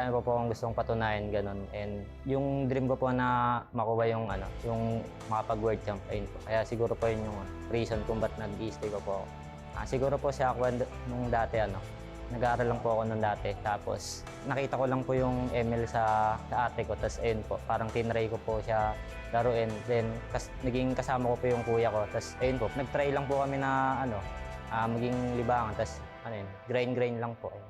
Ano po akong gustong patunayan gano'n, and yung dream ko po na makuha yung yung makapag-world champ, ayun po. Kaya siguro po yun yung reason kung ba't nag-i-stay po ako. Siguro po sa ako nung dati nag-aaral lang po ako nung dati. Tapos nakita ko lang po yung ML sa ate ko, tapos ayun po, parang tinry ko po siya laruin. Then naging kasama ko po yung kuya ko. Tapos ayun po, nag-try lang po kami na maging libangan. Tapos grind lang po. Ayun.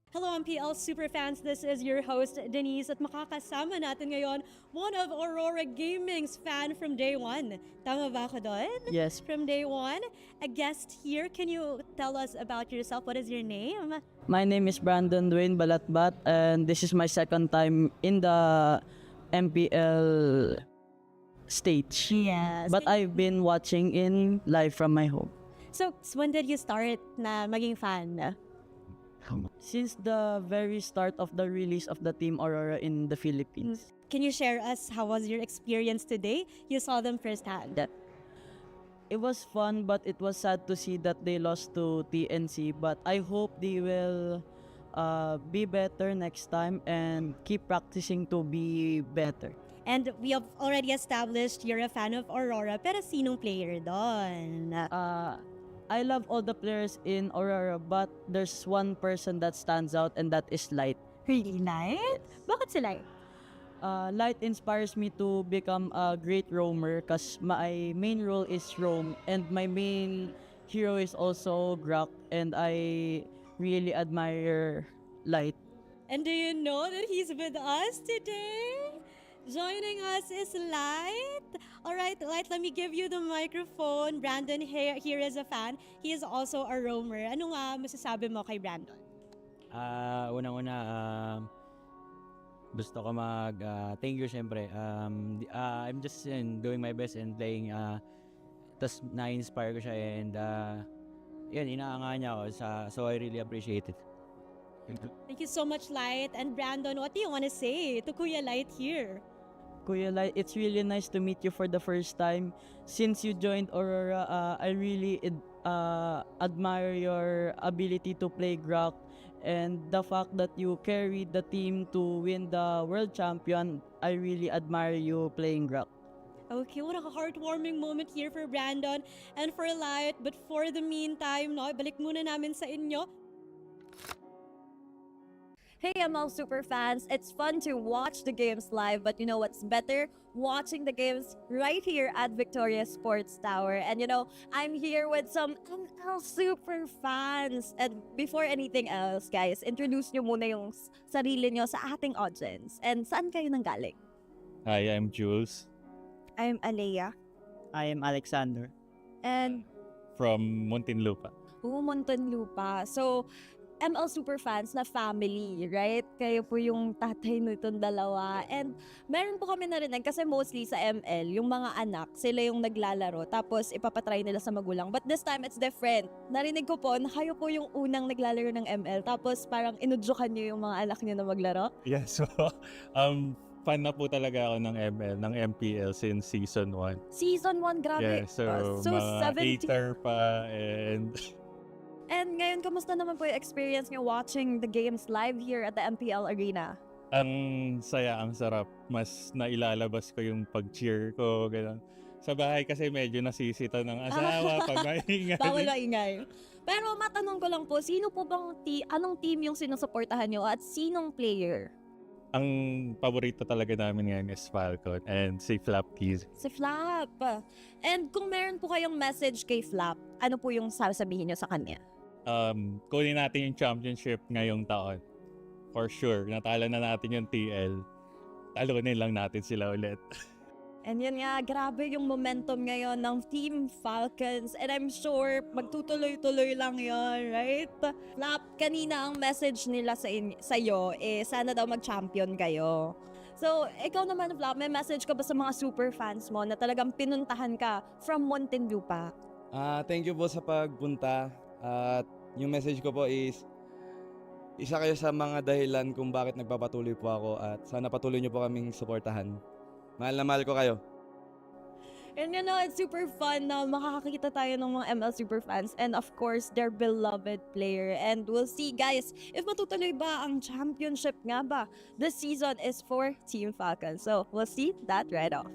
Hello MPL superfans, this is your host Denise at makakasama natin ngayon one of Aurora Gaming's fan from day one. Tama ba ako doon? Yes. From day one. A guest here, can you tell us about yourself? What is your name? My name is Brandon Dwayne Balatbat, and this is my second time in the MPL stage. Yes. But I've been watching in live from my home. So, when did you start na maging fan? Since the very start of the release of the Team Aurora in the Philippines. Can you share us how was your experience today? You saw them firsthand. It was fun, but it was sad to see that they lost to TNC. But I hope they will be better next time and keep practicing to be better. And we have already established you're a fan of Aurora, pero sinong player doon? I love all the players in Aurora, but there's one person that stands out, and that is Light. Really, Light? Bakit si Light? Light inspires me to become a great roamer because my main role is roam, and my main hero is also Grok, and I really admire Light. And do you know that he's with us today? Joining us is Light. All right, Light, let me give you the microphone. Brandon here is a fan. He is also a roamer. Ano nga masasabi mo kay Brandon? Unang-una, gusto ko thank you syempre. I'm just doing my best and playing. Tas na-inspire ko siya and yun, inaanga niya ako. So I really appreciate it. Thank you so much, Light. And Brandon, what do you want to say to Kuya Light here? Kuya Light, it's really nice to meet you for the first time. Since you joined Aurora, I really admire your ability to play Grok, and the fact that you carried the team to win the world champion. I really admire you playing Grok. Okay, what a heartwarming moment here for Brandon and for Light. But for the meantime, balik muna namin sa inyo. Hey ML superfans, it's fun to watch the games live, but you know what's better? Watching the games right here at Victoria Sports Tower. And you know, I'm here with some ML superfans. And before anything else, guys, introduce nyo muna yung sarili nyo sa ating audience. And saan kayo nanggaling? Hi, I'm Jules I'm Alea. I am Alexander. And from Muntinlupa. Muntinlupa. So, ML superfans na family, right? Kayo po yung tatay nitong dalawa. And meron po kami narinig kasi mostly sa ML, yung mga anak, sila yung naglalaro tapos ipapatry nila sa magulang. But this time, it's different. Narinig ko po na kayo po yung unang naglalaro ng ML tapos parang inudyukan niyo yung mga anak niyo na maglaro. Yeah, so fan na po talaga ako ng ML, ng MPL since season 1. Season 1, grabe. Yeah, so mga 17. 8er pa and And ngayon, kamusta naman po yung experience niyo watching the games live here at the MPL Arena? ang saya, ang sarap. Mas nailalabas ko yung pag-cheer ko, gano'n. Sa bahay kasi medyo nasisita ng asawa pag maingay. Bawal maingay. Pero matanong ko lang po, sino po bang anong team yung sinusuportahan nyo at sinong player? Ang paborito talaga namin ngayon is Falcon and si Flap Keys. Si Flap. And kung meron po kayong message kay Flap, ano po yung sasabihin nyo sa kanya? Kunin natin yung championship ngayong taon. For sure, natalo na natin yung TL. Talunin lang natin sila ulit. And yun nga, grabe yung momentum ngayon ng Team Falcons. And I'm sure magtutuloy-tuloy lang yon, right? Flap, kanina ang message nila sa iyo sana daw mag-champion kayo. So, ikaw naman, Flap, may message ka ba sa mga super fans mo na talagang pinuntahan ka from Muntinlupa? Thank you po sa pagpunta. At yung message ko po is, isa kayo sa mga dahilan kung bakit nagpapatuloy po ako at sana patuloy nyo po kaming suportahan. Mahal na mahal ko kayo. And you know, it's super fun na makakakita tayo ng mga ML super fans and of course, their beloved player. And we'll see guys, if matutuloy ba ang championship nga ba this season is for Team Falcon. So, we'll see that right off.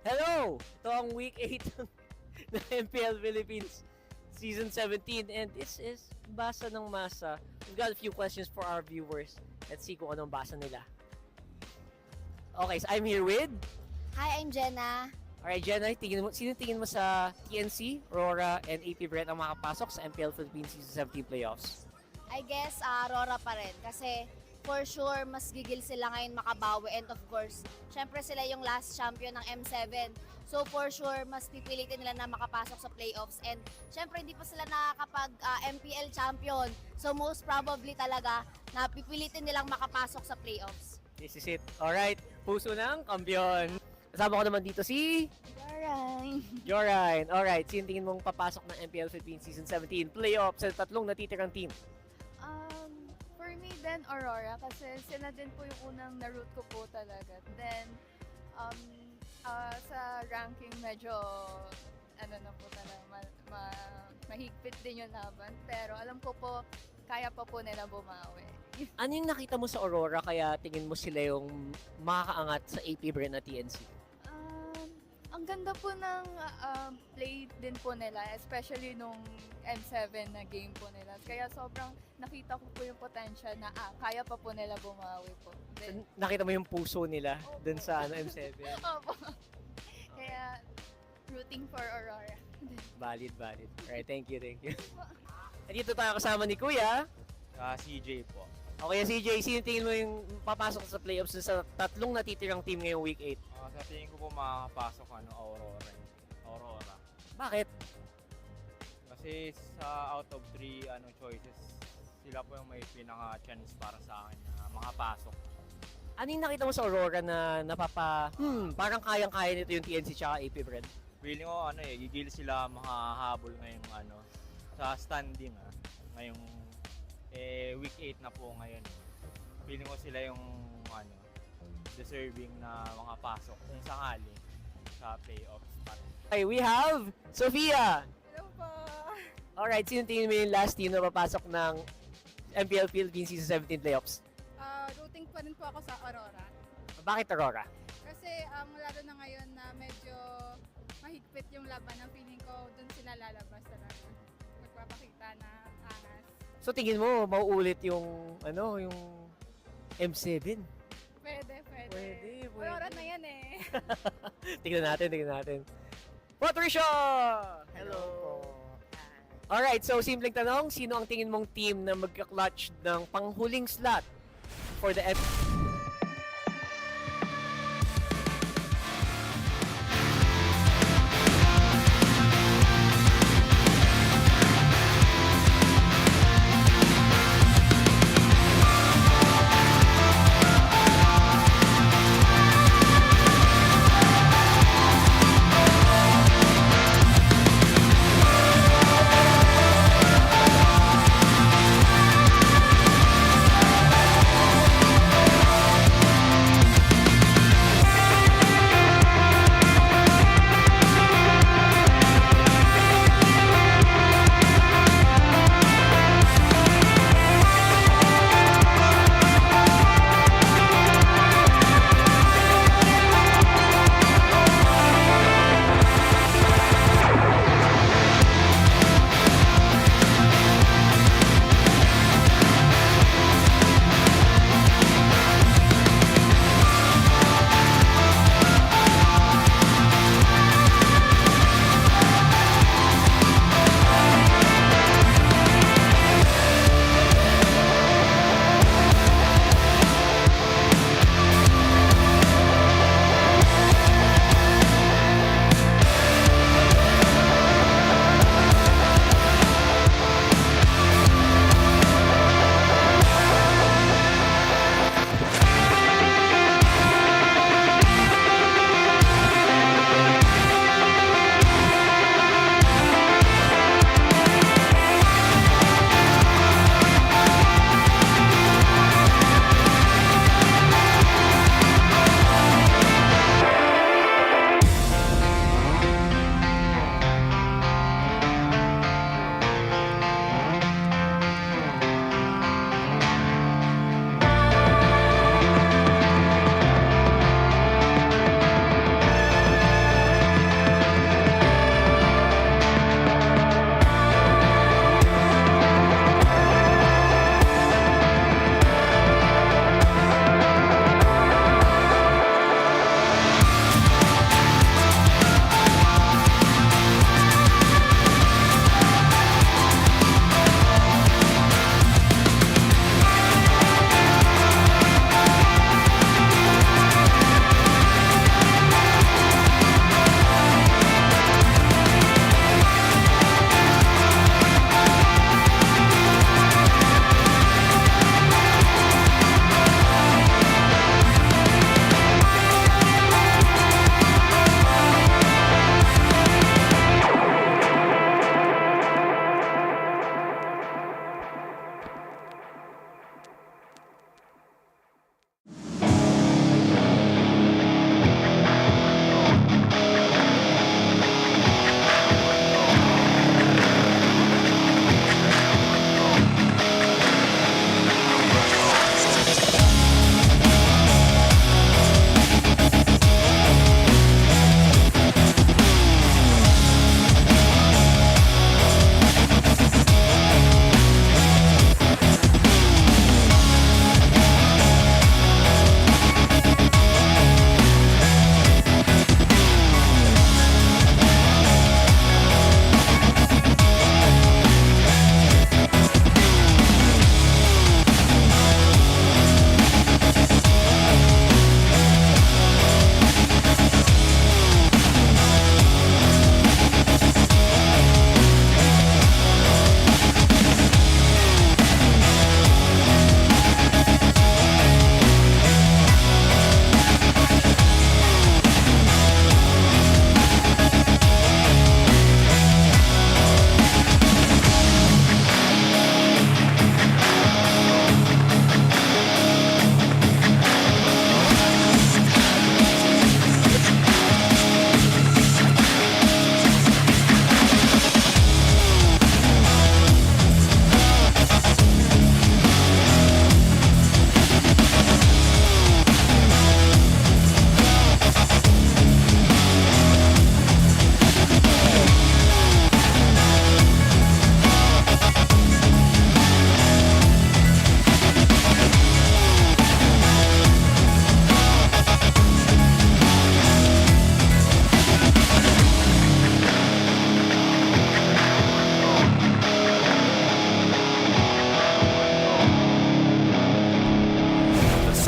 Hello! Ito ang week 8 ng MPL Philippines Season 17 and this is Basa ng Masa. We've got a few questions for our viewers. Let's see kung anong basa nila. Okay, so I'm here with... Hi, I'm Jenna. Alright, Jenna, sino tingin mo sa TNC, RORA, and APBR ang makapasok sa MPL Philippines Season 17 playoffs? I guess RORA pa rin kasi for sure mas gigil sila ngayon makabawi and of course, syempre sila yung last champion ng M7. So for sure, mas pipilitin nila na makapasok sa playoffs and syempre hindi pa sila nakakapag MPL champion. So most probably talaga na pipilitin nilang makapasok sa playoffs. This is it. Alright, puso ng kampiyon. Kasama ko naman dito si... Alright. Jorine. Alright, sino tingin mong papasok ng MPL Philippines Season 17 playoffs sa tatlong natitirang team? For me then Aurora kasi sila din po yung unang na-root ko po talaga. Then sa ranking medyo ano na po talaga mahigpit din yung laban pero alam ko po kaya pa po nila bumawi. Ano yung nakita mo sa Aurora kaya tingin mo sila yung makakaangat sa APBR na TNC? Ang ganda po ng play din po nila, especially nung M7 na game po nila. Kaya sobrang nakita ko po yung potential na kaya pa po nila bumawi po. Then, Nakita mo yung puso nila dun sa M7? opo. Kaya rooting for Aurora. Valid. Alright, thank you. At dito tayo kasama ni Kuya. CJ po. Okay, CJ, sino tingin mo yung papasok sa playoffs sa tatlong natitirang team ngayong week 8? Sa tingin ko po makakapasok Aurora. Bakit? Kasi sa out of 3 choices, sila po yung may pinaka-chance para sa akin na makapasok. Ano yung nakita mo sa Aurora na parang kayang-kaya nito yung TNC tsaka APBR? Feeling ko gigil sila makahabol ngayong sa standing ngayong week 8 na po ngayon. Feeling ko sila yung deserving na makapasok kung sakali sa playoffs. Okay, we have Sofia! Hello po! Alright, sino tingin mo yung last team na papasok ng MPL Philippines Season 17 playoffs? Rooting pa rin po ako sa Aurora. Bakit Aurora? Kasi lalo na ngayon na medyo mahigpit yung laban, ang feeling ko dun sila lalabas talaga. Magpapakita na angas. So tingin mo mauulit yung yung M7? Pwede. Aurora na yan eh. tignan natin. Patricia! Hello! Alright, so simpleng tanong, sino ang tingin mong team na magka-clutch ng panghuling slot for the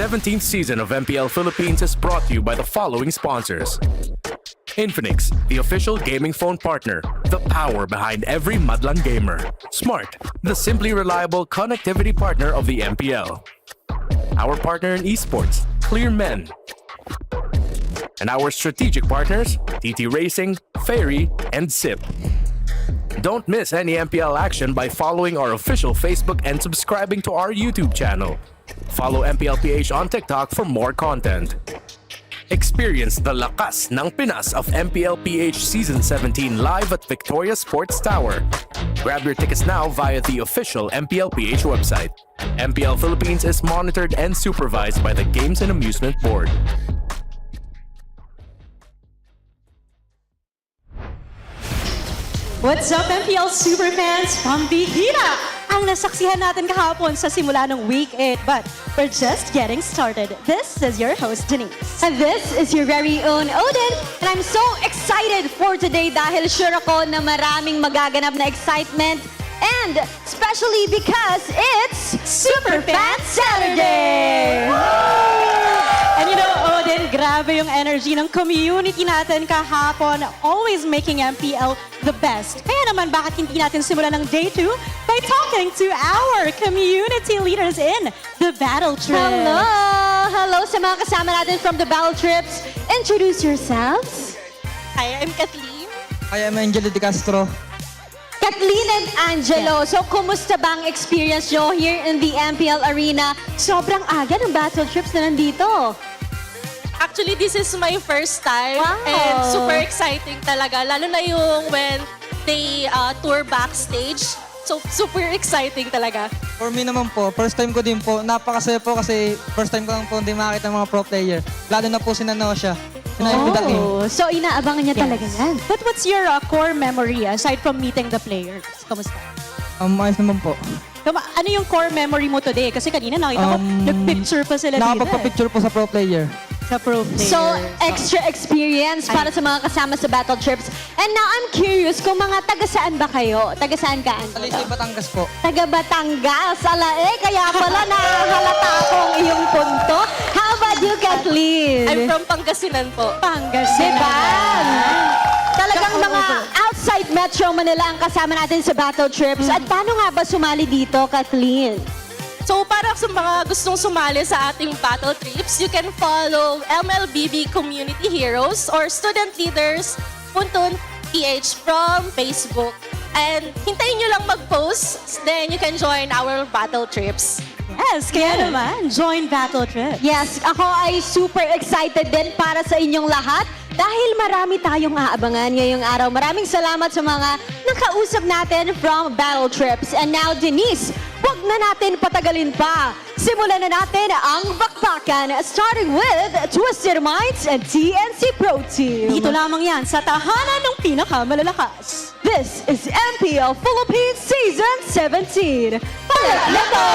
17th season of MPL Philippines is brought to you by the following sponsors. Infinix, the official gaming phone partner, the power behind every Madlang gamer. Smart, the simply reliable connectivity partner of the MPL. Our partner in esports, Clear Men. And our strategic partners, TT Racing, Fairy, and SIP. Don't miss any MPL action by following our official Facebook and subscribing to our YouTube channel. Follow MPLPH on TikTok for more content. Experience the lakas ng Pinas of MPLPH Season 17 live at Victoria Sports Tower. Grab your tickets now via the official MPLPH website. MPL Philippines is monitored and supervised by the Games and Amusement Board. What's up, MPL superfans from Bihira? Ang nasaksihan natin kahapon sa simula ng Week 8. But we're just getting started. This is your host, Denise. And this is your very own Odin. And I'm so excited for today dahil sure ako na maraming magaganap na excitement. And especially because it's Superfan Saturday! And you know, Odin, grabe yung energy ng community natin kahapon, always making MPL the best. Kaya naman, bakit hindi natin simulan ng day 2 by talking to our community leaders in the Battle Trips. Hello! Hello sa mga kasama natin from the Battle Trips. Introduce yourselves. Hi, I'm Kathleen. Hi, I'm Angelo De Castro. Kathleen and Angelo, so kumusta bang experience nyo here in the MPL Arena? Sobrang aga ng Battle Trips na nandito. Actually, this is my first time Wow. and super exciting talaga. Lalo na yung when they tour backstage. So, super exciting talaga. For me naman po, first time ko din po. Napakasaya po kasi first time ko lang po hindi makakita ng mga pro player. Lalo na po sina Nosha. Oh, so inaabangan niya talaga yan. But what's your core memory aside from meeting the players? Kamusta? Ayos naman po. Ano yung core memory mo today? Kasi kanina nakita ko, nag-picture pa sila dito. Nakapagpa-picture po sa pro player. Sa pro player. So, extra experience para sa mga kasama sa Battle Trips. And now, I'm curious kung mga taga-saan ba kayo? Taga-saan ka, Angelo? Talisay, Batangas po. Taga Batangas. Kaya pala nahalata akong iyong punto. How about you, Kathleen? I'm from Pangasinan po. Pangasinan. Diba? Talagang mga outside Metro Manila ang kasama natin sa Battle Trips. At paano nga ba sumali dito, Kathleen? So, para sa mga gustong sumali sa ating battle trips, you can follow MLBB Community Heroes or Student Leaders PH from Facebook. And hintayin nyo lang mag-post, then you can join our battle trips. Yes, kaya naman, join Battle Trips. Yes, ako ay super excited din para sa inyong lahat dahil marami tayong aabangan ngayong araw. Maraming salamat sa mga nakausap natin from Battle Trips. And now, Denise, wag na natin patagalin pa. Simulan na natin ang bakbakan, starting with Twisted Minds and TNC Pro Team. Dito lamang yan sa tahanan ng pinakamalalakas. This is MPL Philippines Season 17. Palalato!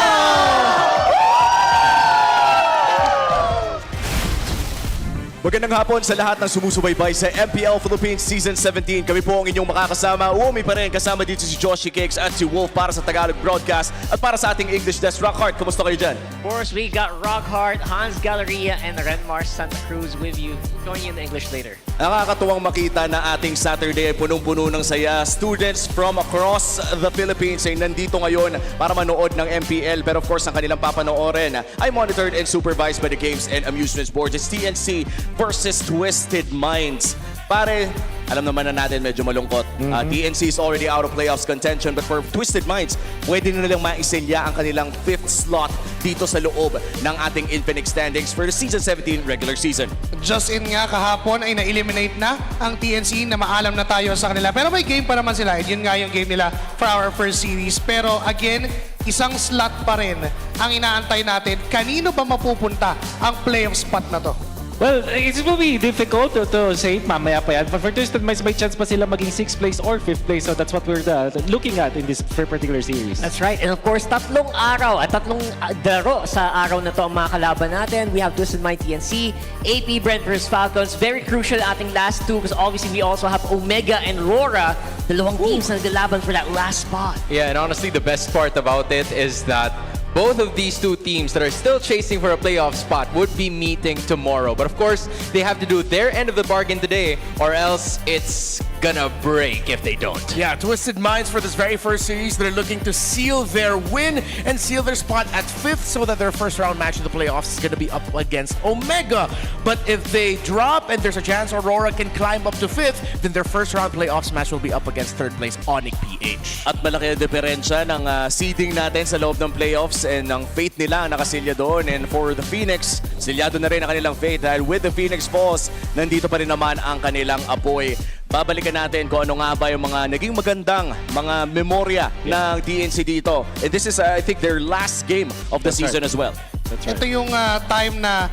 Magandang hapon sa lahat ng sumusubaybay sa MPL Philippines Season 17. Kami po ang inyong makakasama. Umi pa rin kasama dito si Joshi Cakes at si Wolf para sa Tagalog broadcast at para sa ating English desk. Rockhart, kumusta kayo dyan? Of course, we got Rockhart, Hans Galleria, and Renmar Santa Cruz with you. Join you in English later. Nakakatuwang makita na ating Saturday ay punong-puno ng saya. Students from across the Philippines ay nandito ngayon para manood ng MPL. Pero of course, ang kanilang papanoorin ay monitored and supervised by the Games and Amusements Board. It's TNC versus Twisted Minds. Pare, alam naman na natin medyo malungkot. TNC is already out of playoffs contention, but for Twisted Minds, pwede na nilang maisilya ang kanilang 5th slot dito sa loob ng ating Infinix standings for the Season 17 regular season. Just in nga kahapon ay na-eliminate na ang TNC na maalam na tayo sa kanila. Pero may game pa naman sila. Yun nga yung game nila for our first series. Pero again, isang slot pa rin ang inaantay natin. Kanino ba mapupunta ang playoff spot na to? Well, it will be difficult to say mamaya pa yan. But for Twisted Minds, may chance pa sila maging 6th place or 5th place. So that's what we're looking at in this particular series. That's right. And of course, tatlong araw at tatlong daro sa araw na to ang mga kalaban natin. We have Twisted Mind TNC, AP Brent versus Falcons. Very crucial ating last two because obviously we also have Omega and RORA. Dalawang teams na naglalaban for that last spot. Yeah, and honestly, the best part about it is that both of these two teams that are still chasing for a playoff spot would be meeting tomorrow. But of course, they have to do their end of the bargain today, or else it's gonna break if they don't. Yeah, Twisted Minds for this very first series, they're looking to seal their win and seal their spot at 5th so that their first round match in the playoffs is going to be up against Omega. But if they drop and there's a chance Aurora can climb up to 5th, then their first round playoffs match will be up against 3rd place Onyx PH. At malaki ang diferensya ng seeding natin sa loob ng playoffs and ang fate nila ang nakasilya doon. And for the Phoenix, silyado na rin ang kanilang fate dahil with the Phoenix Falls, nandito pa rin naman ang kanilang apoy. Babalikan natin kung ano nga ba yung mga naging magandang mga memorya ng DNC dito. And this is, I think, their last game of the season as well. Ito yung time na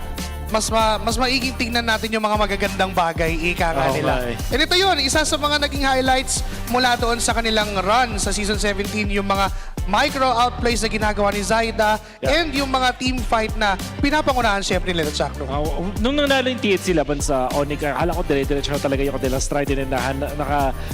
mas maiging tingnan natin yung mga magagandang bagay, ika nga nila. And ito yun, isa sa mga naging highlights mula doon sa kanilang run sa Season 17, yung mga micro outplays na ginagawa ni Zaida and yung mga team fight na pinapangunahan siyempre nila sa Chakno. Nung nanalo yung TNC laban sa Onyx, akala ko dire-diretso na talaga yung kanilang stride and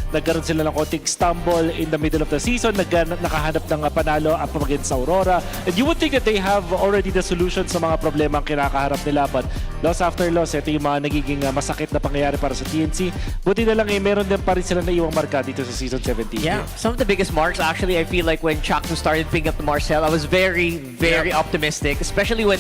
nagkaroon sila ng konting stumble in the middle of the season, nakahanap ng panalo up against sa Aurora. And you would think that they have already the solution sa mga problema ang kinakaharap nila, but loss after loss, ito yung mga nagiging masakit na pangyayari para sa TNC. Buti na lang meron din pa rin sila na iwang marka dito sa Season 17. Yeah, some of the biggest marks actually, I feel like when Chakno started picking up the Marcel, I was very optimistic, especially when,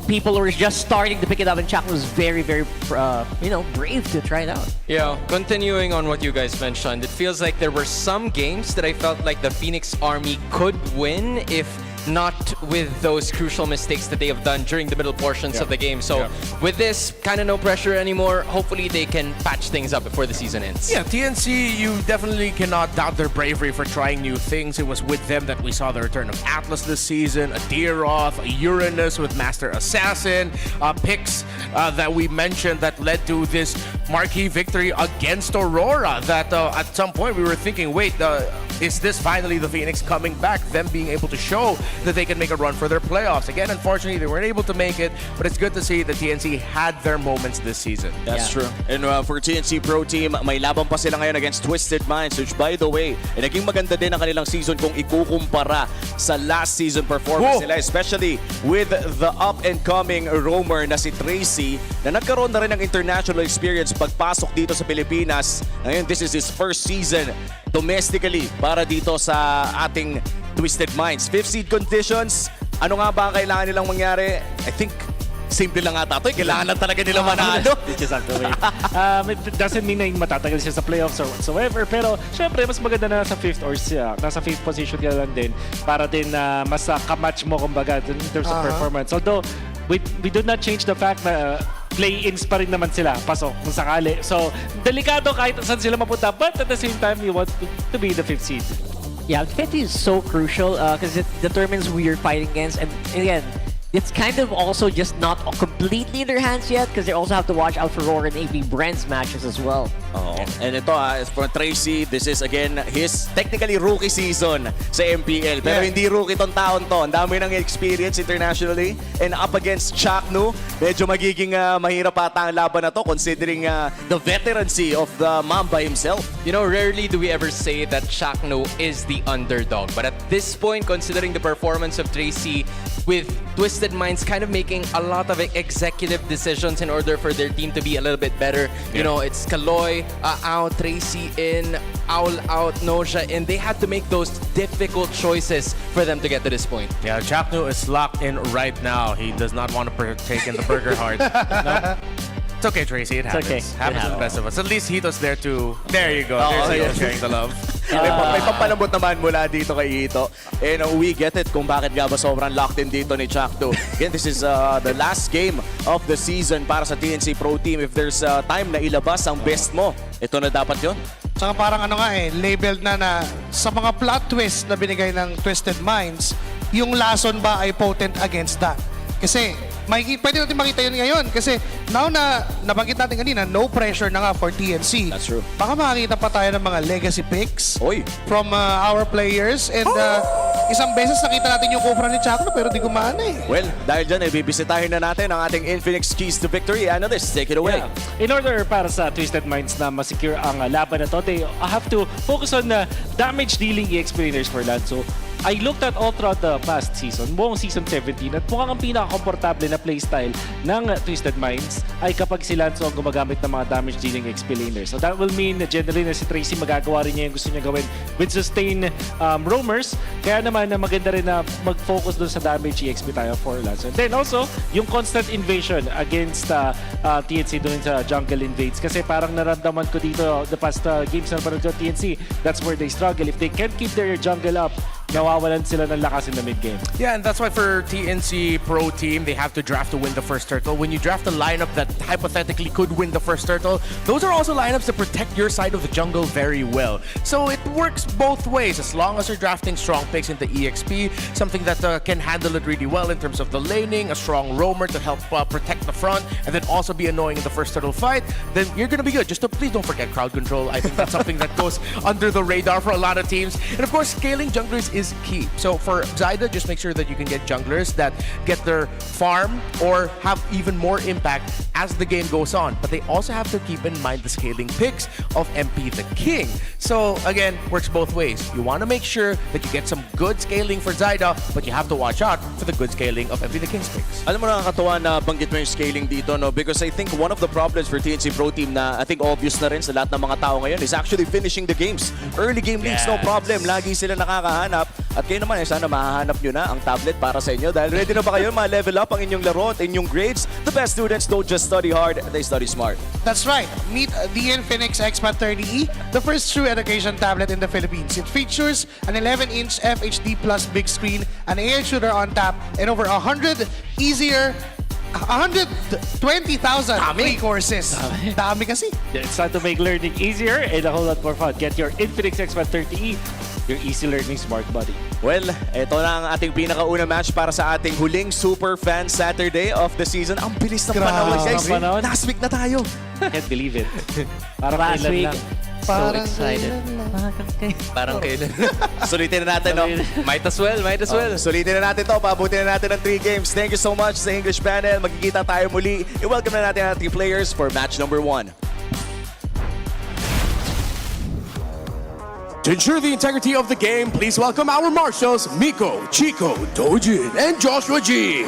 people were just starting to pick it up and Chakno was very, brave to try it out. Yeah, continuing on what you guys mentioned, it feels like there were some games that I felt like the Phoenix Army could win if not with those crucial mistakes that they have done during the middle portions of the game. So with this, kind of no pressure anymore. Hopefully they can patch things up before the season ends. Yeah, TNC, you definitely cannot doubt their bravery for trying new things. It was with them that we saw the return of Atlas this season, a Deeroth, a Uranus with Master Assassin, picks that we mentioned that led to this marquee victory against Aurora that at some point we were thinking, wait, is this finally the Phoenix coming back? Them being able to show that they can make a run for their playoffs. Again, unfortunately, they weren't able to make it, but it's good to see that TNC had their moments this season. That's true. And for TNC Pro Team, may laban pa sila ngayon against Twisted Minds, which by the way, naging maganda din ang kanilang season kung ikukumpara sa last season performance nila, especially with the up-and-coming roamer na si Tracy, na nagkaroon na rin ng international experience pagpasok dito sa Pilipinas. Ngayon, this is his first season domestically para dito sa ating Twisted Minds. 5th seed conditions, ano nga ba ang kailangan nilang mangyari? I think simple lang ata ito. Kailangan lang talaga nila manalo. Which is actually, it doesn't mean na matatagal siya sa playoffs or whatsoever. Pero syempre, mas maganda na nasa 5th or nasa 5th position ka lang din para din mas kamatch mo kumbaga in terms of performance. Although, we do not change the fact na play-ins pa rin naman sila, pasok kung sakali. So, delikado kahit saan sila mapunta, but at the same time, you want to be the 5th seed. Yeah, 50 is so crucial because it determines who you're fighting against. And again, it's kind of also just not completely in their hands yet because they also have to watch out for RORA and AP Brent's matches as well. And ito for Tracy, this is again his technically rookie season sa MPL. Pero hindi rookie tong taon to. Ang dami ng experience internationally and up against Chakno. Medyo magiging mahirap ata ang laban na to considering the veterancy of the Mamba himself. Rarely do we ever say that Chakno is the underdog. But at this point, considering the performance of Tracy with Twisted Minds kind of making a lot of executive decisions in order for their team to be a little bit better. It's Kaloy out, Tracy in, Owl out, Noja in. They had to make those difficult choices for them to get to this point. Yeah, Chakno is locked in right now. He does not want to partake in the Burger Heart. No. It's okay, Tracy. It happens. Okay. Happens to the best of us. At least Hito's there too. There you go. There's sharing the love. May pampalambot naman mula dito kay Hito. And we get it kung bakit nga ba sobrang locked in dito ni Chakno. Again, this is the last game of the season para sa TNC Pro Team. If there's time na ilabas ang best mo, ito na dapat yun. Saka parang labeled na sa mga plot twist na binigay ng Twisted Minds, yung lason ba ay potent against that? Kasi pwede natin makita yun ngayon kasi now na nabanggit natin kanina, no pressure na nga for TNC. That's true. Baka makakita pa tayo ng mga legacy picks from our players and isang beses nakita natin yung Kofra ni Chakno pero di gumana Well, dahil dyan, bibisitahin na natin ang ating Infinix Keys to Victory. Analyst, take it away. In order para sa Twisted Minds na masecure ang laban na to, they have to focus on damage dealing EX Explainers for land. So, I looked at all throughout the past season, buong season 17, at mukhang ang pinaka-komportable na playstyle ng Twisted Minds ay kapag si Lanzo ang gumagamit ng mga damage-dealing XP laner. So that will mean na generally na si Tracy magagawa rin niya yung gusto niya gawin with sustain roamers. Kaya naman na maganda rin na mag-focus dun sa damage EXP tayo for Lanzo. And then also, yung constant invasion against TNC dun sa jungle invades. Kasi parang naramdaman ko dito the past games na parang TNC, that's where they struggle. If they can't keep their jungle up, nawawalan sila ng lakas in the mid game. Yeah, and that's why for TNC Pro Team, they have to draft to win the first turtle. When you draft a lineup that hypothetically could win the first turtle, those are also lineups that protect your side of the jungle very well. So it works both ways. As long as you're drafting strong picks into EXP, something that can handle it really well in terms of the laning, a strong roamer to help protect the front, and then also be annoying in the first turtle fight, then you're gonna be good. Just please don't forget crowd control. I think that's something that goes under the radar for a lot of teams. And of course, scaling junglers is key. So for Zyda, just make sure that you can get junglers that get their farm or have even more impact as the game goes on. But they also have to keep in mind the scaling picks of MP the King. So again, works both ways. You want to make sure that you get some good scaling for Zyda, but you have to watch out for the good scaling of MP the King's picks. Alam mo, nakakatawa na banggit mo yung scaling dito, no? Because I think one of the problems for TNC Pro Team na I think obvious na rin sa lahat ng mga tao ngayon is actually finishing the games. Early game leads, no problem. Lagi sila nakakahanap. At kayo naman, sana mahahanap nyo na ang tablet para sa inyo dahil ready na ba kayo ma-level up ang inyong laro at inyong grades? The best students don't just study hard, they study smart. That's right. Meet the Infinix Expat 30E, the first true education tablet in the Philippines. It features an 11-inch FHD plus big screen, an AI shooter on tap, and over 120,000 free courses. Dami kasi. It's time to make learning easier and a whole lot more fun. Get your Infinix Expat 30E, your easy learning smart buddy. Well, ito na ang ating pinakauna match para sa ating huling Super Fan Saturday of the season. Ang bilis ng panahon, guys. Last week na tayo. Can't believe it. Parang Last kailan week, lang. so excited. Parang kailan. Sulitin na natin, no? Might as well. Sulitin na natin to. Pabutin na natin ng 3 games. Thank you so much sa English panel. Magkikita tayo muli. I-welcome na natin ang ating players for match number 1. To ensure the integrity of the game, please welcome our marshals, Miko, Chico, Dojin, and Joshua G.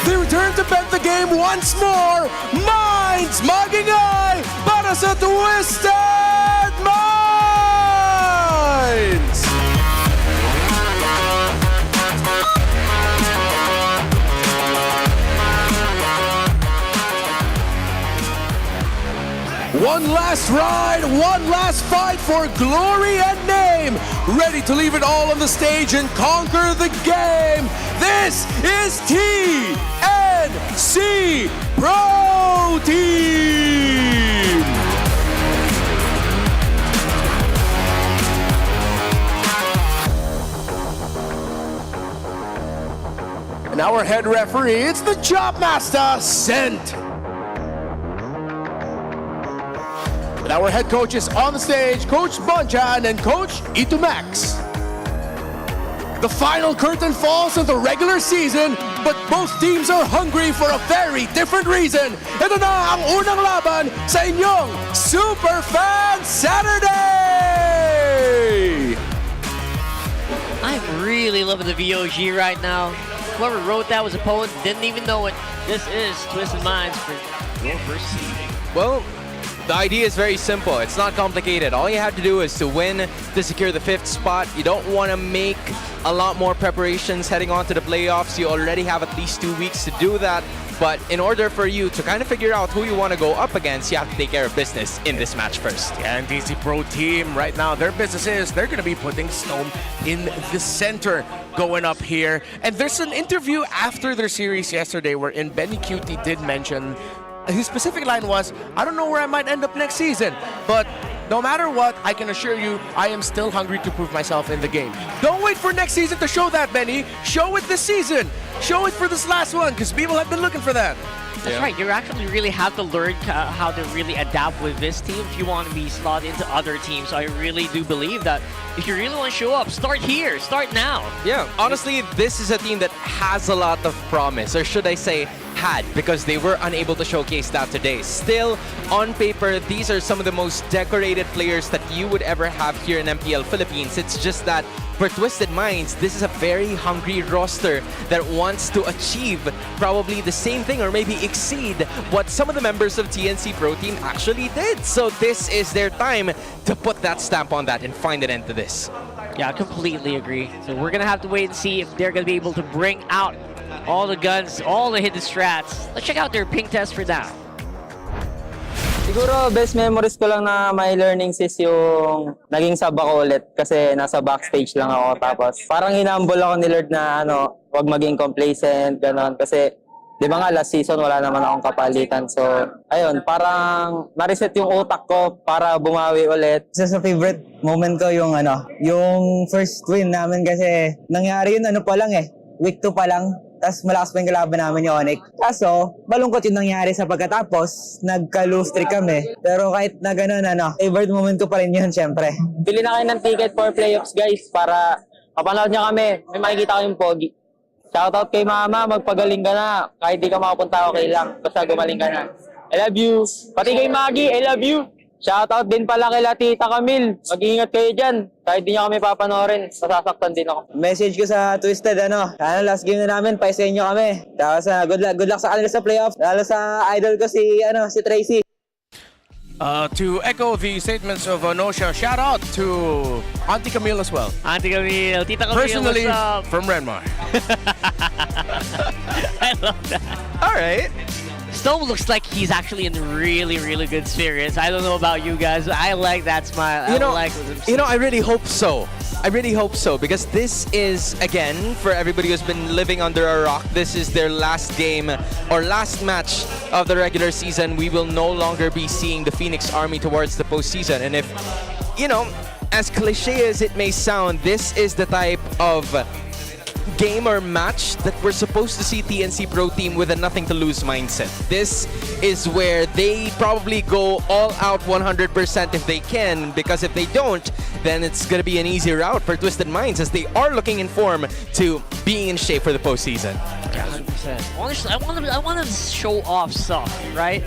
They return to bet the game once more. Minds magingay para sa Twisted Minds! One last ride, one last fight for glory and name. Ready to leave it all on the stage and conquer the game. This is TNC Pro Team. And our head referee, it's the Chop Master, Sent. And our head coaches on the stage, Coach Bonchan and Coach Itumax. The final curtain falls on the regular season, but both teams are hungry for a very different reason. Ito na ang unang laban sa inyong Super Fan Saturday! I'm really loving the VOG right now. Whoever wrote that was a poet, didn't even know it. This is Twisted Minds for your first season. Well, the idea is very simple. It's not complicated. All you have to do is to win to secure the 5th spot. You don't want to make a lot more preparations heading on to the playoffs. You already have at least 2 weeks to do that. But in order for you to kind of figure out who you want to go up against, you have to take care of business in this match first. Yeah, and TNC Pro Team right now, their business is they're going to be putting Stone in the center going up here. And there's an interview after their series yesterday wherein Benny Cutie did mention his specific line was, I don't know where I might end up next season, but no matter what, I can assure you, I am still hungry to prove myself in the game. Don't wait for next season to show that, Benny. Show it this season. Show it for this last one, because people have been looking for that. That's right. You actually really have to learn how to really adapt with this team if you want to be slotted into other teams. So I really do believe that if you really want to show up, start here. Start now. Yeah, honestly, this is a team that has a lot of promise, or should I say, had because they were unable to showcase that today. Still, on paper, these are some of the most decorated players that you would ever have here in MPL Philippines. It's just that for Twisted Minds, this is a very hungry roster that wants to achieve probably the same thing or maybe exceed what some of the members of TNC Pro Team actually did. So this is their time to put that stamp on that and find an end to this. Yeah, I completely agree. So we're gonna have to wait and see if they're gonna be able to bring out all the guns, all the hidden strats. Let's check out their ping test for that. Siguro best memories ko lang na my learnings is yung naging sub ako ulit kasi nasa backstage lang ako. Tapos parang hinambol ako ni Lord na wag maging complacent, ganon. Kasi di ba nga last season wala naman akong kapalitan. So ayun, parang na-reset yung utak ko para bumawi ulit. Isa sa favorite moment ko yung yung first win namin kasi nangyari yun pa lang week 2 pa lang. Tapos malakas pa yung kalaban namin yung Onyx. Kaso, malungkot yung nangyari sa pagkatapos, nagka-lose streak kami. Pero kahit na ganun, favorite moment ko pa rin yun, syempre. Bili na kayo ng ticket for playoffs, guys, para mapanood niya kami. May makikita kayong pogi. Shoutout kay Mama, magpagaling ka na. Kahit di ka makapunta, okay lang. Basta gumaling ka na. I love you. Pati kay Maggie, I love you. Shoutout din pala kay Tita Camille. Mag-iingat kayo dyan. Kahit di nyo kami papanoorin, masasaktan din ako. Message ko sa Twisted, sana last game na namin, paisa inyo kami. Tapos good luck sa kanila sa playoffs. Lalo sa idol ko si Tracy. To echo the statements of Nosha, shout out to Auntie Camille as well. Auntie Camille, Tita Camille, personally, what's up? from Renmar. I love that. All right. Stone looks like he's actually in really, really good spirits. I don't know about you guys, but I like that smile. I really hope so. I really hope so because this is, again, for everybody who's been living under a rock, this is their last game or last match of the regular season. We will no longer be seeing the Phoenix Army towards the postseason. And if, as cliche as it may sound, this is the type of game or match that we're supposed to see TNC Pro Team with a nothing to lose mindset. This is where they probably go all out 100% if they can, because if they don't, then it's going to be an easy route for Twisted Minds as they are looking in form to being in shape for the postseason. Yeah, 100%. Honestly, I want to show off stuff, right?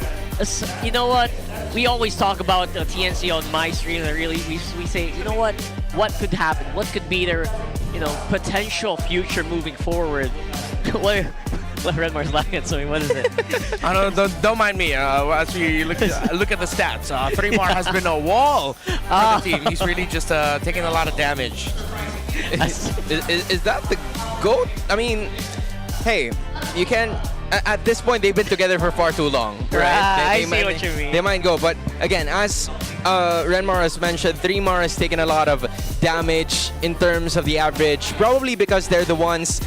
You know what? We always talk about TNC on my stream, and really we say, you know what could happen? What could be their potential future moving forward? what Redmar's laughing at, so what is it? Don't mind me. As we look at the stats, 3mar has been a wall for the team. He's really just taking a lot of damage. Is that the GOAT? I mean, hey, you can. At this point, they've been together for far too long, right? I see what you mean. They might go, but again, as Renmar has mentioned, 3mar has taken a lot of damage in terms of the average, probably because they're the ones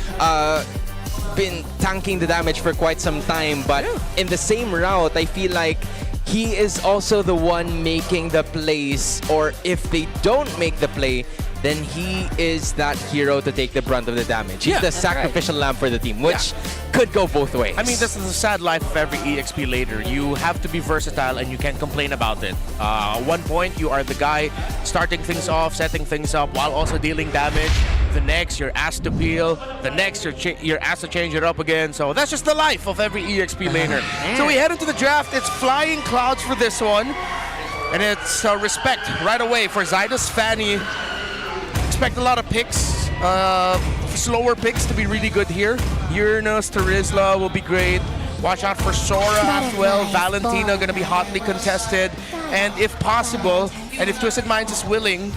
been tanking the damage for quite some time. But in the same route, I feel like he is also the one making the plays, or if they don't make the play, then he is that hero to take the brunt of the damage. He's the sacrificial lamb for the team, which could go both ways. I mean, this is the sad life of every EXP later. You have to be versatile and you can't complain about it. At one point, you are the guy starting things off, setting things up while also dealing damage. The next, you're asked to peel. The next, you're asked to change it up again. So that's just the life of every EXP laner. So we head into the draft. It's flying clouds for this one. And it's respect right away for Zydus, Fanny. Expect a lot of picks, slower picks to be really good here. Uranus, Terizla will be great. Watch out for Sora as well. Valentina gonna be hotly contested. And if possible, and if Twisted Minds is willing,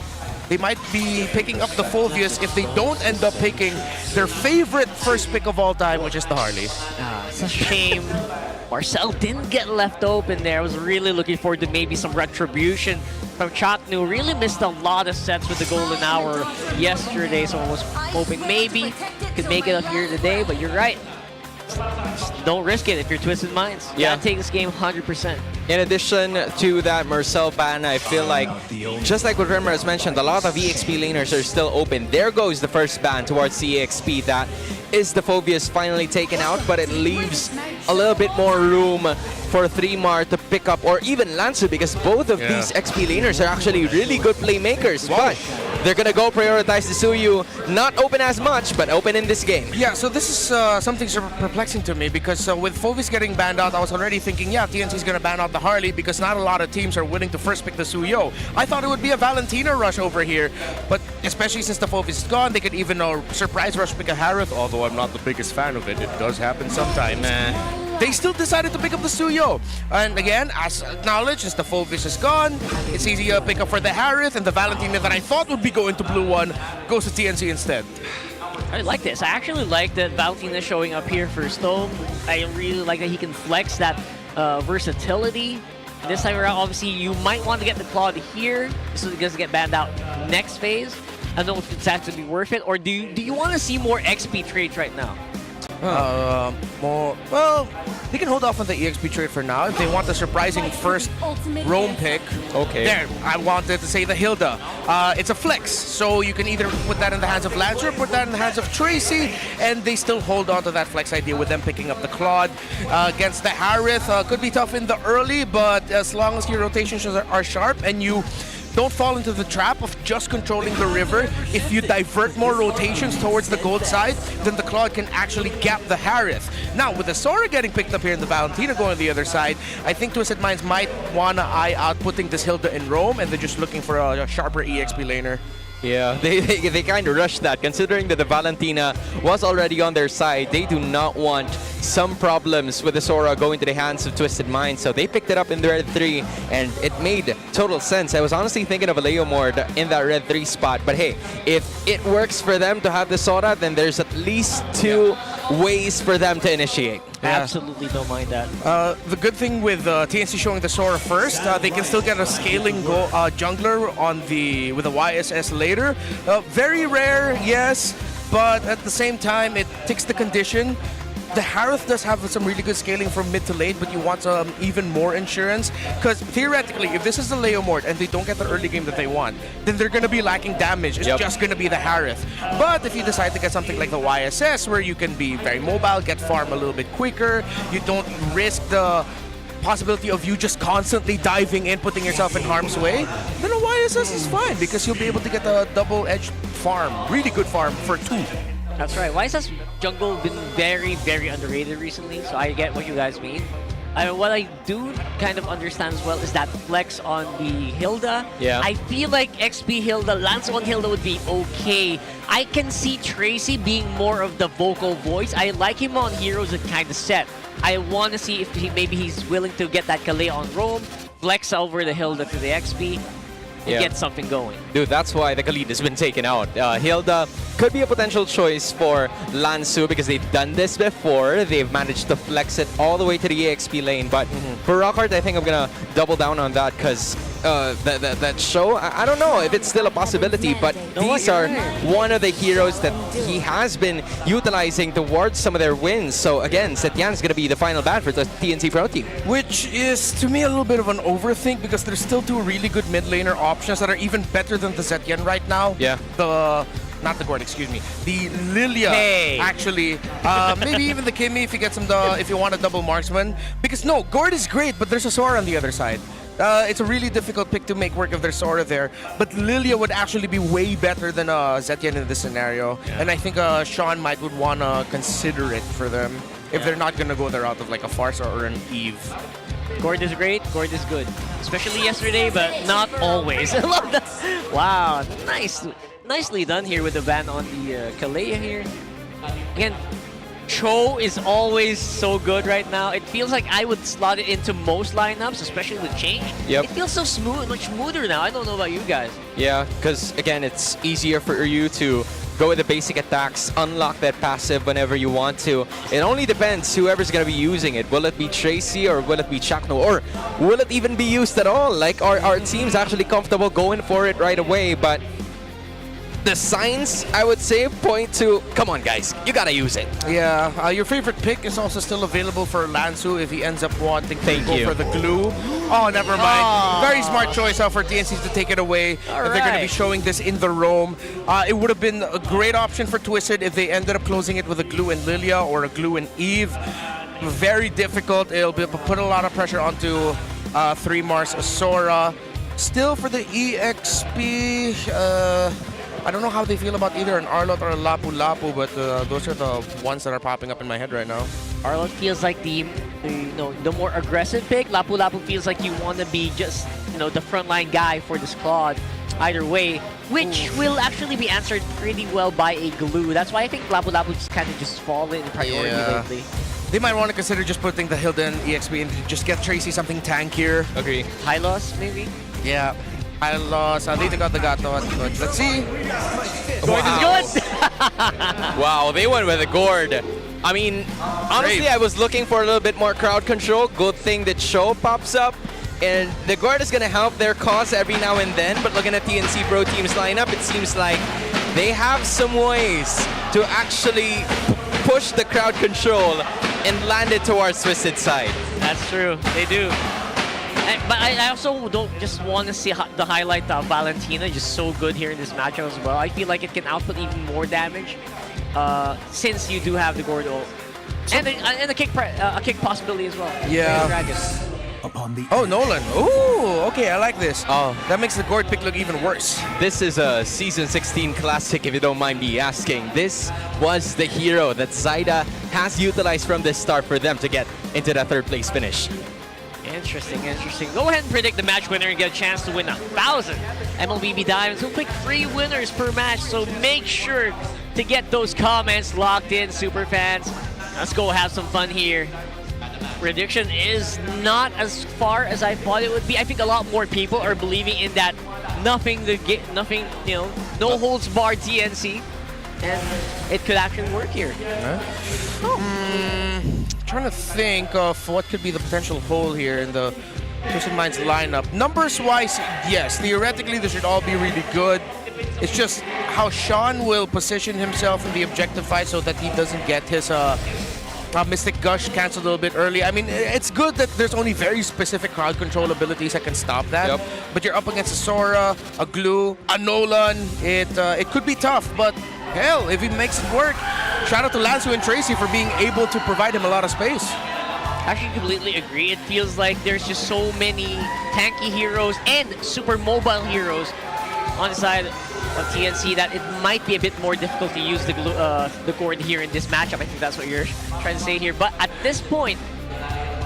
they might be picking up the Fulvius if they don't end up picking their favorite first pick of all time, which is the Harley. It's a shame. Marcel didn't get left open there. I was really looking forward to maybe some retribution from Chaknu. Really missed a lot of sets with the golden hour yesterday, so I was hoping maybe could make it up here today, but you're right. Just don't risk it if you're Twisted Minds. You gotta take this game 100%. In addition to that Marcel ban, I feel like, just like what Renmar has mentioned, a lot of EXP laners are still open. There goes the first ban towards the EXP. That is the Phobius finally taken out, but it leaves a little bit more room for 3mar to pick up, or even Lansu, because both of these XP laners are actually really good playmakers. But they're gonna go prioritize the Suyu, not open as much, but open in this game. Yeah, so this is something perplexing to me, because with Fovis getting banned out, I was already thinking, yeah, TNC's gonna ban out the Harley because not a lot of teams are willing to first pick the Suyo. I thought it would be a Valentina rush over here, but especially since the Fovis is gone, they could even surprise rush pick a Harith, although I'm not the biggest fan of it. It does happen sometimes. They still decided to pick up the Suyo. And again, as acknowledged, since the Fovis is gone, it's easy to pick up for the Harith, and the Valentina that I thought would be going to blue one goes to TNC instead. I like this. I actually like that Valentina showing up here for Stone. I really like that he can flex that versatility. This time around, obviously, you might want to get the Claude here so it doesn't get banned out next phase. I don't know if it's actually worth it, or do you want to see more XP trades right now? Well, they can hold off on the EXP trade for now. If they want the surprising first roam pick, there, I wanted to say the Hilda. It's a flex, so you can either put that in the hands of Lancer or put that in the hands of Tracy, and they still hold on to that flex idea with them picking up the Claude. Against the Harith, could be tough in the early, but as long as your rotations are sharp and you don't fall into the trap of just controlling the river. If you divert more rotations towards the gold side, then the Claude can actually gap the Harith. Now, with the Sora getting picked up here and the Valentina going on the other side, I think Twisted Minds might want to eye out putting this Hilda in Rome, and they're just looking for a sharper EXP laner. Yeah, they kind of rushed that, considering that the Valentina was already on their side. They do not want some problems with the Sora going to the hands of Twisted Minds, so they picked it up in the red 3, and it made total sense. I was honestly thinking of a Leomord in that red 3 spot, but hey, if it works for them to have the Sora, then there's at least 2 ways for them to initiate. Absolutely don't mind that. The good thing with TNC showing the Sora first, they can still get a scaling jungler on with the YSS later. Very rare, yes, but at the same time, it ticks the condition. The Harith does have some really good scaling from mid to late, but you want even more insurance. Because theoretically, if this is the Leomord and they don't get the early game that they want, then they're going to be lacking damage. It's just going to be the Harith. But if you decide to get something like the YSS, where you can be very mobile, get farm a little bit quicker, you don't risk the possibility of you just constantly diving in, putting yourself in harm's way, then a YSS is fine because you'll be able to get a double-edged farm, really good farm for 2. That's right. YSS jungle been very, very underrated recently, so I get what you guys mean. What I do kind of understand as well is that flex on the Hilda. Yeah. I feel like XP Hilda, Lance on Hilda would be okay. I can see Tracy being more of the vocal voice. I like him on Heroes that kind of set. I want to see if maybe he's willing to get that Kalei on Rome, flex over the Hilda to the XP, and get something going. Dude, that's why the Khalid has been taken out. Hilda could be a potential choice for Lansu because they've done this before. They've managed to flex it all the way to the EXP lane. But for Rockhart, I think I'm going to double down on that because that show, I don't know if it's still a possibility, but these are one of the heroes that he has been utilizing towards some of their wins. So again, Setyan is going to be the final ban for the TNC Pro team. Which is, to me, a little bit of an overthink because there's still 2 really good mid laner options that are even better than the Zetyen right now. Yeah. Not the Gord, excuse me. The Lilia, actually. Maybe even the Kimmy if you get if you want a double marksman. Because no, Gord is great, but there's a Sora on the other side. It's a really difficult pick to make work of their Sora there. But Lilia would actually be way better than Zetyen in this scenario. Yeah. And I think Sean would want to consider it for them if they're not going to go the route of like a Farsa or an Eve. Gord is great, Gord is good. Especially yesterday, but not always. I love that. Wow, nicely done here with the ban on the Kalea here. Again, Cho is always so good right now. It feels like I would slot it into most lineups, especially with change. Yep. It feels so smooth, much smoother now. I don't know about you guys. Yeah, because again, it's easier for you to go with the basic attacks, unlock that passive whenever you want to. It only depends whoever's going to be using it. Will it be Tracy or will it be Chakno? Or will it even be used at all? Like, our team's actually comfortable going for it right away, but the signs, I would say, point to, come on guys, you gotta use it. Yeah, your favorite pick is also still available for Lansu if he ends up wanting to go for the glue. Oh, never mind. Very smart choice for TNC to take it away. If they're going to be showing this in the Rome. It would have been a great option for Twisted if they ended up closing it with a glue and Lilia or a glue and Eve. very difficult. It'll put a lot of pressure onto 3 Mars Sora. Still for the EXP, I don't know how they feel about either an Arlot or a Lapu Lapu, but those are the ones that are popping up in my head right now. Arlot feels like the more aggressive pick. Lapu Lapu feels like you want to be just the frontline guy for the squad. Either way, which will actually be answered pretty well by a glue. That's why I think Lapu Lapu's kind of just fallen in priority lately. They might want to consider just putting the Hilden EXP and just get Tracy something tankier. Agree. High loss, maybe? Yeah. I lost. Dito got the gato. Let's see. Gord is good! Wow, they went with a Gord. I mean, honestly, I was looking for a little bit more crowd control. Good thing that Show pops up. And the Gord is going to help their cause every now and then. But looking at TNC Pro Team's lineup, it seems like they have some ways to actually push the crowd control and land it towards Twisted side. That's true. They do. But I also don't just want to see the highlight of Valentina, just so good here in this matchup as well. I feel like it can output even more damage since you do have the Gord ult. And a kick possibility as well. Yeah. Oh, Nolan. Ooh, okay, I like this. Oh, that makes the Gord pick look even worse. This is a Season 16 classic, if you don't mind me asking. This was the hero that Zyda has utilized from the start for them to get into the 3rd place finish. Interesting. Go ahead and predict the match winner and get a chance to win 1,000 MLBB Diamonds. We'll pick 3 winners per match, so make sure to get those comments locked in, super fans. Let's go have some fun here. Prediction is not as far as I thought it would be. I think a lot more people are believing in that no holds barred TNC, and it could actually work here. Trying to think of what could be the potential hole here in the Twisted Minds lineup. Numbers-wise, yes, theoretically they should all be really good. It's just how Sean will position himself in the objective fight so that he doesn't get his Mystic Gush canceled a little bit early. I mean, it's good that there's only very specific crowd control abilities that can stop that. Yep. But you're up against a Sora, a Glue, a Nolan. It could be tough, but hell, if he makes it work, shout out to Lanzu and Tracy for being able to provide him a lot of space. Actually, completely agree. It feels like there's just so many tanky heroes and super mobile heroes on the side of TNC that it might be a bit more difficult to use the Gord here in this matchup. I think that's what you're trying to say here. But at this point,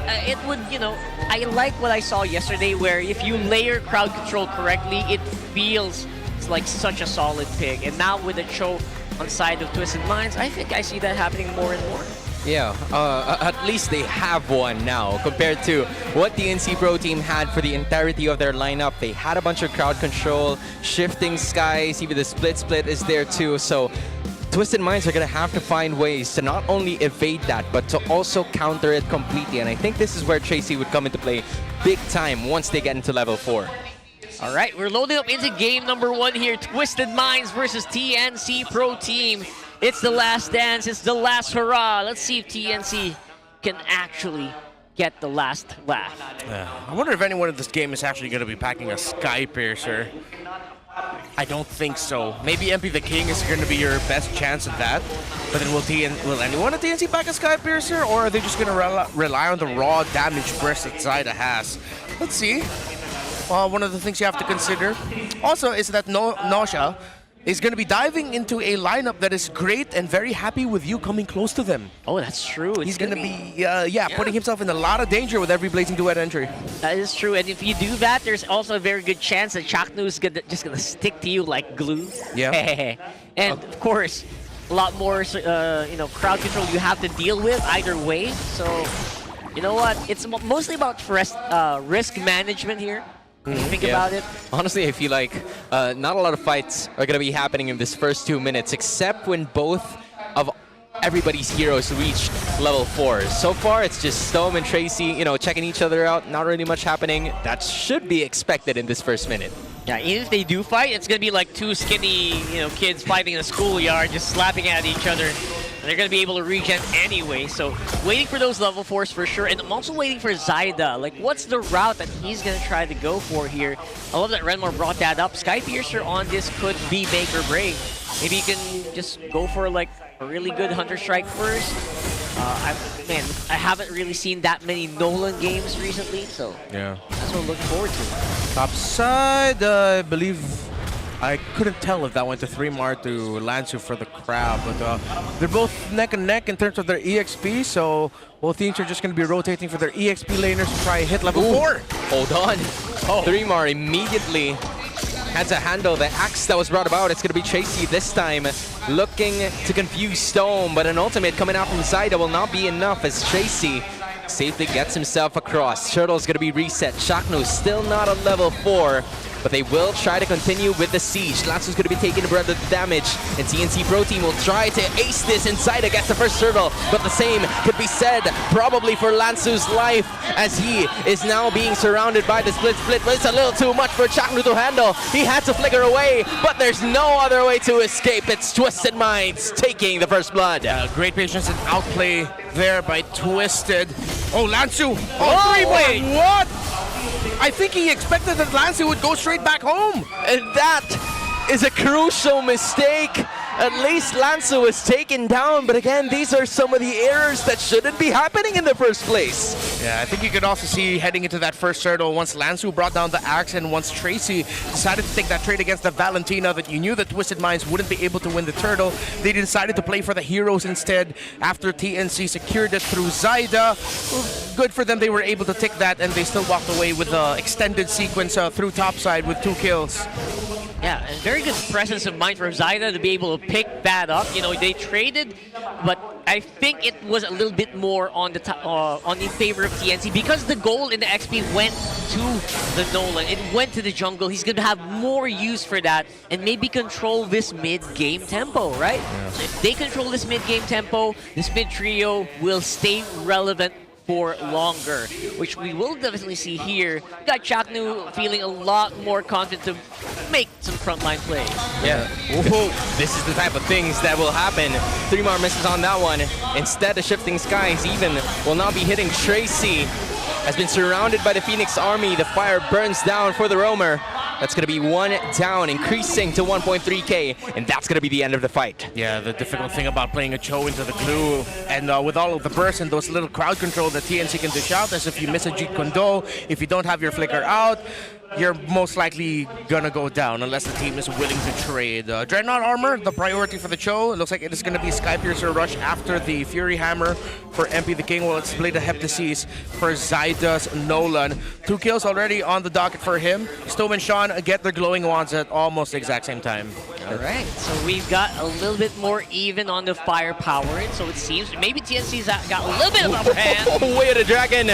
it would, I like what I saw yesterday where if you layer crowd control correctly, it feels like such a solid pick. And now with the Cho on the side of Twisted Minds, I think I see that happening more and more. Yeah, at least they have one now compared to what the NC Pro team had for the entirety of their lineup. They had a bunch of crowd control, shifting skies, even the split is there too. So Twisted Minds are going to have to find ways to not only evade that, but to also counter it completely. And I think this is where Tracy would come into play big time once they get into level 4. All right, we're loading up into game number 1 here. Twisted Minds versus TNC Pro Team. It's the last dance. It's the last hurrah. Let's see if TNC can actually get the last laugh. I wonder if anyone in this game is actually going to be packing a Sky Piercer. I don't think so. Maybe MP the King is going to be your best chance at that. But then will anyone at TNC pack a Sky Piercer? Or are they just going to rely on the raw damage burst that Zyda has? Let's see. One of the things you have to consider also is that Nausea is going to be diving into a lineup that is great and very happy with you coming close to them. Oh, that's true. He's going to be putting himself in a lot of danger with every Blazing Duet entry. That is true. And if you do that, there's also a very good chance that Chaknu is just going to stick to you like glue. Yeah. And of course, a lot more crowd control you have to deal with either way. So, you know what? It's mostly about risk management here. Think about it. Honestly, I feel like not a lot of fights are going to be happening in this first 2 minutes, except when both of everybody's heroes reached level 4. So far, it's just Stone and Tracy, checking each other out. Not really much happening. That should be expected in this first minute. Yeah, even if they do fight, it's going to be like 2 skinny, kids fighting in a schoolyard, just slapping at each other. They're going to be able to regen anyway, so waiting for those level 4s for sure. And I'm also waiting for Zyda. Like, what's the route that he's going to try to go for here? I love that Renmore brought that up. Sky Piercer on this could be make or break. Maybe you can just go for like a really good Hunter Strike first. I haven't really seen that many Nolan games recently, so Yeah. that's what I'm looking forward to. Top side, I believe I couldn't tell if that went to 3-Mar to Lansu for the crab, but they're both neck and neck in terms of their EXP, so both teams are just going to be rotating for their EXP laners to try and hit level 4. Hold on. 3-Mar immediately had to handle the axe that was brought about. It's going to be Tracy this time, looking to confuse Stone, but an ultimate coming out from Zyda will not be enough as Tracy safely gets himself across. Turtle's going to be reset. Shaknu still not on level 4. But they will try to continue with the siege. Lansu's going to be taking a breath of the damage. And TNC Pro Team will try to ace this inside against the first turtle. But the same could be said probably for Lansu's life as he is now being surrounded by the split. But it's a little too much for Chaknu to handle. He had to flicker away, but there's no other way to escape. It's Twisted Minds taking the first blood. Great patience and outplay there by Twisted. Oh, Lansu! Oh, 3-Mar! What? I think he expected that Lansu would go straight back home. And that is a crucial mistake. At least Lansu was taken down, but again, these are some of the errors that shouldn't be happening in the first place. Yeah, I think you could also see heading into that first turtle, once Lansu brought down the axe and once Tracy decided to take that trade against the Valentina, that you knew that Twisted Minds wouldn't be able to win the turtle. They decided to play for the heroes instead after TNC secured it through Zyda. Good for them, they were able to take that and they still walked away with the extended sequence through topside with 2 kills. Yeah, and very good presence of mind for Zyda to be able to pick that up. You know, they traded, but I think it was a little bit more on in favor of TNC because the gold in the XP went to the Nolan. It went to the jungle. He's going to have more use for that and maybe control this mid-game tempo, right? Yeah. So if they control this mid-game tempo, this mid-trio will stay relevant for longer, which we will definitely see here. Got Chaknu feeling a lot more confident to make some frontline plays. Yeah, whoa, this is the type of things that will happen. 3-Mar misses on that one. Instead of shifting skies, even will not be hitting Tracy. Has been surrounded by the Phoenix army. The fire burns down for the roamer. That's going to be 1 down, increasing to 1.3k, and that's going to be the end of the fight. Yeah, the difficult thing about playing a Cho into the glue, and with all of the bursts and those little crowd control that TNC can dish out, as if you miss a Jeet Kondo, if you don't have your flicker out, you're most likely gonna go down unless the team is willing to trade. Dreadnought armor, the priority for the Cho. It looks like it is gonna be Skypiercer Rush after the Fury Hammer for MP the King, while it's Blade of Heptasis for Zyda's Nolan. 2 kills already on the docket for him. Stone and Sean get their glowing wands at almost the exact same time. All right, so we've got a little bit more even on the firepower, and so it seems maybe TNC's got a little bit of upper hand. Way of the Dragon.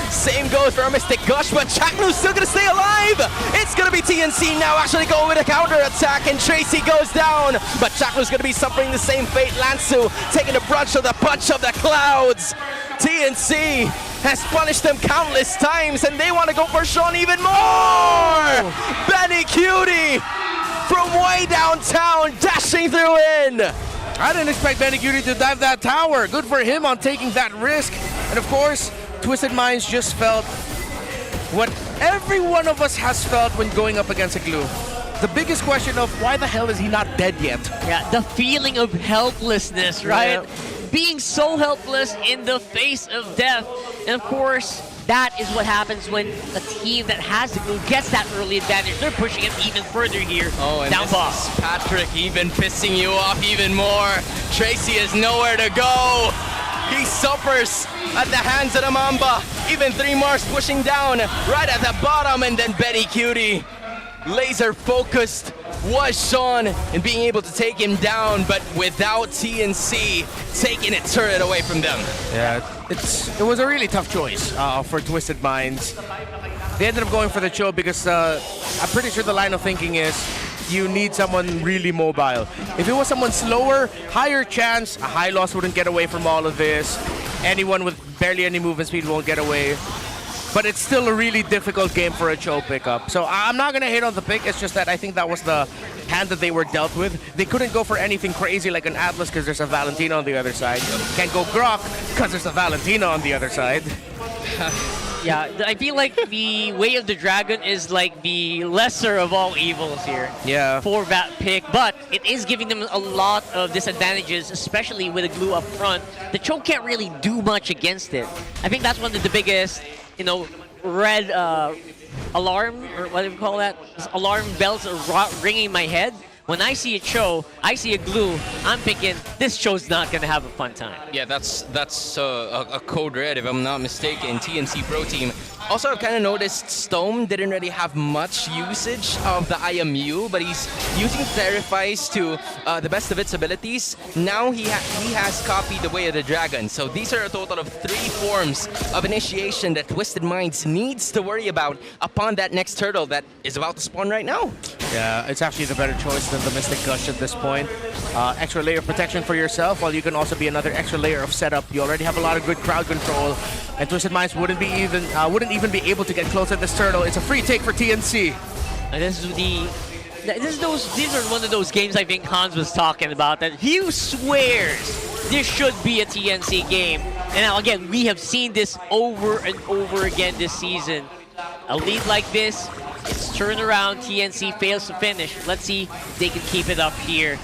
Same goes for a Mystic Gush, but Chaknu's still gonna stay alive. It's gonna be TNC now actually going with a counter attack, and Tracy goes down, but Chaknu's gonna be suffering the same fate. Lansu taking the brunt of the punch of the clouds. TNC has punished them countless times, and they want to go for Sean even more. Benny Cutie from way downtown, dashing through in. I didn't expect Benny Cutie to dive that tower. Good for him on taking that risk. And of course, Twisted Minds just felt what every one of us has felt when going up against a glue. The biggest question of why the hell is he not dead yet? Yeah, the feeling of helplessness, right? Yeah. Being so helpless in the face of death. And of course, that is what happens when a team that has the glue gets that early advantage. They're pushing it even further here. Oh, and down boss. Patrick even pissing you off even more. Tracy has nowhere to go. He suffers at the hands of the Mamba. Even 3-Mar's pushing down right at the bottom, and then Betty Cutie, laser focused, was Sean in being able to take him down, but without TNC taking a turret away from them. Yeah, it was a really tough choice for Twisted Minds. They ended up going for the Cho because I'm pretty sure the line of thinking is you need someone really mobile. If it was someone slower, higher chance, a high loss wouldn't get away from all of this. Anyone with barely any movement speed won't get away. But it's still a really difficult game for a Cho pickup. So I'm not going to hate on the pick. It's just that I think that was the hand that they were dealt with. They couldn't go for anything crazy like an Atlas because there's a Valentina on the other side. Can't go Grok because there's a Valentina on the other side. Yeah, I feel like the Way of the Dragon is like the lesser of all evils here. Yeah. For that pick, but it is giving them a lot of disadvantages, especially with a glue up front. The choke can't really do much against it. I think that's one of the biggest, red alarm, or what do you call that? Alarm bells are ringing in my head. When I see a Cho, I see a glue, I'm thinking, this Cho's not going to have a fun time. Yeah, that's a code red, if I'm not mistaken. TNC Pro Team. Also, I've kind of noticed Stome didn't really have much usage of the IMU, but he's using Terrifies to the best of its abilities. Now he has copied the Way of the Dragon. So these are a total of 3 forms of initiation that Twisted Minds needs to worry about upon that next turtle that is about to spawn right now. Yeah, it's actually the better choice than the Mystic Gush at this point. Extra layer of protection for yourself, while you can also be another extra layer of setup. You already have a lot of good crowd control, and Twisted Minds wouldn't even be able to get close at this turtle. It's a free take for TNC. And these are one of those games I think Hans was talking about, that he swears this should be a TNC game. And now again, we have seen this over and over again this season. A lead like this, it's turn around, TNC fails to finish. Let's see if they can keep it up here.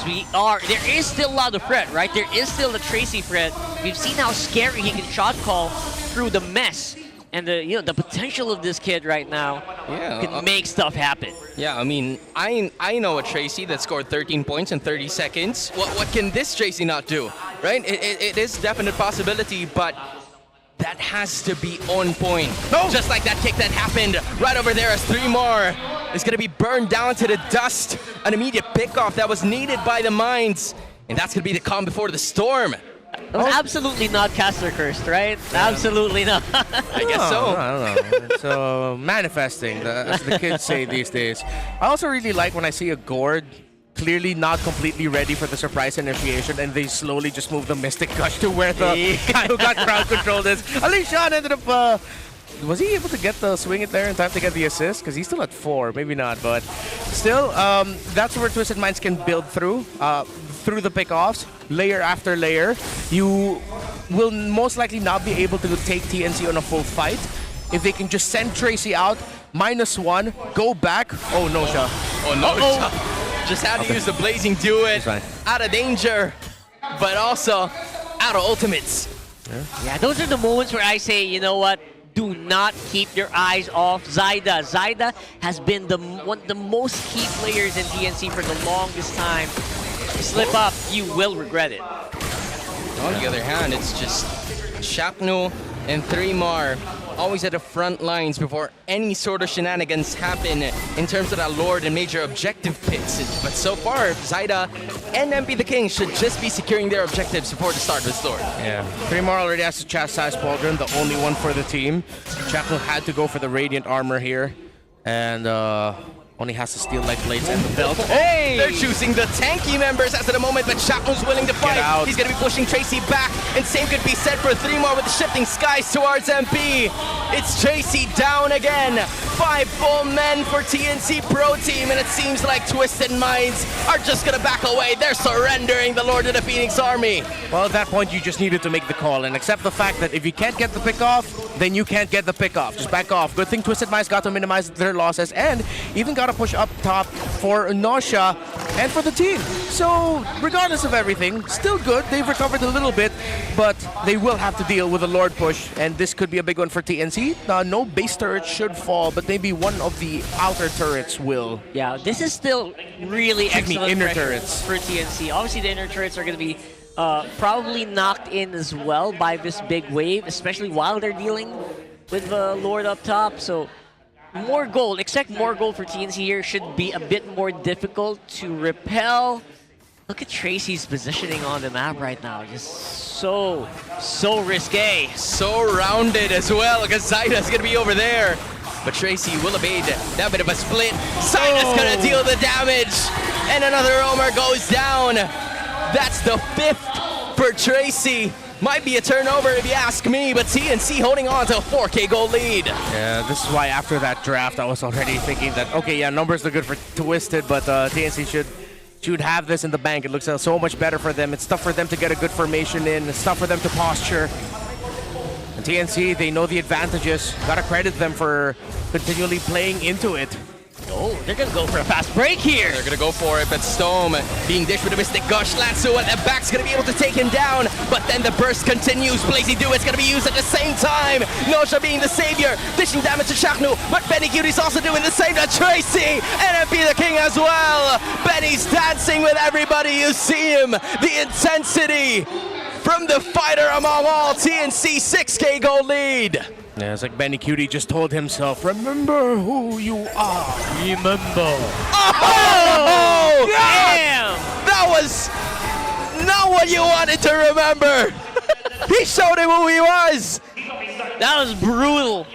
There is still a lot of threat, right? There is still a Tracy threat. We've seen how scary he can shot call through the mess. And the potential of this kid right now can make stuff happen. Yeah, I mean, I know a Tracy that scored 13 points in 30 seconds. What can this Tracy not do, right? It is a definite possibility, but that has to be on point. No! Just like that kick that happened right over there as 3 more is going to be burned down to the dust. An immediate pickoff that was needed by the Minds. And that's going to be the calm before the storm. It was absolutely not caster cursed, right? Yeah. Absolutely not. I guess so. I don't know. So manifesting, as the kids say these days. I also really like when I see a Gord clearly not completely ready for the surprise initiation, and they slowly just move the Mystic Gush to where the guy who got crowd controlled is. Alishan ended up, was he able to get the swing it there in time to get the assist? Because he's still at 4, maybe not, but still, that's where Twisted Minds can build through the pickoffs, layer after layer. You will most likely not be able to take TNC on a full fight. If they can just send Tracy out, -1, go back. Oh, no shot. Oh, no shot. Just had to use the Blazing Duet. Out of danger, but also out of ultimates. Yeah, those are the moments where I say, you know what? Do not keep your eyes off Zyda. Zyda has been one of the most key players in TNC for the longest time. If you slip up, you will regret it. On the other hand, it's just Shaknu and 3 more always at the front lines before any sort of shenanigans happen in terms of that Lord and major objective picks. But so far, Zyda and MP the King should just be securing their objectives before the start of the storm. Yeah, 3 more already has to chastise Pauldron, the only one for the team. Chapel had to go for the Radiant Armor here, and only has to steal leg blades and the belt. Hey! They're choosing the tanky members as of the moment, but Shackle's willing to fight. He's going to be pushing Tracy back, and same could be said for 3 more with the shifting skies towards MP. It's Tracy down again. 5 full men for TNC Pro Team, and it seems like Twisted Minds are just going to back away. They're surrendering the Lord of the Phoenix Army. Well, at that point, you just needed to make the call and accept the fact that if you can't get the pick off, then you can't get the pick off. Just back off. Good thing Twisted Minds got to minimize their losses and even got a push up top for Nausea and for the team. So, regardless of everything, still good. They've recovered a little bit, but they will have to deal with a Lord push, and this could be a big one for TNC. No base turrets should fall, but maybe one of the outer turrets will. Yeah, this is still really excellent inner pressure turrets for TNC. Obviously, the inner turrets are going to be probably knocked in as well by this big wave, especially while they're dealing with the Lord up top. So more gold, expect more gold for TNC here. Should be a bit more difficult to repel. Look at Tracy's positioning on the map right now. Just so risque. So rounded as well, because Zyda's going to be over there. But Tracy will evade that bit of a split. Zyda's going to deal the damage. And another roamer goes down. That's the 5th for Tracy. Might be a turnover if you ask me, but TNC holding on to a 4K goal lead. Yeah, this is why after that draft, I was already thinking that, okay, yeah, numbers look good for Twisted, but TNC should have this in the bank. It looks so much better for them. It's tough for them to get a good formation in. It's tough for them to posture. And TNC, they know the advantages. Gotta credit them for continually playing into it. Oh, they're gonna go for a fast break here. They're gonna go for it, but Stone being dished with a Mystic Gush. Lansu at the back's gonna be able to take him down, but then the burst continues. Blazy Duet's gonna be used at the same time. Nosha being the savior, dishing damage to Shaknu, but Benny Cutie's also doing the same to Tracy, and MP the King as well. Benny's dancing with everybody, you see him. The intensity from the fighter among all. TNC 6K gold lead. Yeah, it's like Benny Cutie just told himself, remember who you are. Remember. Oh! Damn! That was not what you wanted to remember. He showed him who he was. That was brutal.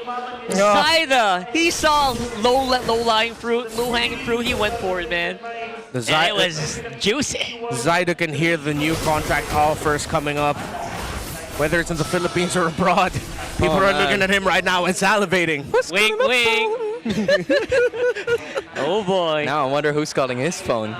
Zyda, he saw low-lying fruit, low-hanging fruit. He went for it, man. And it was juicy. Zyda can hear the new contract offers coming up, whether it's in the Philippines or abroad. People are looking at him right now and salivating. Wink, wink. Oh boy. Now I wonder who's calling his phone.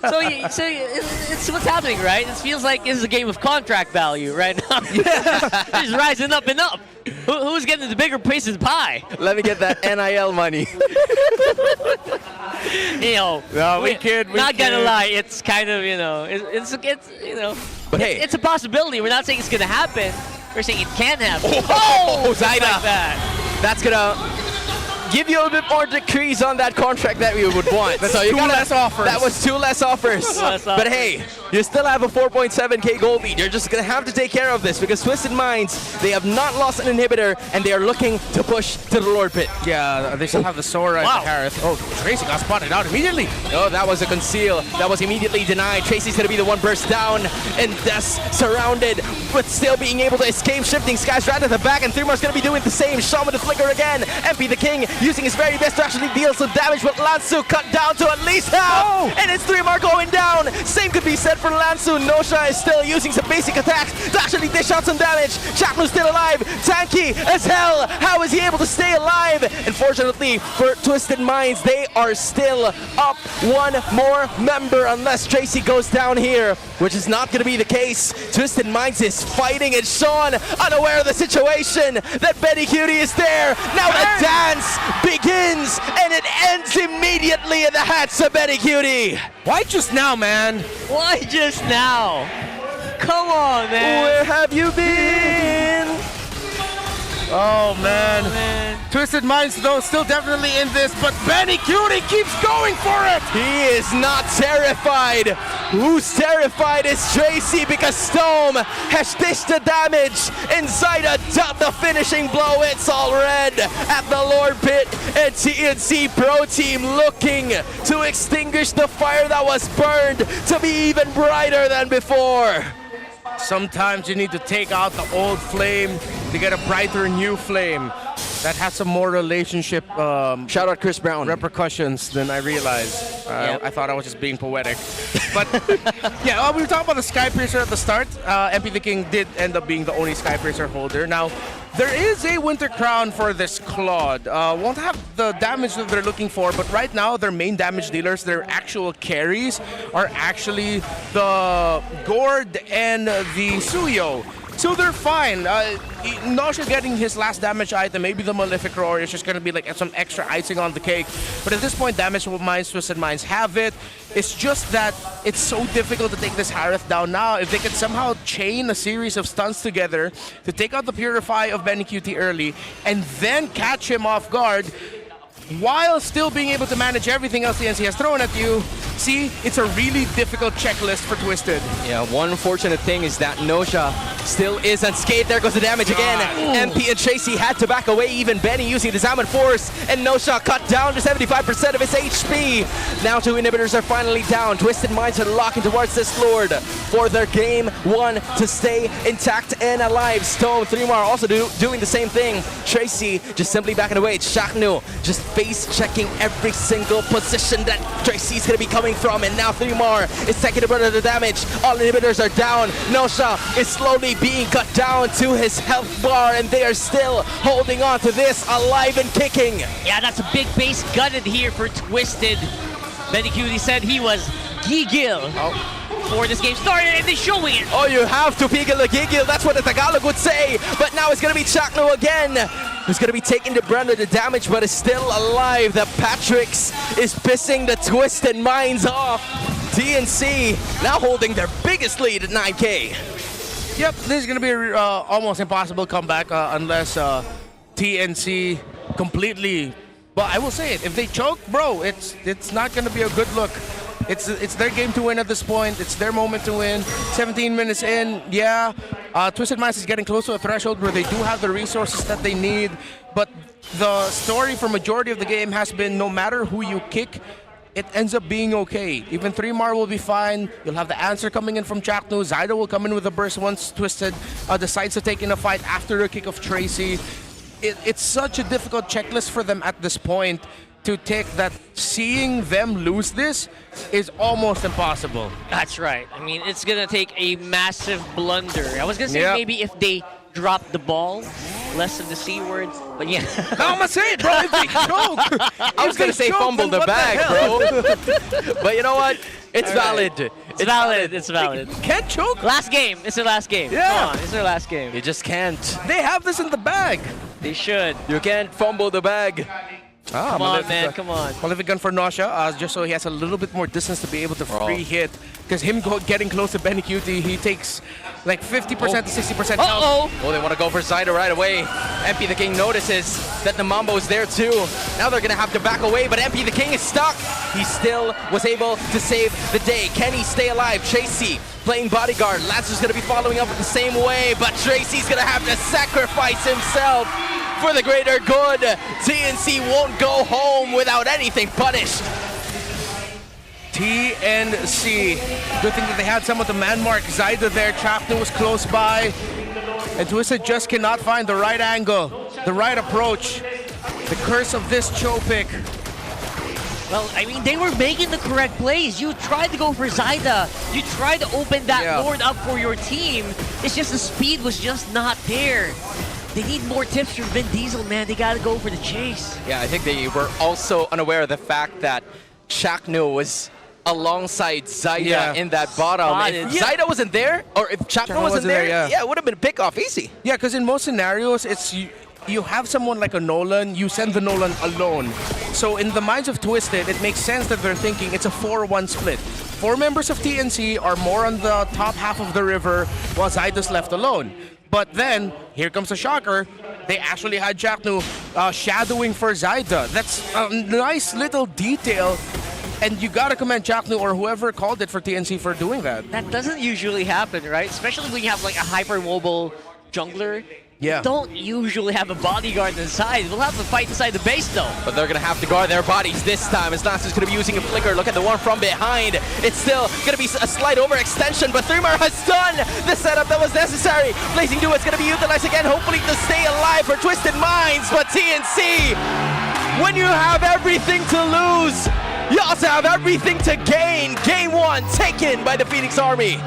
So it's what's happening, right? It feels like it's a game of contract value right now. Yeah. It's rising up and up. Who's getting the bigger piece of the pie? Let me get that NIL money. You know, no, we kid. Not gonna lie, it's kind of, you know, it's you know, but hey, it's a possibility. We're not saying it's gonna happen. We're saying it can happen. Oh, Zyda. Like that. That's gonna give you a bit more decrease on that contract that we would want. So you got less offers. That was 2 less offers. But hey, you still have a 4.7k gold lead. You're just gonna have to take care of this because Twisted Minds, they have not lost an inhibitor and they are looking to push to the Lord Pit. Yeah, they still have the Sora and the Harith. Oh, Tracy got spotted out immediately. Oh, that was a conceal. That was immediately denied. Tracy's gonna be the one burst down and thus surrounded, but still being able to escape. Shifting Skies right at the back, and Three-Mar's gonna be doing the same. Shawn with the flicker again. MP the King using his very best to actually deal some damage, but Lansu cut down to at least half, and it's Three-Mar going down. Same could be said for Lansu. Nosha is still using some basic attacks to actually dish out some damage. Chaklu's still alive, tanky as hell. How is he able to stay alive? Unfortunately for Twisted Minds, they are still up one more member unless Tracy goes down here, which is not going to be the case. Twisted Minds is fighting, and Shawn, unaware of the situation, that Betty Cutie is there. Now the dance begins, and it ends immediately in the hats of Betty Cutie. Why just now, man? Why just now? Come on, man. Where have you been? Oh, man. Twisted Minds, though, still definitely in this, but Benny Cutie keeps going for it. He is not terrified. Who's terrified is Tracy because Stone has dished the damage inside the finishing blow. It's all red at the Lord Pit, and TNC Pro Team looking to extinguish the fire that was burned to be even brighter than before. Sometimes you need to take out the old flame to get a brighter new flame that has some more relationship shout out Chris Brown repercussions than I realized. I thought I was just being poetic. But yeah, we were talking about the Sky Piercer at the start. MP the King did end up being the only Sky Piercer holder. Now, there is a Winter Crown for this Claude. Won't have the damage that they're looking for, but right now their main damage dealers, their actual carries, are actually the Gord and the Suyo. So they're fine. Nosha getting his last damage item, maybe the Malefic Roar, is just going to be like some extra icing on the cake. But at this point, Damage Minds, Twisted Minds have it. It's just that it's so difficult to take this Harith down now. If they can somehow chain a series of stunts together to take out the Purify of Benny Cutie early and then catch him off guard, while still being able to manage everything else the NC has thrown at you, see, it's a really difficult checklist for Twisted. Yeah, one unfortunate thing is that Nosha still is unscathed. There goes the damage again. MP and Tracy had to back away, even Benny using the Diamond Force, and Nosha cut down to 75% of his HP. Now 2 inhibitors are finally down. Twisted Minds are locking towards this Lord for their game 1 to stay intact and alive. Stone, Three-Mar also doing the same thing. Tracy just simply backing away. It's Shaknu just face-checking every single position that Tracy's going to be coming from, and now Three-Mar is taking a brunt of the damage. All inhibitors are down. Nosha is slowly being cut down to his health bar, and they are still holding on to this, alive and kicking. Yeah, that's a big base gutted here for Twisted. Benny Cutie said he was gigil before this game started, and they're showing it. Oh, you have to pigil a gigil. That's what the Tagalog would say. But now it's going to be Chakno again, who's going to be taking the brunt of the damage, but is still alive. The Patricks is pissing the Twisted Minds off. TNC now holding their biggest lead at 9K. Yep, this is going to be almost impossible comeback unless TNC completely. But I will say it, if they choke, bro, it's not going to be a good look. It's their game to win at this point. It's their moment to win. 17 minutes in, yeah. Twisted Minds is getting close to a threshold where they do have the resources that they need. But the story for majority of the game has been no matter who you kick, it ends up being okay. Even 3-Mar will be fine. You'll have the answer coming in from Chakno. Zyda will come in with a burst once Twisted decides to take in a fight after the kick of Tracy. It's such a difficult checklist for them at this point to take that seeing them lose this is almost impossible. That's right. I mean, it's going to take a massive blunder. I was going to say maybe if they drop the ball, less of the C word, but yeah. No, I'm gonna say it, bro. If they choke. I was going to say fumble the bag, bro. But you know what? It's valid. It's valid. It's valid. Can't choke. Last game. It's their last game. Yeah. Come on, it's their last game. You just can't. They have this in the bag. They should. You can't fumble the bag. Come on, man. Come on. Malefic gun for Nausea, just so he has a little bit more distance to be able to free hit. Because him getting close to Benny Cutie, he takes like 50% to 60% health. Oh, they want to go for Zyda right away. MP the King notices that the Mambo's there too. Now they're going to have to back away, but MP the King is stuck. He still was able to save the day. Can he stay alive? Tracy playing bodyguard. Lancer's going to be following up the same way, but Tracy's going to have to sacrifice himself for the greater good. TNC won't go home without anything punished. TNC. Good thing that they had someone to man mark Zyda there. Chapter was close by. And Twisted just cannot find the right angle, the right approach. The curse of this Cho pick. Well, I mean, they were making the correct plays. You tried to go for Zyda. You tried to open that board up for your team. It's just the speed was just not there. They need more tips from Vin Diesel, man. They got to go for the chase. Yeah, I think they were also unaware of the fact that Chakno was alongside Zyda in that bottom. If Zyda wasn't there, or if Chakno wasn't there, it would have been a pick-off easy. Yeah, because in most scenarios, it's you have someone like a Nolan, you send the Nolan alone. So in the minds of Twisted, it makes sense that they're thinking it's a 4-1 split. 4 members of TNC are more on the top half of the river, while Zyda's left alone. But then, here comes a shocker. They actually had Chakno shadowing for Zyda. That's a nice little detail. And you gotta commend Chakno or whoever called it for TNC for doing that. That doesn't usually happen, right? Especially when you have like a hyper-mobile jungler. Yeah. You don't usually have a bodyguard inside. We'll have to fight inside the base though. But they're going to have to guard their bodies this time as Lancer's going to be using a flicker. Look at the one from behind. It's still going to be a slight overextension, but 3-Mar has done the setup that was necessary. Blazing Duet's going to be utilized again, hopefully to stay alive for Twisted Minds. But TNC, when you have everything to lose, you also have everything to gain. Game 1 taken by the Phoenix Army.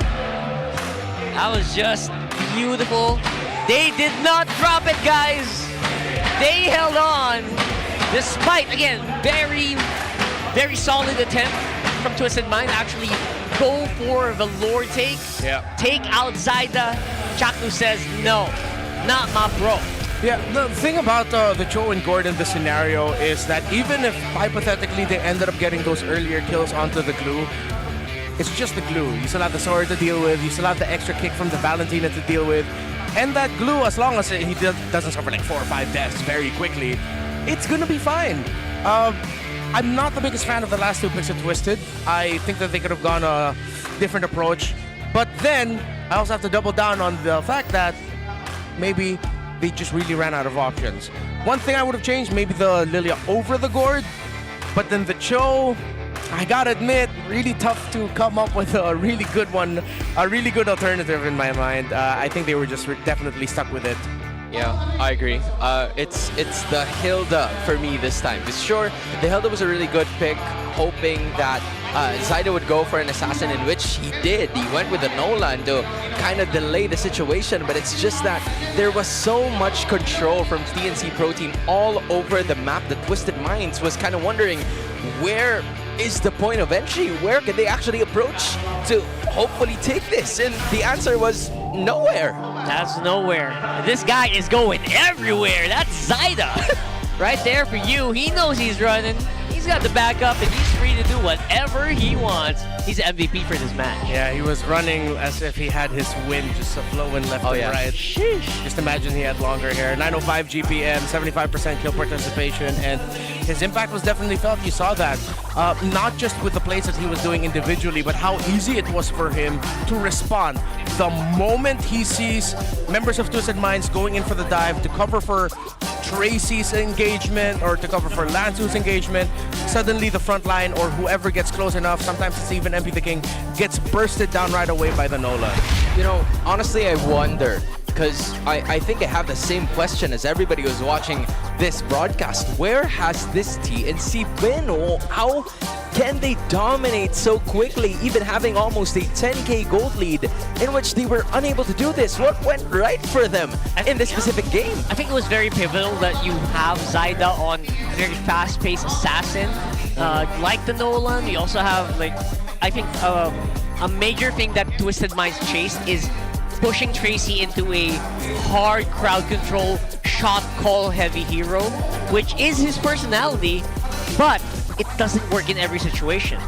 That was just beautiful. They did not drop it, guys. They held on despite, again, very solid attempt from Twisted Mind. Actually go for the lore take. Take out Zyda. Chakno says, no, not my bro. Yeah, the thing about the Cho and Gordon, the scenario is that even if hypothetically they ended up getting those earlier kills onto the glue, it's just the glue. You still have the sword to deal with. You still have the extra kick from the Valentina to deal with. And that glue, as long as he doesn't suffer like 4 or 5 deaths very quickly, it's gonna be fine. I'm not the biggest fan of the last 2 picks of Twisted. I think that they could have gone a different approach. But then, I also have to double down on the fact that maybe they just really ran out of options. One thing I would have changed, maybe the Lilia over the gourd, but then the Cho, I gotta admit, really tough to come up with a really good one, a really good alternative in my mind. I think they were just definitely stuck with it. Yeah, I agree. It's the Hilda for me this time. Because sure, the Hilda was a really good pick, hoping that Zyda would go for an assassin, in which he did. He went with the Nolan to kind of delay the situation, but it's just that there was so much control from TNC Pro Team all over the map that Twisted Minds was kind of wondering where is the point of entry? Where can they actually approach to hopefully take this? And the answer was nowhere. That's nowhere. This guy is going everywhere. That's Zyda. Right there for you. He knows he's running. He's got the backup and he's free to do whatever he wants. He's the MVP for this match. Yeah, he was running as if he had his wind just flowing left and right. Sheesh. Just imagine he had longer hair. 905 GPM, 75% kill participation, and his impact was definitely felt. You saw that. Not just with the plays that he was doing individually, but how easy it was for him to respond. The moment he sees members of Twisted Minds going in for the dive to cover for Tracy's engagement or to cover for Lansu's engagement, suddenly the front line or whoever gets close enough, sometimes it's even MP the King, gets bursted down right away by the Nola. You know, honestly, I wonder, because I think I have the same question as everybody who's watching this broadcast. Where has this TNC been? Oh, how can they dominate so quickly, even having almost a 10k gold lead in which they were unable to do this? What went right for them in this specific game? I think it was very pivotal that you have Zyda on a very fast-paced assassin. Like the Nolan, you also have, like, I think a major thing that Twisted Minds chased is pushing Tracy into a hard crowd control, shot call heavy hero, which is his personality, but it doesn't work in every situation.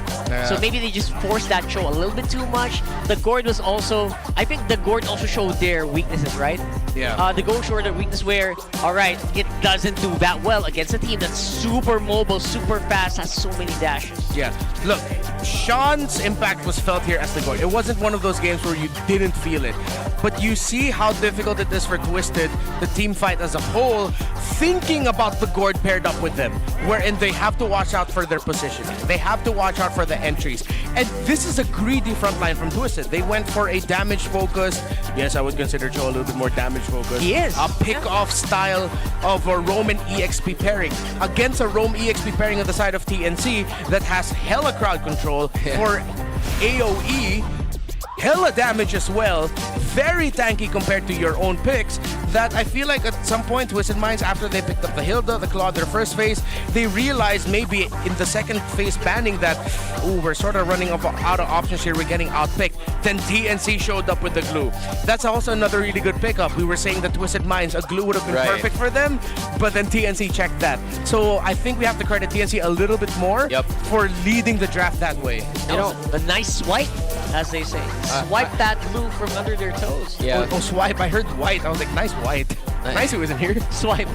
So maybe they just forced that show a little bit too much. The Gord was also, I think the Gord also showed their weaknesses, right? Yeah. The Gord showed their weakness where, all right, it doesn't do that well against a team that's super mobile, super fast, has so many dashes. Yeah. Look, Sean's impact was felt here as the Gord. It wasn't one of those games where you didn't feel it. But you see how difficult it is for Twisted, the team fight as a whole, thinking about the Gord paired up with them, wherein they have to watch out for their positioning. They have to watch out for the entries. And this is a greedy front line from Twisted. They went for a damage focused, yes, I would consider Joe a little bit more damage focused. He is. A pick-off style of a Roman EXP pairing against a Rome EXP pairing on the side of TNC that has hella crowd control for AoE, hella damage as well, very tanky compared to your own picks, that I feel like at some point Twisted Minds, after they picked up the Hilda, the Claw, their first phase, they realized maybe in the second phase banning that, ooh, we're sort of running out of options here, we're getting outpicked. Then TNC showed up with the glue. That's also another really good pickup. We were saying that Twisted Minds, a glue would have been perfect for them, but then TNC checked that. So I think we have to credit TNC a little bit more for leading the draft that way. You know, a nice swipe, as they say. Swipe that glue from under their toes. Yeah. Oh, swipe. I heard white. I was like, nice white. Nice wasn't here. Swipe.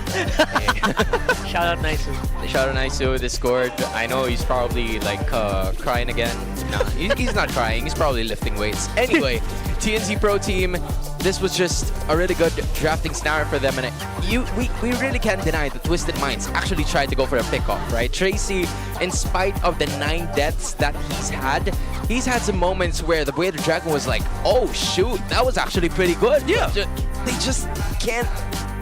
Shout out Naisu. Shout out Naisu, Discord. I know he's probably like crying again. No, he's not crying. He's probably lifting weights. Anyway, TNC Pro Team, this was just a really good drafting scenario for them. And we really can't deny that Twisted Minds actually tried to go for a pickoff, right? Tracy, in spite of the 9 deaths that he's had some moments where the Way the Dragon was like, oh shoot, that was actually pretty good. Yeah. They just can't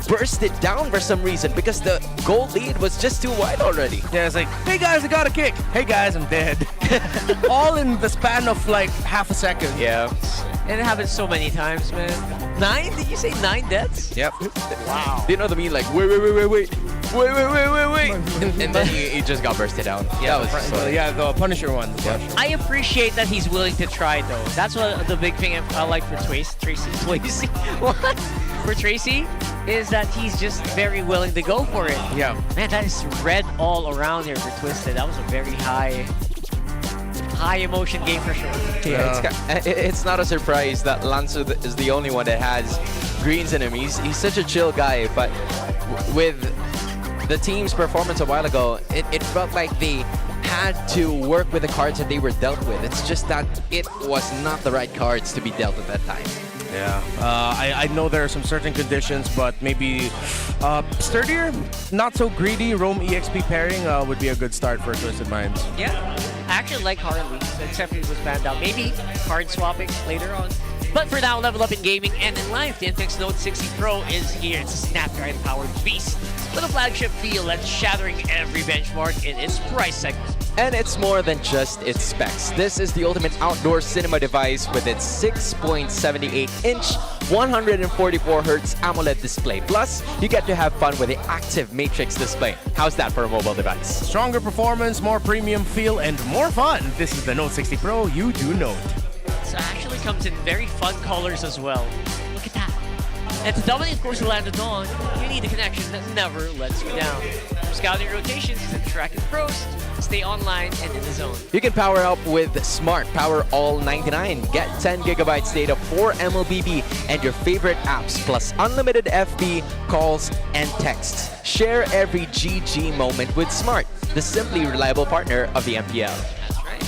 burst it down for some reason because the goal lead was just too wide already. Yeah, it's like, hey guys, I got a kick. Hey guys, I'm dead. All in the span of like half a second. Yeah. And it happens so many times, man. 9? Did you say 9 deaths? Yep. Wow. Do you know what I mean? Like, wait. And then he just got bursted down. Yeah, that was the Punisher one. I appreciate that he's willing to try, though. That's what the big thing I like for Tracy. What? For Tracy is that he's just very willing to go for it. Yeah. Man, that is red all around here for Twisted. That was a very high emotion game for sure. Yeah, it's not a surprise that Lansu is the only one that has greens in him. He's such a chill guy, but with the team's performance a while ago, it felt like they had to work with the cards that they were dealt with. It's just that it was not the right cards to be dealt at that time. Yeah, I know there are some certain conditions, but maybe sturdier, not so greedy Rome EXP pairing would be a good start for Twisted Minds. Yeah, I actually like Harley, except it was banned out. Maybe card swapping later on. But for now, level up in gaming and in life, the Infinix Note 60 Pro is here. It's a Snapdragon-powered beast with a flagship feel that's shattering every benchmark in its price segment. And it's more than just its specs. This is the ultimate outdoor cinema device with its 6.78-inch, 144Hz AMOLED display. Plus, you get to have fun with the active matrix display. How's that for a mobile device? Stronger performance, more premium feel, and more fun. This is the Note 60 Pro you do note. So it actually comes in very fun colors as well. Look at that. And to dominate, of course, the Land of Dawn, you need a connection that never lets you down. From scouting rotations to tracking pros, stay online and in the zone. You can power up with Smart Power All 99. Get 10 gigabytes data for MLBB and your favorite apps, plus unlimited FB, calls, and texts. Share every GG moment with Smart, the simply reliable partner of the MPL. That's right.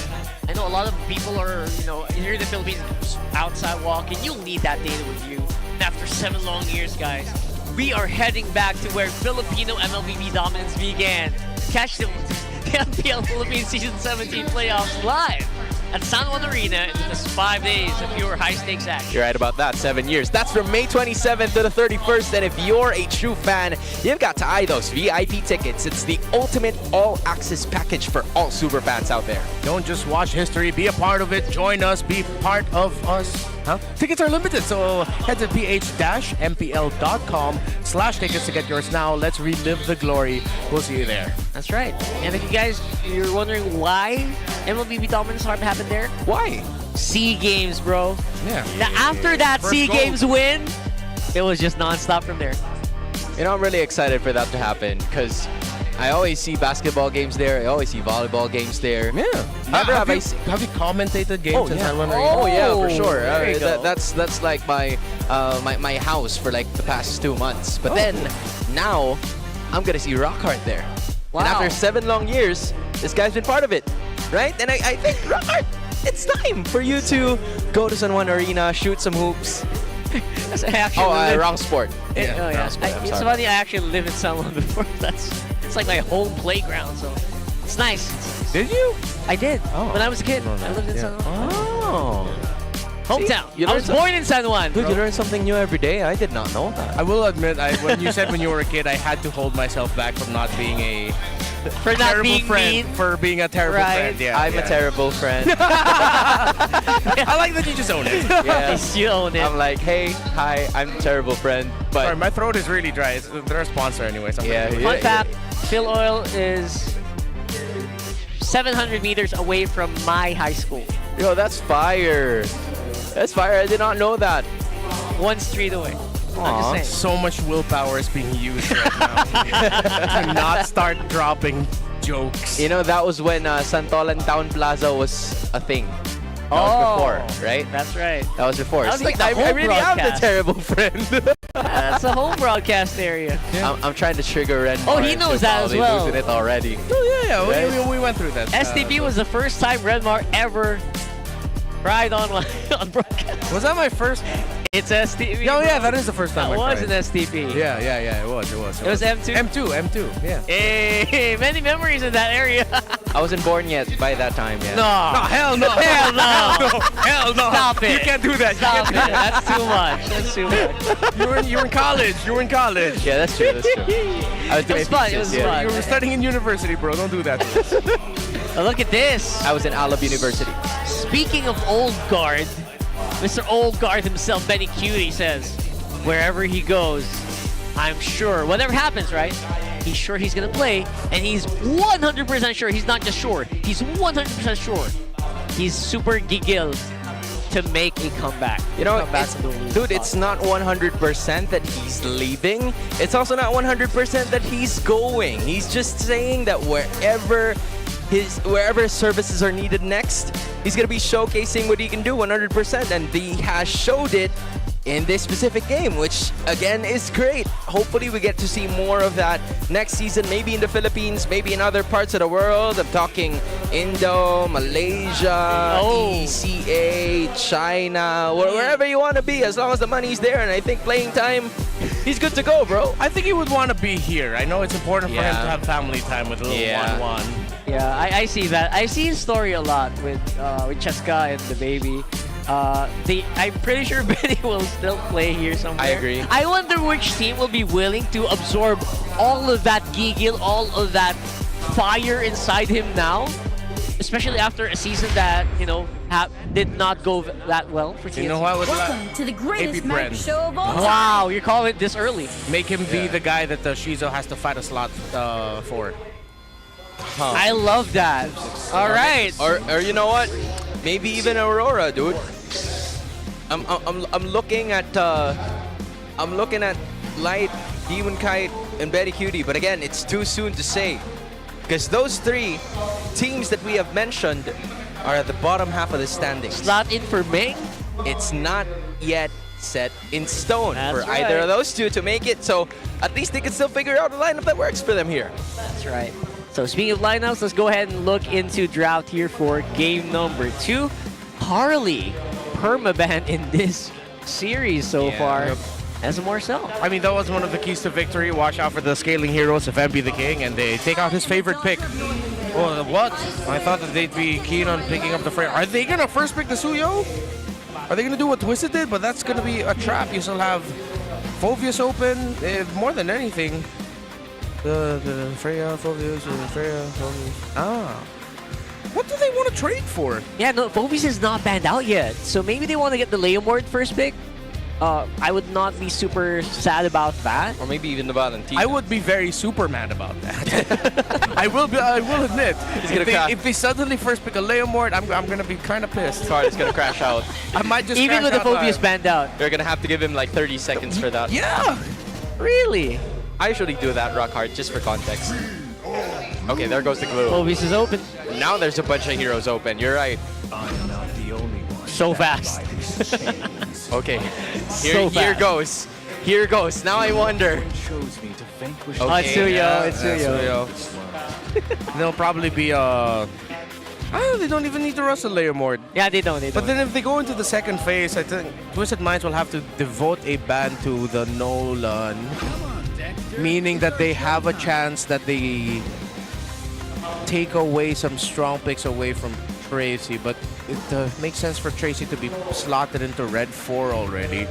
I know a lot of people are, here in the Philippines, outside walking. You'll need that data with you. And after 7 long years, guys, we are heading back to where Filipino MLBB dominance began. Catch the MPL Philippines Season 17 playoffs live at San Juan Arena in just 5 days of pure high-stakes action. You're right about that, 7 years. That's from May 27th to the 31st, and if you're a true fan, you've got to eye those VIP tickets. It's the ultimate all-access package for all super fans out there. Don't just watch history, be a part of it. Join us, be part of us. Tickets are limited, so head to ph-mpl.com/tickets to get yours now. Let's relive the glory. We'll see you there. That's right. And if you're wondering why MLBB dominance hard to happen there, why? SEA Games, bro. Yeah. Now, after that First SEA gold. Games win, it was just non-stop from there. I'm really excited for that to happen because I always see basketball games there. I always see volleyball games there. Yeah. Have you commentated games in San Juan Arena? Oh yeah, for sure. There you go. That's like my house for like the past 2 months. But then now I'm gonna see Rockhart there. Wow. And after 7 long years, this guy's been part of it, right? And I think Rockhart, it's time for you to go to San Juan Arena, shoot some hoops. Wrong sport. Wrong sport. I'm It's sorry. funny, I actually lived in San Juan before. It's like my home playground, so it's nice. Did you? I did. Oh. When I was a kid, I lived in San Juan. Oh. Hometown. See, you I was learn born in San Juan. Dude, bro. you learn something new every day. I did not know that. I will admit, when you said when you were a kid, I had to hold myself back from not being a For not terrible being friend. mean. For being a terrible Right. friend. Yeah, I'm a terrible friend. I like that you just own it. Yeah. You own it. I'm like, hey, hi, I'm a terrible friend. But Sorry, my throat is really dry. They're a sponsor anyway. So I'm Yeah, gonna do yeah. it. Fun fact, Phil Oil is 700 meters away from my high school. yo, that's fire. That's fire. I did not know that. 1 street away. I'm Aw. just saying. So much willpower is being used right now to not start dropping jokes. That was when Santolan Town Plaza was a thing. That was before, right? That's right. That was before. That was See, like the I whole really am the broadcast. terrible friend. That's a home broadcast area. I'm trying to trigger Ren. Oh, he knows that as well. Losing it already. Oh, yeah. Right? We went through that. STP was the first time Redmar ever cried on broadcast. Was that my first? It's STP. Oh, yeah, bro. that is the first time That I was cried. an STP. Yeah, it was. It was M2. M2, yeah. Hey, many memories in that area. I wasn't born yet by that time, yeah. No. Hell no. Hell no. Hell no. Stop it. You can't do that. Stop it. That's too much. That's too much. You were in college. You were in college. Yeah, that's true. That's true. I was It doing was fun. It thesis, was yeah. fun. You were studying in university, bro. Don't do that. Oh, look at this. I was in Alab University. Speaking of old guard, Mr. Old Guard himself, Benny Cutie, says, wherever he goes, I'm sure, whatever happens, right? He's sure he's going to play, and he's 100% sure. He's not just sure. He's 100% sure. He's super gigil to make a comeback. Dude, it's not 100% that he's leaving. It's also not 100% that he's going. He's just saying that wherever his services are needed next, he's gonna be showcasing what he can do 100%, and he has showed it in this specific game, which again is great. Hopefully we get to see more of that next season, maybe in the Philippines, maybe in other parts of the world. I'm talking Indo, Malaysia, ECA, China, wherever you want to be, as long as the money's there. And I think playing time, he's good to go, bro. I think he would want to be here. I know it's important for him to have family time with little Juan. Yeah, I see that. I see his story a lot with Cheska and the baby. I'm pretty sure Benny will still play here somewhere. I agree. I wonder which team will be willing to absorb all of that giggle, all of that fire inside him now, especially after a season that, you know, did not go that well for TNC. You know what? Welcome to the greatest AP Bren. match show of all time. Wow, you're calling it this early. Make him be the guy that Shizo has to fight a slot for. I love that. All right. Or you know what? Maybe even Aurora, dude. I'm looking at Light, Demon Kite, and Betty Cutie, but again, it's too soon to say. Because those three teams that we have mentioned are at the bottom half of the standings. Slot in for Ming? It's not yet set in stone That's for either right. of those two to make it, so at least they can still figure out a lineup that works for them here. That's right. So speaking of lineups, let's go ahead and look into draft here for game number 2. Harley, permaban in this series so far. As a Marcel. I mean, that was one of the keys to victory. Watch out for the scaling heroes of MB the King, and they take out his favorite pick. Oh, what? I thought that they'd be keen on picking up the frame. Are they gonna first pick the Suyo? Are they gonna do what Twisted did? But that's gonna be a trap. You still have Phoveus open. More than anything, the Freya, Phoveus, Freya, Phoveus. Ah. What do they want to trade for? Yeah, no, Phoveus is not banned out yet. So maybe they want to get the Leomord first pick. I would not be super sad about that. Or maybe even the Valentine. I would be very super mad about that. I will admit. If they suddenly first pick a Leomord, I'm gonna be kind of pissed. Card is gonna crash out. I might just Even with the crash out Phoveus live. banned out. You're gonna have to give him like 30 seconds for that. Yeah! Really? I usually do that, rock hard, just for context. Okay, there goes the glue. Phoveus is open. Now there's a bunch of heroes open, you're right. I'm not the only one. So fast. Okay, So here fast. goes. Here goes. Now I wonder. Chose me to vanquish Oh, it's Suyo, yeah, it's that's Suyo. They'll probably be they don't even need to rush a Leomord. Yeah, they don't. But then if they go into the second phase, I think Twisted Minds will have to devote a ban to the Nolan. Meaning that they have a chance that they take away some strong picks away from Tracy, but it makes sense for Tracy to be slotted into Red 4 already.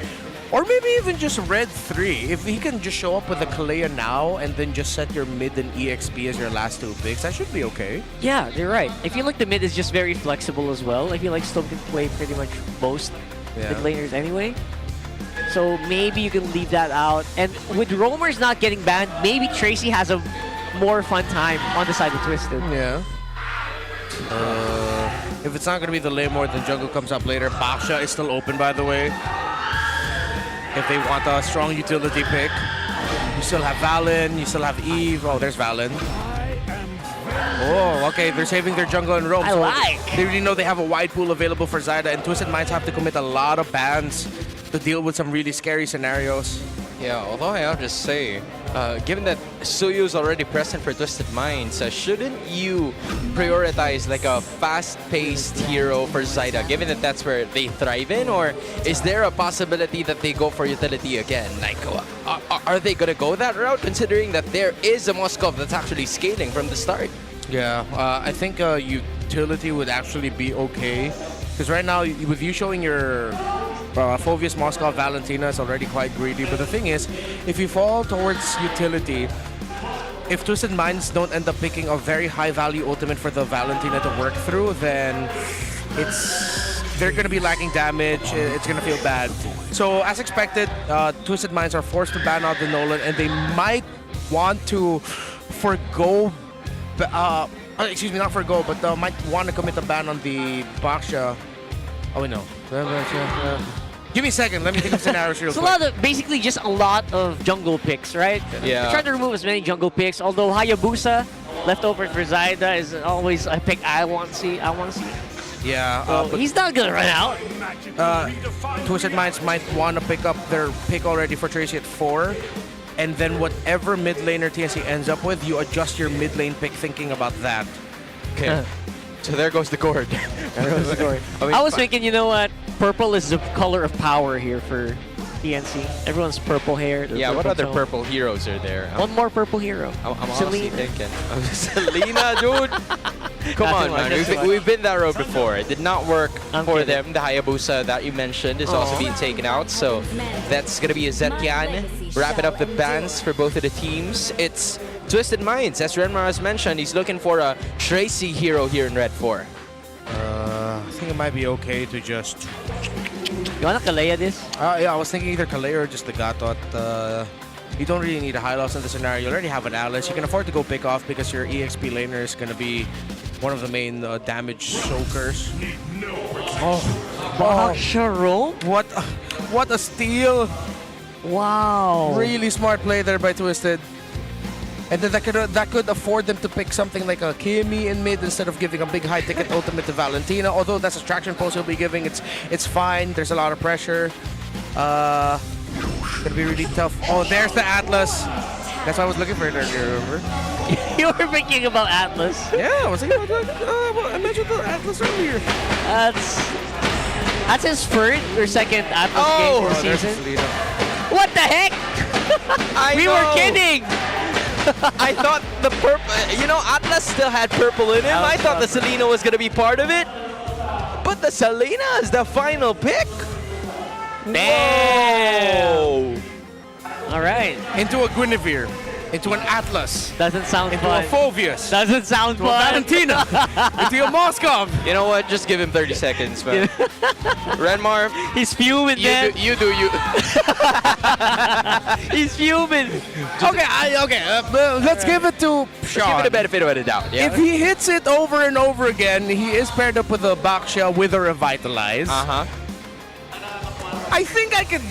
Or maybe even just Red 3. If he can just show up with a Kalea now and then just set your mid and EXP as your last 2 picks, that should be okay. Yeah, you're right. I feel like the mid is just very flexible as well. I feel like Stone can play pretty much most mid laners anyway. So maybe you can leave that out. And with Roamers not getting banned, maybe Tracy has a more fun time on the side of Twisted. Yeah. If it's not going to be the Leomord, then Jungle comes up later. Baksha is still open, by the way. If they want a strong utility pick. You still have Valen, you still have Eve. Oh, there's Valen. Oh, okay, they're saving their jungle and roam. I like. They really know they have a wide pool available for Zyda, and Twisted Minds have to commit a lot of bans to deal with some really scary scenarios. Yeah, although I have to say, given that Suyu is already present for Twisted Minds, shouldn't you prioritize like a fast-paced hero for Zyda, given that that's where they thrive in? Or is there a possibility that they go for utility again? Like, are they going to go that route, considering that there is a Moskov that's actually scaling from the start? Yeah, I think utility would actually be okay. Because right now, with you showing your Phoveus, Moskov, Valentina is already quite greedy. But the thing is, if you fall towards utility, if Twisted Minds don't end up picking a very high value ultimate for the Valentina to work through, then they're going to be lacking damage. It's going to feel bad. So as expected, Twisted Minds are forced to ban out the Nolan, and they might want to forgo, excuse me, not forgo, but might want to commit a ban on the Baksha. Oh, wait, no. Give me a second. Let me think of scenarios real It's a quick. lot of, basically just a lot of jungle picks, right? Yeah. They're trying to remove as many jungle picks, although Hayabusa, left over for Zyda, is always a pick I want to see. Yeah, So but he's not gonna run out. Twisted Minds might want to pick up their pick already for Tracy at 4. And then whatever mid laner TNC ends up with, you adjust your mid lane pick thinking about that. Okay. So there goes the cord. I was thinking, you know what? Purple is the color of power here for TNC. Everyone's purple hair. Yeah, what other purple heroes are there? One more purple hero. I'm honestly Selena. thinking. Selena, dude! Come Not on, too much, man. not too much. We've been that road before. It did not work for kidding. them. The Hayabusa that you mentioned is also being taken out. So that's going to be a Zetyan. Wrapping up the bans for both of the teams. It's Twisted Minds, as Renmar has mentioned, he's looking for a Tracy hero here in Red 4. I think it might be okay to just... You wanna Kalea this? Yeah, I was thinking either Kalea or just the Gatot. You don't really need a high loss in the scenario. You already have an Alice. You can afford to go pick off because your EXP laner is going to be one of the main damage soakers. Sharon? What a steal! Wow. Really smart play there by Twisted. And then that could afford them to pick something like a Kimi in mid instead of giving a big high ticket ultimate to Valentina. Although that's a traction pulse he'll be giving, it's fine. There's a lot of pressure. Gonna be really tough. Oh, there's the Atlas. That's why I was looking for it earlier, remember? You were thinking about Atlas? Yeah, I was thinking about I mentioned the Atlas earlier. That's his first or second Atlas game this season. What the heck? We were kidding! I thought the purple, Atlas still had purple in him. I thought the Selena was going to be part of it. But the Selena is the final pick. Damn! Whoa. All right. Into a Guinevere. Into an Atlas. Doesn't sound into fun. Into a Phoveus. Doesn't sound into fun. A Valentina. Into a Moskov. You know what? Just give him 30 seconds, man. Renmar. He's fuming, man. You do you. He's fuming. Okay. Let's give it to Sean. Give it a benefit of the doubt. Yeah. If he hits it over and over again, he is paired up with a Baksha with a Revitalize. I think I could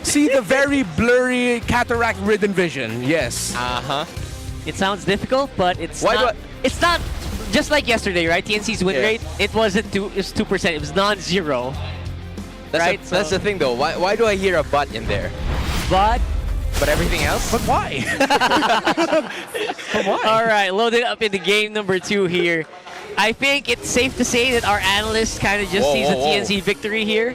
see the very blurry cataract-ridden vision. Yes. It sounds difficult, but it's not. It's not just like yesterday, right? TNC's win rate. It wasn't 2%. It was non-zero. That's that's the thing, though. Why do I hear a but in there? But everything else? But why? But why? All right, loaded up into game number 2 here. I think it's safe to say that our analyst kind of just sees a TNC victory here.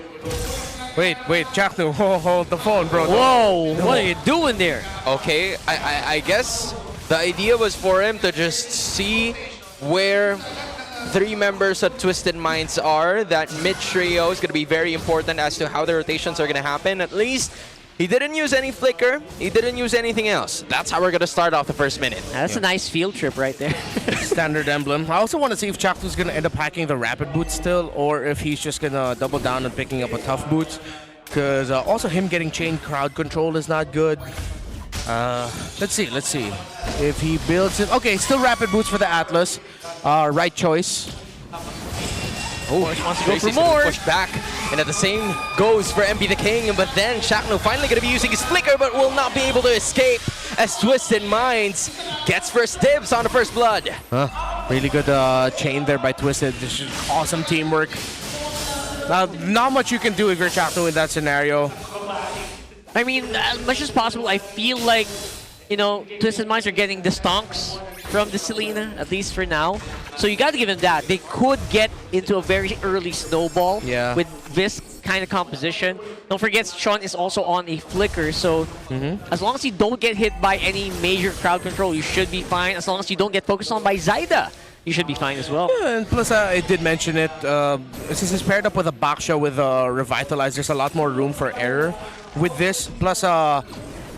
Wait, Chaknu, hold the phone, bro. Whoa, what are you doing there? Okay, I guess the idea was for him to just see where 3 members of Twisted Minds are. That mid trio is going to be very important as to how the rotations are going to happen. At least he didn't use any flicker. He didn't use anything else. That's how we're going to start off the first minute. That's a nice field trip right there. Standard emblem. I also want to see if Chaktu's going to end up hacking the rapid boots still, or if he's just going to double down on picking up a tough boots. Because also him getting chain crowd control is not good. Let's see. If he builds it. Okay, still rapid boots for the Atlas. Right choice. Oh, wants to go for more. Push back, and at the same goes for MP the King, but then Shakno finally going to be using his flicker, but will not be able to escape as Twisted Minds gets first dibs on the first blood. Really good chain there by Twisted. This is awesome teamwork. Not much you can do if you're Shakno in that scenario. I mean, as much as possible, I feel like, Twisted Minds are getting the stonks from the Selena, at least for now. So you got to give him that. They could get into a very early snowball with this kind of composition. Don't forget, Sean is also on a flicker, so as long as you don't get hit by any major crowd control, you should be fine. As long as you don't get focused on by Zyda, you should be fine as well. Yeah, and plus, I did mention it, since it's paired up with a Baksha with a Revitalize, there's a lot more room for error with this. Plus,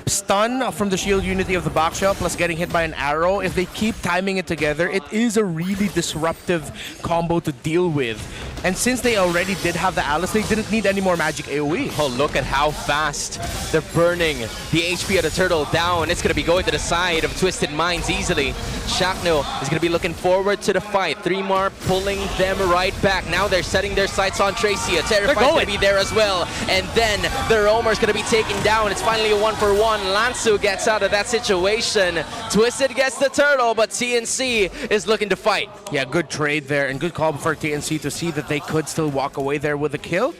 stun from the shield unity of the Baksha, plus getting hit by an arrow. If they keep timing it together, it is a really disruptive combo to deal with. And since they already did have the Alice, they didn't need any more magic AoE. Oh, look at how fast they're burning the HP of the turtle down. It's going to be going to the side of Twisted Minds easily. Shakno is going to be looking forward to the fight. 3 pulling them right back. Now they're setting their sights on Tracy. A Terrify's going to be there as well. And then the Roamer's going to be taken down. It's finally a 1-for-1. Lansu gets out of that situation. Twisted gets the turtle, but TNC is looking to fight. Yeah, good trade there and good call for TNC to see that they could still walk away there with a kill.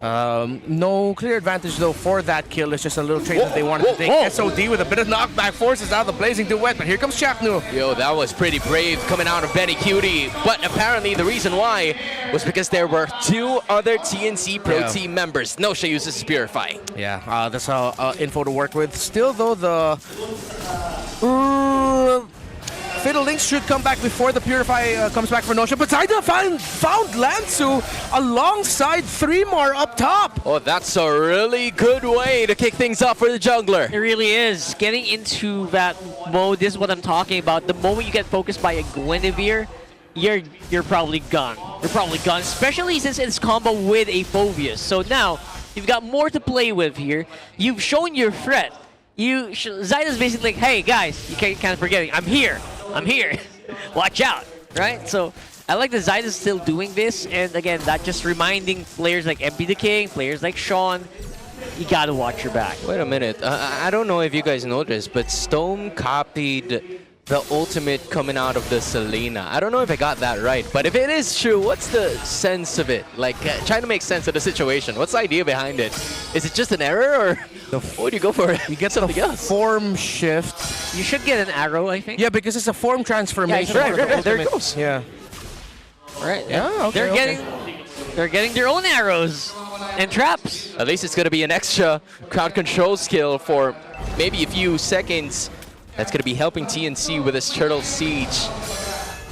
No clear advantage though for that kill. It's just a little trade that they wanted to take. SOD with a bit of knockback forces out the Blazing Duet, but here comes Shaknu. Yo, that was pretty brave coming out of Benny Cutie. But apparently the reason why was because there were 2 other TNC Pro Team members. Nosha uses Purify. Yeah, that's info to work with. Still though, the Fatal Links should come back before the Purify comes back for Nosha, but Zaida found Lansu alongside 3mar up top. Oh, that's a really good way to kick things off for the jungler. It really is. Getting into that mode, this is what I'm talking about. The moment you get focused by a Guinevere, you're probably gone. You're probably gone, especially since it's combo with a Phoveus. So now, you've got more to play with here. You've shown your threat. Zyda's basically like, hey guys, you can't forget it. I'm here. Watch out, right? So I like that Zyda's still doing this, and again, that just reminding players like MP the King, players like Sean, you gotta watch your back. Wait a minute. I don't know if you guys noticed, but Stone copied the ultimate coming out of the Selena. I don't know if I got that right, but if it is true, what's the sense of it? Like, trying to make sense of the situation. What's the idea behind it? Is it just an error, or what do you go for it? You get something else. Form shift. You should get an arrow, I think. Yeah, because it's a form transformation. Yeah, right, there it goes. Yeah. All right. Yeah, okay, They're getting their own arrows and traps. At least it's going to be an extra crowd control skill for maybe a few seconds. That's going to be helping TNC with this Turtle Siege.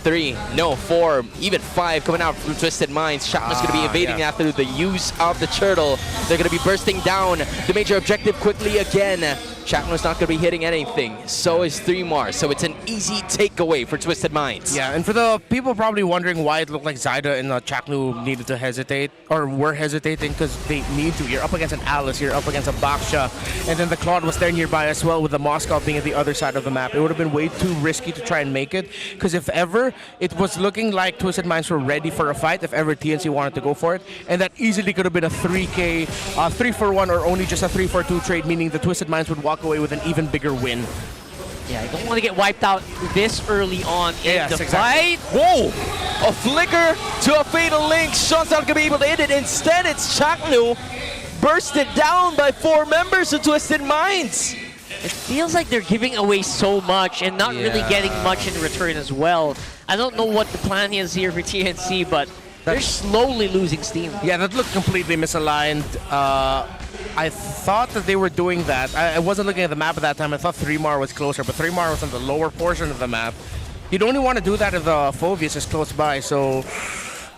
3, no, 4, even 5 coming out from Twisted Minds. Chakna's going to be evading after the use of the Turtle. They're going to be bursting down the major objective quickly again. Chakna's not going to be hitting anything. So is 3mar. So it's an easy takeaway for Twisted Minds. Yeah, and for the people probably wondering why it looked like Zyda and Chaknu needed to hesitate, or were hesitating, because they need to. You're up against an Alice, you're up against a Baksha, and then the Claude was there nearby as well, with the Moscow being at the other side of the map. It would have been way too risky to try and make it, because if ever, it was looking like Twisted Minds were ready for a fight, if ever TNC wanted to go for it, and that easily could have been a 3K, 3-for-1, or only just a 3-for-2 trade, meaning the Twisted Minds would walk away with an even bigger win. Yeah, I don't want to get wiped out this early on in the fight. Whoa! A flicker to a Fatal Link. Sean's not going to be able to hit it. Instead, it's Chaknu bursted down by 4 members of Twisted Minds. It feels like they're giving away so much and not really getting much in return as well. I don't know what the plan is here for TNC, but they're slowly losing steam. Yeah, that looked completely misaligned. I thought that they were doing that. I wasn't looking at the map at that time. I thought 3mar was closer, but 3mar was on the lower portion of the map. You'd only want to do that if the Phoveus is close by, so...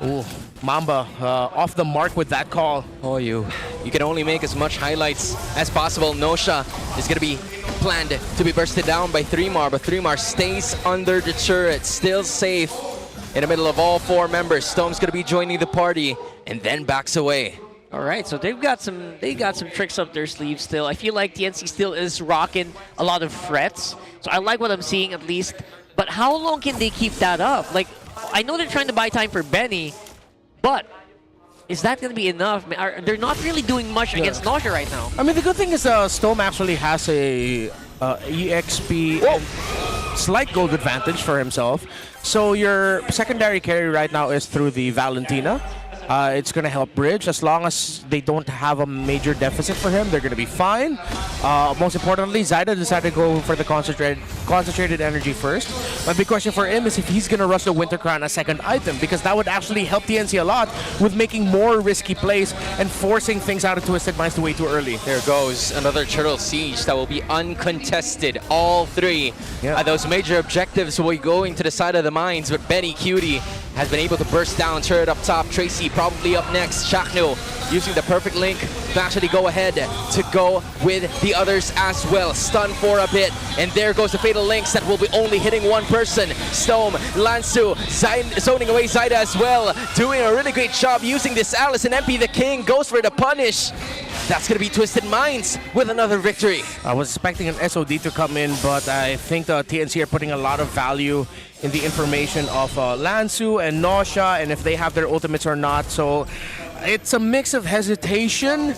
Ooh, Mamba off the mark with that call. Oh, you can only make as much highlights as possible. Nosha is going to be planned to be bursted down by 3mar, but 3mar stays under the turret, still safe in the middle of all 4 members. Stone's going to be joining the party and then backs away. All right, so they got some tricks up their sleeves still. I feel like TNC still is rocking a lot of threats. So I like what I'm seeing at least. But how long can they keep that up? Like, I know they're trying to buy time for Benny, but is that going to be enough? They're not really doing much against Nosha right now. I mean, the good thing is Stone actually has a EXP and slight gold advantage for himself. So your secondary carry right now is through the Valentina. It's going to help bridge. As long as they don't have a major deficit for him, they're going to be fine. Most importantly, Zyda decided to go for the concentrated energy first. My big question for him is if he's going to rush the Winter Crown as second item, because that would actually help TNC a lot with making more risky plays and forcing things out of Twisted Minds way too early. There goes another Turtle Siege that will be uncontested. All 3 those major objectives will be going to the side of the mines, but Benny Cutie has been able to burst down turret up top. Tracy probably up next. Chakno using the perfect link to actually go ahead to go with the others as well. Stun for a bit, and there goes the Fatal Links that will be only hitting 1 person. Stone, Lansu, zoning away Zyda as well, doing a really great job using this Alice, and MP the King goes for the punish. That's going to be Twisted Minds with another victory. I was expecting an SOD to come in, but I think the TNC are putting a lot of value in the information of Lansu and Nosha, and if they have their ultimates or not. So it's a mix of hesitation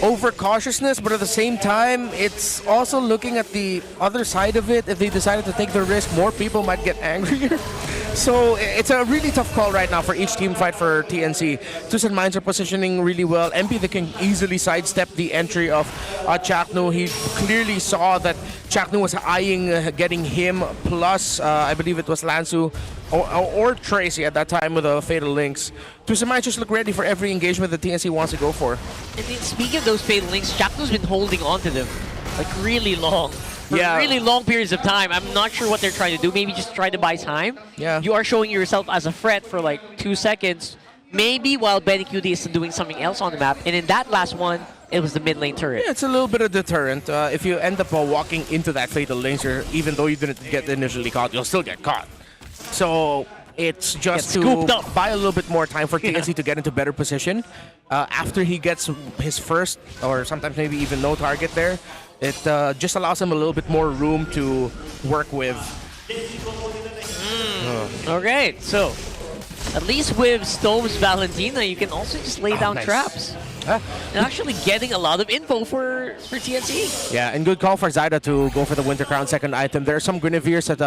over cautiousness, but at the same time, it's also looking at the other side of it. If they decided to take the risk, more people might get angrier. So it's a really tough call right now for each team fight for TNC. Twisted Minds are positioning really well. MP that can easily sidestep the entry of Chaknu. He clearly saw that Chaknu was eyeing getting him, plus I believe it was Lansu or Tracy at that time with the Fatal Links. Twisted Minds just look ready for every engagement that TNC wants to go for. And then speaking of those Fatal Links, Chaknu's been holding on to them like really long. for really long periods of time. I'm not sure what they're trying to do. Maybe just try to buy time. Yeah. You are showing yourself as a threat for like 2 seconds, maybe while Benny QD is doing something else on the map. And in that last one, it was the mid lane turret. Yeah, it's a little bit of deterrent. If you end up walking into that fatal laser, even though you didn't get initially caught, you'll still get caught. So it's just to buy a little bit more time for TNC to get into better position. After he gets his first, or sometimes maybe even no target there, it just allows him a little bit more room to work with. Okay, so at least with Stove's Valentina, you can also just lay down traps. And actually getting a lot of info for TNC. Yeah, and good call for Zyda to go for the Winter Crown second item. There are some Guinevere's that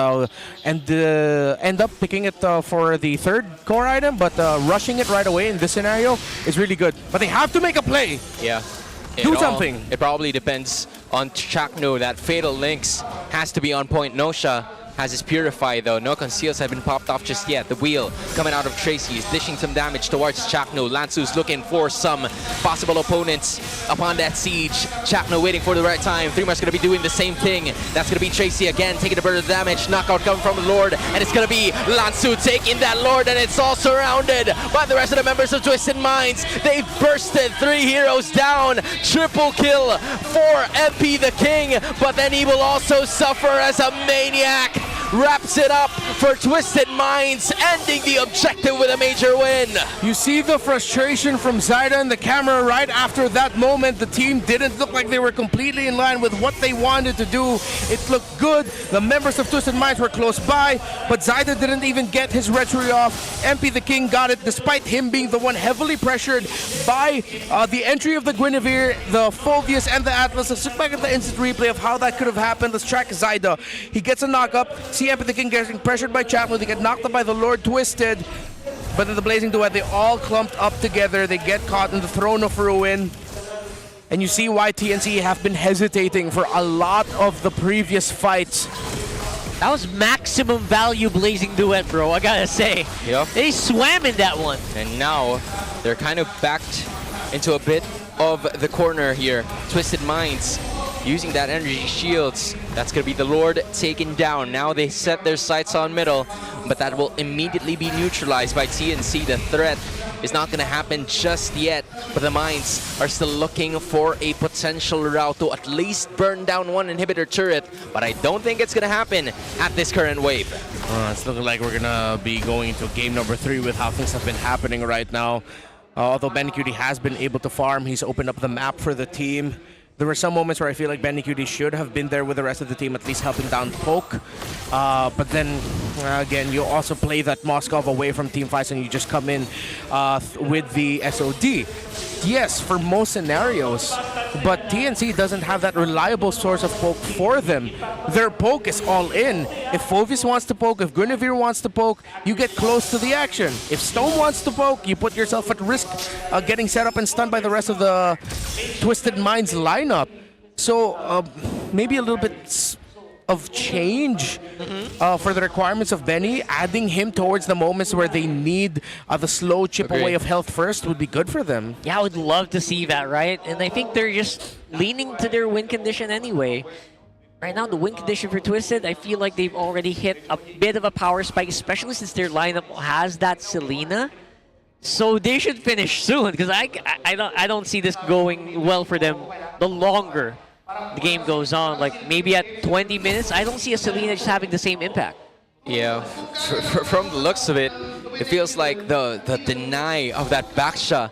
end up picking it for the third core item, but rushing it right away in this scenario is really good. But they have to make a play. Yeah. Do something. It probably depends on Chakno. That Fatal Links has to be on point. Nosha has his Purify though. No conceals have been popped off just yet. The wheel coming out of Tracy is dishing some damage towards Chakno. Lansu's looking for some possible opponents upon that siege. Chakno waiting for the right time. 3Mar's going to be doing the same thing. That's going to be Tracy again taking a bit of damage. Knockout coming from the Lord, and it's going to be Lansu taking that Lord, and it's all surrounded by the rest of the members of Twisted Minds. They've bursted 3 heroes down. Triple kill for MP the King, but then he will also suffer as a maniac. Wraps it up for Twisted Minds, ending the objective with a major win. You see the frustration from Zyda in the camera right after that moment. The team didn't look like they were completely in line with what they wanted to do. It looked good. The members of Twisted Minds were close by, but Zyda didn't even get his retry off. MP the King got it despite him being the one heavily pressured by the entry of the Guinevere, the Phoveus, and the Atlas. Let's look back at the instant replay of how that could have happened. Let's track Zyda. He gets a knock-up. See MP the King getting pressured by Chapman. They get knocked up by the Lord Twisted. But in the Blazing Duet, they all clumped up together. They get caught in the Throne of Ruin. And you see why TNC have been hesitating for a lot of the previous fights. That was maximum value Blazing Duet, bro, I gotta say. Yep. They swam in that one. And now they're kind of backed into a bit of the corner here. Twisted Minds using that energy shields. That's going to be the Lord taken down. Now they set their sights on middle, but that will immediately be neutralized by TNC. The threat is not going to happen just yet, but the Minds are still looking for a potential route to at least burn down one inhibitor turret, but I don't think it's going to happen at this current wave. It's looking like we're going to be going into game number 3 with how things have been happening right now. Although Benny QD has been able to farm, he's opened up the map for the team. There were some moments where I feel like Benny QD should have been there with the rest of the team, at least helping down Poke. But then, again, you also play that Moskov away from team fights and you just come in with the SOD. Yes, for most scenarios, but TNC doesn't have that reliable source of poke for them. Their poke is all in. If Phoveus wants to poke, if Guinevere wants to poke, you get close to the action. If Stone wants to poke, you put yourself at risk of getting set up and stunned by the rest of the Twisted Minds lineup. So maybe a little bit of change for the requirements of Benny. Adding him towards the moments where they need the slow chip away of health first would be good for them. Yeah, I would love to see that, right? And I think they're just leaning to their win condition anyway. Right now, the win condition for Twisted, I feel like they've already hit a bit of a power spike, especially since their lineup has that Selena. So they should finish soon, because I don't see this going well for them the longer the game goes on. Like maybe at 20 minutes, I don't see a Selena just having the same impact. Yeah, from the looks of it, it feels like the deny of that Baksha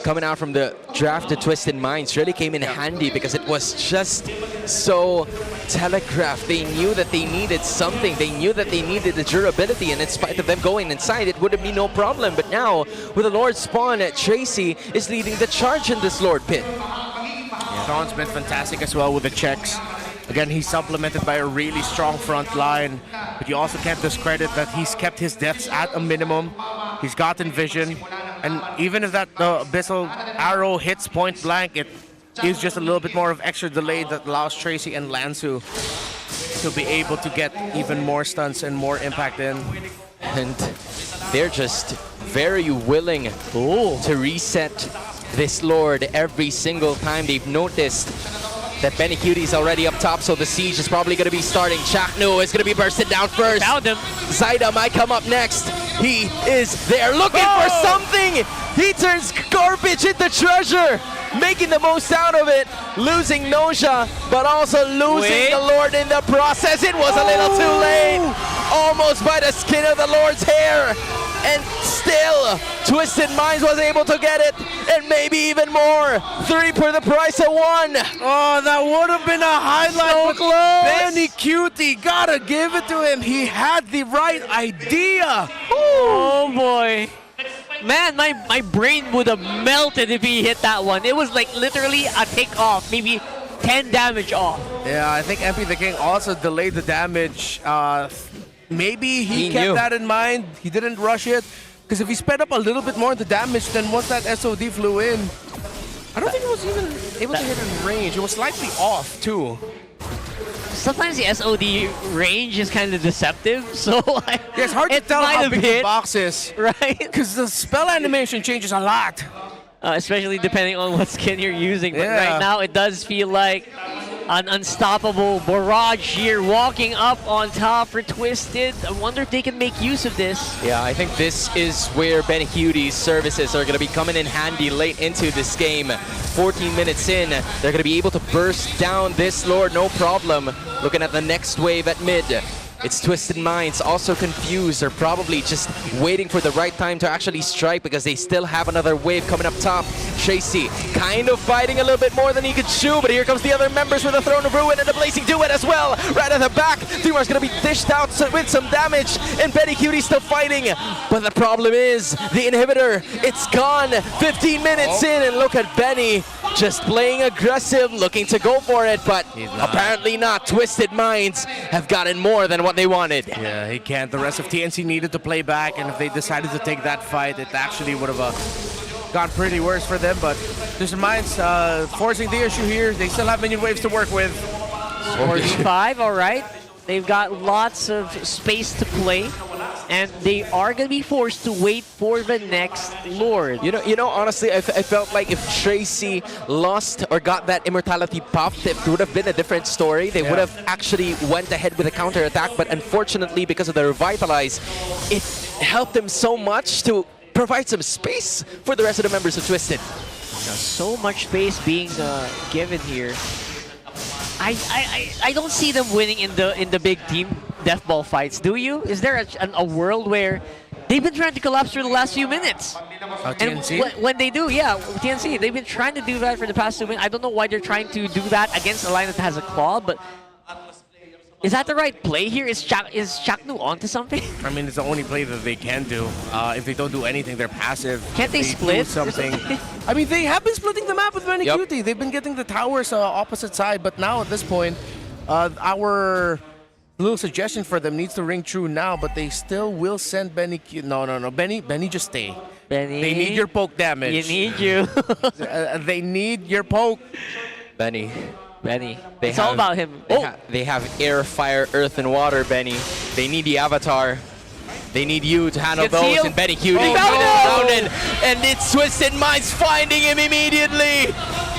coming out from the drafted Twisted Minds really came in handy, because it was just so telegraphed. They knew that they needed something. They knew that they needed the durability, and in spite of them going inside, it would have been no problem. But now, with the Lord spawn, Tracy is leading the charge in this Lord pit. Sean's been fantastic as well with the checks. Again, he's supplemented by a really strong front line, but you also can't discredit that he's kept his deaths at a minimum. He's gotten vision, and even if that Abyssal arrow hits point blank, it is just a little bit more of extra delay that allows Tracy and Lansu to be able to get even more stunts and more impact in. And they're just very willing to reset this Lord every single time. They've noticed that Benny Cutie's already up top, so the siege is probably going to be starting. Chaknu is going to be bursted down first. Found him. Zaida might come up next. He is there looking for something. He turns garbage into treasure, making the most out of it, losing Noja, but also losing the Lord in the process. It was a little too late, almost by the skin of the Lord's hair. And still, Twisted Minds was able to get it, and maybe even more. 3 for the price of 1. Oh, that would have been a highlight. So but close. Benny Cutie, gotta give it to him. He had the right idea. Oh boy. Man, my brain would have melted if he hit that one. It was like literally a tick off, maybe 10 damage off. Yeah, I think MP the King also delayed the damage. Maybe he kept knew. that in mind. He didn't rush it. Because if he sped up a little bit more the damage, then once that SOD flew in, I don't think it was even able to hit in range. It was slightly off, too. Sometimes the SOD range is kind of deceptive, so Yeah, it's hard to tell how big the box is. Right? Because the spell animation changes a lot. Especially depending on what skin you're using. But Yeah. right now, it does feel like an unstoppable barrage here, walking up on top for Twisted. I wonder if they can make use of this. Yeah, I think this is where Benny Cutie's services are going to be coming in handy late into this game. 14 minutes in, they're going to be able to burst down this Lord, no problem. Looking at the next wave at mid. It's Twisted Minds, also confused. They're probably just waiting for the right time to actually strike because they still have another wave coming up top. Tracy kind of fighting a little bit more than he could chew, but here comes the other members with the Throne of Ruin and the Blazing Duet as well. Right at the back, Thumar's going to be dished out with some damage, and Benny Cutie still fighting. But the problem is, the inhibitor, it's gone. 15 minutes in, and look at Benny just playing aggressive, looking to go for it, but apparently not. Twisted Minds have gotten more than what they wanted. Yeah, he can't. The rest of TNC needed to play back, and if they decided to take that fight, it actually would have gone pretty worse for them. But Twisted Minds forcing the issue here. They still have minion waves to work with. 45, all right. They've got lots of space to play, and they are going to be forced to wait for the next Lord. You know, honestly, I felt like if Tracy lost or got that immortality buff, it would have been a different story. They would have actually went ahead with a counter attack, but unfortunately, because of the revitalize, it helped them so much to provide some space for the rest of the members of Twisted. So much space being given here. I don't see them winning in the big team death ball fights. Do you? Is there a world where they've been trying to collapse for the last few minutes? TNC? And when they do, yeah, TNC, they've been trying to do that for the past 2 minutes. I don't know why they're trying to do that against a line that has a claw, but is that the right play here? Is Chaknu onto something? I mean, it's the only play that they can do. If they don't do anything, they're passive. Can't they do split? something? I mean, they have been splitting the map with Benny Cutie. They've been getting the towers opposite side, but now at this point, our little suggestion for them needs to ring true now, but they still will send Benny Cutie. No. Benny, just stay. Benny, they need your poke damage. You need you. They need your poke. Benny. It's all about him. They have air, fire, earth, and water, Benny. They need the avatar. They need you to handle those, healed. and Benny Cutie found him! and it's Twisted Minds finding him immediately.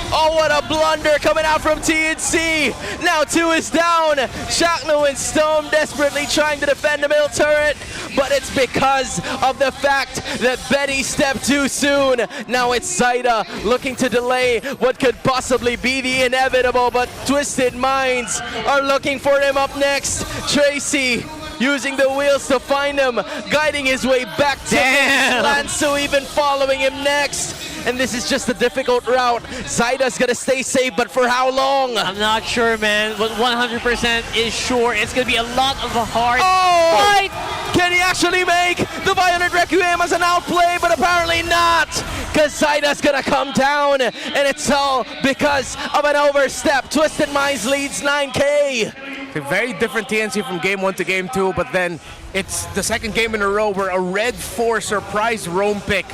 Oh, what a blunder coming out from TNC. Now 2 is down. Chaknu and Stone desperately trying to defend the middle turret, but it's because of the fact that Benny stepped too soon. Now it's Zaida looking to delay what could possibly be the inevitable, but Twisted Minds are looking for him up next. Tracy using the wheels to find him, guiding his way back to Lansu, even following him next. And this is just a difficult route. Zaida's gonna stay safe, but for how long? I'm not sure, man. But 100% is sure. It's gonna be a lot of a hard fight. Can he actually make the Violent Requiem as an outplay? But apparently not, because Zaida's gonna come down, and it's all because of an overstep. Twisted Minds leads 9K. It's a very different TNC from game 1 to game 2, but then it's the second game in a row where a red 4 surprise roam pick,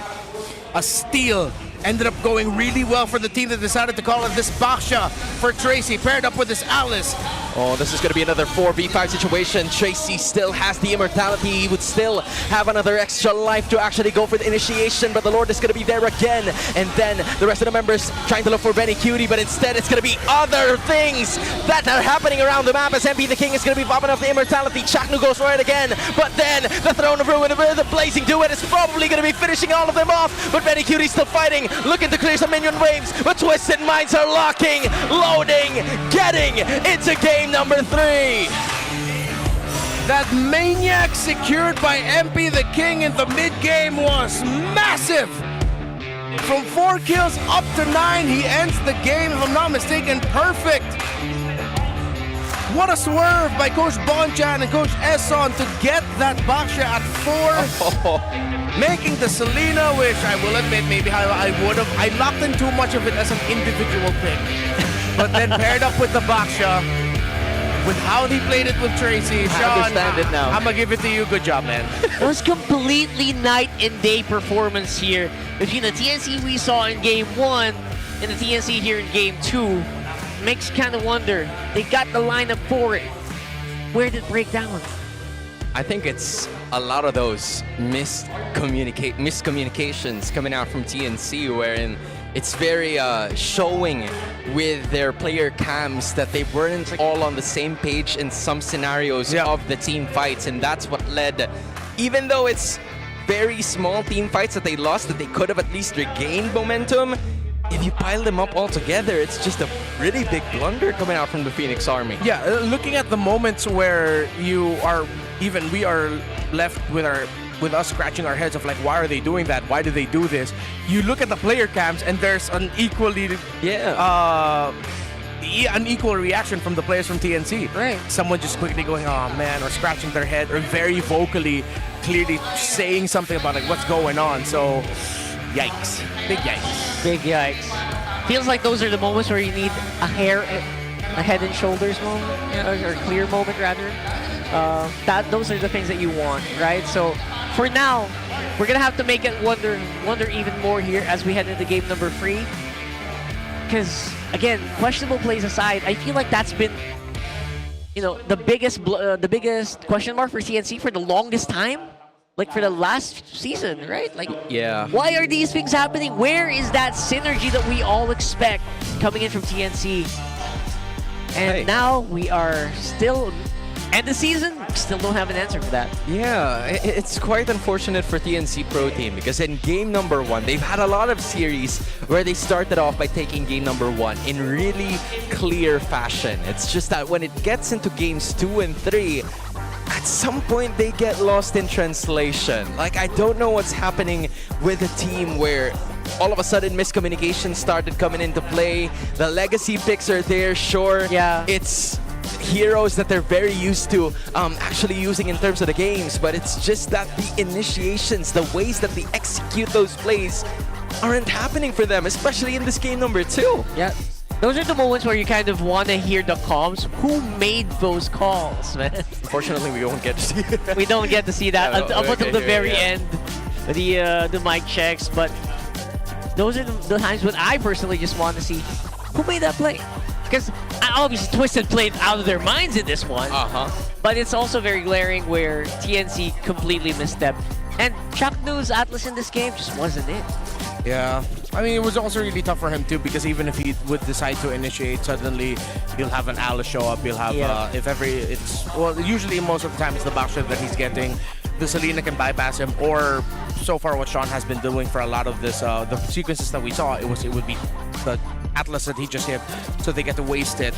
a steal, ended up going really well for the team that decided to call it this Baksha for Tracy, paired up with this Alice. Oh, this is going to be another 4v5 situation. Tracy still has the immortality. He would still have another extra life to actually go for the initiation, but the Lord is going to be there again. And then the rest of the members trying to look for Benny Cutie, but instead it's going to be other things that are happening around the map as MP the King is going to be popping off the immortality. Chaknu goes for it again, but then the Throne of Ruin, the Blazing Duet is probably going to be finishing all of them off, but Benny Cutie still fighting, looking to clear some minion waves, but Twisted Minds are locking, loading, getting into game number 3. That Maniac secured by MP the King in the mid-game was massive! From 4 kills up to 9, he ends the game, if I'm not mistaken, perfect! What a swerve by Coach Bonchan and Coach Esson to get that Baksha at 4. Making the Selena, which I will admit, maybe I would have. I locked in too much of it as an individual pick. But then paired up with the Baksha, with how he played it with Tracy, Sean, I understand it now. I'm gonna give it to you. Good job, man. It was completely night and day performance here between the TNC we saw in Game 1 and the TNC here in Game 2. Makes you kind of wonder, they got the lineup for it. Where did it break down? I think it's a lot of those miscommunications coming out from TNC, wherein it's very showing with their player cams that they weren't all on the same page in some scenarios of the team fights, and that's what led, even though it's very small team fights that they lost, that they could have at least regained momentum. If you pile them up all together, it's just a really big blunder coming out from the Phoenix Army. Yeah, looking at the moments where we are left with us scratching our heads of like, why are they doing that? Why do they do this? You look at the player cams and there's an equally an equal reaction from the players from TNC. Right. Someone just quickly going, oh man, or scratching their head, or very vocally, clearly saying something about like what's going on. So, yikes. Big yikes. Big yikes. Feels like those are the moments where you need a head and shoulders moment, or clear moment rather. Those are the things that you want, right? So for now, we're gonna have to make it wonder even more here as we head into game number 3. Because again, questionable plays aside, I feel like that's been, the biggest question mark for TNC for the longest time. Like for the last season, right? Like, yeah. Why are these things happening? Where is that synergy that we all expect coming in from TNC? And now we are still end the season, still don't have an answer for that. Yeah, it's quite unfortunate for TNC Pro Team because in game number 1, they've had a lot of series where they started off by taking game number 1 in really clear fashion. It's just that when it gets into games 2 and 3, at some point they get lost in translation. Like, I don't know what's happening with the team where all of a sudden miscommunication started coming into play. The legacy picks are there, sure. Yeah. It's heroes that they're very used to actually using in terms of the games, but it's just that the initiations, the ways that they execute those plays aren't happening for them, especially in this game number 2. Yeah. Those are the moments where you kind of want to hear the comms. Who made those calls, man? Unfortunately, we don't get to see it. We don't get to see that up until the very end, the mic checks. But those are the times when I personally just want to see who made that play. Because obviously Twisted played out of their minds in this one. But it's also very glaring where TNC completely misstepped. And Chuck News Atlas in this game just wasn't it. Yeah. I mean, it was also really tough for him too, because even if he would decide to initiate, suddenly you'll have an Alice show up. You'll have, usually most of the time it's the backshot that he's getting. The Selena can bypass him, or so far what Sean has been doing for a lot of this, the sequences that we saw, it would be the Atlas that he just hit, so they get to waste it.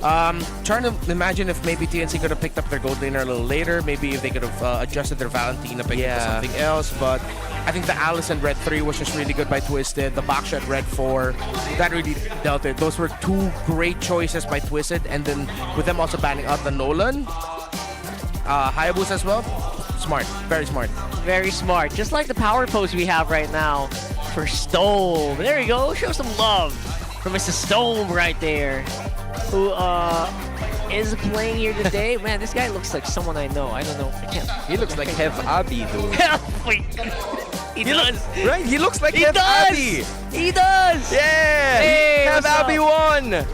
Trying to imagine if maybe TNC could have picked up their gold laner a little later, maybe if they could have adjusted their Valentina, picked up something else, but I think the Alice in Red 3 was just really good by Twisted. The Baksha at Red 4, that really dealt it. Those were 2 great choices by Twisted, and then with them also banning out the Nolan, Hayabusa as well. Smart, very smart. Very smart. Just like the power pose we have right now for Stome. There you go. Show some love for Mr. Stome right there, who is playing here today. Man, this guy looks like someone I know. I don't know. I can't. He looks like Hev Abi, dude. He does. Right? He looks like He Hev does. Abi. He does. Yeah. Hey, Hev what's Abi up? won.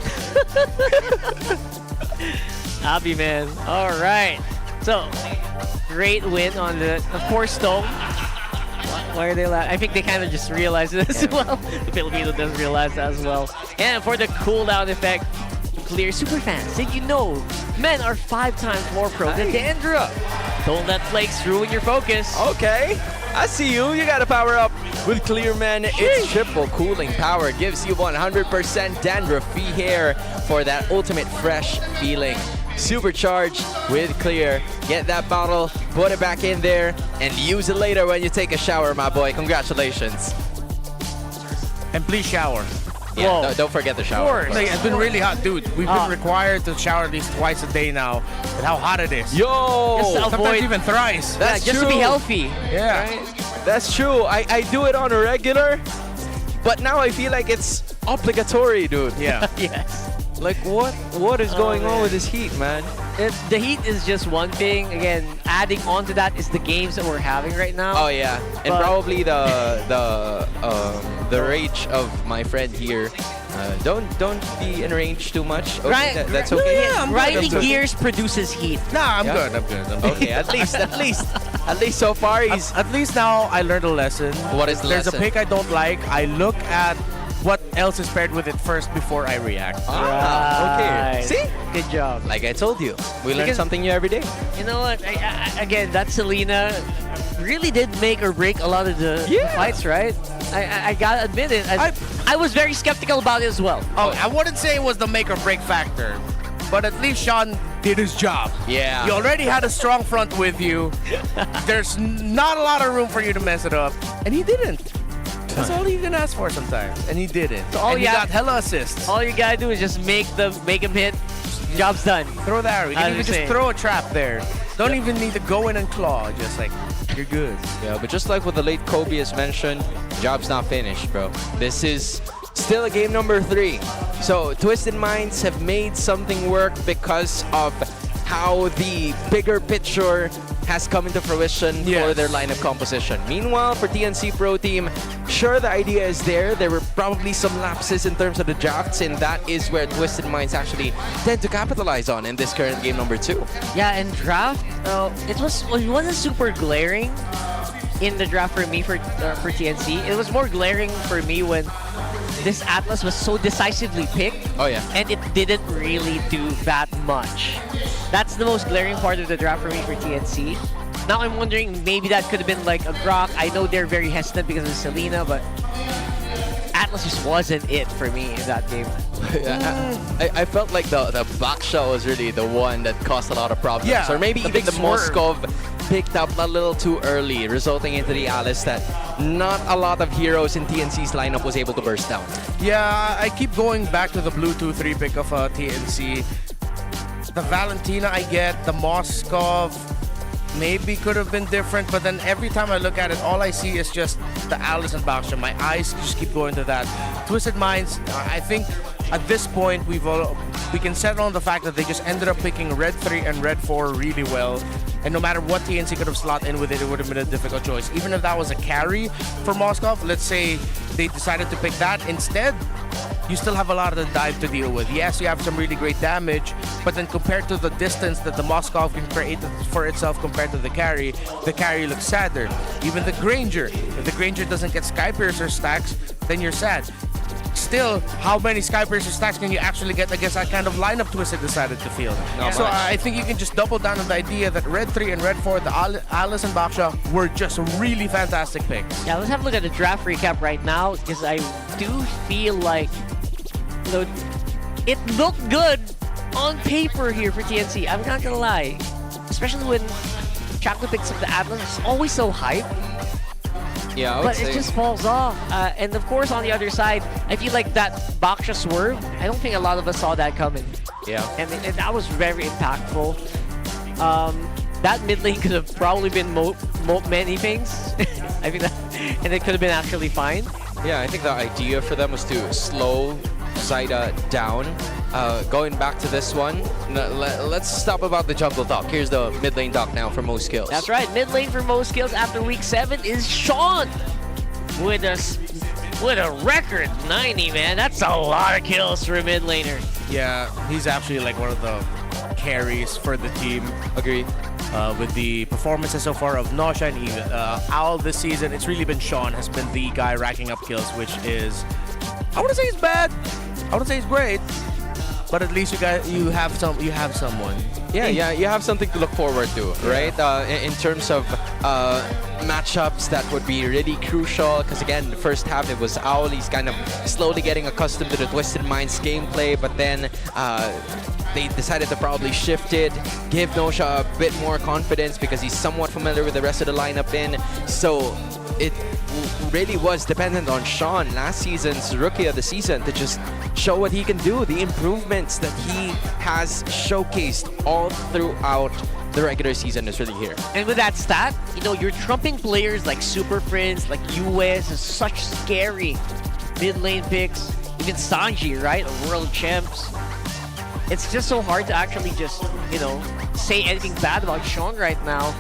Abby, man. All right. So, great win on the, of course, though. Why are they laughing? I think they kind of just realized it as well. The Filipino does realize that as well. And for the cooldown effect, Clear Superfans, did you know men are 5 times more pro than Dandra? Don't let flakes ruin your focus. Okay, I see you. You got to power up with Clear Man. Its triple cooling power gives you 100% dandruff-free hair for that ultimate fresh feeling. Supercharged with Clear. Get that bottle, put it back in there, and use it later when you take a shower, my boy. Congratulations. And please shower. Yeah, don't forget the shower. Like, it's been really hot, dude. We've been required to shower at least twice a day now. With how hot it is. Yo! Just to Sometimes avoid- even thrice. That's just true. to be healthy. Yeah. Right? That's true. I do it on a regular, but now I feel like it's obligatory, dude. Yeah. Yes. Like, what is going on with this heat, man? The heat is just one thing. Again, adding on to that is the games that we're having right now. Oh yeah, and But- probably the rage of my friend here. Don't be enraged too much. Okay, that's okay. Riding gears produces heat. Nah, I'm Yeah. good. I'm good. Okay, at least so far he's. At least now I learned a lesson. What is the There's lesson? a pick I don't like. I look at what else is paired with it first before I react. Okay. Right. See? Good job. Like I told you, we learn Because- something new every day. You know what? Again, that Selena really did make or break a lot of the fights, right? I gotta admit it. I was very skeptical about it as well. Oh, I wouldn't say it was the make or break factor, but at least Sean did his job. Yeah. You already had a strong front with you. There's not a lot of room for you to mess it up, and he didn't. That's all you can ask for sometimes, and he did it. So all and he you got have- hella assists. All you gotta do is just make him hit. Job's done. Throw the arrow. You As can we even just say. throw a trap there. Don't even need to go in and claw. Just like, you're good. Yeah, but just like what the late Kobe has mentioned, job's not finished, bro. This is still a game number 3. So Twisted Minds have made something work because of how the bigger picture has come into fruition for their lineup composition. Meanwhile, for TNC Pro Team, sure, the idea is there. There were probably some lapses in terms of the drafts, and that is where Twisted Minds actually tend to capitalize on in this current game number 2. Yeah, and draft, it wasn't super glaring in the draft for me for TNC. It was more glaring for me when this Atlas was so decisively picked. Oh yeah. And it didn't really do that much. That's the most glaring part of the draft for me for TNC. Now I'm wondering, maybe that could have been like a Grok. I know they're very hesitant because of Selena, but Atlas just wasn't it for me in that game. I felt like the back shot was really the one that caused a lot of problems. Yeah, Or maybe the even big the swerve. Moskov picked up a little too early, resulting into the Alice that not a lot of heroes in TNC's lineup was able to burst down. Yeah, I keep going back to the Bluetooth 3 pick of TNC. The Valentina I get, the Moskov maybe could have been different, but then every time I look at it, all I see is just the Alice and Baksha. My eyes just keep going to that. Twisted Minds, I think at this point we can settle on the fact that they just ended up picking Red 3 and Red 4 really well. And no matter what TNC could have slot in with it, it would have been a difficult choice. Even if that was a carry for Moskov, let's say they decided to pick that instead, you still have a lot of the dive to deal with. Yes, you have some really great damage, but then compared to the distance that the Moskov can create for itself compared to the carry looks sadder. Even the Granger, if the Granger doesn't get Skypiercer stacks, then you're sad. Still, how many Skypiercer stacks can you actually get against that kind of lineup Twisted decided to field? So I think you can just double down on the idea that Red 3 and Red 4, the Alice and Baksha, were just really fantastic picks. Yeah, let's have a look at the draft recap right now, because I do feel like it looked good on paper here for TNC. I'm not gonna lie, especially when Chaco picks up the Atlas, it's always so hype. Yeah, But it just falls off. And of course, on the other side, I feel like that Baksha swerve, I don't think a lot of us saw that coming. Yeah. And that was very impactful. That mid lane could have probably been many things. I think that, and it could have been actually fine. Yeah, I think the idea for them was to slow Zaida down. Going back to this one, let's stop about the jungle talk. Here's the mid lane talk now for most skills. That's right, mid lane for most skills after week 7 is Sean with a record 90, man. That's a lot of kills for a mid laner. Yeah, he's actually like one of the carries for the team. Agreed. With the performances so far of Nosha and even Owl this season, it's really been Sean has been the guy racking up kills, which is, I wouldn't say it's bad, I wouldn't say it's great, but at least you have someone. Yeah, you have something to look forward to, right? In terms of matchups that would be really crucial, because again, the first half it was Owl. He's kind of slowly getting accustomed to the Twisted Minds gameplay, but then they decided to probably shift it, give Nosha a bit more confidence because he's somewhat familiar with the rest of the lineup so it really was dependent on Sean, last season's Rookie of the Season, to just show what he can do, the improvements that he has showcased all throughout the regular season is really here. And with that stat, you're trumping players like Super Prince, like US, and such scary mid lane picks. Even Sanji, right? World champs. It's just so hard to actually just, say anything bad about Sean right now.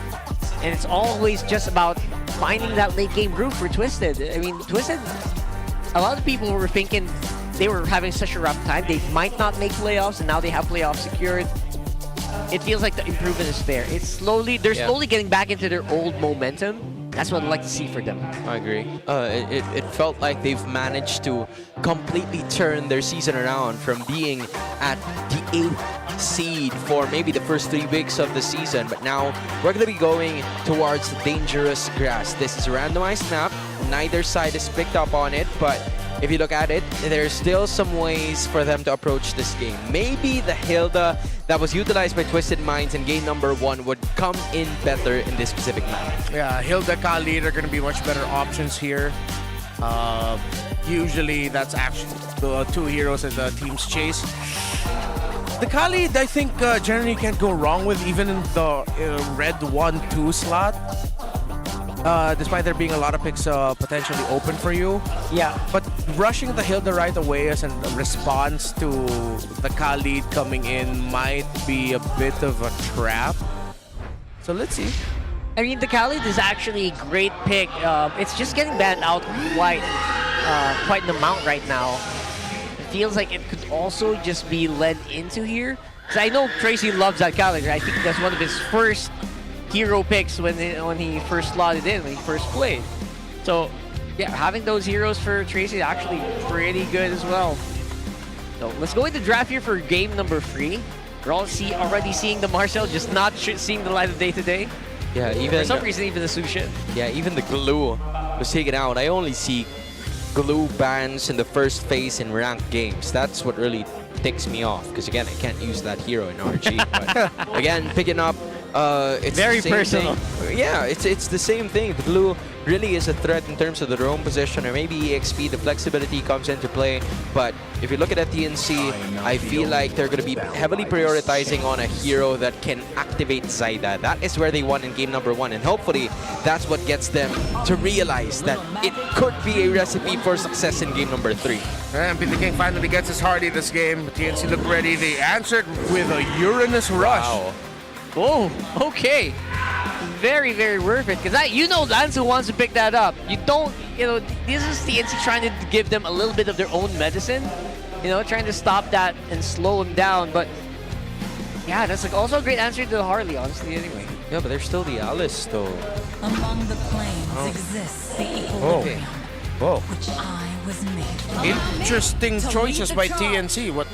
And it's always just about finding that late game groove for Twisted. I mean, Twisted, a lot of people were thinking they were having such a rough time. They might not make playoffs, and now they have playoffs secured. It feels like the improvement is there. They're slowly getting back into their old momentum. That's what I'd like to see for them. I agree. It felt like they've managed to completely turn their season around from being at the 8th seed for maybe the first 3 weeks of the season, but now we're going to be going towards the dangerous grass. This is a randomized map. Neither side has picked up on it, but if you look at it, there's still some ways for them to approach this game. Maybe the Hilda that was utilized by Twisted Minds in game number 1 would come in better in this specific map. Yeah, Hilda, Kali are going to be much better options here. Usually that's actually the 2 heroes that the teams chase. The Kali, I think generally can't go wrong with, even in the red 1-2 slot. Despite there being a lot of picks potentially open for you. Yeah. But rushing the Hilda right away as a response to the Khalid coming in might be a bit of a trap. So let's see. I mean, the Khalid is actually a great pick. It's just getting banned out quite an amount right now. It feels like it could also just be led into here. Because I know Tracy loves that Khalid. I think that's one of his first hero picks when he first slotted in, when he first played. So yeah, having those heroes for Tracy is actually pretty good as well. So let's go into draft here for game number 3. We're already seeing the Marcel, just not seeing the light of day today. Yeah, even for some reason, even the Sushin. Yeah, even the glue was taken out. I only see glue bans in the first phase in ranked games. That's what really ticks me off, because again, I can't use that hero in RG. But again, picking up, it's very the same personal thing. Yeah, it's the same thing. The blue really is a threat in terms of the roam position, or maybe EXP, the flexibility comes into play. But if you look at TNC, I feel like they're going to be heavily prioritizing on a hero that can activate Zaida. That is where they won in game number 1, and hopefully that's what gets them to realize that it could be a recipe for success in game number 3. And the King finally gets his Hardy this game. TNC look ready. They answered with a Uranus Rush. Wow. Oh, okay. Very, very worth it. Because Lanzu wants to pick that up. You don't, this is TNC trying to give them a little bit of their own medicine. Trying to stop that and slow them down. But yeah, that's also a great answer to the Harley, honestly, anyway. Yeah, but there's still the Alice, though. Among the planes exists the Okay. Whoa. which I was made for. Interesting choices by TNC. What?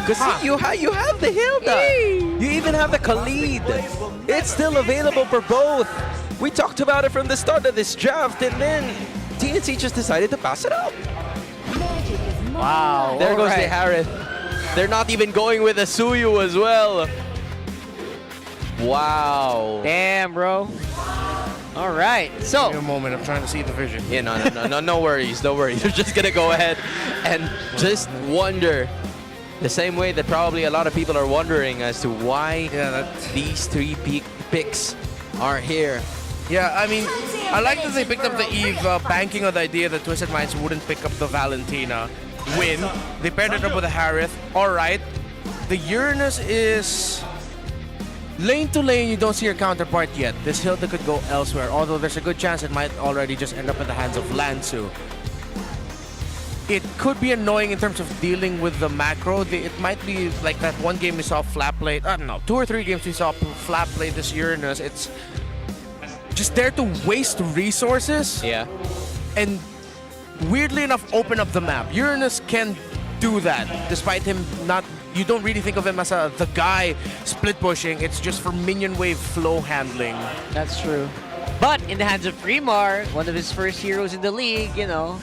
Because you have the Hilda. You even have the Khalid. It's still available for both. We talked about it from the start of this draft, and then TNC just decided to pass it up. Wow. There goes the Harith. They're not even going with a Suyu as well. Wow. Damn, bro. All right. So. Give me a moment. I'm trying to see the vision. Yeah, no worries. No worries. We're just going to go ahead and just wonder. The same way that probably a lot of people are wondering as to why these 3 picks are here. Yeah, I mean, I like that they picked up the Eve, banking on the idea that Twisted Minds wouldn't pick up the Valentina win. They paired it up with the Harith. All right. The Uranus is lane to lane. You don't see your counterpart yet. This Hilda could go elsewhere, although there's a good chance it might already just end up in the hands of Lanzu. it could be annoying in terms of dealing with the macro. It might be like that one game we saw flat play. I don't know, 2 or 3 games we saw flat play this Uranus. It's just there to waste resources. Yeah. And weirdly enough, open up the map. Uranus can do that, despite him not. You don't really think of him as the guy split pushing. It's just for minion wave flow handling. That's true. But in the hands of Fremar, one of his first heroes in the league, you know.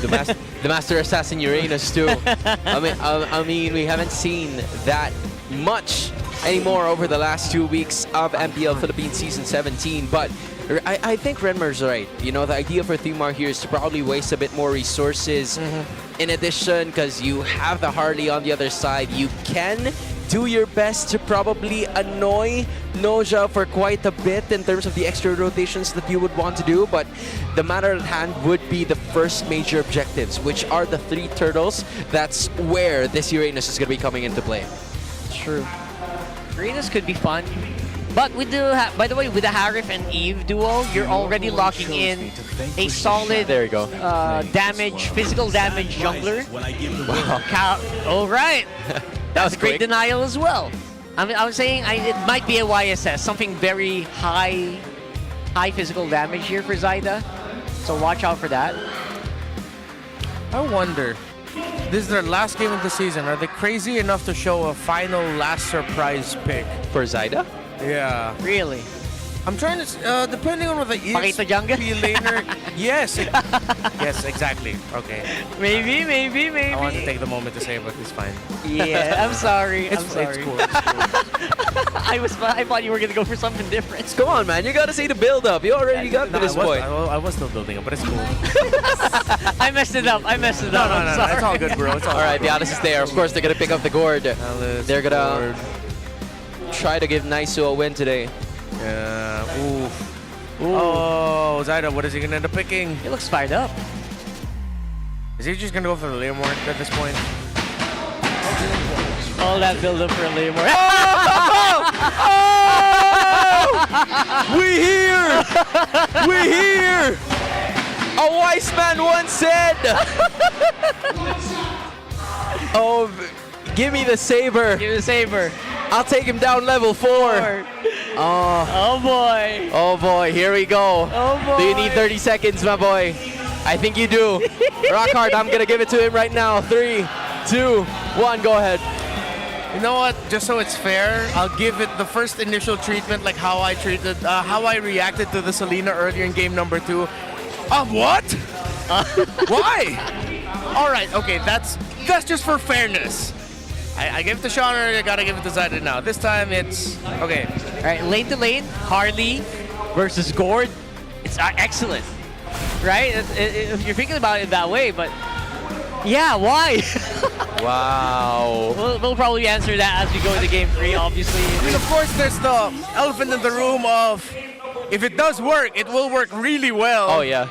The Master Assassin Uranus too. I mean, we haven't seen that much anymore over the last 2 weeks of MPL Philippines Season 17, but I think Renmar's right. You know, the idea for Themar here is to probably waste a bit more resources. In addition, because you have the Harley on the other side, you can do your best to probably annoy Noja for quite a bit in terms of the extra rotations that you would want to do, but the matter at hand would be the first major objectives, which are the 3 turtles. That's where this Uranus is going to be coming into play. True. Uranus could be fun. But with the, by the way, with the Harif and Eve duo, you're already locking in a solid there you go. physical damage jungler. Wow. All right. That's a great denial as well. I was saying it might be a YSS, something very high physical damage here for Zyda. So watch out for that. I wonder, this is their last game of the season. Are they crazy enough to show a final last surprise pick? For Zyda? Yeah. Really? I'm trying to, depending on what the Pakita Jungle? laner. Yes. Yes, exactly. Okay. Maybe. I want to take the moment to say it, but it's fine. Yeah, I'm sorry. It's cool. It's cool. I thought you were gonna go for something different. Come on, man. You gotta see the build-up. You already got to this point. I was still building it, but it's cool. I messed it up. No. It's all good, bro. It's all right, good, the Alice is there. Of course, they're gonna pick up the gourd. They're gonna try to give Naisu a win today. Yeah. Ooh. Oh, Zyda, what is he gonna end up picking? He looks fired up. Is he just gonna go for the Leomord at this point? All that build-up for a Leomord. We here! We here! A wise man once said, "Oh, give me the saber. Give me the saber. I'll take him down level 4. Oh boy. Oh boy, here we go. Oh boy. Do you need 30 seconds, my boy? I think you do. Rock hard, I'm gonna give it to him right now. 3, 2, 1, go ahead. You know what? Just so it's fair, I'll give it the first initial treatment, like how I reacted to the Selena earlier in game number 2. What? Why? All right, okay, that's just for fairness. I give it to Sean earlier, I gotta give it to Zyda now. This time it's okay. All right, lane to lane, Harley versus Gord. It's excellent, right? If you're thinking about it that way, but yeah, why? Wow. We'll probably answer that as we go into game 3, obviously. I mean, of course, there's the elephant in the room of if it does work, it will work really well. Oh yeah.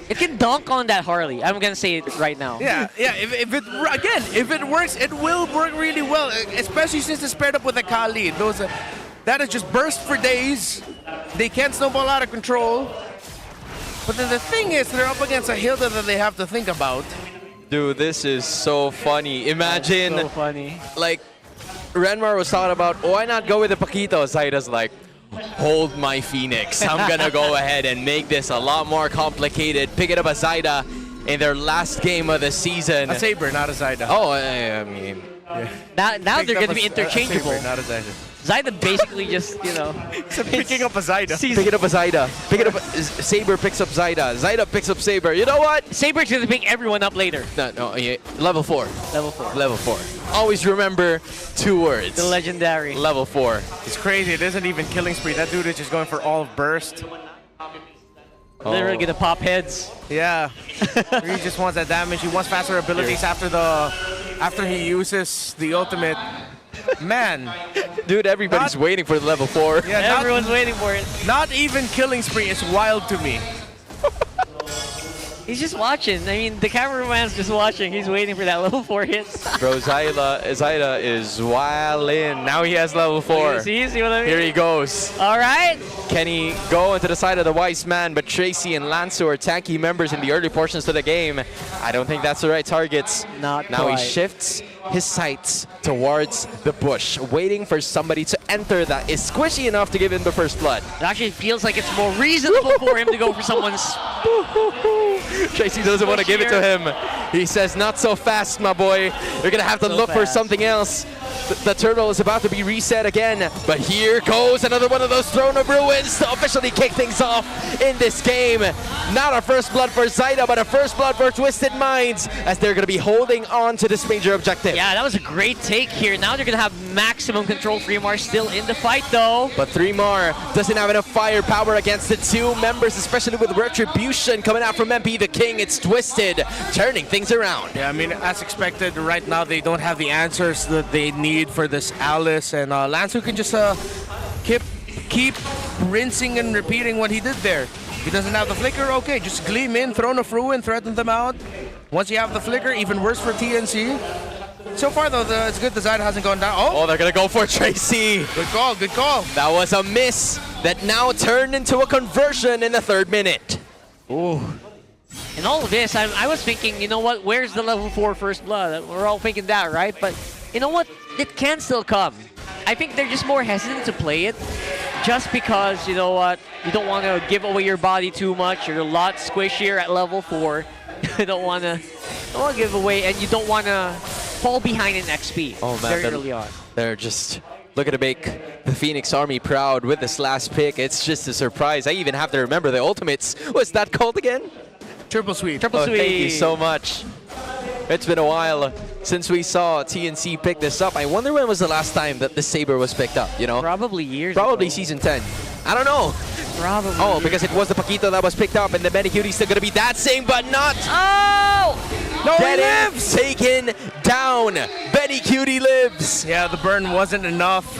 It can dunk on that Harley. I'm gonna say it right now. Yeah. If it works, it will work really well, especially since it's paired up with a Kali. That is just burst for days. They can't snowball out of control. But then the thing is, they're up against a Hilda that they have to think about. Dude, this is so funny. Imagine, so funny. Like, Renmar was talking about, why not go with the Paquito? Zyda's like, hold my Phoenix. I'm gonna go ahead and make this a lot more complicated. Pick it up a Zyda in their last game of the season. A Saber, not a Zyda. Oh, I mean... Yeah. Now they're gonna be interchangeable. A Saber, not a Zyda. Zyda basically just, picking up a Zyda. Pick it up a Zyda. Pick it up. Saber picks up Zyda. Zyda picks up Saber. You know what? Saber's gonna pick everyone up later. No, yeah. Level 4. Level 4. Level 4. Always remember 2 words. The legendary. Level 4. It's crazy. It isn't even killing spree. That dude is just going for all of burst. Literally gonna pop heads. Yeah. He just wants that damage. He wants faster abilities after he uses the ultimate. Man. Dude, everybody's waiting for the level 4. Yeah, everyone's waiting for it. Not even killing spree is wild to me. He's just watching. I mean, the cameraman's just watching. He's waiting for that level 4 hits. Bro, Zyda is wildin'. Now he has level 4. See what I mean? Here he goes. All right. Can he go into the side of the wise man? But Tracy and Lanzo are tanky members in the early portions of the game. I don't think that's the right targets. Not now quite. he shifts his sights towards the bush, waiting for somebody to enter that is squishy enough to give him the first blood. It actually feels like it's more reasonable for him to go for someone's... Tracy doesn't want to give it to him. He says, not so fast, my boy. You're going to have to look for something else. The turtle is about to be reset again, but here goes another one of those Throne of Ruins to officially kick things off in this game. Not a first blood for Zyda, but a first blood for Twisted Minds, as they're going to be holding on to this major objective. Yeah, that was a great take here. Now they're going to have maximum control. 3mar still in the fight, though. But 3mar doesn't have enough firepower against the two members, especially with Retribution coming out from MP the King. It's Twisted, turning things around. Yeah, I mean, as expected, right now they don't have the answers that they need for this Alice, and Lanzo can just keep rinsing and repeating what he did there. He doesn't have the flicker, okay, just gleam in, Throne of Ruin, threaten them out. Once you have the flicker, even worse for TNC. So far though, it's good the Zyda hasn't gone down. Oh, they're gonna go for Tracy. Good call, good call. That was a miss that now turned into a conversion in the 3rd minute. Ooh. In all of this, I was thinking, you know what, where's the level 4 first blood? We're all thinking that, right? But you know what, it can still come. I think they're just more hesitant to play it just because, you know what, you don't want to give away your body too much. You're a lot squishier at level 4. You don't want to give away, and you don't want to fall behind in XP very early on. They're just looking to make the Phoenix Army proud with this last pick. It's just a surprise. I even have to remember the ultimates. What's that called again? Triple sweep. Triple sweep. Thank you so much. It's been a while since we saw TNC pick this up. I wonder when was the last time that the Saber was picked up, you know? Probably years Probably ago. Season 10. I don't know. Probably. Oh, because it was the Paquito that was picked up, and the Benny Cutie's still going to be that same, but not. Oh! No, That he is lives! taken down. Benny Cutie lives. Yeah, the burn wasn't enough.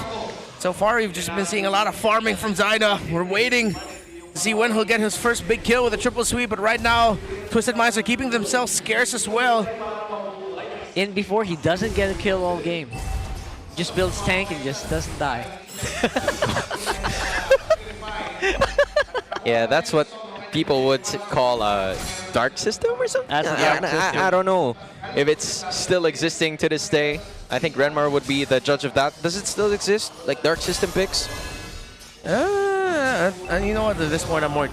So far, we've just been seeing a lot of farming from Zyda. We're waiting to see when he'll get his first big kill with a triple sweep, but right now, Twisted Minds are keeping themselves scarce as well. In before he doesn't get a kill all game. Just builds tank and just doesn't die. Yeah, that's what people would call a dark system or something. That's a dark system. I don't know if it's still existing to this day. I think Renmar would be the judge of that. Does it still exist? Like dark system picks? You know what? At this point, I'm more.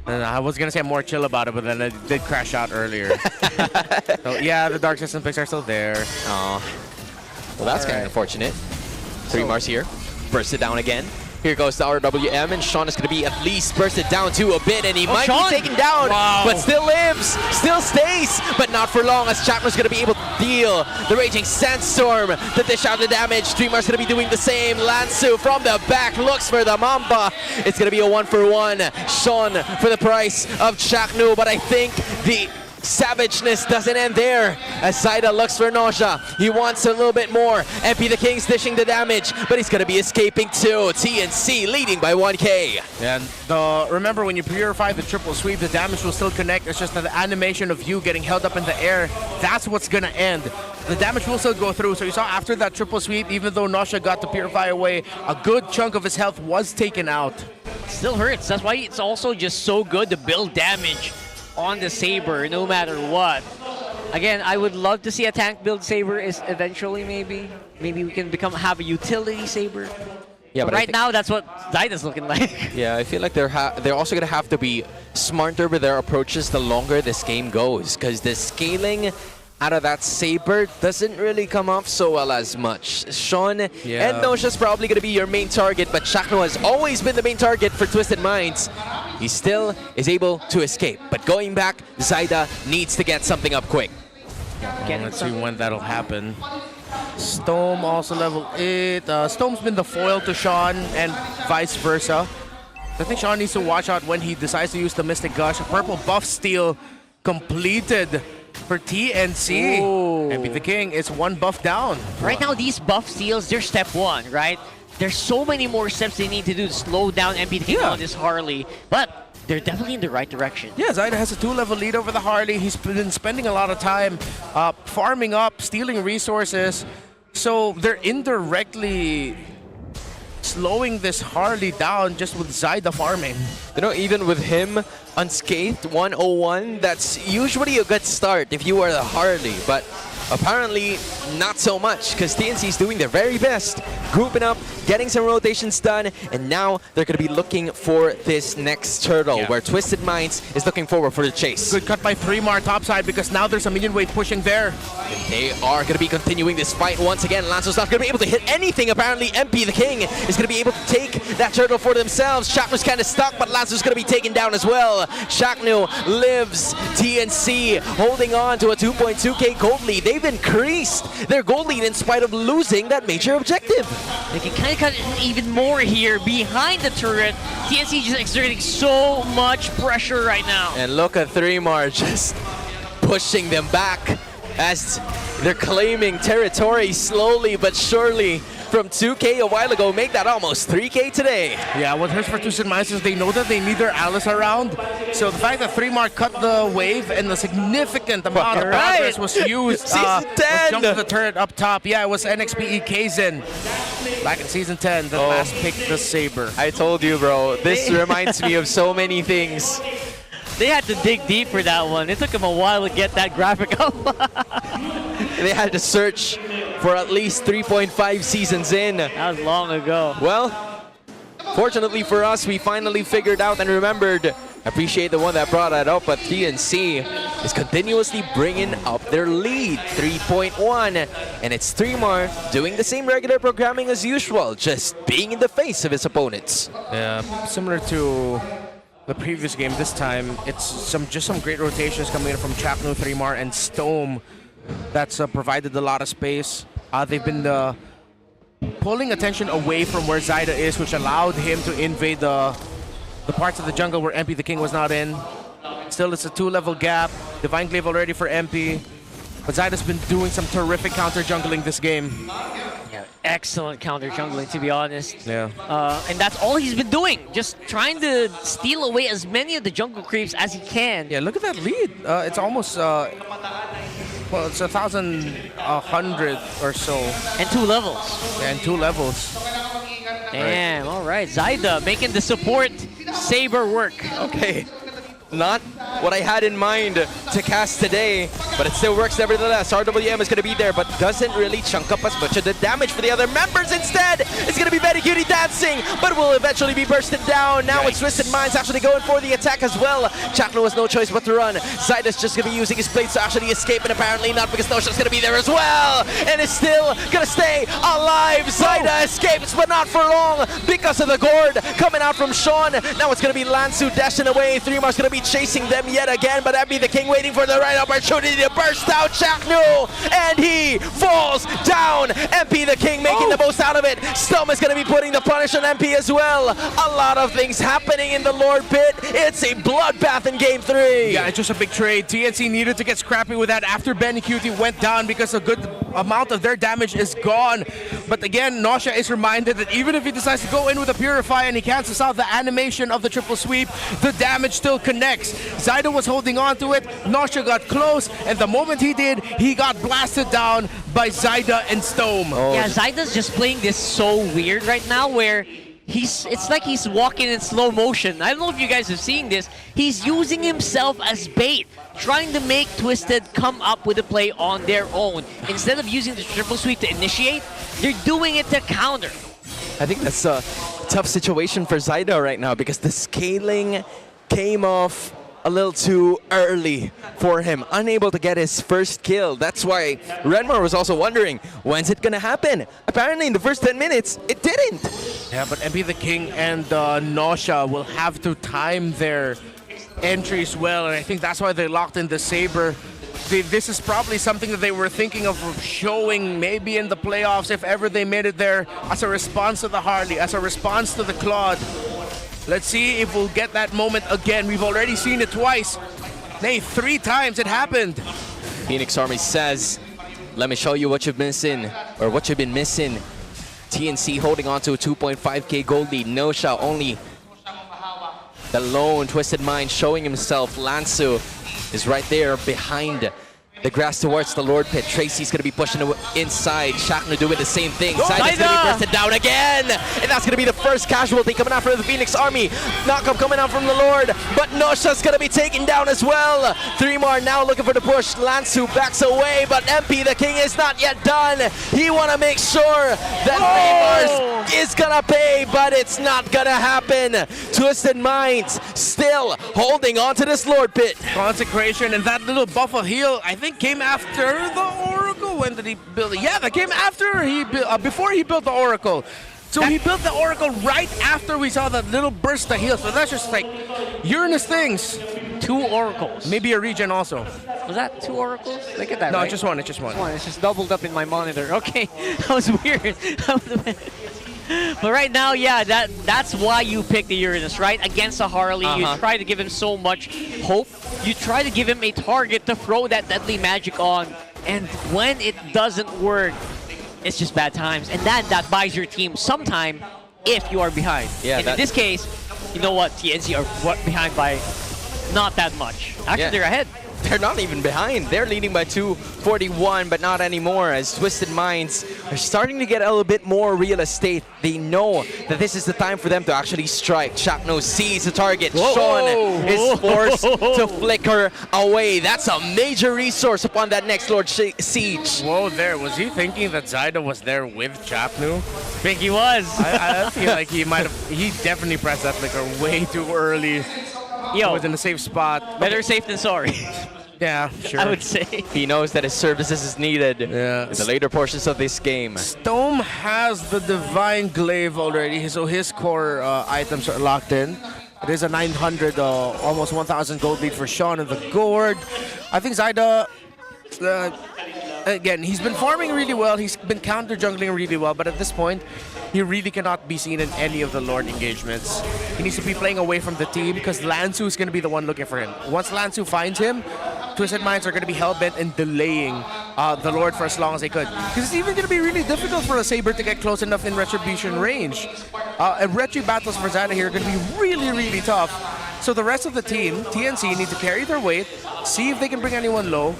I was gonna say I'm more chill about it, but then it did crash out earlier. So yeah, the dark system picks are still there. Oh, well, that's kind of unfortunate. 3mar's here, burst it down again. Here goes the RWM, and Sean is going to be at least bursted down to a bit, and he might Sean? be taken down, but still lives, still stays, but not for long, as Chapman's going to be able to deal the Raging Sandstorm to dish out the damage. Dreamer's going to be doing the same. Lansu from the back looks for the Mamba. It's going to be a 1-for-1. Sean for the price of Chaknu, but I think the savageness doesn't end there, as Zyda looks for Nausea. He wants a little bit more. MP the King's dishing the damage, but he's going to be escaping too. TNC leading by 1K. And remember, when you purify the triple sweep, the damage will still connect. It's just that the animation of you getting held up in the air, that's what's going to end. The damage will still go through. So you saw after that triple sweep, even though Nausea got to purify away, a good chunk of his health was taken out. Still hurts. That's why it's also just so good to build damage on the Saber, no matter what. Again, I would love to see a tank build Saber is eventually, maybe we can have a utility Saber. Yeah, but right now, that's what Zyda's looking like. Yeah, I feel like they're also going to have to be smarter with their approaches the longer this game goes, because the scaling out of that Saber doesn't really come off so well as much. Sean and Nosha's probably going to be your main target, but Chakno has always been the main target for Twisted Minds. He still is able to escape, but going back, Zyda needs to get something up quick. Let's see when that'll happen. Stome also level 8. Stome's been the foil to Sean and vice versa. I think Sean needs to watch out when he decides to use the Mystic Gush. A purple buff steal completed for TNC. MP the King is one buff down. Right now, these buff steals, they're step 1, right? There's so many more steps they need to do to slow down MP the King on this Harley. But they're definitely in the right direction. Yeah, Zyda has a 2-level lead over the Harley. He's been spending a lot of time farming up, stealing resources. So they're indirectly slowing this Harley down just with Zyda farming. You know, even with him unscathed 101, that's usually a good start if you are the Harley, but apparently not so much, because TNC is doing their very best, grouping up, getting some rotations done, and now they're going to be looking for this next turtle, where Twisted Minds is looking forward for the chase. Good cut by 3mar topside, because now there's a minion wave pushing there. And they are going to be continuing this fight once again. Lanzo's not going to be able to hit anything. Apparently, MP the King is going to be able to take that turtle for themselves. Shaknu's kind of stuck, but Lanzo's going to be taken down as well. Shaknu lives. TNC holding on to a 2.2k gold lead. They've increased their gold lead in spite of losing that major objective. They can kind of cut even more here behind the turret. TNC just exerting so much pressure right now. And look at 3mar just pushing them back as they're claiming territory slowly but surely. From 2k a while ago, make that almost 3k today. Yeah, what hurts for Twisted Minds is they know that they need their Alice around. So the fact that 3mar cut the wave and the significant amount of progress was used Season 10! was jumped to the turret up top. Yeah, it was NXPE Kaizen back in Season 10 that last picked the Saber. I told you, bro. This reminds me of so many things. They had to dig deep for that one. It took them a while to get that graphic up. They had to search for at least 3.5 seasons in. That was long ago. Well, fortunately for us, we finally figured out and remembered. Appreciate the one that brought that up, but TNC is continuously bringing up their lead, 3.1, and it's 3mar doing the same regular programming as usual, just being in the face of his opponents. Yeah, similar to the previous game, this time it's just some great rotations coming in from Chapno, 3mar, and Stome that's provided a lot of space. They've been pulling attention away from where Zyda is, which allowed him to invade the parts of the jungle where MP the King was not in. Still, it's a 2-level gap. Divine Glaive already for MP. But Zyda's been doing some terrific counter jungling this game. Yeah, excellent counter jungling, to be honest. Yeah. And that's all he's been doing. Just trying to steal away as many of the jungle creeps as he can. Yeah, look at that lead. It's almost, well, it's 1,100 or so. And 2 levels. Yeah, and 2 levels. Damn, all right. Zyda making the support Saber work. Okay. Not what I had in mind to cast today, but it still works nevertheless. RWM is going to be there, but doesn't really chunk up as much of the damage for the other members. Instead, it's going to be Betty Cutie dancing, but will eventually be bursted down. Now it's Twisted Minds actually going for the attack as well. Chakno has no choice but to run. Zyda's just going to be using his blades to actually escape, and apparently not, because Nosha's going to be there as well, and is still going to stay alive. Zyda escapes, but not for long, because of the gourd coming out from Sean. Now it's going to be Lansu dashing away. 3mar's going to be chasing them yet again, but MP the King waiting for the right opportunity to burst out Chaknu, and he falls down. MP the King making the most out of it. Stum is going to be putting the punish on MP as well. A lot of things happening in the Lord pit. It's a bloodbath in Game 3. Yeah, it's just a big trade. TNC needed to get scrappy with that after Benny Cutie went down, because a good amount of their damage is gone. But again, Nosha is reminded that even if he decides to go in with a Purify and he cancels out the animation of the triple sweep, the damage still connects. Zyda was holding on to it, Nosha got close, and the moment he did, he got blasted down by Zyda and Stome. Yeah, Zyda's just playing this so weird right now, where it's like he's walking in slow motion. I don't know if you guys have seen this. He's using himself as bait, trying to make Twisted come up with a play on their own. Instead of using the triple sweep to initiate, they're doing it to counter. I think that's a tough situation for Zyda right now, because the scaling came off a little too early for him, unable to get his first kill. That's why Renmar was also wondering, when's it gonna happen? Apparently in the first 10 minutes, it didn't. Yeah, but MP the King and Nosha will have to time their entries well, and I think that's why they locked in the Saber. This is probably something that they were thinking of showing maybe in the playoffs if ever they made it there, as a response to the Harley, as a response to the Claude. Let's see if we'll get that moment again. We've already seen it twice. Nay, 3 times it happened. Phoenix Army says, let me show you what you've been missing, or what you've been missing. TNC holding on to a 2.5k gold lead. Nosha only The lone Twisted Mind showing himself. Lansu is right there behind the grass towards the Lord Pit. Tracy's going to be pushing inside. Shaknu doing the same thing. Zyda's going to be bursted down again. And that's going to be the first casualty coming out from the Phoenix Army. Knockup coming out from the Lord. But Nosha's going to be taken down as well. Threemar now looking for the push. Lansu backs away. But MP, the king, is not yet done. He want to make sure that Threemar is going to pay. But it's not going to happen. Twisted Minds still holding on to this Lord Pit. Consecration and that little buff of heal, I think, came after the Oracle. When did he build it? Yeah, that came after he before he built the Oracle. So he built the Oracle right after we saw that little burst of heal. So that's just like Uranus things. 2 Oracles. Maybe a regen also. Was that 2 Oracles? Look at that. No, right? just one. It's just one. It's just doubled up in my monitor. Okay, that was weird. But right now, yeah, that's why you pick the Uranus, right? Against a Harley, you try to give him so much hope. You try to give him a target to throw that deadly magic on. And when it doesn't work, it's just bad times. And then that buys your team some time if you are behind. Yeah, and in this case, you know what? TNC are behind by not that much. Actually, they're ahead. They're not even behind. They're leading by 241, but not anymore, as Twisted Minds are starting to get a little bit more real estate. They know that this is the time for them to actually strike. Shakno sees the target. Sean is forced to flicker away. That's a major resource upon that next Lord Siege. Whoa there. Was he thinking that Zyda was there with Chapnu? I think he was. I feel like he might have. He definitely pressed that flicker way too early. He was in a safe spot. Better safe than sorry. Yeah, sure. I would say. He knows that his services is needed in the later portions of this game. Stome has the Divine Glaive already, so his core items are locked in. It is a 900, almost 1,000 gold lead for Sean and the Gourd. I think Zyda, again, he's been farming really well. He's been counter jungling really well, but at this point, he really cannot be seen in any of the Lord engagements. He needs to be playing away from the team because Lansu is going to be the one looking for him. Once Lansu finds him, Twisted Minds are going to be hell-bent in delaying the Lord for as long as they could. Because it's even going to be really difficult for a Saber to get close enough in Retribution range. And Retri battles for Zyda here are going to be really, really tough. So the rest of the team, TNC, need to carry their weight, see if they can bring anyone low.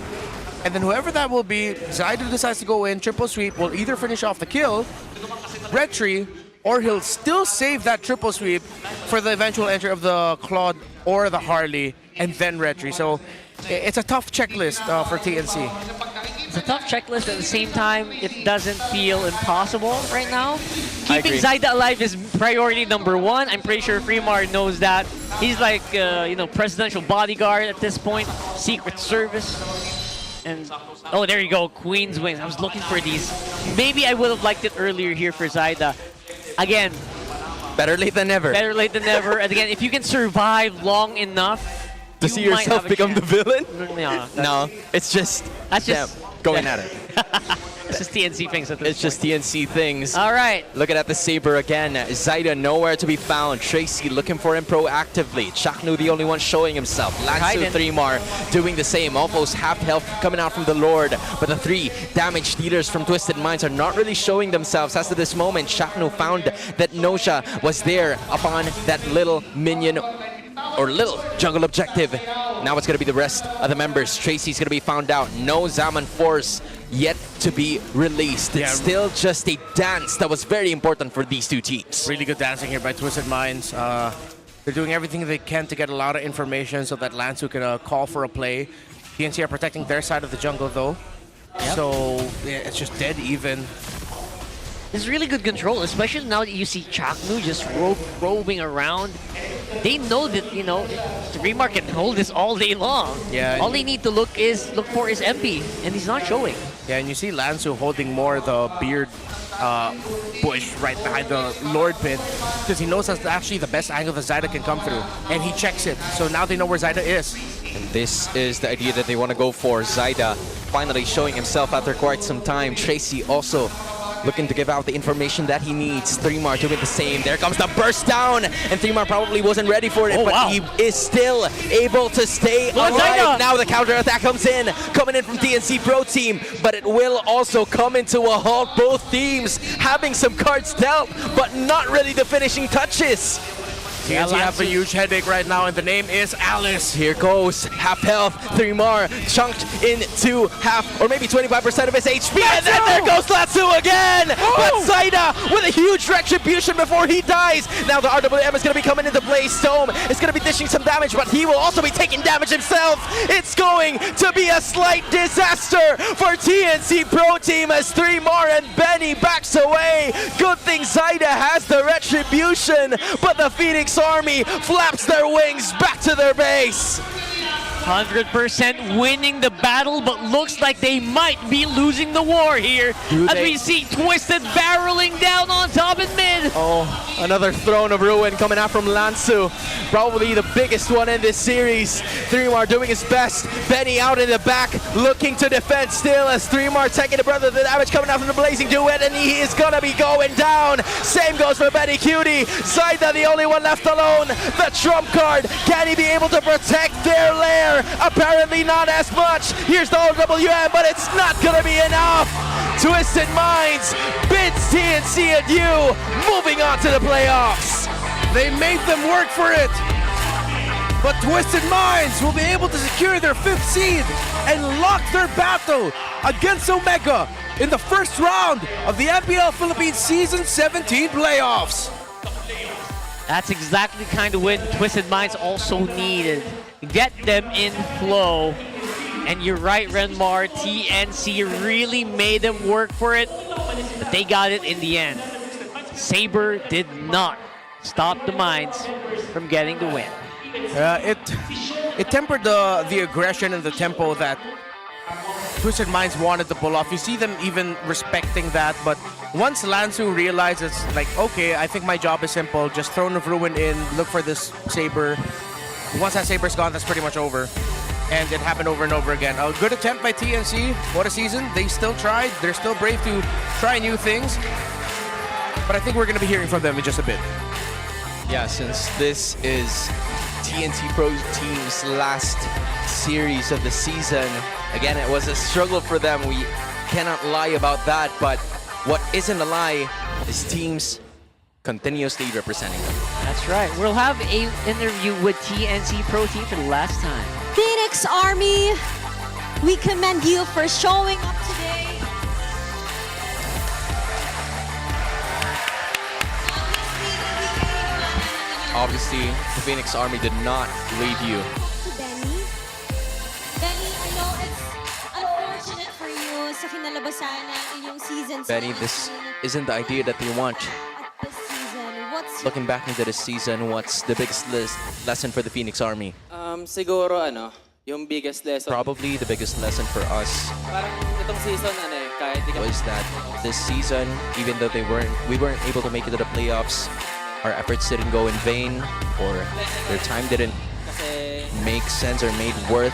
And then whoever that will be, Zyda decides to go in, triple sweep, will either finish off the kill, Retri, or he'll still save that triple sweep for the eventual entry of the Claude or the Harley, and then Retri. So it's a tough checklist for TNC. It's a tough checklist. At the same time, it doesn't feel impossible right now. Keeping Zyda alive is priority number 1. I'm pretty sure Fremar knows that. He's like, presidential bodyguard at this point, Secret Service. And oh, there you go, Queen's Wings. I was looking for these. Maybe I would have liked it earlier here for Zyda. Again, better late than never. Better late than never. And again, if you can survive long enough to see yourself become the villain. No, it's just going at it. It's just TNC things at this It's just TNC things. All right. Looking at the Saber again. Zyda nowhere to be found. Tracy looking for him proactively. Chaknu the only one showing himself. Lansu Threemar doing the same. Almost half health coming out from the Lord. But the 3 damage dealers from Twisted Minds are not really showing themselves. As to this moment, Chaknu found that Nosha was there upon that little minion or little jungle objective. Now it's going to be the rest of the members. Tracy's going to be found out. No Zaman Force yet to be released. It's still just a dance that was very important for these 2 teams. Really good dancing here by Twisted Minds. They're doing everything they can to get a lot of information so that Lansu can call for a play. TNC are protecting their side of the jungle though. So yeah, it's just dead even. It's really good control, especially now that you see Chaknu just roving around. They know that, Threemar can hold this all day long. Yeah. All they need to look for is MP, and he's not showing. Yeah, and you see Lansu holding more the beard bush right behind the Lord Pit because he knows that's actually the best angle that Zyda can come through, and he checks it. So now they know where Zyda is. And this is the idea that they want to go for. Zyda finally showing himself after quite some time. Tracy also looking to give out the information that he needs. Threemar doing the same. There comes the burst down, and Threemar probably wasn't ready for it, but he is still able to stay alive. Now the counter attack comes in, coming in from TNC Pro Team, but it will also come into a halt. Both teams having some cards dealt, but not really the finishing touches. TNC have a huge headache right now, and the name is Alice. Here goes, half health, 3 more, chunked into half, or maybe 25% of his HP, and then there goes Latsu again! But Zaida with a huge retribution before he dies! Now the RWM is going to be coming into play. Stone is going to be dishing some damage, but he will also be taking damage himself! It's going to be a slight disaster for TNC Pro Team as 3 more and Benny backs away! Good thing Zaida has the retribution, but the Phoenix Army flaps their wings back to their base. 100% winning the battle, but looks like they might be losing the war here. As we see Twisted barreling down on top in mid. Oh, another Throne of Ruin coming out from Lansu. Probably the biggest one in this series. 3mar doing his best. Benny out in the back, looking to defend still as 3mar taking the brunt of the damage coming out from the Blazing Duet, and he is gonna be going down. Same goes for Benny Cutie. Zaida the only one left alone. The trump card. Can he be able to protect their lair? Apparently not as much. Here's the OWM, but it's not gonna be enough. Twisted Minds bids TNC adieu, moving on to the playoffs. They made them work for it. But Twisted Minds will be able to secure their 5th seed and lock their battle against Omega in the first round of the MPL Philippines Season 17 playoffs. That's exactly the kind of win Twisted Minds also needed. Get them in flow. And you're right, Renmar, TNC really made them work for it, but they got it in the end. Saber did not stop the Minds from getting the win. It tempered the aggression and the tempo that Twisted Minds wanted to pull off. You see them even respecting that, but once Lansu realizes, like, okay, I think my job is simple, just Throne of Ruin in, look for this Saber. Once that Saber's gone, that's pretty much over. And it happened over and over again. A good attempt by TNC. What a season. They still tried. They're still brave to try new things. But I think we're going to be hearing from them in just a bit. Yeah, since this is TNC Pro Team's last series of the season, again, it was a struggle for them. We cannot lie about that, but what isn't a lie is teams continuously representing them. That's right. We'll have an interview with TNC Pro Team for the last time. Phoenix Army, we commend you for showing up today. Obviously, the Phoenix Army did not leave you. Benny, I know it's unfortunate for you sa kinalabasan ng inyong season. Benny, this isn't the idea that they want. This season, what's Looking back into this season, what's the biggest lesson for the Phoenix Army? Siguro yung biggest lesson. Probably the biggest lesson for us Parang itong season kahit di ka was that this season, even though we weren't able to make it to the playoffs, our efforts didn't go in vain, or their time didn't make sense or made worth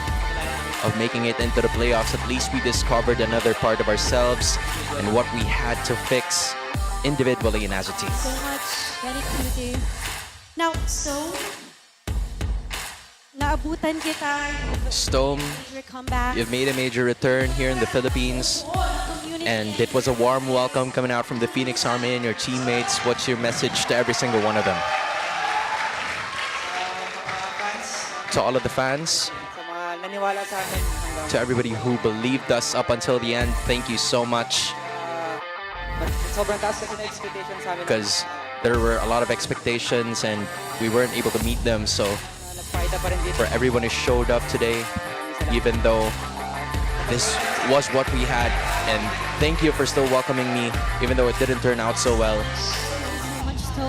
of making it into the playoffs. At least we discovered another part of ourselves and what we had to fix individually and as a team. So much. Very cutie. Now, so, naabutan kita. Stone, Your comeback. you've made a major return here in the Philippines, and it was a warm welcome coming out from the Phoenix Army and your teammates. What's your message to every single one of them? To all of the fans, sa mga naniwala sa amin hanggang to everybody who believed us up until the end, thank you so much, sobrang taas kasi na expectation sa amin. because there were a lot of expectations and we weren't able to meet them. So Nagpakita pa rin dito. for everyone who showed up today, even though this was what we had, and thank you for still welcoming me, even though it didn't turn out so well. so much to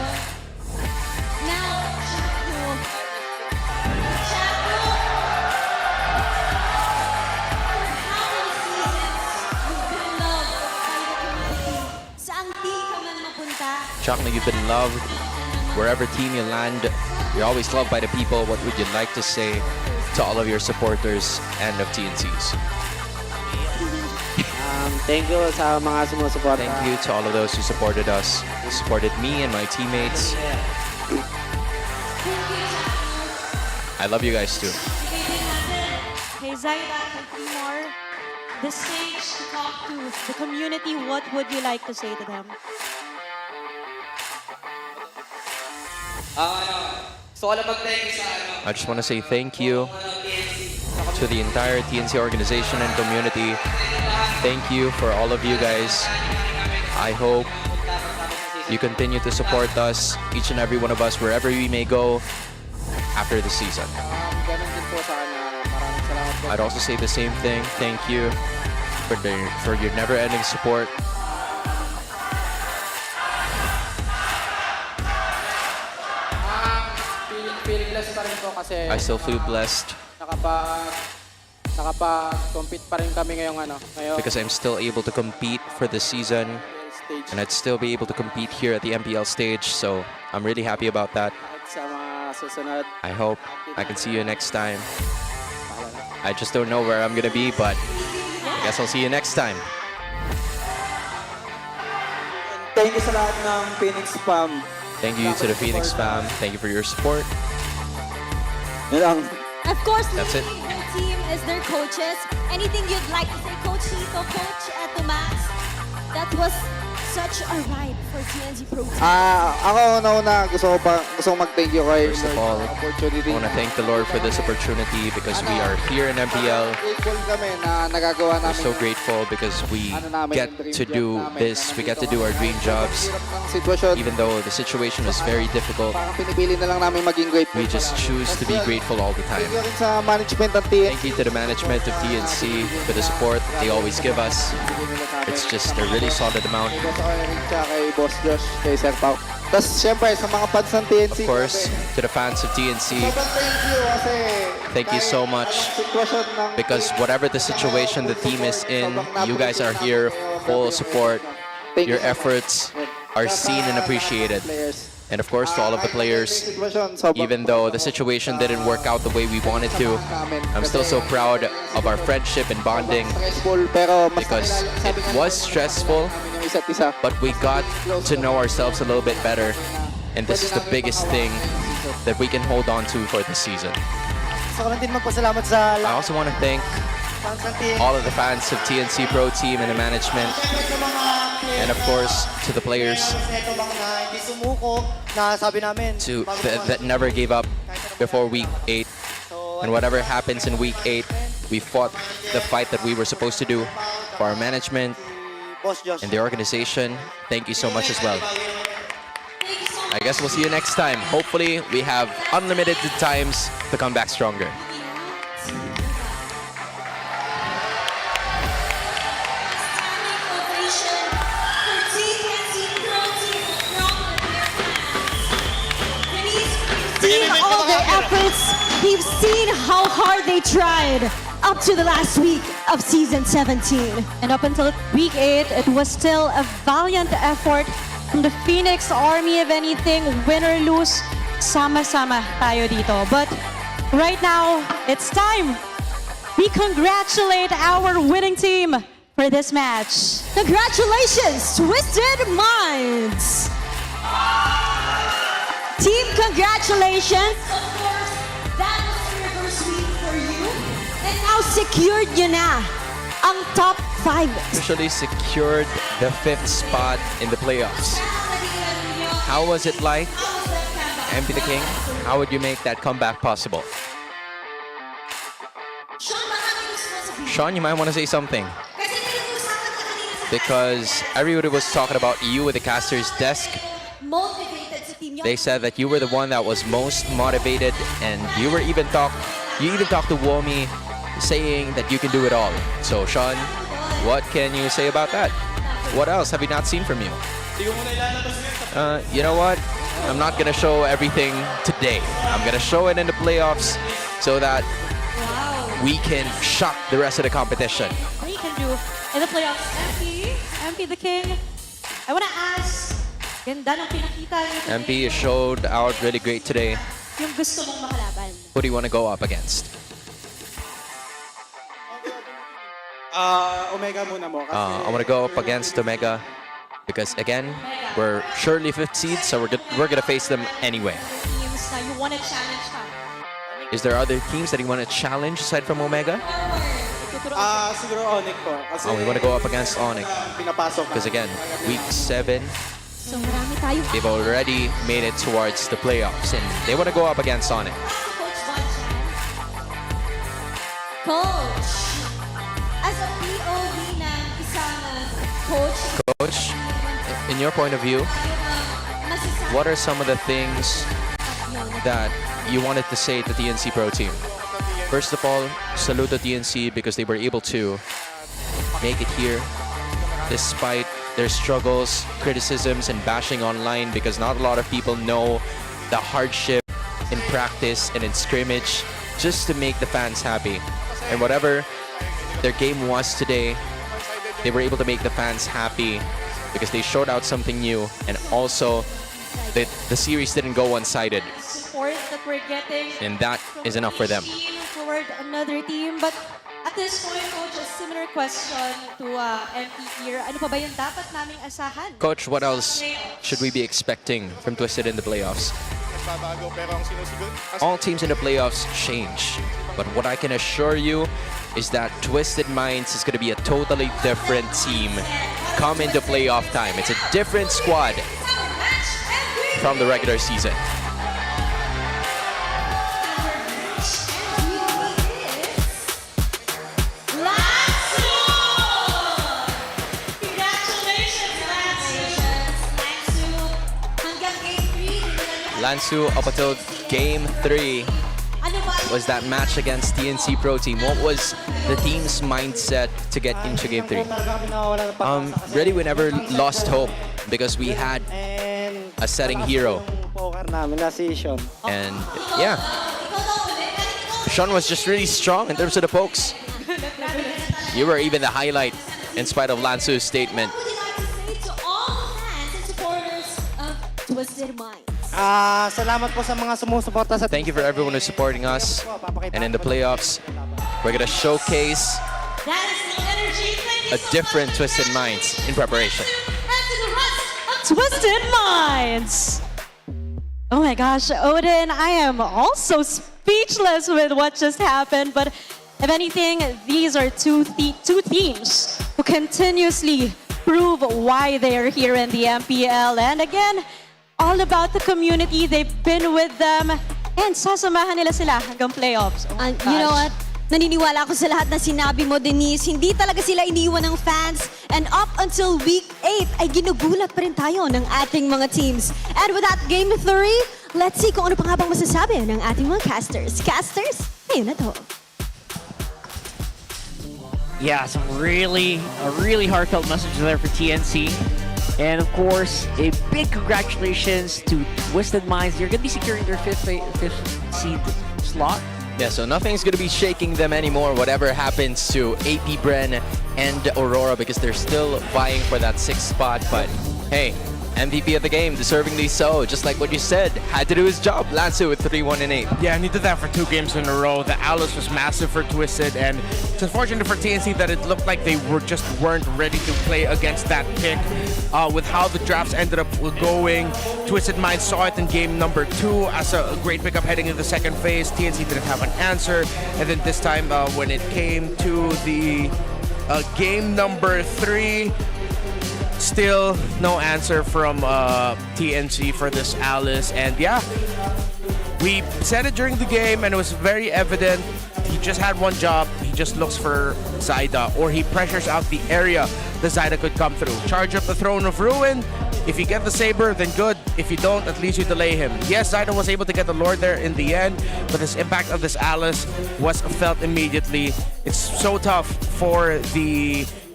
now, Chakno, you've been loved. Wherever team you land, you're always loved by the people. What would you like to say to all of your supporters and of TNCs? Thank you sa mga sumusuporta. Thank you to all of those who supported us, who supported me and my teammates. I love you guys too. Hey, Zaida, more. The stage to talk to the community. What would you like to say to them? I just want to say thank you to the entire TNC organization and community. Thank you for all of you guys. I hope you continue to support us, each and every one of us, wherever we may go after the season. I'd also say the same thing. Thank you for your never-ending support. Feeling blessed pa rin po kasi I still feel blessed nakapag-compete pa rin kami ngayon because I'm still able to compete for the season, and I'd still be able to compete here at the MPL stage, so I'm really happy about that. sa mga susunod. I hope I can see you next time. I just don't know where I'm gonna be, but I guess I'll see you next time. Thank you sa lahat ng Phoenix Spam. Thank you to the Phoenix fam. Thank you for your support. Yun lang. Of course, That's it. leading their team is their coaches. Anything you'd like to say, Coach Tito, Coach Tomas? That was such a ride for TNC Pro Team. Ako nauna gusto ko mag-thank you kay First of all, I want to thank the Lord for this opportunity because we are here in MPL. Grateful kami na nagagawa We're namin. so grateful because we get to do this. We get to do our dream jobs. Sitwasyon. Even though the situation is very difficult, Parang pinipili na lang namin maging grateful. we just choose to be grateful all the time. Thank you rin sa management ng TNC. Thank you to the management of TNC for the support they always give us. It's just a really solid amount. Sa kay Richa, kay Boss Josh, kay Sir Pao. Tapos syempre sa mga fans ng TNC. Of course, to the fans of TNC, Sobrang thank you kasi thank you so much sitwasyon ng because whatever the situation the team is in, you guys are here, full support. Your efforts are seen and appreciated. And of course, to all of the players, even though the situation didn't work out the way we wanted to, I'm still so proud of our friendship and bonding because it was stressful, but we got to know ourselves a little bit better. And this is the biggest thing that we can hold on to for this season. Gusto ko lang din magpasalamat sa I also want to thank fans ng TNC. all of the fans of TNC Pro Team and the management, and of course to the players Hindi sumuko na sabi namin. that never gave up before week 8. And whatever happens in week 8, we fought the fight that we were supposed to do for our management Boss Josh. and the organization. Thank you so much as well. I guess we'll see you next time. Hopefully, we have unlimited times to come back stronger. Seen all their efforts. We've seen how hard they tried up to the last week of season 17. And up until week 8, it was still a valiant effort from the Phoenix Army. If anything, win or lose, sama-sama tayo dito. But right now, it's time. We congratulate our winning team for this match. Congratulations, Twisted Minds! Team, congratulations! Of course, that was River Sweep for you. And now secured nyo na ang top 5. Officially secured the 5th spot in the playoffs. How was it like? MP the King, how would you make that comeback possible? Sean, you might want to say something. Because everybody was talking about you with the caster's desk. Motivated sa team They said that you were the one that was most motivated, and you even talked to Womi saying that you can do it all. So Sean, what can you say about that? What else have we not seen from you? You know what? I'm not gonna show everything today. I'm gonna show it in the playoffs so that we can shock the rest of the competition. we can do in the playoffs. MP the King, I want to ask, ganda ng pinakita niyo today. MP showed out really great today. Yung gusto mong makalaban. Who do you want to go up against? Omega muna mo. I want to go up against Omega because again, we're surely 5th seed, so we're gonna face them anyway. Teams na you want to challenge ka. Is there other teams that you want to challenge aside from Omega? Siguro Onyx po. Kasi Oh, we want to go up against Onyx pinapasok. because again, week 7, So marami tayong They've already made it towards the playoffs and they want to go up against Sonic. Coach, as a POV ng isang coach, Coach, in your point of view, what are some of the things that you wanted to say to TNC Pro Team? First of all, salute to TNC because they were able to make it here despite their struggles, criticisms, and bashing online because not a lot of people know the hardship in practice and in scrimmage just to make the fans happy. And whatever their game was today, they were able to make the fans happy because they showed out something new, and also the series didn't go one-sided, Support that we're getting and that is enough for them. toward another team. But at this point, Coach, a similar question to MP here. Ano pa ba yung dapat naming asahan? Coach, what else should we be expecting from Twisted in the playoffs? All teams in the playoffs change, but what I can assure you is that Twisted Minds is going to be a totally different team come into playoff time. It's a different squad from the regular season. Lansu, up until Game 3, was that match against TNC Pro Team. What was the team's mindset to get into Game 3? Really, we never lost hope because we had a setting hero. And yeah, Sean was just really strong in terms of the pokes. You were even the highlight in spite of Lansu's statement. to all fans and supporters of Twisted Minds. Salamat po sa mga sumusuporta sa Thank you for everyone who's supporting us. And in the playoffs, we're going to showcase a different Twisted Minds in preparation. Twisted Minds! Oh my gosh, Odin, I am also speechless with what just happened. But if anything, these are two teams who continuously prove why they are here in the MPL. And again, all about the community. They've been with them. And sasamahan nila sila hanggang playoffs. Oh And you know what? Naniniwala ako sa lahat na sinabi mo, Denise. Hindi talaga sila iniwan ng fans. And up until week 8, ay ginugulat pa rin tayo ng ating mga teams. And with that Game 3, let's see kung ano pa nga bang masasabi ng ating mga casters. Casters, ayun na to. Yeah, a really heartfelt message there for TNC. And of course, a big congratulations to Twisted Minds. You're going to be securing their fifth seed slot. Yeah, so nothing's going to be shaking them anymore, whatever happens to APBR and Aurora, because they're still vying for that 6th spot. But hey, MVP of the game, deservingly so. Just like what you said, had to do his job. Lansu with 3-1-8. Yeah, and he did that for 2 games in a row. The Alice was massive for Twisted, and it's unfortunate for TNC that it looked like they weren't ready to play against that pick. With how the drafts ended up going, Twisted Minds saw it in game number 2 as a great pickup heading into the second phase. TNC didn't have an answer, and then this time when it came to the game number 3, still no answer from TNC for this Alice. And yeah, we said it during the game and it was very evident. He just had one job. He just looks for Zyda, or he pressures out the area that Zyda could come through. Charge up the Throne of Ruin. If you get the Saber, then good. If you don't, at least you delay him. Yes, Zyda was able to get the Lord there in the end, but this impact of this Alice was felt immediately. It's so tough for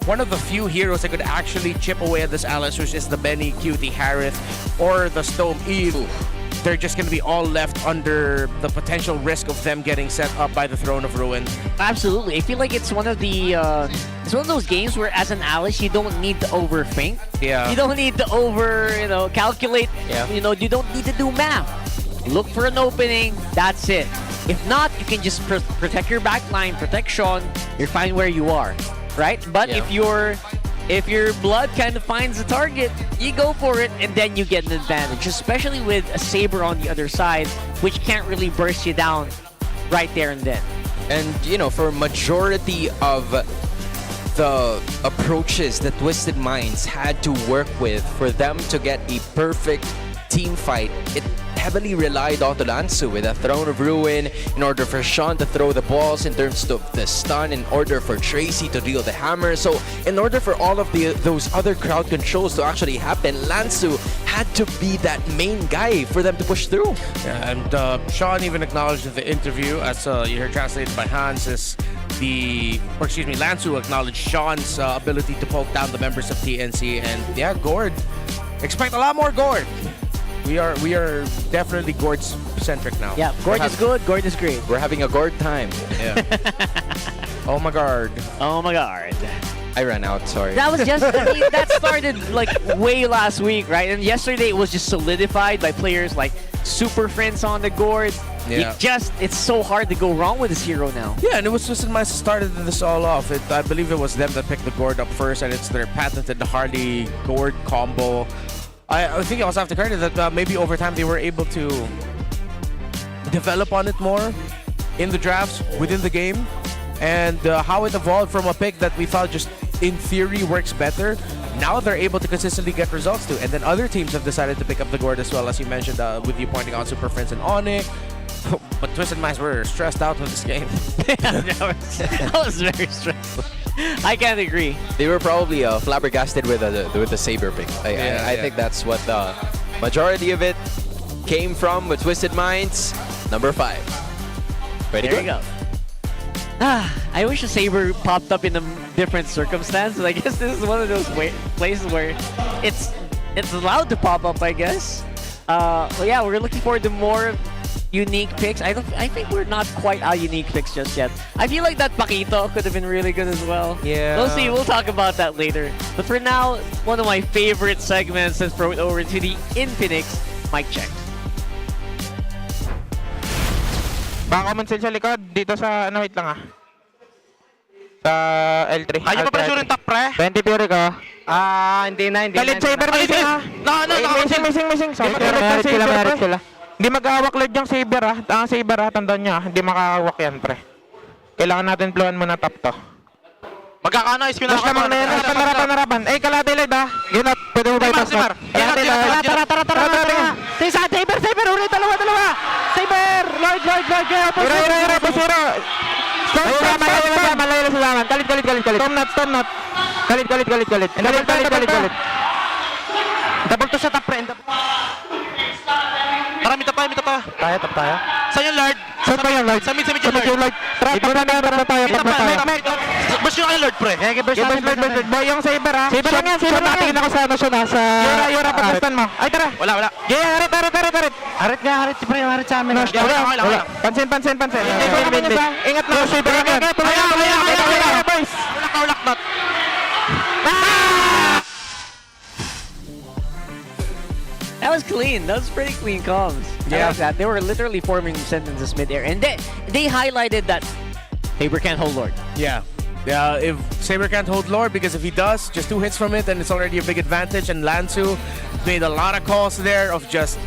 one of the few heroes that could actually chip away at this Alice, which is the Benny, Cutie, Harith, or the Stone Eve. They're just going to be all left under the potential risk of them getting set up by the Throne of Ruin. Absolutely. I feel like it's one of those games where as an Alice, you don't need to overthink. Yeah. You don't need to calculate. Yeah. You don't need to do math. Look for an opening, that's it. If not, you can just protect your backline, protect Sean, you're fine where you are. Right? But Yeah. if your blood kind of finds a target, you go for it and then you get an advantage, especially with a Saber on the other side, which can't really burst you down right there and then. And, for majority of the approaches that Twisted Minds had to work with for them to get a perfect team fight, it heavily relied on Lansu with a Throne of Ruin in order for Sean to throw the balls, in terms of the stun, in order for Tracy to deal the hammer. So in order for all of those other crowd controls to actually happen, Lansu had to be that main guy for them to push through. Yeah, and Sean even acknowledged in the interview, as you heard translated by Hans, is Lansu acknowledged Sean's ability to poke down the members of TNC, and yeah, Gord. Expect a lot more Gord. We are definitely Gord-centric now. Yeah, Gord is good, Gord is great. We're having a Gord time. Yeah. Oh my god. Oh my god. I ran out, sorry. That was just, I mean, that started like way last week, right? And yesterday it was just solidified by players like Super Friends on the Gord. Yeah. It's so hard to go wrong with this hero now. Yeah, and it was Twisted Minds started this all off. I believe it was them that picked the Gord up first, and it's their patented Harley Gord combo. I think it was after credit that maybe over time they were able to develop on it more in the drafts, within the game, and how it evolved from a pick that we thought just in theory works better. Now they're able to consistently get results too, and then other teams have decided to pick up the Gord as well, as you mentioned, with you pointing out Super Friends and Onyx. But Twisted Minds were stressed out with this game. That was very stressful. I can't agree. They were probably flabbergasted with the Saber pick. I think that's what the majority of it came from with Twisted Minds. Number 5. Ready? There you go. I wish a Saber popped up in a different circumstance. I guess this is one of those places where it's allowed to pop up, I guess. But yeah, we're looking forward to more unique picks. I think we're not quite out unique picks just yet. I feel like that Paquito could have been really good as well. Yeah. We'll see. We'll talk about that later. But for now, one of my favorite segments, let's throw it over to the Infinix mic check. Baka man sa likod, dito sa, wait lang sa L3. Ayaw pa pala sulit tak, pre? 20 Fury ko. Hindi na. Galit Saber, missing ha. Missing. Merit sila. Hindi mag-awak Lord yung Saber Ang Saber tandaan niya, hindi makakawak yan, pre. Kailangan natin blowan muna top to. Magkakano, is Push lamang na yan, panarapan. Kalate Lord Ginot, pwede mo bypass na. Tara. Saber, ulit, dalawa. Saber, Lord, kaya po. Hira, pusiro. Stop. Malayo na silangan. Kalit. Tom not. Kalit. Double to sa top, pre. Marami pa. Tayo. Saan yung Lord? Saan ba yung Lord? Sa mid yung Lord. Trap na tayo. Burst nyo kayo Lord, pre. Burst. Boy, yung Saber Saber lang yan. Natingin ako sa sa Yura, pagkastan mo. Ay, tara. Wala. Harit. Harit sa amin. Wala. Pansin. Ingat na. Saber lang yan. Kaya, boys. Wala not. That was clean. That was pretty clean comms. I like that. They were literally forming sentences mid-air. And they highlighted that Saber can't hold Lord. Yeah. If Saber can't hold Lord, because if he does, just 2 hits from it, then it's already a big advantage. And Lansu made a lot of calls there of just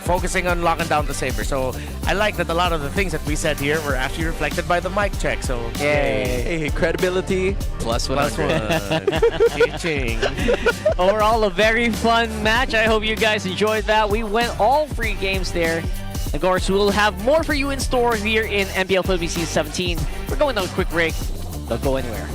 focusing on locking down the Saber. So I like that a lot of the things that we said here were actually reflected by the mic check. So yay. Credibility plus 100. Teaching. Overall, a very fun match. I hope you guys enjoyed that. We went all 3 games there. Of course, we'll have more for you in store here in MPL Philippines Season 17. We're going on a quick break. Don't go anywhere.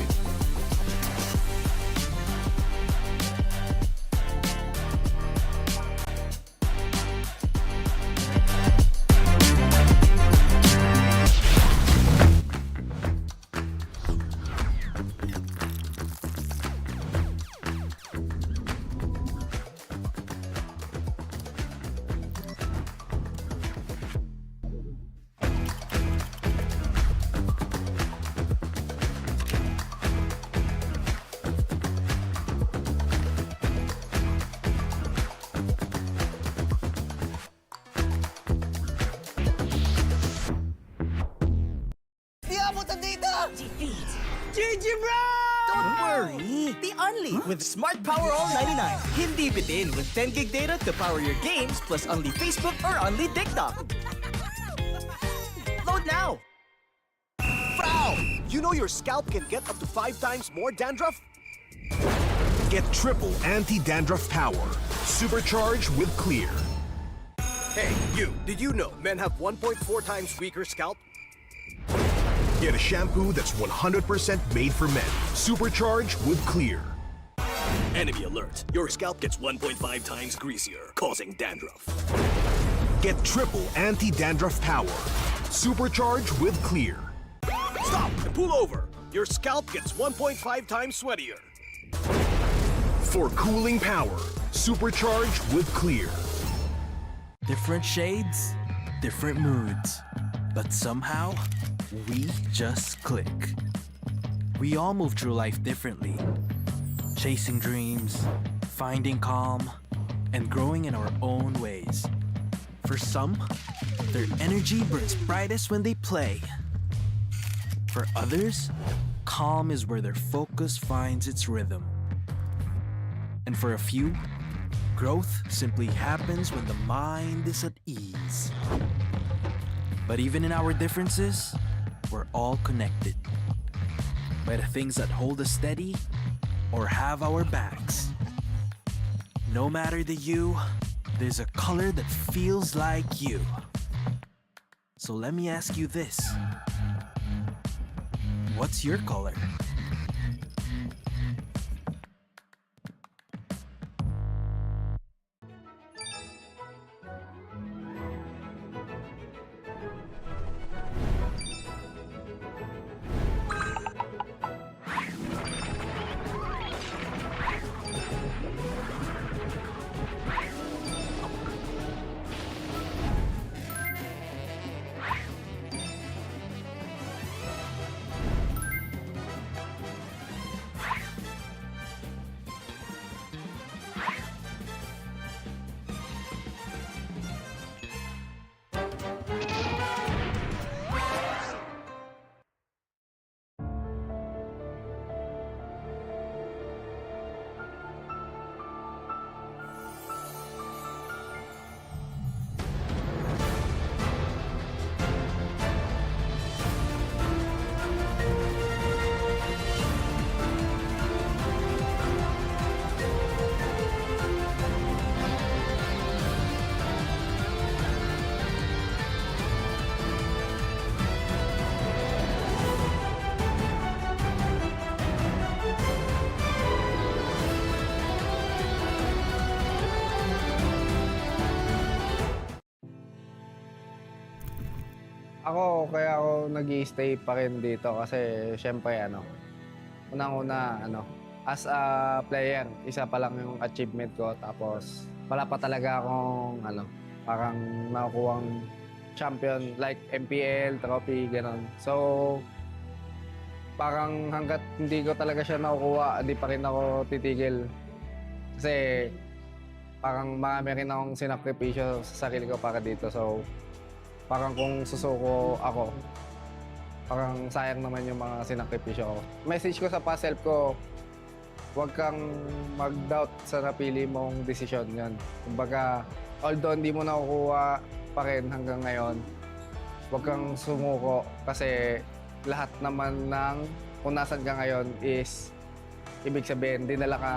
GG bro! Don't worry! The Only with Smart Power All 99. Hindi bitin with 10 gig data to power your games plus Only Facebook or Only TikTok. Load now! Wow! You know your scalp can get up to 5 times more dandruff? Get triple anti-dandruff power. Supercharged with Clear. Hey, you, did you know men have 1.4 times weaker scalp? Get a shampoo that's 100% made for men. Supercharged with Clear. Enemy alert. Your scalp gets 1.5 times greasier, causing dandruff. Get triple anti-dandruff power. Supercharged with Clear. Stop and pull over. Your scalp gets 1.5 times sweatier. For cooling power, supercharged with Clear. Different shades, different moods. But somehow, we just click. We all move through life differently. Chasing dreams, finding calm, and growing in our own ways. For some, their energy burns brightest when they play. For others, calm is where their focus finds its rhythm. And for a few, growth simply happens when the mind is at ease. But even in our differences, we're all connected by the things that hold us steady or have our backs. No matter the hue, there's a color that feels like you. So let me ask you this. What's your color? Kaya ako nag-i-stay pa rin dito kasi syempre unang-una as a player, isa pa lang yung achievement ko tapos wala pa talaga akong parang nakukuhang champion like MPL, trophy, ganon. So parang hanggat hindi ko talaga siya nakukuha, hindi pa rin ako titigil. Kasi parang marami rin akong sinakripisyo sa sarili ko para dito. So parang kung susuko ako, parang sayang naman yung mga sinakripisyo ko. Message ko sa past self ko, huwag kang mag-doubt sa napili mong desisyon yan. Kumbaga, although hindi mo nakukuha pa rin hanggang ngayon, huwag kang sumuko kasi lahat naman ng kung nasan ka ngayon is ibig sabihin, dinala ka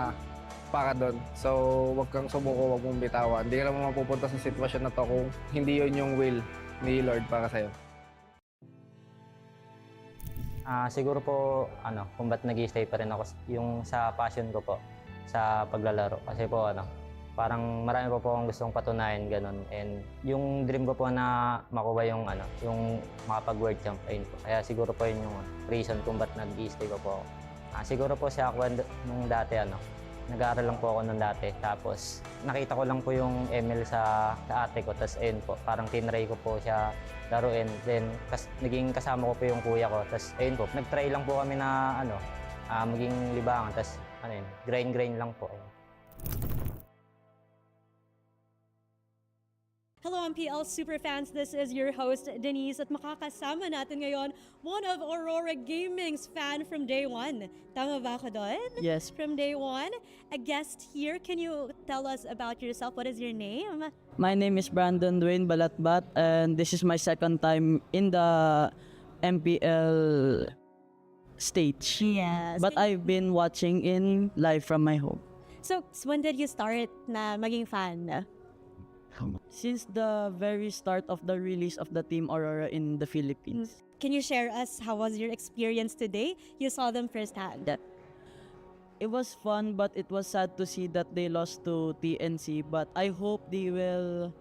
para doon. So, huwag kang sumuko, huwag mong bitawan. Hindi ka naman mapupunta sa sitwasyon na to kung hindi yun yung will ni Lord para sa'yo. Siguro po, kung ba't nag-i-stay pa rin ako, yung sa passion ko po, sa paglalaro. Kasi po, parang marami po akong gustong patunayan, ganun. And yung dream ko po na makuha yung, yung makapag-world champ, ayun po. Kaya siguro po yun yung reason kung ba't nag-i-stay ko po ako. Siguro po siya ako nung dati, nag-aaral lang po ako nung dati. Tapos, nakita ko lang po yung ML sa ate ko. Tapos, ayun po, parang tinry ko po siya laruin. Then, naging kasama ko po yung kuya ko. Tapos, ayun po, nag-try lang po kami na, maging libangan. Tapos, grind lang po. Ayun. Hello MPL superfans, this is your host Denise at makakasama natin ngayon one of Aurora Gaming's fan from day one. Tama ba ako doon? Yes. From day one. A guest here, can you tell us about yourself? What is your name? My name is Brandon Dwayne Balatbat and this is my second time in the MPL stage. Yes. But I've been watching in live from my home. So, when did you start na maging fan? Since the very start of the release of the Team Aurora in the Philippines. Can you share us how was your experience today? You saw them firsthand. It was fun, but it was sad to see that they lost to TNC. But I hope they will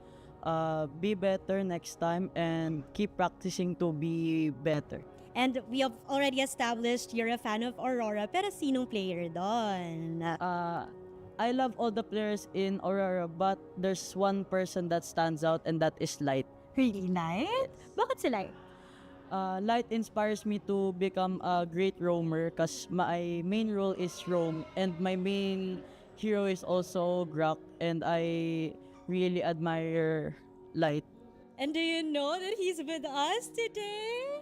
be better next time and keep practicing to be better. And we have already established you're a fan of Aurora, pero sinong player doon? I love all the players in Aurora, but there's one person that stands out, and that is Light. Really, Light? Bakit si Light? Light inspires me to become a great roamer because my main role is roam, and my main hero is also Grok, and I really admire Light. And do you know that he's with us today?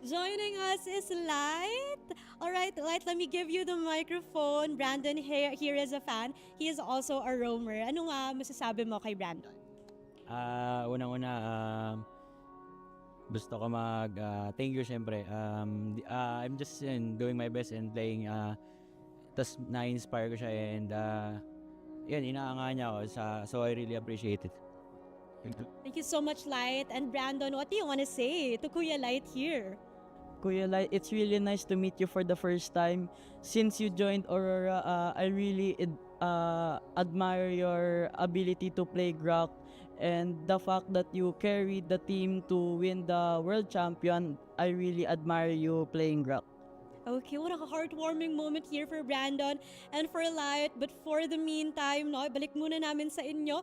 Joining us is Light. All right, Light, let me give you the microphone. Brandon here is a fan. He is also a roamer. Ano nga masasabi mo kay Brandon? Unang-una, gusto ko thank you syempre. I'm just doing my best and playing. Tas na-inspire ko siya and yun, inaangahan niya ako. So I really appreciate it. Thank you so much, Light. And Brandon, what do you want to say to Kuya Light here? Kuya Light, it's really nice to meet you for the first time. Since you joined Aurora, I really admire your ability to play Grok and the fact that you carried the team to win the world champion. I really admire you playing Grok. Okay, what a heartwarming moment here for Brandon and for Light. But for the meantime, no, balik muna namin sa inyo.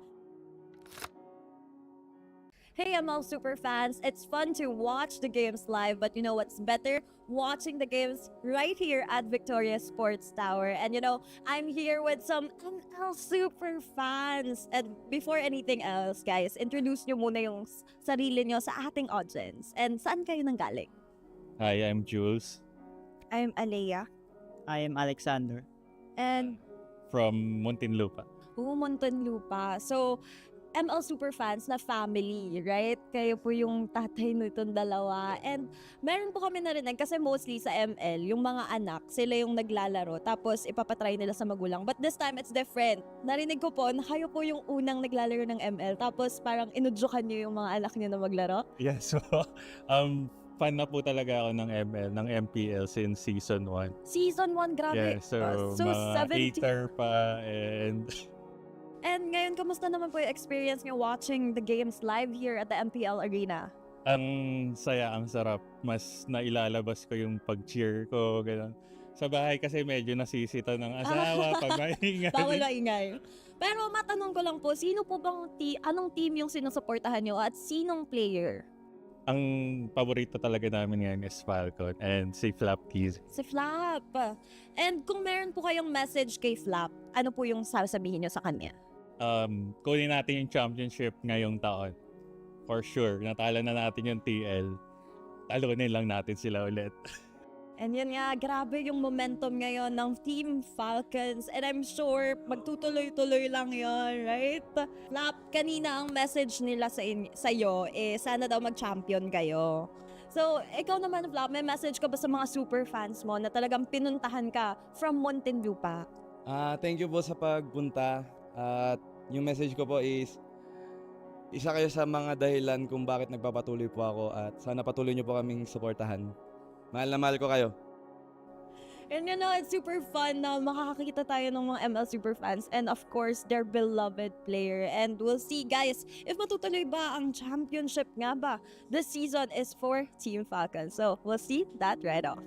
Hey ML super fans, it's fun to watch the games live, but you know what's better? Watching the games right here at Victoria Sports Tower. And you know, I'm here with some ML super fans. And before anything else, guys, introduce nyo muna yung sarili nyo sa ating audience. And saan kayo nanggaling? Hi, I'm Jules. I'm Alea. I am Alexander. And From Muntinlupa. Muntinlupa. So, ML super fans na family, right? Kayo po yung tatay nitong dalawa. And meron po kami narinig kasi mostly sa ML, yung mga anak, sila yung naglalaro tapos ipapatry nila sa magulang. But this time, it's different. Narinig ko po na kayo po yung unang naglalaro ng ML tapos parang inudyukan niyo yung mga anak niyo na maglaro. Yeah, so fan na po talaga ako ng ML, ng MPL since season 1. Season 1, grabe. Yeah, so mga 8er pa and... And ngayon, kamusta naman po yung experience nyo watching the games live here at the MPL Arena? Ang saya, ang sarap. Mas nailalabas ko yung pag-cheer ko, gano'n. Sa bahay kasi medyo nasisita ng asawa pag maingay. Bawal maingay. Pero matanong ko lang po, sino po bang anong team yung sinusuportahan nyo at sinong player? Ang paborito talaga namin ngayon is Falcon and si Flap Keys. Si Flap. And kung meron po kayong message kay Flap, ano po yung sasabihin nyo sa kanya? Kunin natin yung championship ngayong taon. For sure, natalo na natin yung TL. Talunin lang natin sila ulit. And yun nga, grabe yung momentum ngayon ng Team Falcons. And I'm sure magtutuloy-tuloy lang yon, right? Flap, kanina ang message nila sa'yo, sana daw mag-champion kayo. So, ikaw naman, Flap, may message ka ba sa mga super fans mo na talagang pinuntahan ka from Muntinlupa? Thank you po sa pagpunta. At yung message ko po is, isa kayo sa mga dahilan kung bakit nagpapatuloy po ako at sana patuloy nyo po kaming suportahan. Mahal na mahal ko kayo. And you know, it's super fun na makakakita tayo ng mga ML super fans and of course, their beloved player. And we'll see, guys, if matutuloy ba ang championship nga ba. This season is for Team Falcon. So, we'll see that right off.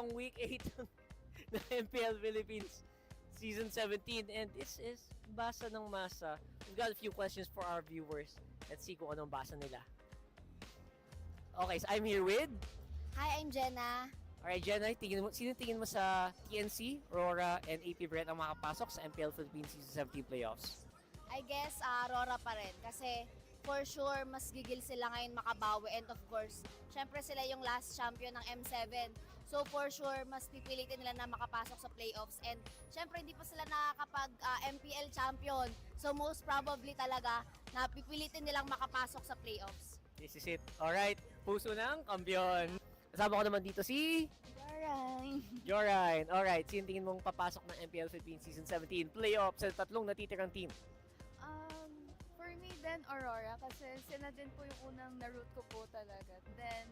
ang week 8 ng MPL Philippines Season 17 and this is Basa ng Masa. We've got a few questions for our viewers. Let's see kung anong basa nila. Okay, so I'm here with... Hi, I'm Jenna. Alright, Jenna, sino tingin mo sa TNC, RORA, and APBR ang makapasok sa MPL Philippines Season 17 playoffs? I guess RORA pa rin kasi for sure mas gigil sila ngayon makabawi and of course, syempre sila yung last champion ng M7. So for sure, mas pipilitin nila na makapasok sa playoffs and syempre hindi pa sila nakakapag MPL champion. So most probably talaga na pipilitin nilang makapasok sa playoffs. This is it. Alright, puso ng kampiyon. Kasama ko naman dito si... Jorine. Alright, sino tingin mong papasok ng MPL Philippines Season 17 playoffs sa tatlong natitirang team? For me then Aurora kasi sila din po yung unang na-root ko po talaga. Then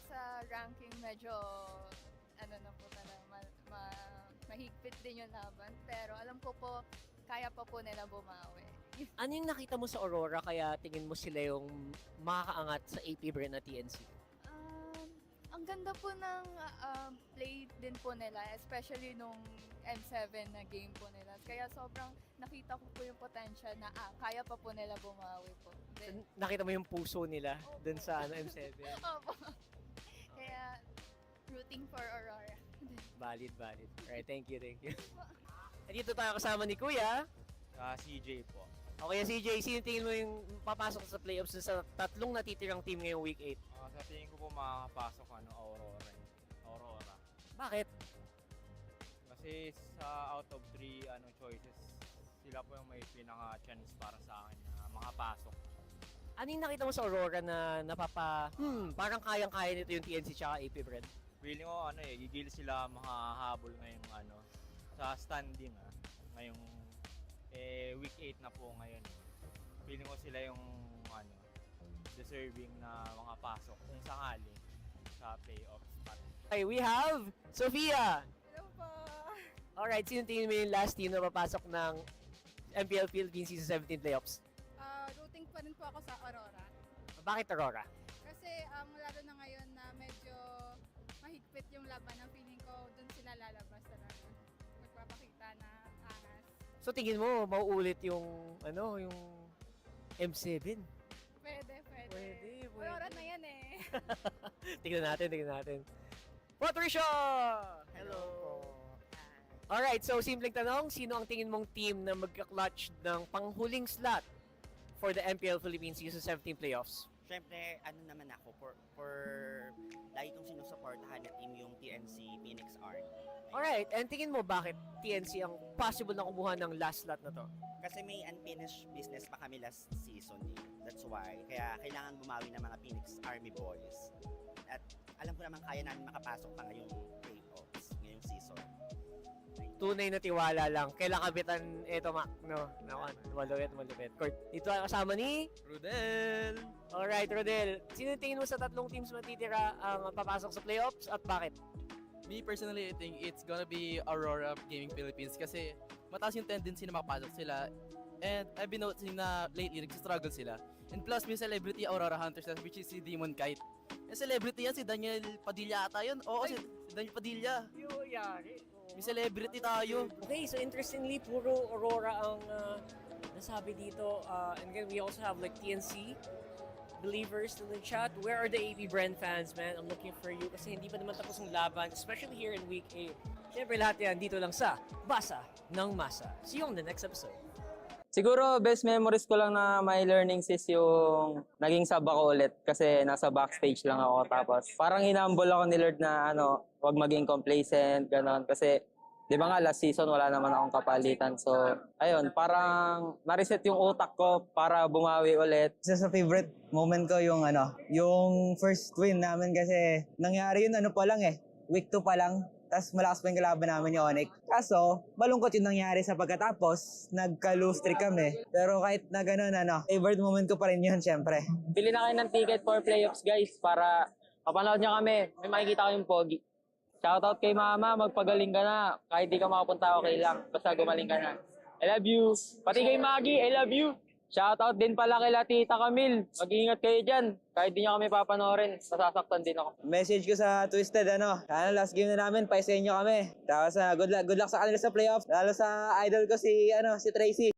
sa ranking medyo ano na po talaga mahigpit din yung laban pero alam ko po kaya pa po nila bumawi. Ano yung nakita mo sa Aurora kaya tingin mo sila yung makakaangat sa APBR na TNC? Ang ganda po ng play din po nila, especially nung M7 na game po nila. Kaya sobrang nakita ko po yung potential na kaya pa po nila bumawi po. Then, Nakita mo yung puso nila dun sa M7? Opo. Kaya rooting for Aurora. Valid. Alright, thank you. At dito tayo kasama ni Kuya. CJ po. Okay, CJ, sino tingin mo yung papasok sa playoffs sa tatlong natitirang team ngayong week 8? Sa tingin ko po makakapasok Aurora. Bakit? Kasi sa out of 3 choices, sila po yung may pinaka-chance para sa akin na makapasok. Ano yung nakita mo sa Aurora na parang kayang-kaya nito yung TNC tsaka APBR? Feeling ko gigil sila makahabol ngayong sa standing ngayong week 8 na po ngayon. Feeling ko sila yung deserving na makapasok kung sakali sa playoffs. Okay, we have Sofia! Hello po! Alright, sino tingin mo yung last team na papasok ng MPL Philippines Season 17 playoffs? Rooting pa rin po ako sa Aurora. Bakit Aurora? Kasi lalo na ngayon na medyo mahigpit yung laban ng feeling ko dun sila lalabas talaga. Magpapakita na angas. So tingin mo mauulit yung yung M7? Pwede. Aurora na yan eh. tingnan natin. Patricia! Hello! Alright, so simpleng tanong, sino ang tingin mong team na magka-clutch ng panghuling slot for the MPL Philippines Season 17 playoffs? Siyempre, naman ako, for lagi kong sinusuportahan na team yung TNC Phoenix Army. Alright, and tingin mo bakit TNC ang possible na kumuha ng last slot na to? Kasi may unfinished business pa kami last season eh. That's why. Kaya kailangan bumawi ng mga Phoenix Army boys. At alam ko naman kaya namin makapasok pa ngayong playoffs, ngayong season. Tunay na tiwala lang. Kailan kapitan ito, Mac, no? Malupit. Dito ang kasama ni... Rodel! Alright, Rodel. Sino tingin mo sa tatlong teams matitira ang papasok sa playoffs at bakit? Me personally, I think it's gonna be Aurora Gaming Philippines kasi mataas yung tendency na makapasok sila. And I've been noticing na lately, nag-struggle sila. And plus, may celebrity Aurora Hunters which is si Demon Kite. Yung celebrity yan, si Daniel Padilla ata yun. Oo, si Daniel Padilla. Yung yari. May celebrity tayo. Okay, so interestingly, puro Aurora ang nasabi dito. And again, we also have like TNC believers in the chat. Where are the AP Brand fans, man? I'm looking for you kasi hindi pa naman tapos ang laban, especially here in week 8. Siyempre lahat yan dito lang sa Basa ng Masa. See you on the next episode. Siguro, best memories ko lang na my learnings is yung naging sub ako ulit kasi nasa backstage lang ako. Tapos parang hinambol ako ni Lord na wag maging complacent, gano'n. Kasi di ba nga last season wala naman akong kapalitan. So ayun, parang na-reset yung utak ko para bumawi ulit. Isa sa favorite moment ko yung yung first win namin kasi nangyari yun pa lang week 2 pa lang. Tapos malakas pa yung kalaban namin ni Onyx. Kaso, malungkot yung nangyari sa pagkatapos, nagka-lose streak kami. Pero kahit na gano'n, favorite moment ko pa rin yun, syempre. Bili na kayo ng ticket for playoffs, guys, para kapanood nyo kami. May makikita ko yung pogi. Shoutout kay mama, magpagaling ka na. Kahit di ka makapunta, okay lang. Basta gumaling ka na. I love you. Pati kay Maggie, I love you. Shoutout din pala kila Tita Camille. Mag-iingat kayo dyan. Kahit di nyo kami papanoorin, sasaktan din ako. Message ko sa Twisted, sana last game na namin, paisayin nyo kami. Tapos good luck sa kanila sa playoff. Lalo sa idol ko si Tracy.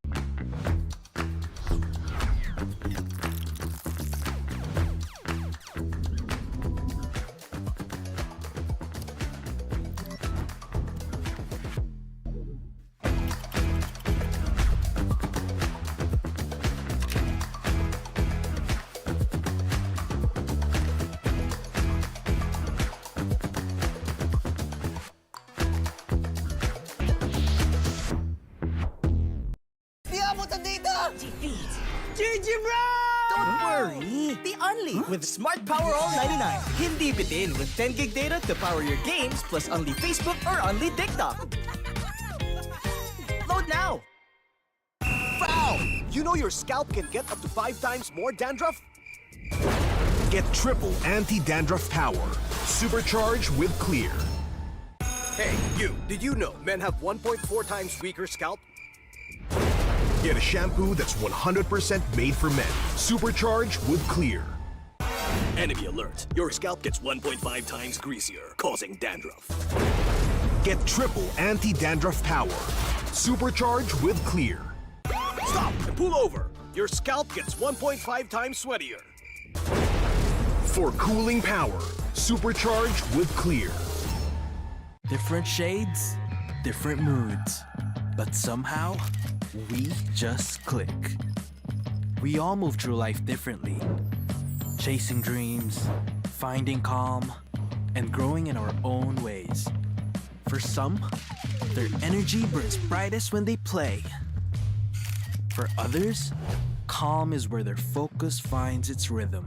Di abutan dito! GG bro! Don't worry! The Only with Smart Power All 99. Hindi bitin with 10 gig data to power your games plus only Facebook or only TikTok. Load now! Foul! You know your scalp can get up to 5 times more dandruff? Get triple anti-dandruff power. Supercharged with Clear. Hey, you! Did you know men have 1.4 times weaker scalp? Get a shampoo that's 100% made for men. Supercharged with Clear. Enemy alert! Your scalp gets 1.5 times greasier, causing dandruff. Get triple anti-dandruff power. Supercharged with Clear. Stop and pull over! Your scalp gets 1.5 times sweatier. For cooling power. Supercharged with Clear. Different shades, different moods. But somehow, we just click. We all move through life differently. Chasing dreams, finding calm, and growing in our own ways. For some, their energy burns brightest when they play. For others, calm is where their focus finds its rhythm.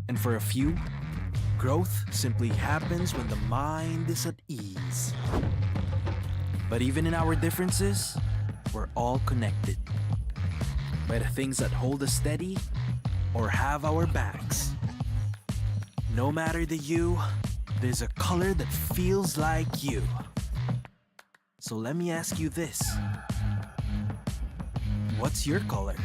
And for a few, growth simply happens when the mind is at ease. But even in our differences, we're all connected by the things that hold us steady or have our backs. No matter the hue, there's a color that feels like you. So let me ask you this. What's your color?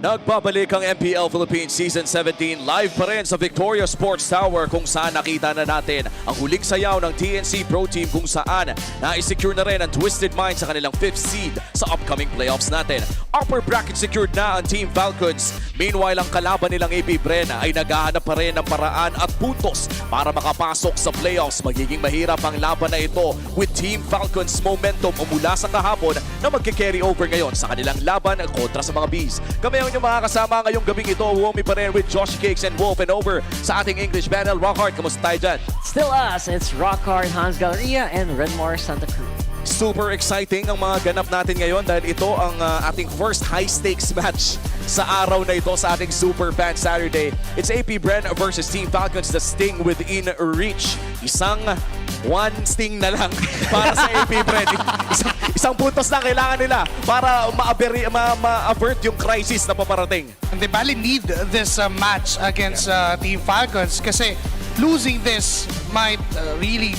Nagbabalik ang MPL Philippines Season 17 live pa rin sa Victoria Sports Tower kung saan nakita na natin ang huling sayaw ng TNC Pro Team kung saan na-secure na rin ang Twisted Mind sa kanilang 5th seed sa upcoming playoffs natin. Upper bracket secured na ang Team Falcons. Meanwhile, ang kalaban nilang APBR ay naghahanap pa rin ng paraan at puntos para makapasok sa playoffs. Magiging mahirap ang laban na ito with Team Falcons momentum mula sa kahapon na magke-carry over ngayon sa kanilang laban kontra sa mga Bees. Kami ang inyong mga kasama ngayong gabing ito. Uwami pa rin with Josh Cakes and Wolf and over sa ating English panel. Rockhard, kamusta tayo dyan? Still us, it's Rockhard, Hans Galleria, and Redmore Santa Cruz. Super exciting ang mga ganap natin ngayon dahil ito ang ating first high-stakes match sa araw na ito sa ating Super Fan Saturday. It's APBR versus Team Falcons, the sting within reach. Isang one sting na lang para sa APBR. Isang puntos na kailangan nila para ma-avert yung crisis na paparating. And they badly need this match against Team Falcons kasi losing this might really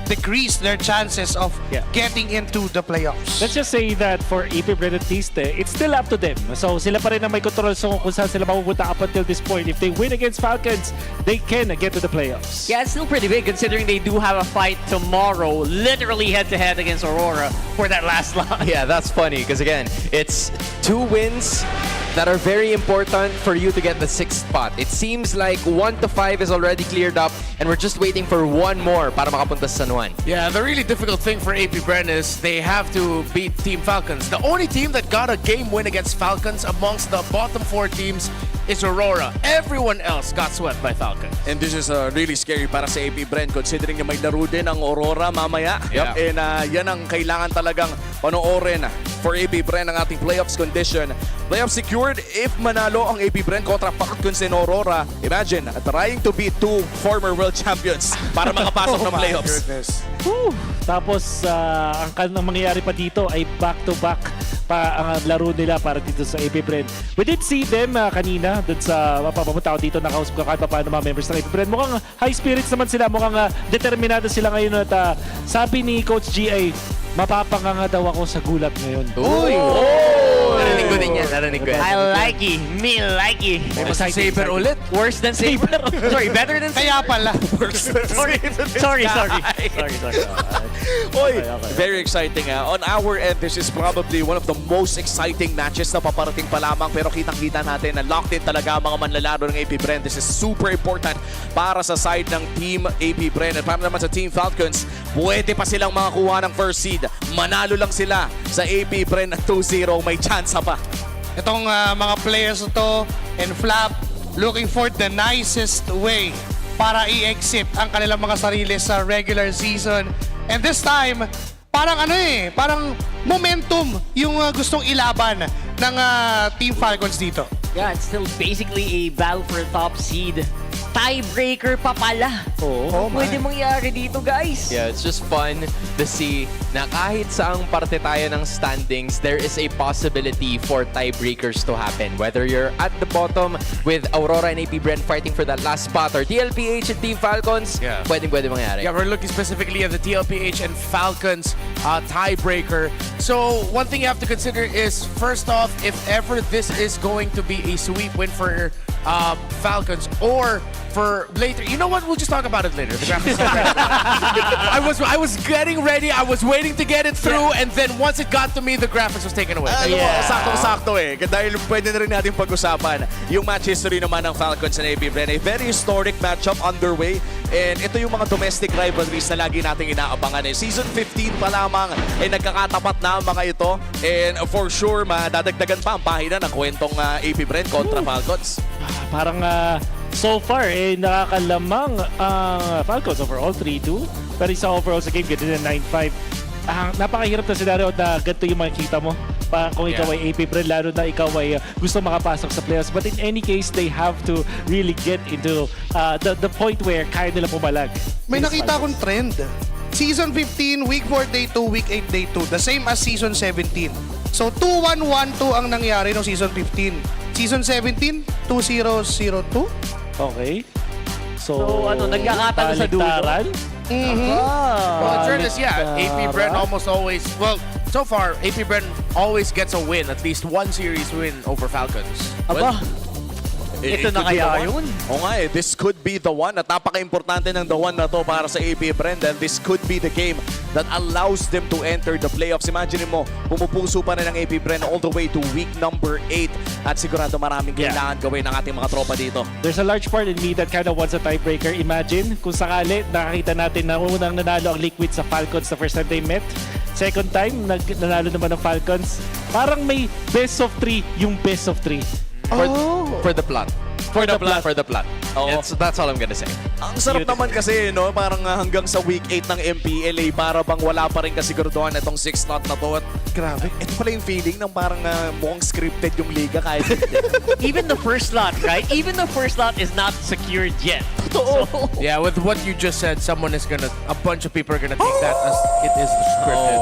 decrease their chances of getting into the playoffs. Let's just say that for APBR at least, it's still up to them. So sila pa rin ang may control so kung saan sila mapupunta up until this point. If they win against Falcons, they can get to the playoffs. Yeah, it's still pretty big considering they do have a fight tomorrow, literally head-to-head against Aurora for that last line. Yeah, that's funny because again, it's 2 wins that are very important for you to get the 6th spot. It seems like 1 to 5 is already cleared up and we're just waiting for 1 more para makapunta sa San Juan. Yeah, the really difficult thing for APBR is they have to beat Team Falcons. The only team that got a game win against Falcons amongst the bottom 4 teams is Aurora. Everyone else got swept by Falcons. And this is really scary para sa APBR considering na may laro din ang Aurora mamaya. Yeah. And yan ang kailangan talagang panoorin for APBR ng ating playoffs condition. Playoffs secured if manalo ang APBR kontra Falcons and Aurora. Imagine, trying to beat 2 former world champions para makapasok ng playoffs. Whew. Tapos, ang mangyayari pa dito ay back-to-back pa ang laro nila para dito sa APBR. We did see them kanina dun sa papapunta ko dito, nakausap ko kahit pa paano mga members ng APBR. Mukhang high spirits naman sila, mukhang determinado sila ngayon at sabi ni Coach GA, mapapanganga daw ako sa gulat ngayon. Uy! Narinig ko din yan, narinig ko yan. I like it. Me like it. Saber ulit. Worse than Saber? Sorry, better than Saber. Kaya pala. Worse than Sorry. Oy, very exciting. On our end, this is probably one of the most exciting matches na paparating pa lamang. Pero kitang-kita natin na locked in talaga ang mga manlalaro ng APBR. This is super important para sa side ng Team APBR. At para naman sa Team Falcons, pwede pa silang makakuha ng first seed. Manalo lang sila sa APBR na 2-0. May chance pa. Itong mga players ito and Flap looking for the nicest way para i-exit ang kanilang mga sarili sa regular season. And this time, parang parang momentum yung gustong ilaban ng Team Falcons dito. Yeah, it's still basically a battle for a top seed. Tiebreaker pa pala. Pwede mangyari dito, guys. Yeah, it's just fun to see na kahit saang parte tayo ng standings, there is a possibility for tiebreakers to happen. Whether you're at the bottom with Aurora and APBR fighting for that last spot or TLPH and Team Falcons, pwede mangyari. Yeah, we're looking specifically at the TLPH and Falcons tiebreaker. So one thing you have to consider is, first off, if ever this is going to be a sweep win for Falcons or for later. You know what? We'll just talk about it later. The graphics. I was getting ready. I was waiting to get it through, and then once it got to me, the graphics was taken away. Saktong-sakto dahil pwede na rin natin pag-usapan yung match history naman ng Falcons and APBR. A very historic matchup underway. And ito yung mga domestic rivalries na lagi nating inaabangan. Season 15 pa lamang ay nagkakatapat na ang mga ito. And for sure, madadagdagan pa ang pahina ng kwentong APBR kontra Falcons. Parang so far, nakakalamang ang Falcons overall 3-2. Pero isa overall sa game, ganun na 9-5. Napakahirap na scenario na ganito yung makikita mo. Kung ikaw ay APBR, lalo na ikaw ay gusto makapasok sa playoffs. But in any case, they have to really get into the point where kaya nila pumalag. May nakita akong trend. Season 15, Week 4, Day 2, Week 8, Day 2. The same as Season 17. So 2-1-1-2 ang nangyari no Season 15. Season 17, 2-0-0-2. Okay. So nagkakatalo sa dulo. Well, in fairness, APBR almost always, well, so far, APBR always gets a win, at least one series win over Falcons. Aba, Ito na kaya yun? Oo nga this could be the one at napaka-importante ng the one na to para sa APBR and this could be the game that allows them to enter the playoffs. Imagine mo, pumupuso pa rin ng APBR all the way to week number 8 at sigurado maraming kailangan gawin ng ating mga tropa dito. There's a large part in me that kind of wants a tiebreaker. Imagine kung sakali nakakita natin na unang nanalo ang Liquid sa Falcons the first time they met. Second time, nanalo naman ng Falcons. Parang may best of 3 yung best of 3. For the plot. For the plot. That's all I'm gonna say. Ang sarap naman kasi, no? Parang hanggang sa week 8 ng MPL, para bang wala pa rin kasiguraduhan itong 6-0 na to. At grabe, ito pala yung feeling ng parang mukhang scripted yung liga kahit Even the first lot, right? Even the first lot is not secured yet. So, Yeah, with what you just said, a bunch of people are gonna take that as it is scripted.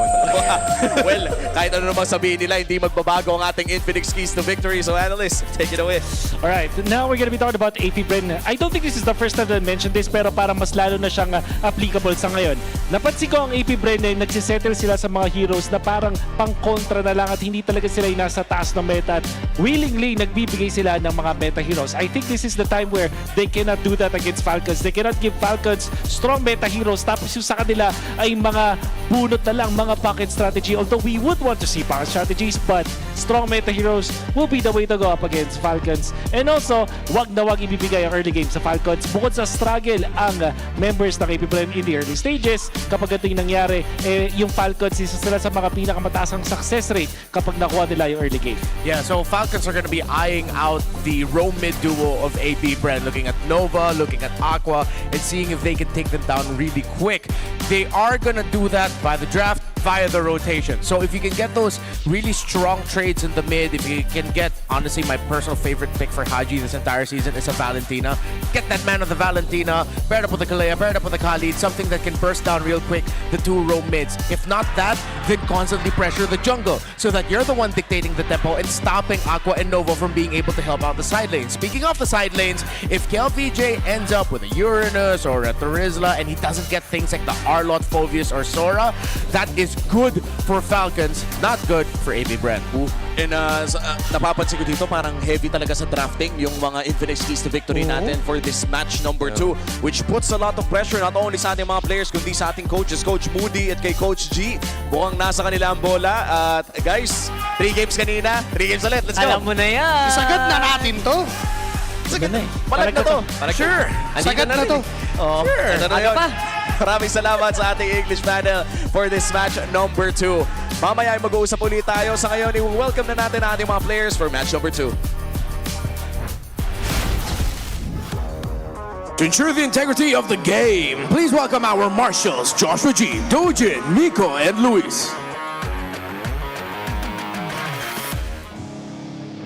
Well, kahit ano namang sabihin nila, hindi magbabago ang ating Infinix keys to victory. So, analyst, take it away. All right, now we're gonna be talking about APBR. I don't think this is the first time that I mentioned this, pero para mas lalo na siyang applicable sa ngayon. Napansin ko ang APBR na nagsisettle sila sa mga heroes na parang pang-kontra na lang at hindi talaga sila yung nasa taas ng meta at willingly nagbibigay sila ng mga meta heroes. I think this is the time where they cannot do that against Falcons. They cannot give Falcons strong meta heroes tapos yung sa kanila ay mga bunot na lang, mga pocket strategy. Although we would want to see pocket strategies, but strong meta heroes will be the way to go up against Falcons. And also, wag na wag ibibigay ang early game sa Falcons. Bukod sa struggle ang members ng APBR in the early stages, kapag ito yung nangyari, yung Falcons isa sila sa mga pinakamataas ang success rate kapag nakuha nila yung early game. Yeah, so Falcons are going to be eyeing out the roam mid duo of APBR, looking at Nova, looking at Aqua, and seeing if they can take them down really quick. They are going to do that by the draft, via the rotation. So if you can get those really strong trades in the mid, if you can get, honestly, my personal favorite pick for Haji this entire season is a Valentina. Get that man of the Valentina, paired up with the Kalea, paired up with the Khalid, something that can burst down real quick the two roam mids. If not that, then constantly pressure the jungle so that you're the one dictating the tempo and stopping Aqua and Nova from being able to help out the side lanes. Speaking of the side lanes, if KLVJ ends up with a Uranus or a Thurizla and he doesn't get things like the Arlot, Phoveus, or Sora, that is good for Falcons, not good for APBR. And napapansin ko dito, parang heavy talaga sa drafting yung mga Infinix keys to victory natin for this match number 2, which puts a lot of pressure not only sa ating mga players, kundi sa ating coaches, Coach Moody at kay Coach G. Mukhang nasa kanila ang bola. At guys, 3 games kanina, 3 games ulit. Let's go! Alam mo na yan! Sagad na natin to. Sagad na Palag na to. Sure. Sagad na to. Sure. Ito na yun. Maraming salamat sa ating English panel for this match number 2. Mamaya ay mag-uusap ulit tayo. Sa ngayon, i-welcome na natin ang ating mga players for match number 2. To ensure the integrity of the game, please welcome our marshals, Joshua G, Dojin, Nico, and Luis.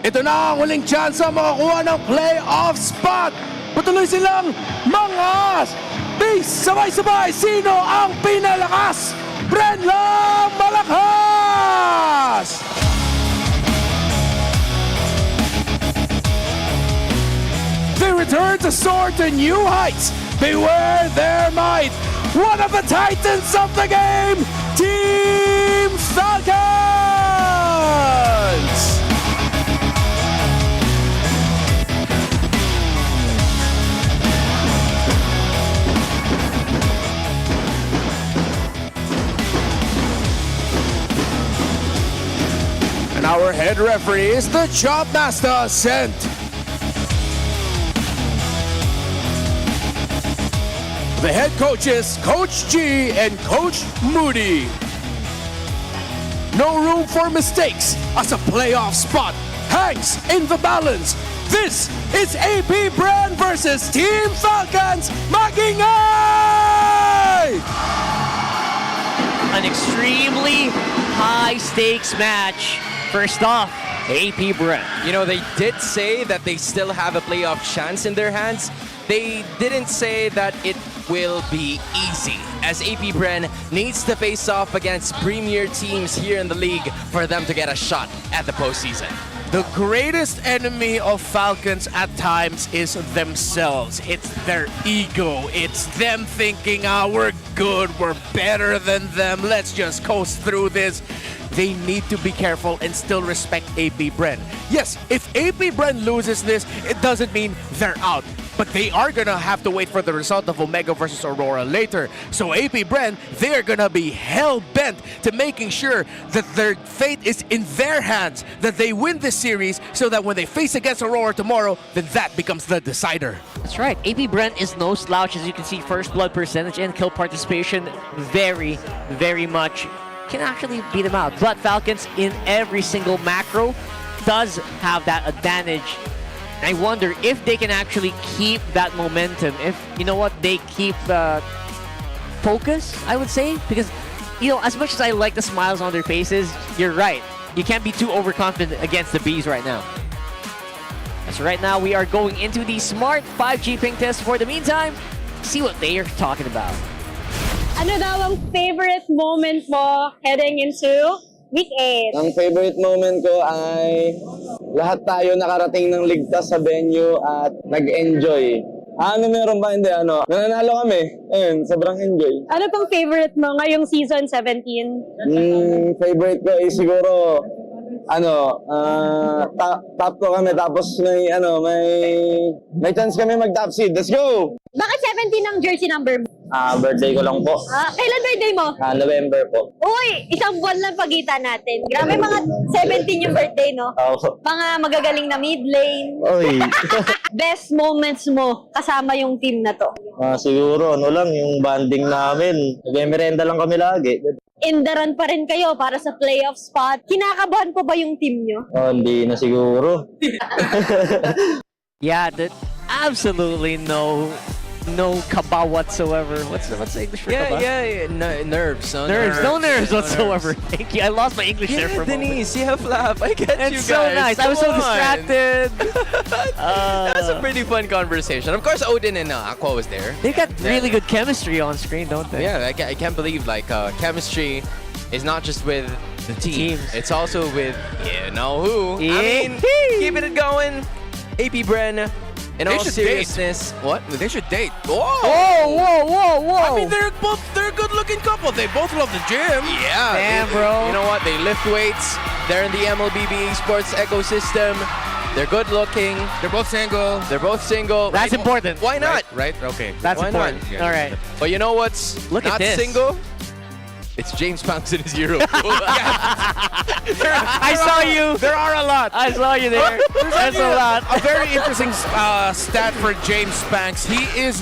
Ito na ang huling chance makakuha ng playoff spot. Patuloy silang mangas. Base, sabay-sabay, sino ang pinalakas? Bren lang malakas! They return to soar to new heights. Beware their might. One of the titans of the game, Team Falcons! And our head referee is the Chop Master Sent. The head coaches, Coach G and Coach Moody. No room for mistakes as a playoff spot hangs in the balance. This is APBR versus Team Falcons. Magingay! An extremely high-stakes match. First off, APBR. You know, they did say that they still have a playoff chance in their hands. They didn't say that it will be easy, as APBR needs to face off against premier teams here in the league for them to get a shot at the postseason. The greatest enemy of Falcons at times is themselves. It's their ego. It's them thinking, we're good, we're better than them, let's just coast through this. they need to be careful and still respect AP Bren. Yes, if AP Bren loses this, it doesn't mean they're out. But they are gonna have to wait for the result of Omega versus Aurora later. So AP Bren, they're gonna be hell-bent to making sure that their fate is in their hands, that they win this series so that when they face against Aurora tomorrow, then that becomes the decider. That's right. AP Brent is no slouch. As you can see, first blood percentage and kill participation very, very much can actually beat him out. But Falcons in every single macro does have that advantage. I wonder if they can actually keep that momentum. If, you know what, they keep focus, I would say. Because, you know, as much as I like the smiles on their faces, you're right. You can't be too overconfident against the Bees right now. So right now, we are going into the smart 5G ping test. For the meantime, see what they are talking about. Ano daw ang favorite moment mo heading into week 8? Ang favorite moment ko ay lahat tayo nakarating ng ligtas sa venue at nag-enjoy. Ano meron ba? Hindi, nananalo kami. Ayun, sobrang enjoy. Ano pang favorite mo ngayong season 17? Favorite ko ay siguro top ko kami tapos may chance kami mag-top seed. Let's go! Bakit 17 ang jersey number mo? Birthday ko lang po. Kailan birthday mo? November po. Uy, isang buwan lang pagitan natin. Grabe, mga 17 yung birthday, no? Mga magagaling na mid lane. Oy. Best moments mo kasama yung team na to? Siguro, yung banding namin. Nag-merenda lang kami lagi. Indaran pa rin kayo para sa playoff spot. Kinakabahan po ba yung team nyo? Hindi na siguro. Yeah, absolutely no kaba whatsoever. What's the English for kaba? Yeah. Nerves. No nerves whatsoever. Thank you. I lost my English there for a moment. Denise, you have flap. I get you guys. It's so nice. I was so distracted. That was a pretty fun conversation. Of course, Odin and Aqua was there. They've got really good chemistry on screen, don't they? Yeah, I can't believe chemistry is not just with the team. It's also with you know who. I mean, keeping it going. AP Bren. In all seriousness, what? They should date. Whoa! Whoa! I mean, they're a good-looking couple. They both love the gym. Yeah. Damn, bro. You know what? They lift weights. They're in the MLBB esports ecosystem. They're good-looking. They're both single. That's important. Why not? Right? Okay. That's important. Yeah. All right. But you know what's Look not at this. single? It's James Banks in his Euro. I saw you. There are a lot. I saw you there. There's a lot. A very interesting stat for James Banks. He is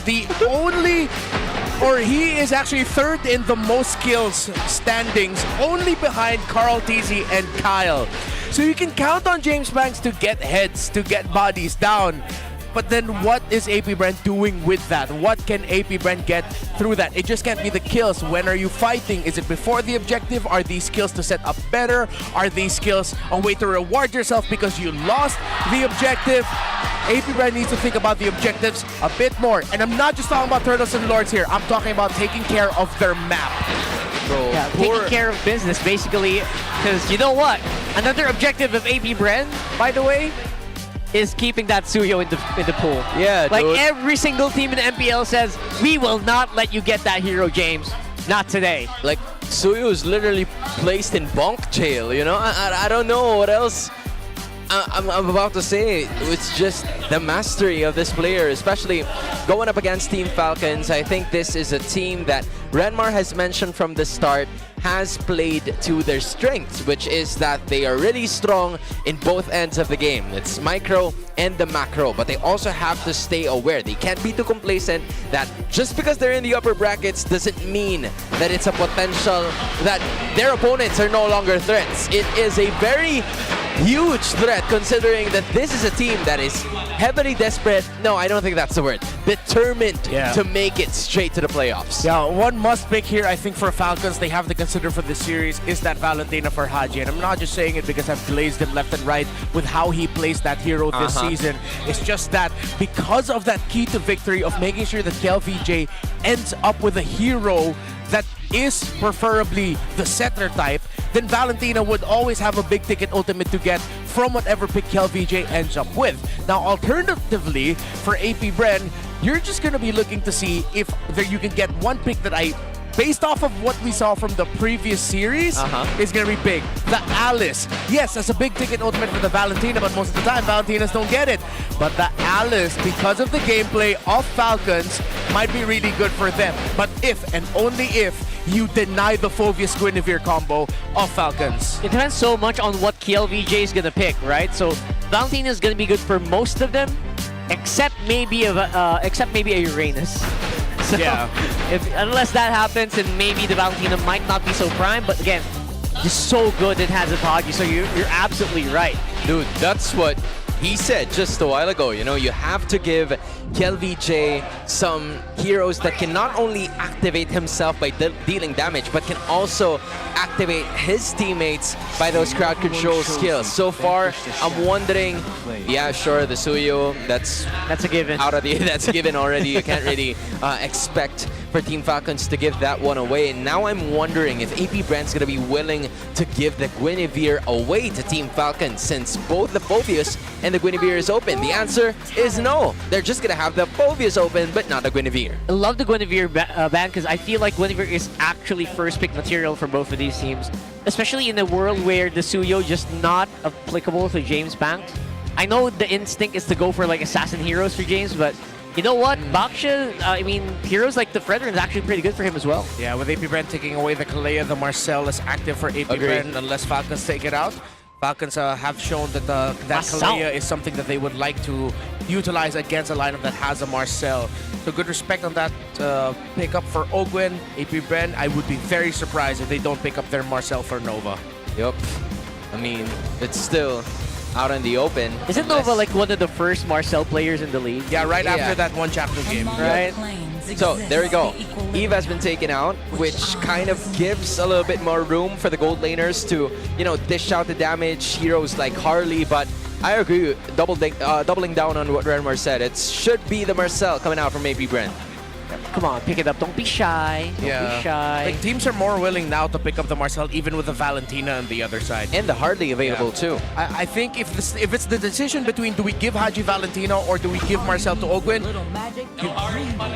actually third in the most kills standings, only behind Carl Tizzy and Kyle. So you can count on James Banks to get heads, to get bodies down. But then what is AP Bren doing with that? What can AP Bren get through that? It just can't be the kills. When are you fighting? Is it before the objective? Are these skills to set up better? Are these skills a way to reward yourself because you lost the objective? AP Bren needs to think about the objectives a bit more. And I'm not just talking about Turtles and Lords here. I'm talking about taking care of their map. Bro, Yeah, taking care of business, basically. Because you know what? Another objective of AP Bren, by the way, is keeping that Suyo in the pool. Yeah, like dude. every single team in the MPL says, we will not let you get that hero, James. Not today. Like, Suyo is literally placed in bonk jail, you know? I don't know what else I'm about to say. It's just the mastery of this player, especially going up against Team Falcons. I think this is a team that Renmar has mentioned from the start has played to their strengths, which is that they are really strong in both ends of the game. It's micro and the macro, but they also have to stay aware. They can't be too complacent that just because they're in the upper brackets doesn't mean that it's a potential that their opponents are no longer threats. It is a very huge threat considering that this is a team that is heavily desperate. No, I don't think that's the word. Determined to make it straight to the playoffs. Yeah, one must pick here, I think, for Falcons, they have to consider for this series is that Valentina for Haji. And I'm not just saying it because I've glazed him left and right with how he plays that hero this season. It's just that because of that key to victory of making sure that KLVJ ends up with a hero that is preferably the setter type, then Valentina would always have a big ticket ultimate to get from whatever pick KLVJ ends up with. Now, alternatively, for AP Bren, you're just going to be looking to see if there you can get one pick that I based off of what we saw from the previous series, is going to be big. The Alice. Yes, that's a big ticket ultimate for the Valentina, but most of the time, Valentinas don't get it. But the Alice, because of the gameplay of Falcons, might be really good for them. But if and only if you deny the Phoveus Guinevere combo of Falcons. It depends so much on what KLVJ is gonna pick, right? So Valentina is gonna be good for most of them, except maybe a Uranus. So Yeah. Unless that happens, then maybe the Valentina might not be so prime. But again, just so good it has a Poggy. So you're absolutely right, dude. That's what he said just a while ago. You know, you have to give KLVJ some heroes that can not only activate himself by dealing damage, but can also activate his teammates by those crowd control skills. So far, I'm wondering, yeah, sure, the Suyo, that's a given. That's a given already. You can't really expect for Team Falcons to give that one away. And now I'm wondering if AP Brand's gonna be willing to give the Guinevere away to Team Falcons, since both the Phoveus and the Guinevere is open. The answer is no. They're just gonna have the Phoveus open, but not the Guinevere. I love the Guinevere ban because I feel like Guinevere is actually first pick material for both of these teams, especially in a world where the Suyo just not applicable to James Banks. I know the instinct is to go for like assassin heroes for James, but you know what? Baksha, I mean, heroes like the Fredrin is actually pretty good for him as well. Yeah, with AP Brand taking away the Kalea, the Marcel is active for AP Brand unless Falcons take it out. Falcons have shown that that Kalea is something that they would like to utilize against a lineup that has a Marcel. So good respect on that pickup for Ogwen, AP Brand. I would be very surprised if they don't pick up their Marcel for Nova. Yup. I mean, it's still out in the open. Isn't Nova like one of the first Marcel players in the league? Yeah, right after that one chapter game. Right. So there we go. Eve has been taken out, which kind of gives a little bit more room for the gold laners to, you know, dish out the damage. Heroes like Harley, but I agree, doubling down on what Renmar said. It should be the Marcel coming out from AP Brand. Come on, pick it up. Don't be shy. Don't be shy. Like, teams are more willing now to pick up the Marcel, even with the Valentina on the other side. And the Harley available too. I think if it's the decision between do we give Haji Valentina or do we give Marcel to Ogwen,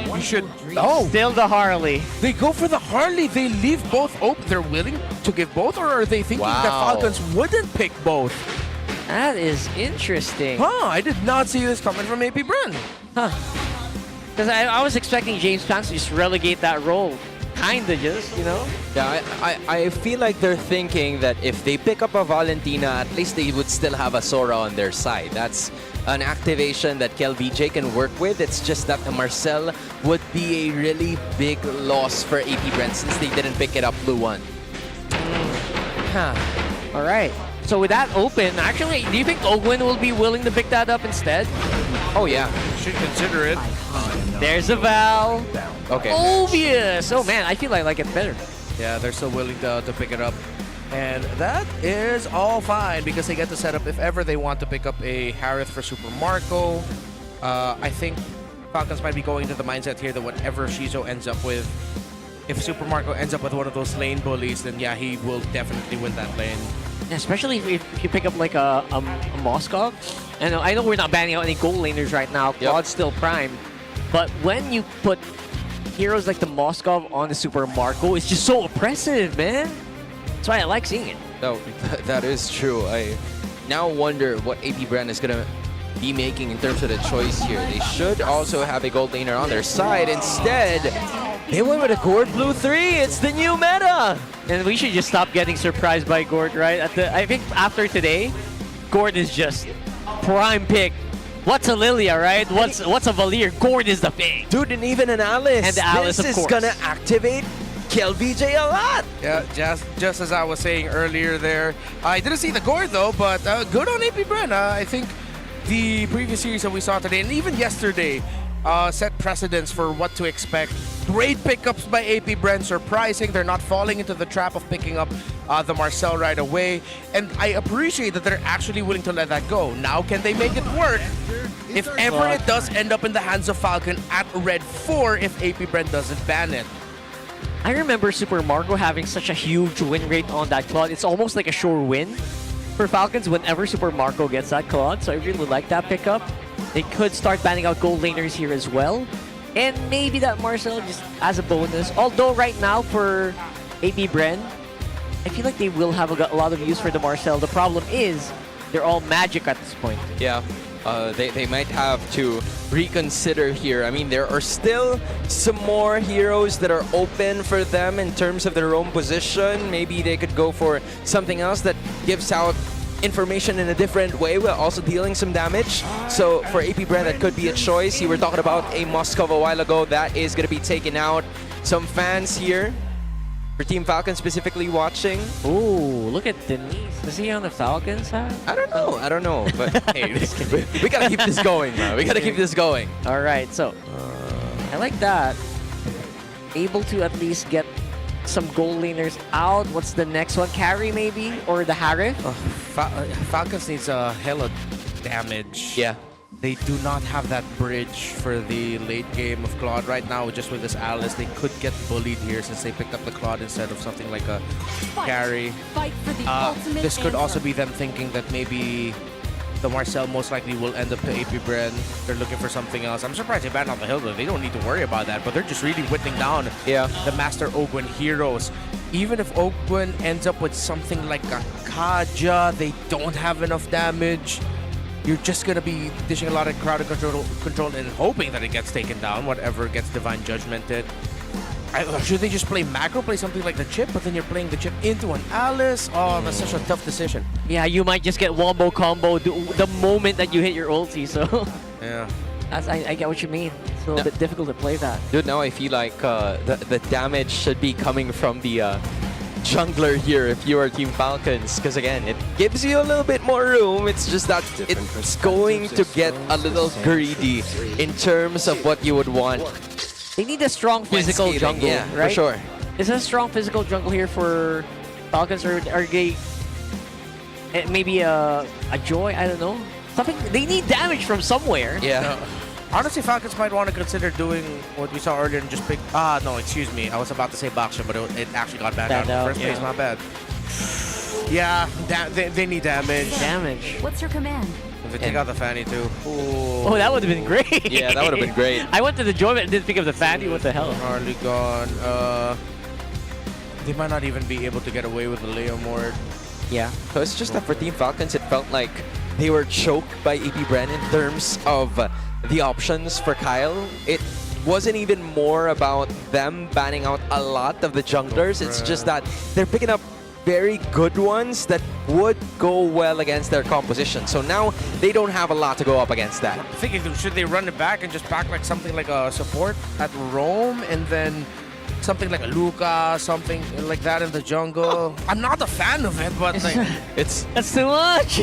you should. Oh, still the Harley. They go for the Harley. They leave both open. They're willing to give both, or are they thinking that Falcons wouldn't pick both? That is interesting. Huh, I did not see this coming from AP Brand. Huh. Because I was expecting James Banks to just relegate that role. Kinda just, you know? Yeah, I feel like they're thinking that if they pick up a Valentina, at least they would still have a Sora on their side. That's an activation that KLVJ can work with. It's just that the Marcel would be a really big loss for AP Brand since they didn't pick it up Blue 1. All right. So with that open, actually, do you think Ogwen will be willing to pick that up instead? Oh yeah, should consider it. There's a Val. Okay. Obvious. Oh man, I feel I like it better. Yeah, they're still willing to pick it up. And that is all fine because they get to set up if ever they want to pick up a Harith for Super Marco. I think Falcons might be going to the mindset here that whatever Shizo ends up with, if Super Marco ends up with one of those lane bullies, then yeah, he will definitely win that lane. Especially if you pick up like a Moskov. And I know we're not banning out any gold laners right now. Claude's still prime. But when you put heroes like the Moskov on the Super Marco, it's just so oppressive, man. That's why I like seeing it. No, that is true. I now wonder what AP Brand is going to be making in terms of the choice here. They should also have a gold laner on their side. Instead, they went with a Gord Blue 3. It's the new meta. And we should just stop getting surprised by Gord, right? I think after today, Gord is just prime pick. What's a Lilia, right? What's a Valir? Gord is the pick. Dude, and even an Alice. And the Alice, this of course. is gonna activate KLVJ a lot. Yeah, just as I was saying earlier there. I didn't see the Gord though, but good on AP Brand. I think the previous series that we saw today, and even yesterday, set precedents for what to expect. Great pickups by AP Brand, surprising. They're not falling into the trap of picking up the Marcel right away. And I appreciate that they're actually willing to let that go. Now, can they make it work? If ever it does end up in the hands of Falcon at Red 4 if AP Brand doesn't ban it. I remember Super Marco having such a huge win rate on that Claude. It's almost like a sure win for Falcons whenever Super Marco gets that Claude. So I really like that pickup. They could start banning out gold laners here as well. And maybe that Marcel just as a bonus. Although right now for AP Bren, I feel like they will have a lot of use for the Marcel. The problem is they're all magic at this point. Yeah. They might have to reconsider here. I mean, there are still some more heroes that are open for them in terms of their own position. Maybe they could go for something else that gives out information in a different way while also dealing some damage. So for AP Brand, that could be a choice. You were talking about a Moskov a while ago. That is going to be taken out. Some fans here for Team Falcon specifically watching. Ooh, look at Denise. Is he on the Falcons side? I don't know. But hey, we gotta keep this going, man. We gotta keep this going. All right, so I like that. Able to at least get some goal laners out. What's the next one? Carry maybe? Or the Harif? Falcons needs a hella damage. Yeah. They do not have that bridge for the late game of Claude right now. Just with this Alice, they could get bullied here since they picked up the Claude instead of something like a carry. Fight for the ultimate This could also anthem. be them thinking that maybe the Marcel most likely will end up to AP Bren. They're looking for something else. I'm surprised they banned on the hill, though. They don't need to worry about that, but they're just really whittling down the Master Ogwen heroes. Even if Ogwen ends up with something like a Kaja, they don't have enough damage. You're just going to be dishing a lot of crowd control and hoping that it gets taken down, whatever gets Divine Judgmented. Should they just play macro, play something like the chip, but then you're playing the chip into an Alice? Oh, that's such a tough decision. Yeah, you might just get wombo combo the moment that you hit your ulti, so... Yeah. I get what you mean. It's a little bit difficult to play that. Dude, now I feel like the damage should be coming from the jungler here if you are Team Falcons, because again, it gives you a little bit more room. It's just that it's going to get a little greedy in terms of what you would want. They need a strong physical jungle, yeah, right? for sure. Is there a strong physical jungle here for Falcons, or are they maybe a Joy? I don't know. Something they need damage from somewhere. Yeah. Honestly, Falcons might want to consider doing what we saw earlier and just pick... no, excuse me. I was about to say Baksha, but it actually got banned out in the first place. My bad. Yeah, they need damage. Damage. What's your command? If they take out the Fanny, too. Ooh. Oh, that would have been great. Yeah, that would have been great. I went to the Joy and didn't pick up the Fanny. What the hell? Hardly gone. They might not even be able to get away with the Leomord. Yeah. So it's just that for Team Falcons, it felt like they were choked by AP Bren in terms of the options for Kyle. It wasn't even more about them banning out a lot of the junglers. It's just that they're picking up very good ones that would go well against their composition. So now they don't have a lot to go up against that. I'm thinking, should they run it back and just pack like something like a support at Rome and then something like a Luca, something like that in the jungle? I'm not a fan of it, but like, that's too much.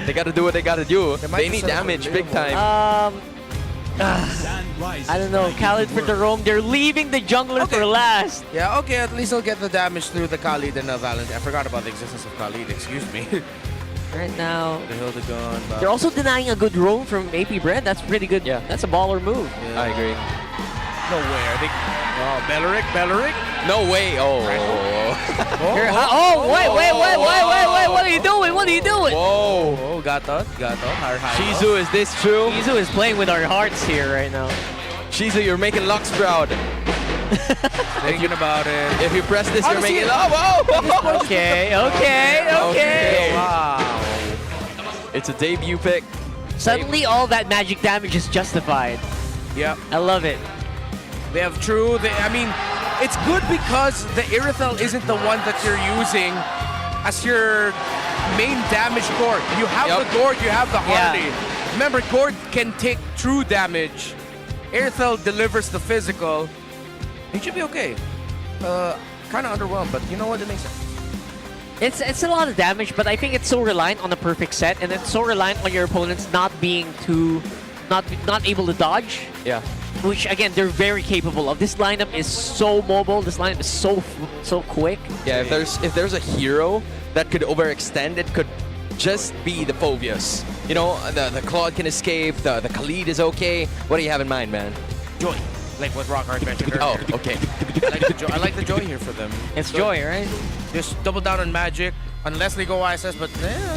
They gotta do what they gotta do. They need damage big time. I don't know. Khalid for the roam. They're leaving the jungler for last. Yeah, okay, at least they'll get the damage through the Khalid and Valentine. I forgot about the existence of Khalid, excuse me. Right now, the Hildegon. they're also denying a good roam from AP Brand. That's pretty good. Yeah, that's a baller move. I agree. No way. Are they... Oh, Belleric? No way. Oh. Wait. What are you doing? What are you doing? Whoa. Oh, got that. Shizu, is this true? Shizu is playing with our hearts here right now. Shizu, you're making Lux proud. Thinking about it. If you press this, you're making... Oh, Okay. Wow. It's a debut pick. Suddenly, all that magic damage is justified. Yep. I love it. They have true. I mean, it's good because the Irithel isn't the one that you're using as your main damage core. You have the Gord, you have the Hardy. Remember, Gord can take true damage. Irithel delivers the physical. It should be okay. Kind of underwhelmed, but you know what? It makes sense. It's a lot of damage, but I think it's so reliant on the perfect set, and it's so reliant on your opponents not being not able to dodge. Yeah. Which again, they're very capable of. This lineup is so mobile. This lineup is so quick. Yeah, if there's a hero that could overextend, it could just be the Phoveus. You know, the Claude can escape, the Khalid is okay. What do you have in mind, man? Joy. Like what Rockhard mentioned earlier. Oh, okay. I like the Joy here for them. It's Joy, right? Just double down on magic, unless they go ISS, but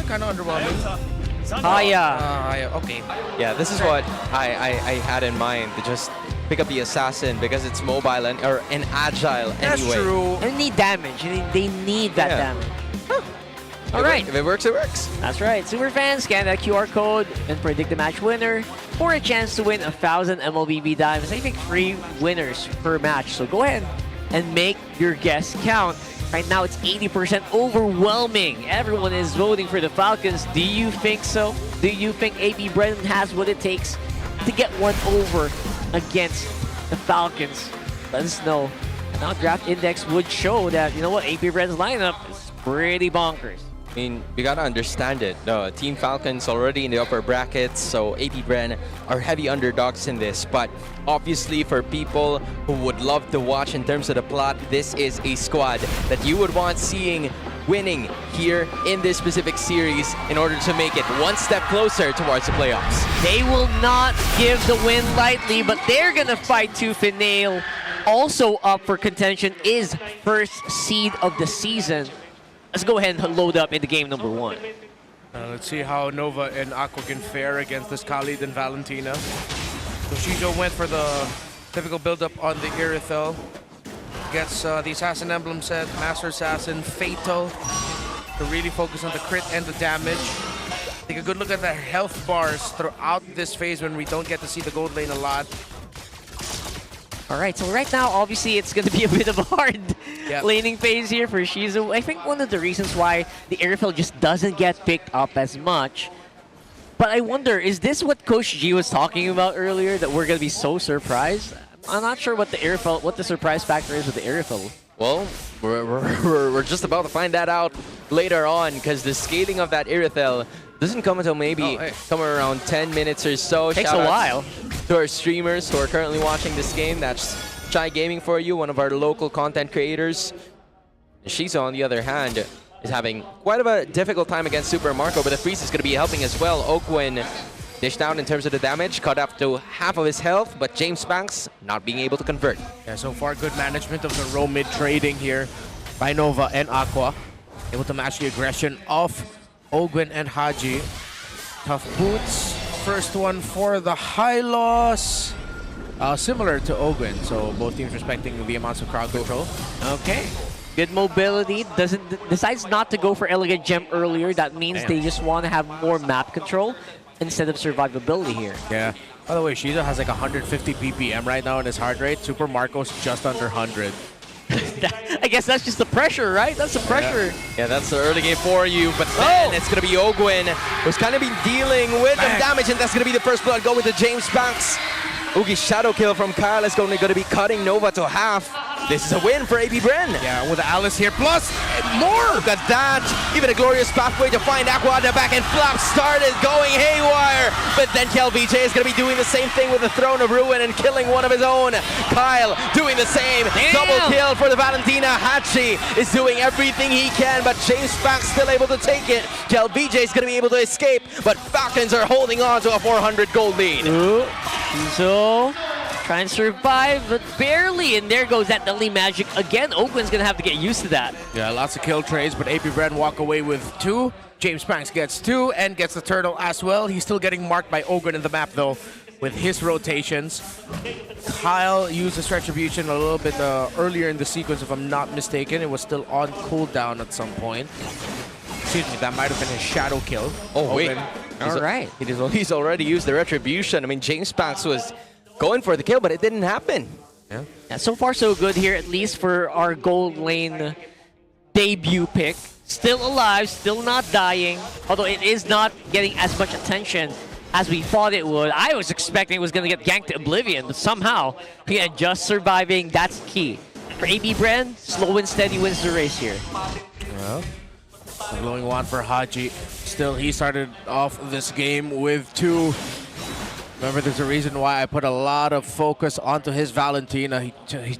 kind of underwhelming. Haya. Okay. Yeah, this is what I had in mind, to just pick up the assassin because it's mobile and agile That's anyway. true. They need damage. They need that Yeah. damage. All right. If it works, it works. That's right. Super fans, scan that QR code and predict the match winner for a chance to win 1,000 MLBB dimes. I think 3 winners per match. So go ahead and make your guess count. Right now, it's 80% overwhelming. Everyone is voting for the Falcons. Do you think so? Do you think APBR has what it takes to get one over against the Falcons? Let us know. Now, Draft Index would show that, you know what, APBR's lineup is pretty bonkers. I mean, you gotta understand it. No, Team Falcons already in the upper brackets, so APBR are heavy underdogs in this. But obviously, for people who would love to watch in terms of the plot, this is a squad that you would want seeing winning here in this specific series in order to make it one step closer towards the playoffs. They will not give the win lightly, but they're gonna fight tooth and nail. Also up for contention is first seed of the season. Let's go ahead and load up into game number 1. Let's see how Nova and Aqua can fare against this Khalid and Valentina. So Shizo went for the typical build-up on the Irithel. Gets the Assassin Emblem set, Master Assassin, Fatal, to really focus on the crit and the damage. Take a good look at the health bars throughout this phase when we don't get to see the gold lane a lot. All right, so right now, obviously, it's going to be a bit of a hard laning phase here for Shizu. I think one of the reasons why the Airfield just doesn't get picked up as much. But I wonder, is this what Coach G was talking about earlier, that we're going to be so surprised? I'm not sure what the Airfield, what the surprise factor is with the Airfield. Well, we're just about to find that out later on, because the scaling of that Irithel doesn't come until maybe somewhere around 10 minutes or so. Takes a while. To our streamers who are currently watching this game. That's Chai Gaming for you, one of our local content creators. Shizo, on the other hand, is having quite of a difficult time against Super Marco, but the freeze is going to be helping as well. Okwin dished out in terms of the damage, cut up to half of his health, but James Banks not being able to convert. Yeah, so far good management of the row mid trading here by Nova and Aqua. Able to match the aggression of Ogwin and Haji. Tough boots. First one for the high loss. Similar to Ogwin, so both teams respecting the amounts of crowd control. Okay. Good mobility. Decides not to go for Elegant Gem earlier. That means they just want to have more map control instead of survivability here. Yeah. By the way, Shizo has like 150 BPM right now in his heart rate. Super Marco's just under 100. I guess that's just the pressure, right? That's the pressure. Yeah, that's the early game for you. But then it's going to be Ogwin, who's kind of been dealing with some damage, and that's going to be the first blood. Go with the James Banks. Oogie shadow kill from Kyle is going to be cutting Nova to half. This is a win for APBR. Yeah, with Alice here, plus more! Look at that! Even a glorious pathway to find Aqua at the back, and Flap started going haywire! But then KelVJ is going to be doing the same thing with the Throne of Ruin and killing one of his own. Kyle doing the same. Double kill for the Valentina. Hachi is doing everything he can, but James Banks still able to take it. KelVJ is going to be able to escape, but Falcons are holding on to a 400 gold lead. So, trying to survive, but barely, and there goes that Deadly Magic again. Oakland's gonna have to get used to that. Yeah, lots of kill trades, but APBR walk away with 2. James Banks gets 2 and gets the turtle as well. He's still getting marked by Ogren in the map though, with his rotations. Kyle used his retribution a little bit earlier in the sequence, if I'm not mistaken. It was still on cooldown at some point. Excuse me, that might have been his shadow kill. Oh, wait. All right. He's already used the retribution. I mean, James Banks was going for the kill, but it didn't happen. Yeah, so far so good here, at least for our gold lane debut pick. Still alive, still not dying, although it is not getting as much attention as we thought it would. I was expecting it was going to get ganked to oblivion, but somehow, yeah, just surviving, that's key. For APBR, slow and steady wins the race here. Well, the glowing wand for Haji. Still, he started off this game with 2. Remember, there's a reason why I put a lot of focus onto his Valentina. He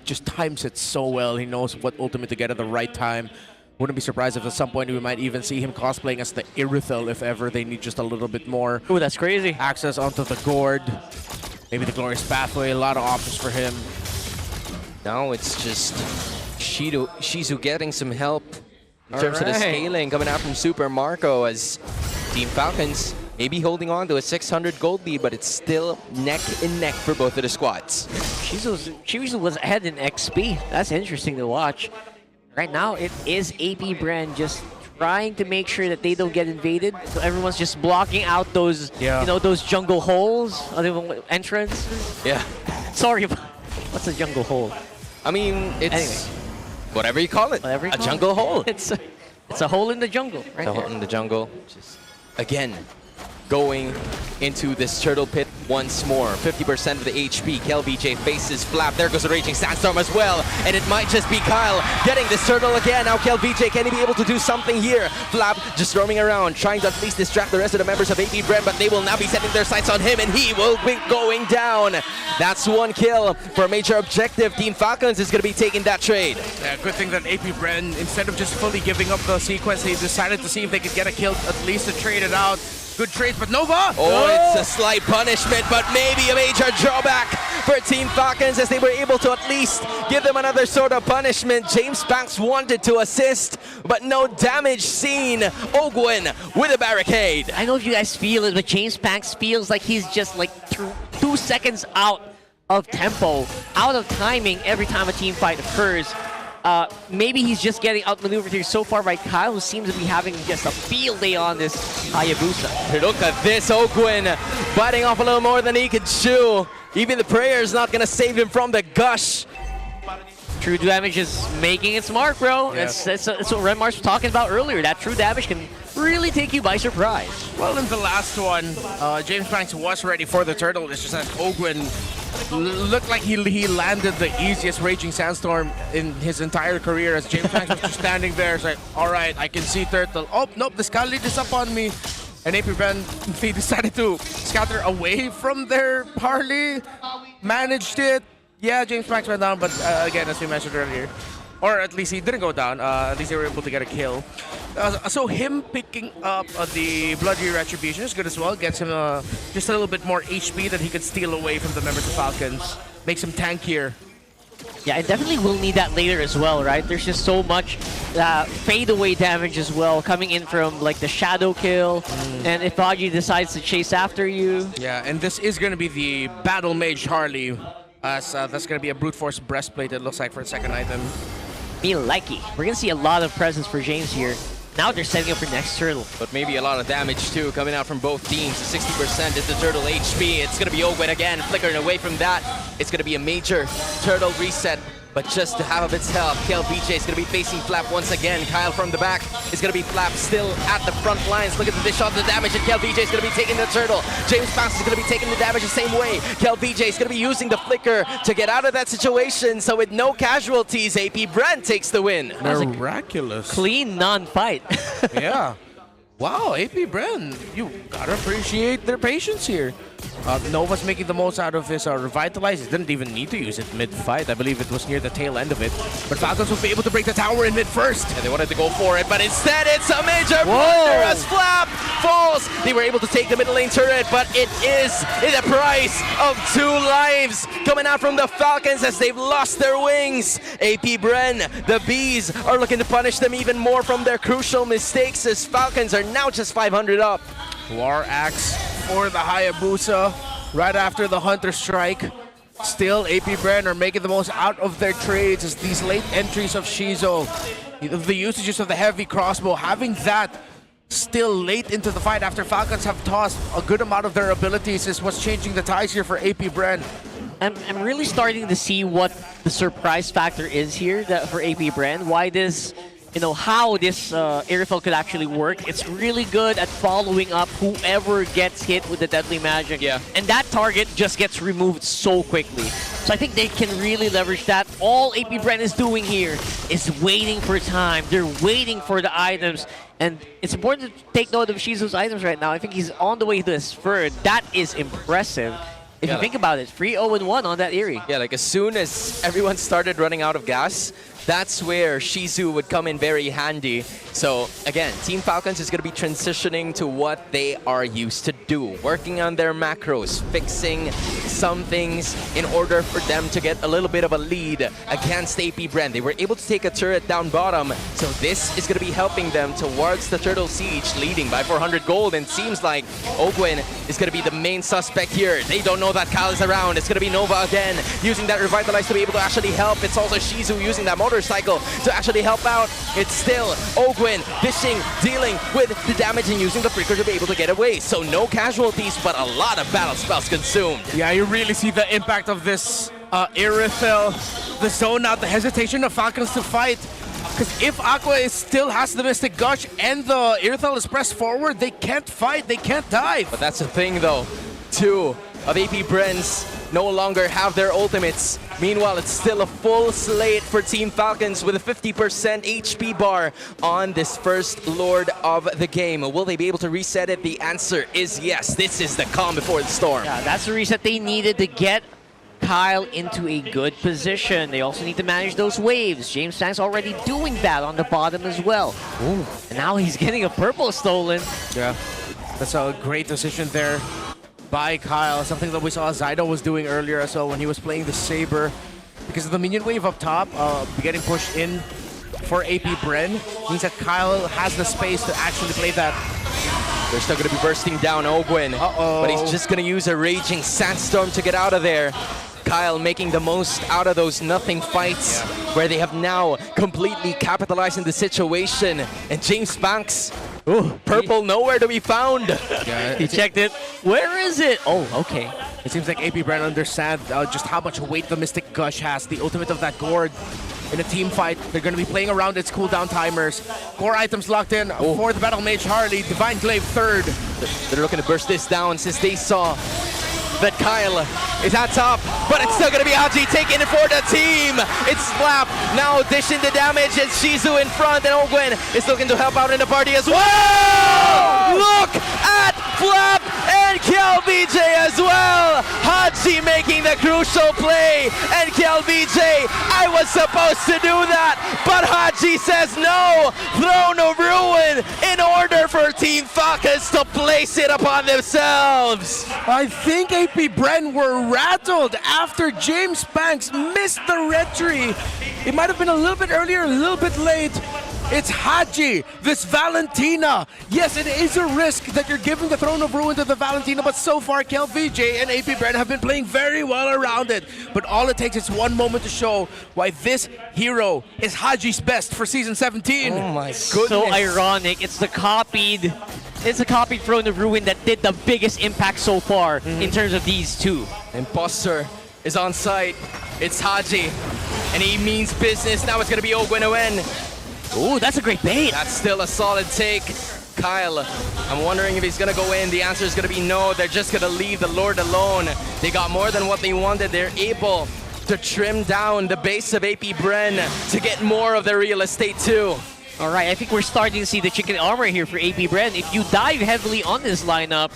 just times it so well. He knows what ultimate to get at the right time. Wouldn't be surprised if at some point we might even see him cosplaying as the Irithel if ever they need just a little bit more. Ooh, that's crazy. Access onto the gourd. Maybe the glorious pathway. A lot of options for him. Now it's just Shizu getting some help in terms of the scaling coming out from Super Marco, as Team Falcons maybe holding on to a 600 gold lead, but it's still neck and neck for both of the squads. Shizu was ahead in XP. That's interesting to watch. Right now, it is AP Brand just trying to make sure that they don't get invaded. So everyone's just blocking out those, those jungle holes, entrances. Yeah. Sorry, but what's a jungle hole? I mean, it's whatever you call it. Whatever you a call jungle it. hole. It's a hole in the jungle, right? It's a hole in the jungle. Just again, going into this turtle pit once more. 50% of the HP. KelVJ faces Flap. There goes the Raging Sandstorm as well. And it might just be Kyle getting this turtle again. Now KelVJ, can he be able to do something here? Flap just roaming around, trying to at least distract the rest of the members of AP Brand, but they will now be setting their sights on him, and he will be going down. That's one kill for a major objective. Team Falcons is going to be taking that trade. Yeah, good thing that AP Brand, instead of just fully giving up the sequence, they decided to see if they could get a kill, at least to trade it out. Good trade, but Nova! Oh, it's a slight punishment, but maybe a major drawback for Team Falcons as they were able to at least give them another sort of punishment. James Banks wanted to assist, but no damage seen. Ogwin with a barricade. I don't know if you guys feel it, but James Banks feels like he's just like 2 seconds out of tempo, out of timing every time a team fight occurs. Maybe he's just getting outmaneuvered here so far by Kyle, who seems to be having just a field day on this Hayabusa. Look at this, Ogwin biting off a little more than he could chew. Even the prayer is not going to save him from the gush. True damage is making its mark, bro. Yes. That's what Red Mars was talking about earlier. That true damage can really take you by surprise. Well, in the last one, James Banks was ready for the turtle. It's just that Ogwin looked like he landed the easiest Raging Sandstorm in his entire career, as James Banks was just standing there. It's like, all right, I can see turtle. Oh, nope, the Sky Lead is up on me. And AP Brand, they decided to scatter away from their parley. Managed it. Yeah, James Banks went down, but again, as we mentioned earlier, or at least he didn't go down. At least they were able to get a kill. So him picking up the Bloody Retribution is good as well. Gets him just a little bit more HP that he could steal away from the members of Falcons. Makes him tankier. Yeah, I definitely will need that later as well, right? There's just so much fade-away damage as well coming in from like the shadow kill, and if Baji decides to chase after you. Yeah, and this is going to be the Battle Mage Harley. That's going to be a Brute Force Breastplate, it looks like, for the second item. Me likey. We're going to see a lot of presence for James here. Now they're setting up for next turtle. But maybe a lot of damage too coming out from both teams. 60% is the turtle HP. It's going to be Ogwin again, flickering away from that. It's going to be a major turtle reset. But just to half of its health, KelVJ is going to be facing Flap once again. Kyle from the back is going to be Flap still at the front lines. Look at the dish on the damage, and KelVJ is going to be taking the turtle. James Banks is going to be taking the damage the same way. KelVJ is going to be using the flicker to get out of that situation. So with no casualties, AP Brand takes the win. Miraculous. Clean non-fight. Yeah. Wow, AP Brand, you gotta appreciate their patience here. Nova's making the most out of his Revitalize. He didn't even need to use it mid-fight. I believe it was near the tail end of it. But Falcons will be able to break the tower in mid first. And they wanted to go for it, but instead it's a major blunder as Flap falls. They were able to take the middle lane turret, but it is the price of 2 lives coming out from the Falcons as they've lost their wings. AP Bren, the Bees, are looking to punish them even more from their crucial mistakes as Falcons are now just 500 up. War Axe for the Hayabusa right after the Hunter Strike. Still, AP Brand are making the most out of their trades as these late entries of Shizo, the usages of the heavy crossbow, having that still late into the fight after Falcons have tossed a good amount of their abilities is what's changing the ties here for AP Brand. I'm really starting to see what the surprise factor is here for AP Brand. Why this, how this Airfell could actually work. It's really good at following up whoever gets hit with the Deadly Magic. Yeah. And that target just gets removed so quickly. So I think they can really leverage that. All AP Brand is doing here is waiting for time. They're waiting for the items. And it's important to take note of Shizu's items right now. I think he's on the way to his third. That is impressive. If you think about it, free 0-1 on that Eerie. Yeah, like as soon as everyone started running out of gas, that's where Shizu would come in very handy. So again, Team Falcons is going to be transitioning to what they are used to do, working on their macros, fixing some things in order for them to get a little bit of a lead against AP Bren. They were able to take a turret down bottom, so this is going to be helping them towards the Turtle Siege, leading by 400 gold, and seems like Ogwin is going to be the main suspect here. They don't know that Kyle is around. It's going to be Nova again, using that Revitalize to be able to actually help. It's also Shizu using that motorcycle to actually help out. It's still Ogwin dishing, dealing with the damage and using the Freaker to be able to get away. So no casualties, but a lot of battle spells consumed. Yeah, you really see the impact of this Irithel, the zone out, the hesitation of Falcons to fight. Because if Aqua still has the Mystic Gush and the Irithel is pressed forward, they can't fight, they can't dive. But that's the thing though, 2 of AP Brens no longer have their ultimates. Meanwhile, it's still a full slate for Team Falcons with a 50% HP bar on this first Lord of the game. Will they be able to reset it? The answer is yes. This is the calm before the storm. Yeah, that's the reset they needed to get Kyle into a good position. They also need to manage those waves. James Fang's already doing that on the bottom as well. Ooh, and now he's getting a purple stolen. Yeah, that's a great decision there by Kyle. Something that we saw Zydo was doing earlier as well when he was playing the Saber. Because of the minion wave up top, getting pushed in for AP Bren means that Kyle has the space to actually play that. They're still going to be bursting down Ogwin, but he's just going to use a Raging Sandstorm to get out of there. Kyle making the most out of those nothing fights where they have now completely capitalized in the situation. And James Banks, purple nowhere to be found. Yeah, he checked it. Where is it? Oh, okay. It seems like AP Bren understand just how much weight the Mystic Gush has, the ultimate of that Gourd. In a team fight, they're going to be playing around its cooldown timers. Core items locked in for the Battle Mage Harley. Divine Glaive third. They're looking to burst this down since they saw that Kyle is at top, but it's still going to be Haji taking it for the team. It's Slap now dishing the damage. It's Shizu in front, and Ogwin is looking to help out in the party as well. Look at Flap and KLBJ as well. Haji making the crucial play, and KLBJ, I was supposed to do that, but Haji says no. Throne of Ruin in order for Team Falcons to place it upon themselves. I think AP Bren were rattled after James Banks missed the red tree. It might have been a little bit earlier, a little bit late. It's Haji, this Valentina. Yes, it is a risk that you're giving the Throne of Ruin to the Valentina, but so far, KLVJ and AP Bren have been playing very well around it. But all it takes is one moment to show why this hero is Haji's best for Season 17. Oh my goodness. So ironic. It's the copied Throne of Ruin that did the biggest impact so far in terms of these two. Imposter is on site. It's Haji, and he means business. Now it's going to be Ogwin. Ooh, that's a great bait. That's still a solid take. Kyle, I'm wondering if he's going to go in. The answer is going to be no. They're just going to leave the Lord alone. They got more than what they wanted. They're able to trim down the base of AP Bren to get more of their real estate too. All right, I think we're starting to see the chicken armor here for AP Bren. If you dive heavily on this lineup,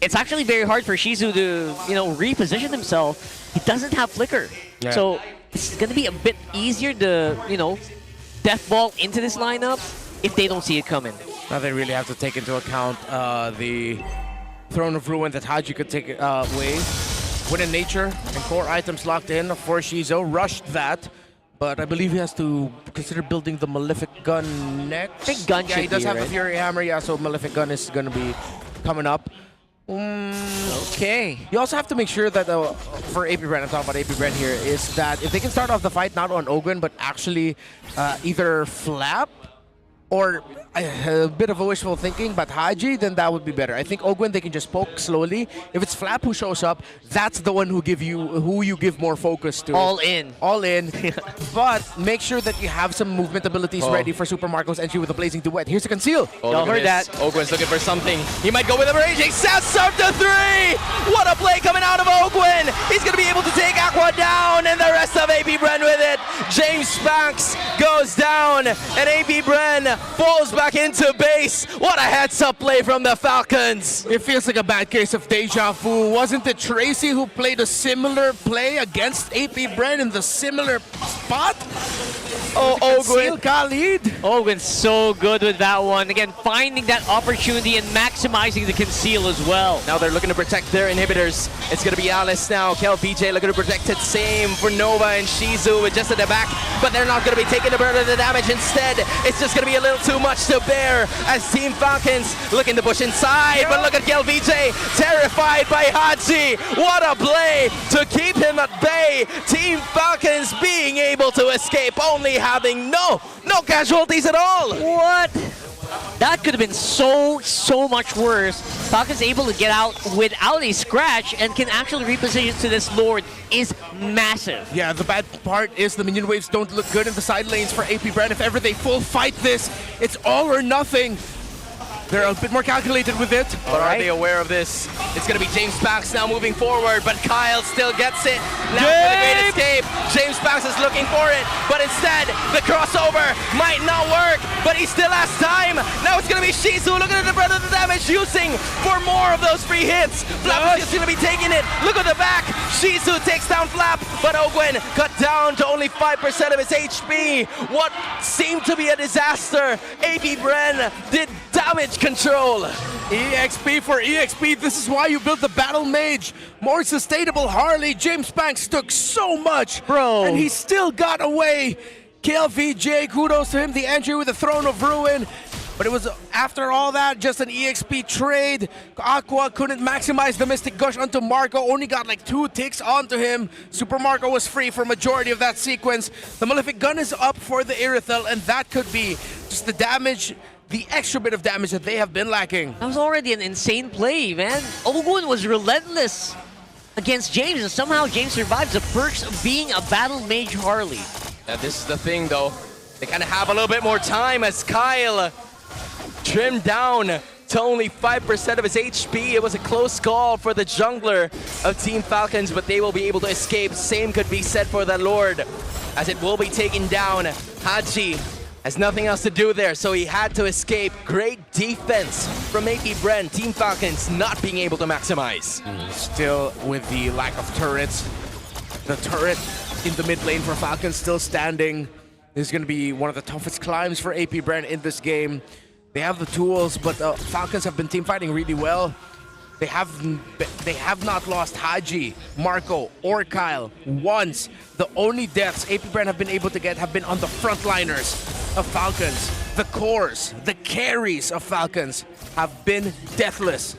it's actually very hard for Shizu to, reposition himself. He doesn't have Flicker. Yeah. So it's going to be a bit easier to, death ball into this lineup if they don't see it coming. Now they really have to take into account the Throne of Ruin that Haji could take away. Win in Nature and core items locked in for Shizu. Rushed that. But I believe he has to consider building the Malefic Gun next. Big gun yeah, he does have right? the Fury Hammer, yeah, so Malefic Gun is going to be coming up. Okay. You also have to make sure that, for AP Bren, I'm talking about AP Bren here, is that if they can start off the fight not on Ogwin, but actually either Flap or a bit of a wishful thinking, but Haji, then that would be better. I think Ogwin, they can just poke slowly. If it's Flap who shows up, that's the one who you give more focus to. All in. All in. But make sure that you have some movement abilities ready for Super Marco's entry with a Blazing Duet. Here's a Conceal. Y'all heard that. Ogwin's looking for something. He might go with a Raging Sandstorm to 3! What a play coming out of Ogwin! He's going to be able to take Aqua down, and the rest of AP Bren with it. James Banks goes down, and AP Bren falls back into base. What a heads-up play from the Falcons. It feels like a bad case of deja vu. Wasn't it Tracy who played a similar play against AP Bren in the similar spot? Oh, Ogwin. Khalid. Ogwin's so good with that one. Again, finding that opportunity and maximizing the conceal as well. Now they're looking to protect their inhibitors. It's going to be Alice now. KelVJ looking to protect it. Same for Nova and Shizu with just at the back. But they're not going to be taking the burn of the damage. Instead, it's just going to be a little too much to bear as Team Falcons looking to push inside. But look at KelVJ, terrified by Haji. What a play to keep him at bay. Team Falcons being able to escape, only having no casualties at all. What? That could have been so much worse. Falcons able to get out without a scratch and can actually reposition to this Lord is massive. Yeah, the bad part is the minion waves don't look good in the side lanes for AP Bren. If ever they full fight this, it's all or nothing. They're a bit more calculated with it. But are they aware of this? It's going to be James Banks now moving forward, but Kyle still gets it. Now for the great escape. James Banks is looking for it, but instead the crossover might not work, but he still has time. Now it's going to be Shizu looking at the breadth of the damage, using for more of those free hits. Flap is going to be taking it. Look at the back. Shizu takes down Flap, but Ogwin cut down to only 5% of his HP. What seemed to be a disaster. AP Bren did damage control. EXP for EXP. This is why you built the Battle Mage. More sustainable Harley. James Banks took so much, bro, and he still got away. KLVJ, kudos to him. The entry with the Throne of Ruin. But it was, after all that, just an EXP trade. Aqua couldn't maximize the Mystic Gush onto Marco. Only got like 2 ticks onto him. Super Marco was free for majority of that sequence. The Malefic Gun is up for the Irithel, and that could be just the damage, the extra bit of damage that they have been lacking. That was already an insane play, man. Ogwin was relentless against James, and somehow James survives the perks of being a Battle Mage Harley. Yeah, this is the thing, though. They kind of have a little bit more time as Kyle trimmed down to only 5% of his HP. It was a close call for the jungler of Team Falcons, but they will be able to escape. Same could be said for the Lord, as it will be taken down. Haji has nothing else to do there, so he had to escape. Great defense from AP Bren. Team Falcons not being able to maximize. Still with the lack of turrets. The turret in the mid lane for Falcons still standing. This is going to be one of the toughest climbs for AP Bren in this game. They have the tools, but Falcons have been team fighting really well. They have not lost Haji, Marco, or Kyle once. The only deaths AP Bren have been able to get have been on the frontliners of Falcons. The cores, the carries of Falcons have been deathless.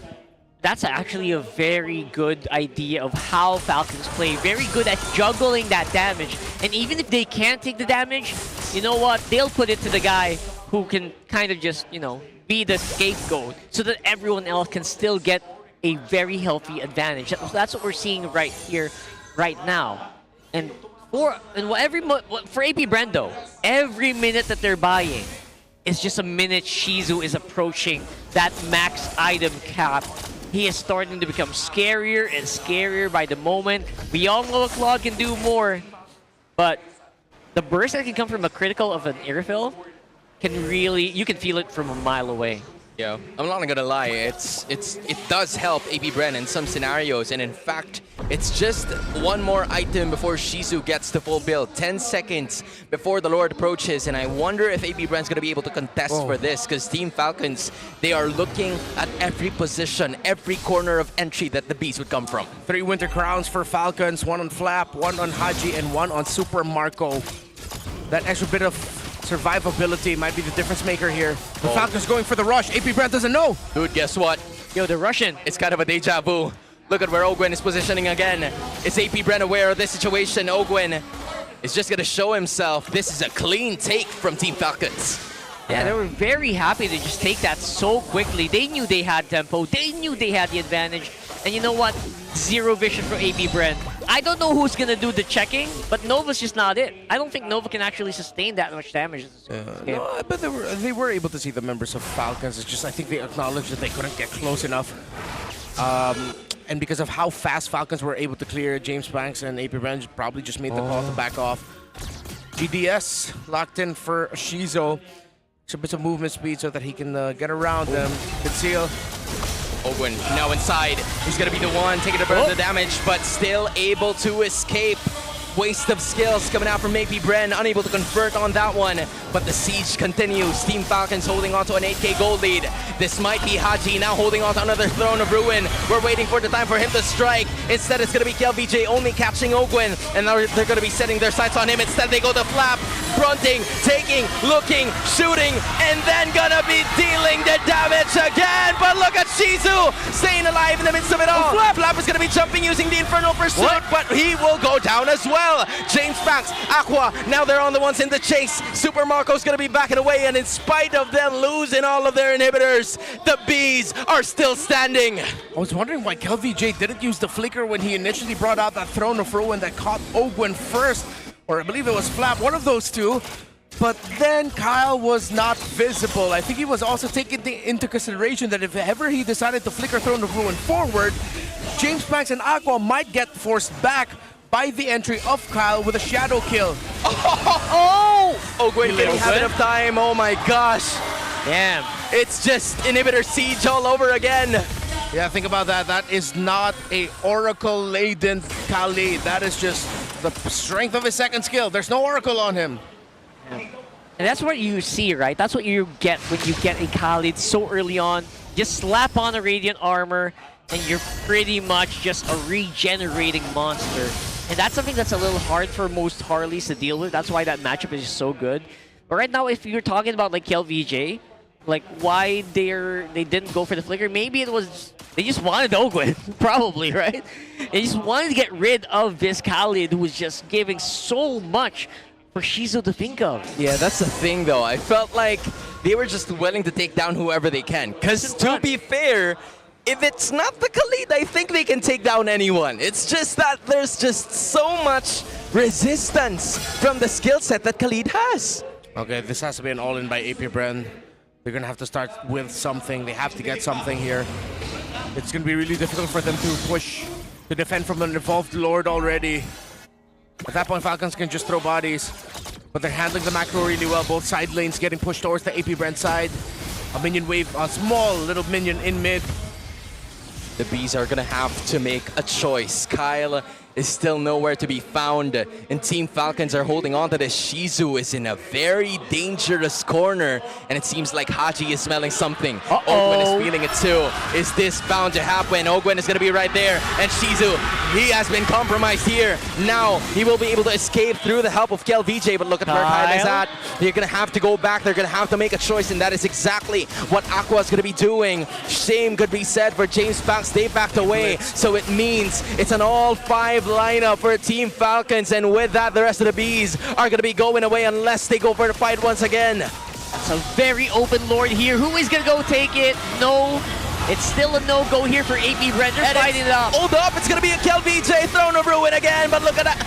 That's actually a very good idea of how Falcons play. Very good at juggling that damage. And even if they can't take the damage, you know what? They'll put it to the guy who can kind of just, you know, be the scapegoat so that everyone else can still get a very healthy advantage. That's what we're seeing right here, right now. And for AP Bren though, every minute that they're buying is just a minute Shizu is approaching that max item cap. He is starting to become scarier and scarier by the moment. We all know a Claude can do more, but the burst that can come from a critical of an Irithel can really, you can feel it from a mile away. Yeah, I'm not gonna lie, it does help AP Bren in some scenarios, and in fact, it's just one more item before Shizu gets to full build. 10 seconds before the Lord approaches, and I wonder if AP Bren's gonna be able to contest for this, because Team Falcons, they are looking at every position, every corner of entry that the beast would come from. 3 Winter Crowns for Falcons, 1 on Flap, 1 on Haji, and 1 on Super Marco. That extra bit of survivability might be the difference maker here. The Falcons going for the rush. AP Bren doesn't know. Dude, guess what? Yo, they're rushing. It's kind of a deja vu. Look at where Ogwin is positioning again. Is AP Bren aware of this situation? Ogwin is just gonna show himself. This is a clean take from Team Falcons. Yeah, they were very happy to just take that so quickly. They knew they had tempo. They knew they had the advantage. And you know what? Zero vision for AP Bren. I don't know who's gonna do the checking, but Nova's just not it. I don't think Nova can actually sustain that much damage. No, I bet they were able to see the members of Falcons. It's just I think they acknowledged that they couldn't get close enough. And because of how fast Falcons were able to clear, James Banks and AP Bren probably just made the call to back off. GDS locked in for Shizo. Should put some movement speed so that he can get around them. Conceal. Ogwen now inside. He's gonna be the one taking the damage, but still able to escape. Waste of skills coming out from AP Bren, unable to convert on that one. But the siege continues. Team Falcons holding on to an 8K gold lead. This might be Haji now holding on to another Throne of Ruin. We're waiting for the time for him to strike. Instead, it's going to be KLVJ only catching Ogwen. And now they're going to be setting their sights on him. Instead, they go to Flap. Brunting, taking, looking, shooting, and then going to be dealing the damage again. But look at Shizu staying alive in the midst of it all. Flap is going to be jumping using the Infernal Pursuit, but he will go down as well. James Banks, Aqua, now they're on the ones in the chase. Super Marco's gonna be backing away, and in spite of them losing all of their inhibitors, the Bees are still standing. I was wondering why KLVJ didn't use the flicker when he initially brought out that Throne of Ruin that caught Ogwen first, or I believe it was Flap, one of those two. But then Kyle was not visible. I think he was also taking into consideration that if ever he decided to flicker Throne of Ruin forward, James Banks and Aqua might get forced back by the entry of Kyle with a shadow kill. Ogwen getting habit of time. Oh my gosh. Damn. It's just inhibitor siege all over again. Yeah, think about that. That is not a Oracle-laden Khalid. That is just the strength of his second skill. There's no Oracle on him. And that's what you see, right? That's what you get when you get a Khalid so early on. Just slap on a Radiant Armor, and you're pretty much just a regenerating monster. And that's something that's a little hard for most Harleys to deal with. That's why that matchup is so good. But right now, if you're talking about like KLVJ, like why they didn't go for the flicker, maybe it was they just wanted Ogwen, probably, right? They just wanted to get rid of this Khalid who was just giving so much for Shizu to think of. Yeah, that's the thing though. I felt like they were just willing to take down whoever they can. Because to be fair, if it's not the Khalid, I think they can take down anyone. It's just that there's just so much resistance from the skill set that Khalid has. Okay, this has to be an all-in by AP Bren. They're going to have to start with something. They have to get something here. It's going to be really difficult for them to push, to defend from an evolved Lord already. At that point, Falcons can just throw bodies. But they're handling the macro really well. Both side lanes getting pushed towards the AP Bren side. A minion wave, a small little minion in mid. The Bees are gonna have to make a choice. Kyle is still nowhere to be found, and Team Falcons are holding on to this. Shizu is in a very dangerous corner, and it seems like Haji is smelling something. Ogwen is feeling it too. Is this bound to happen? Ogwen is gonna be right there, and Shizu, he has been compromised here. Now, he will be able to escape through the help of KLVJ, but look at where Kyle is at. They're gonna have to go back, they're gonna have to make a choice, and that is exactly what Aqua is gonna be doing. Same could be said for James Banks. They backed away, so it means it's an all-5 lineup for Team Falcons, and with that, the rest of the Bees are gonna be going away unless they go for the fight once again. That's a very open Lord here. Who is gonna go take it? No. It's still a no-go here for AP Bren. They're fighting it up. Hold up, it's gonna be a KLVJ Throne of Ruin again, but look at that.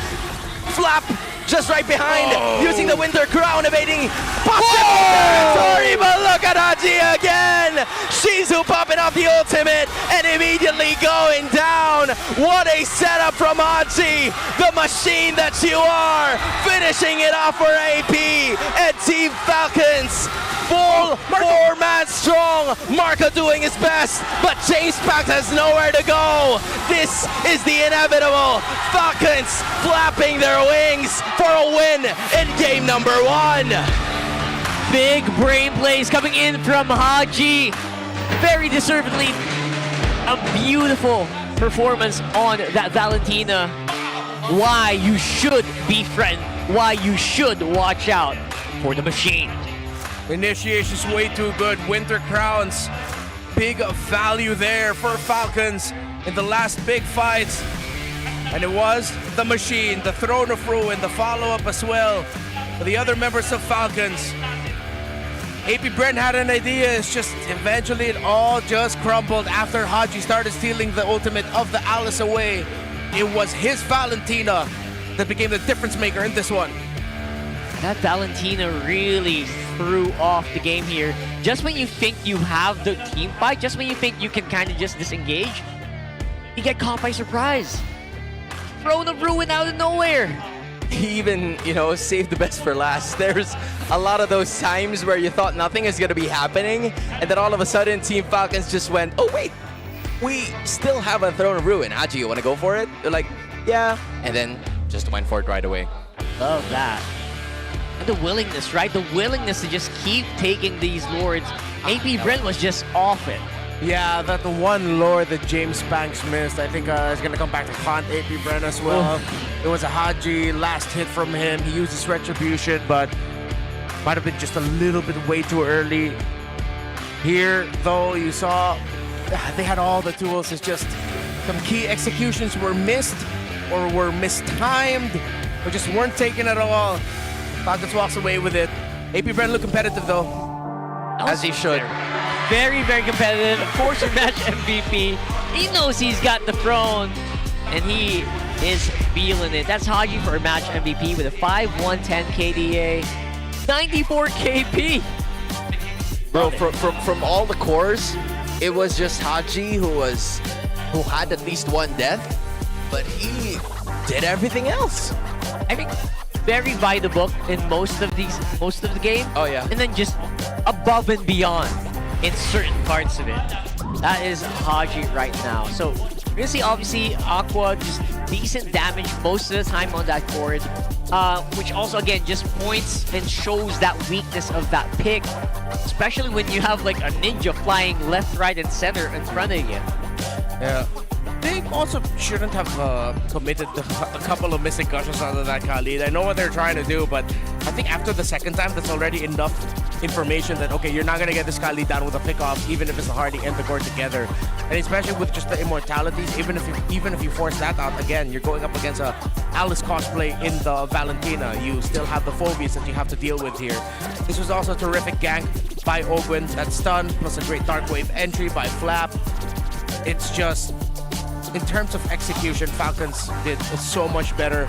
Flap just right behind, using the Winter Crown, evading possible territory, but look at Haji again! Shizu popping off the ultimate and immediately going down. What a setup from Haji, the machine that you are, finishing it off for AP and Team Falcons. Full 4-man strong. Marco doing his best, but James Banks has nowhere to go. This is the inevitable. Falcons flapping their wings for a win in game number 1. Big brain plays coming in from Haji. Very deservedly a beautiful performance on that Valentina. Why you should befriend, why you should watch out for the machine. Initiation's way too good. Winter Crowns, big value there for Falcons in the last big fights. And it was the machine, the Throne of Ruin, the follow-up as well for the other members of Falcons. AP Bren had an idea, it's just eventually it all just crumbled after Haji started stealing the ultimate of the Alice away. It was his Valentina that became the difference maker in this one. That Valentina really threw off the game here. Just when you think you have the team fight, just when you think you can kind of just disengage, you get caught by surprise. Throne of Ruin out of nowhere. he even, you know, saved the best for last. There's a lot of those times where you thought nothing is going to be happening, and then all of a sudden, Team Falcons just went, oh, wait, we still have a Throne of Ruin. Haji, you want to go for it? They're like, yeah. And then just went for it right away. Love that. And the willingness, right? The willingness to just keep taking these lords. APBR was just off it. Yeah, that the one lord that James Banks missed, I think is going to come back to haunt APBR as well. It was a Haji, last hit from him. He used his retribution, but might have been just a little bit way too early. Here, though, you saw they had all the tools. It's just some key executions were missed or were mistimed or just weren't taken at all. Falcons walks away with it. APBR look competitive, though. As he should. Very, very competitive. Of course, your match MVP. He knows he's got the throne, and he is feeling it. That's Haji for a match MVP with a 5-1-10 KDA, 94 KP. Bro, from all the cores, it was just Haji who had at least one death, but he did everything else. I mean, very by the book in most of the game. Oh yeah. And then just above and beyond in certain parts of it. That is Haji right now. So we're gonna see obviously Aqua just decent damage most of the time on that board, which also again just points and shows that weakness of that pick, especially when you have like a ninja flying left, right, and center in front of you. Yeah. They also shouldn't have committed a couple of missing gushes out of that Khalid. I know what they're trying to do, but I think after the second time, that's already enough information that, okay, you're not going to get this Khalid down with a pick-off, even if it's a Hardy and the core together. And especially with just the immortalities, even if you force that out, again, you're going up against a Alice cosplay in the Valentina. You still have the phobias that you have to deal with here. This was also a terrific gank by Ogwin. That stun, plus a great Dark Wave entry by Flap. It's just, in terms of execution, Falcons did so much better.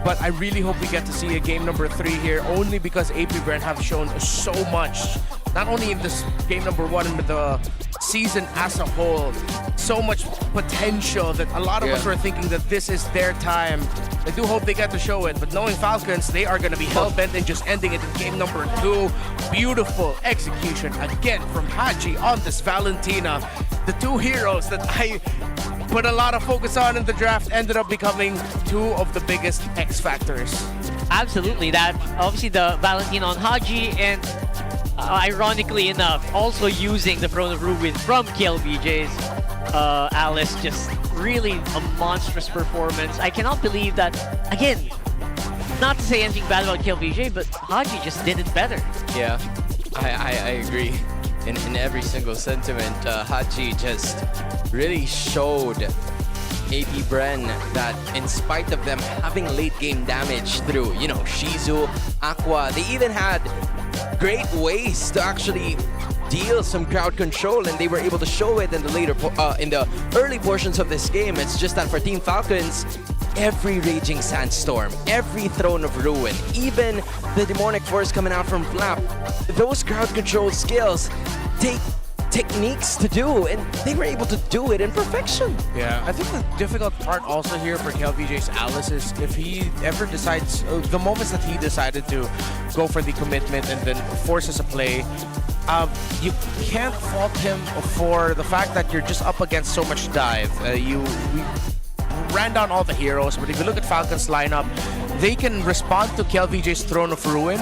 But I really hope we get to see a game number 3 here, only because APBR have shown so much, not only in this game number 1, but the season as a whole. So much potential that a lot of us were thinking that this is their time. I do hope they get to show it, but knowing Falcons, they are going to be hell-bent and just ending it in game number 2. Beautiful execution again from Haji on this Valentina. The two heroes that I put a lot of focus on in the draft ended up becoming 2 of the biggest X factors. Absolutely, that obviously the Valentina on Haji, and ironically enough, also using the Throne of Ruin from KLVJ's Alice. Just really a monstrous performance. I cannot believe that, again, not to say anything bad about KLVJ, but Haji just did it better. Yeah, I agree. In every single sentiment, Haji just really showed APBR that in spite of them having late game damage through, you know, Shizu, Aqua, they even had great ways to actually deal some crowd control, and they were able to show it in the early portions of this game. It's just that for Team Falcons, every Raging Sandstorm, every Throne of Ruin, even the Demonic Force coming out from Flap, those crowd control skills take techniques to do, and they were able to do it in perfection. Yeah, I think the difficult part also here for KLVJ's Alice is if he ever decides, the moments that he decided to go for the commitment and then forces a play, you can't fault him for the fact that you're just up against so much dive. We ran down all the heroes, but if you look at Falcon's lineup, they can respond to KLVJ's Throne of Ruin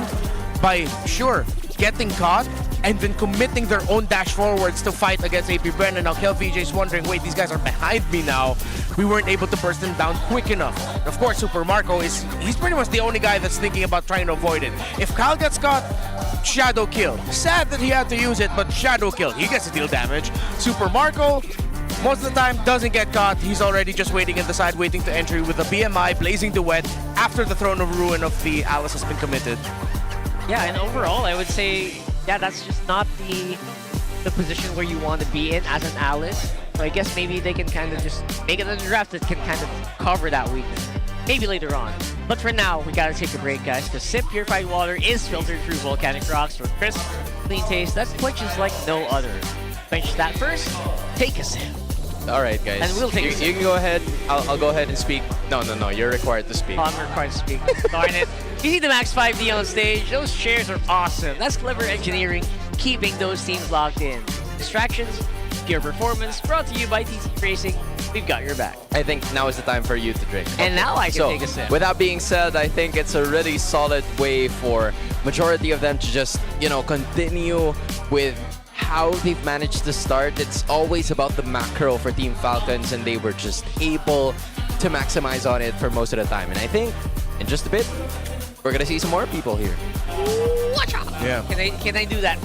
by, sure, getting caught and then committing their own dash forwards to fight against APBR. And now KLVJ is wondering, wait, these guys are behind me now. We weren't able to burst them down quick enough. Of course, Super Marco he's pretty much the only guy that's thinking about trying to avoid it. If Kyle gets caught, Shadow Kill. Sad that he had to use it, but Shadow Kill. He gets to deal damage. Super Marco, most of the time, doesn't get caught. He's already just waiting in the side, waiting to entry with the BMI, Blazing Duet, after the Throne of Ruin of the Alice has been committed. Yeah, and overall, I would say, yeah, that's just not the position where you want to be in as an Alice. So I guess maybe they can kind of just make it a draft that can kind of cover that weakness. Maybe later on. But for now, we gotta take a break, guys, because SIP Purified Water is filtered through volcanic rocks for crisp, clean taste that quenches like no other. Quench that first, take a sip. All right, guys. And we'll take a sip. You can go ahead. I'll go ahead and speak. No, you're required to speak. I'm required to speak. Darn it. You see the Max 5D on stage? Those chairs are awesome. That's clever engineering, keeping those teams locked in. Distractions, pure performance, brought to you by TC Racing. We've got your back. I think now is the time for you to drink. And now I can so, take a sip. With that being said, I think it's a really solid way for majority of them to just, continue with how they've managed to start. It's always about the macro for Team Falcons, and they were just able to maximize on it for most of the time. And I think in just a bit, we're gonna see some more people here. Watch out! Yeah. Can I do that?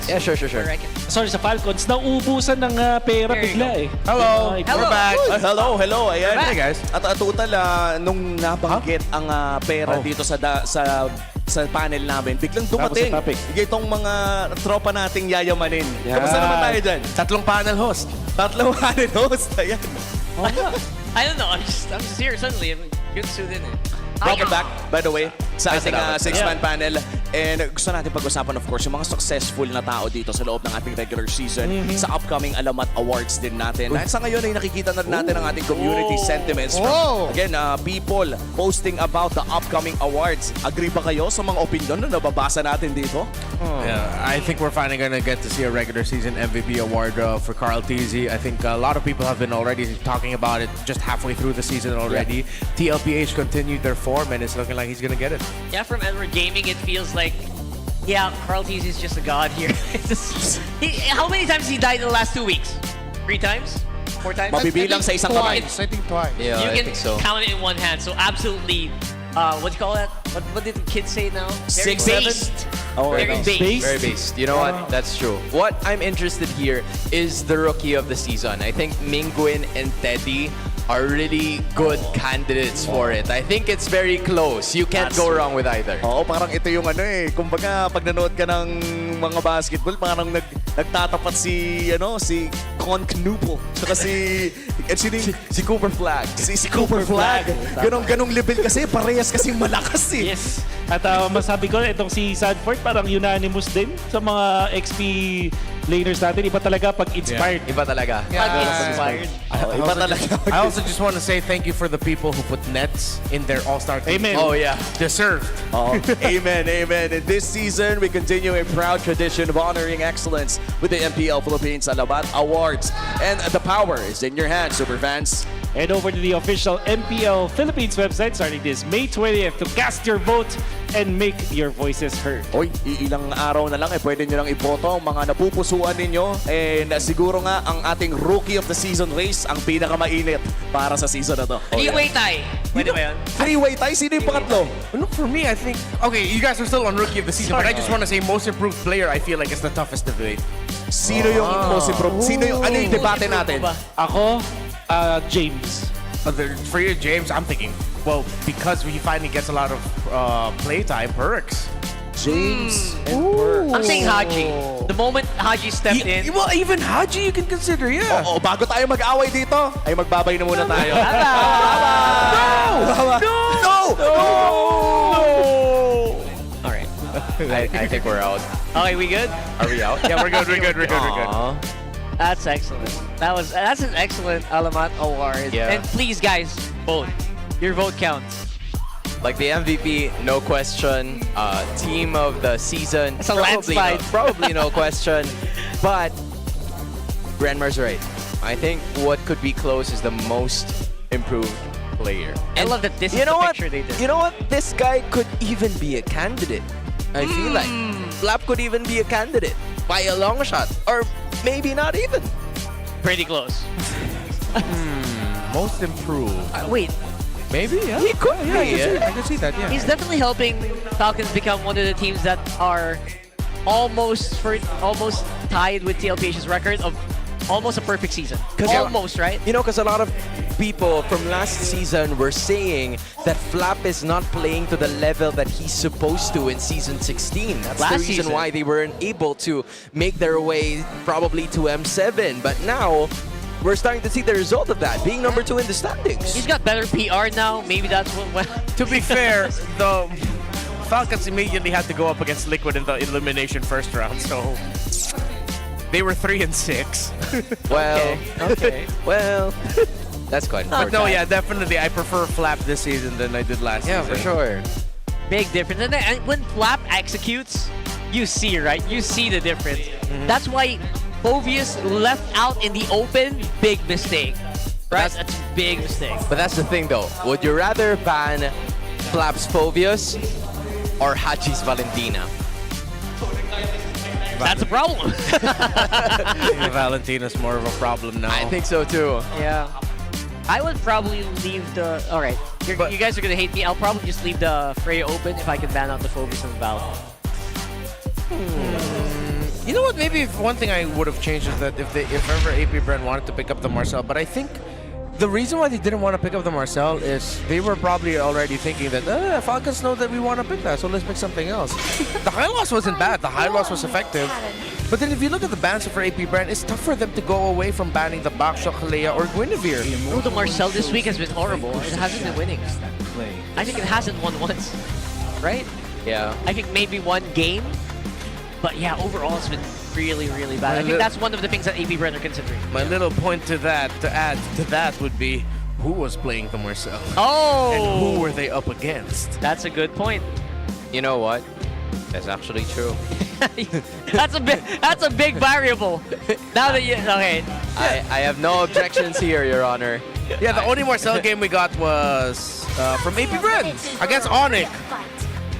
Yeah, sure. Sorry, sa Falcons, nauubusan ng pera bigla eh. Hello, we're back. Hello. Ayan. Hey guys. At total, nung nabanggit ang pera dito sa panel namin, biglang dumating. Itong mga tropa nating yayamanin. Kamusta naman tayo dyan? Tatlong panel host. Ayan. I don't know. I'm just here suddenly. I'm good suited in. Welcome back, by the way, sa ating six-man panel. And gusto natin pag-usapan, of course, yung mga successful na tao dito sa loob ng ating regular season sa upcoming Alamat Awards din natin. Dahil sa ngayon ay nakikita na natin ang ating community sentiments from, again, people posting about the upcoming awards. Agree ba kayo sa mga opinion na nababasa natin dito? Yeah, I think we're finally gonna get to see a regular season MVP award for Carl TZ. I think a lot of people have been already talking about it just halfway through the season already. Yeah. TLPH continued their form and it's looking like he's gonna get it. Yeah, from Edward Gaming, it feels like, Carl Tease is just a god here. How many times has he died in the last 2 weeks? 3 times? 4 times? Mabibilang sa isang kamay. I think twice. Yeah, you I can think so. count it in one hand. So absolutely, what do you call that? What did the kids say now? Very 6, 7? Very based. Very based. You know what? That's true. What I'm interested here is the rookie of the season. I think Mingwin and Teddy are really good candidates for it. I think it's very close. You can't go wrong with either. Oo, parang ito yung kumbaga pag nanood ka ng mga basketball, parang nagtatapat si Con Knuppel, saka si Cooper Flag. Si Cooper Flag. Ganong level kasi, parehas kasi malakas eh. Yes. At masabi ko, itong si Sadford parang unanimous din sa mga XP laners natin. Iba talaga pag inspired. Iba talaga. Inspired. I also just want to say thank you for the people who put nets in their all-star team. Amen. Oh yeah. Deserved. Amen. In this season, we continue a proud tradition of honoring excellence with the MPL Philippines Alamat Awards. And the power is in your hands, superfans. Head over to the official MPL Philippines website starting this May 20th to cast your vote and make your voices heard. Oy, ilang araw na lang pwede nyo lang iboto ang mga napupusuan ninyo. And siguro nga ang ating Rookie of the Season race ang pinakamainit para sa season na to. Three-way tie. Pwede ba yan? Three-way tie? Sino yung pangatlo? Look, for me, I think... Okay, you guys are still on Rookie of the Season, but I just want to say most improved player, I feel like is the toughest debate. Sino yung most improved? Ano yung debate natin? Ako, James. For you, James, I'm thinking, well, because he finally gets a lot of playtime, Perks. James and Perks. I'm saying Haji. The moment Haji stepped in. Well, even Haji you can consider, yeah. Oo, bago tayo mag-away dito, ay magbabay na muna tayo. All right. I think we're out. Okay, we good? Are we out? Yeah, we're good. That's excellent. That's an excellent Alamat award. Yeah. And please, guys, vote. Your vote counts. Like the MVP, no question. Team of the season, It's a landslide. Probably no question. But Granmar's right. I think what could be close is the most improved player. I love that this is the picture they did. You know what? This guy could even be a candidate. I feel like Flap could even be a candidate by a long shot, or maybe not even. Pretty close. Most improved. Wait. Maybe, yeah. He could be. I can see that, yeah. He's definitely helping Falcons become one of the teams that are almost tied with TLPH's record of almost a perfect season. Almost, right? You know, because a lot of people from last season were saying that Flap is not playing to the level that he's supposed to in Season 16. That's the reason why they weren't able to make their way probably to M7. But now, we're starting to see the result of that, being number 2 in the standings. He's got better PR now. Maybe that's what... To be fair, the Falcons immediately had to go up against Liquid in the elimination first round, so... They were 3-6. Well, okay. well, That's quite But important. no, yeah, definitely. I prefer Flap this season than I did last Yeah, season. for sure. Big difference. And then when Flap executes, you see, right? You see the difference. That's why Phoveus left out in the open, big mistake. Right? That's a big mistake. But that's the thing though. Would you rather ban Flap's Phoveus or Hachi's Valentina? That's a problem. Valentina's more of a problem now. I think so too. Yeah. I would probably leave the... Alright, you guys are going to hate me. I'll probably just leave the Freya open if I can ban out the Phoveus and Val. You know what? Maybe one thing I would have changed is that if ever APBR wanted to pick up the Marcel, but I think the reason why they didn't want to pick up the Marcel is they were probably already thinking that Falcons know that we want to pick that, so let's pick something else. The high loss wasn't bad. The high loss was effective. But then if you look at the bans for APBR, it's tough for them to go away from banning the Baksha, Kalea, or Guinevere. Oh, the Marcel this week has been horrible. It hasn't been winning. I think it hasn't won once. Right? Yeah. I think maybe one game. But yeah, overall it's been really, really bad. I think that's one of the things that APBR are considering. My little point to that, to add to that, would be who was playing the Marcel? Oh! And who were they up against? That's a good point. You know what? That's actually true. That's a big variable. Now that you okay. I have no objections here, Your Honor. Yeah, the only Marcel game we got was from APBR against Onyx.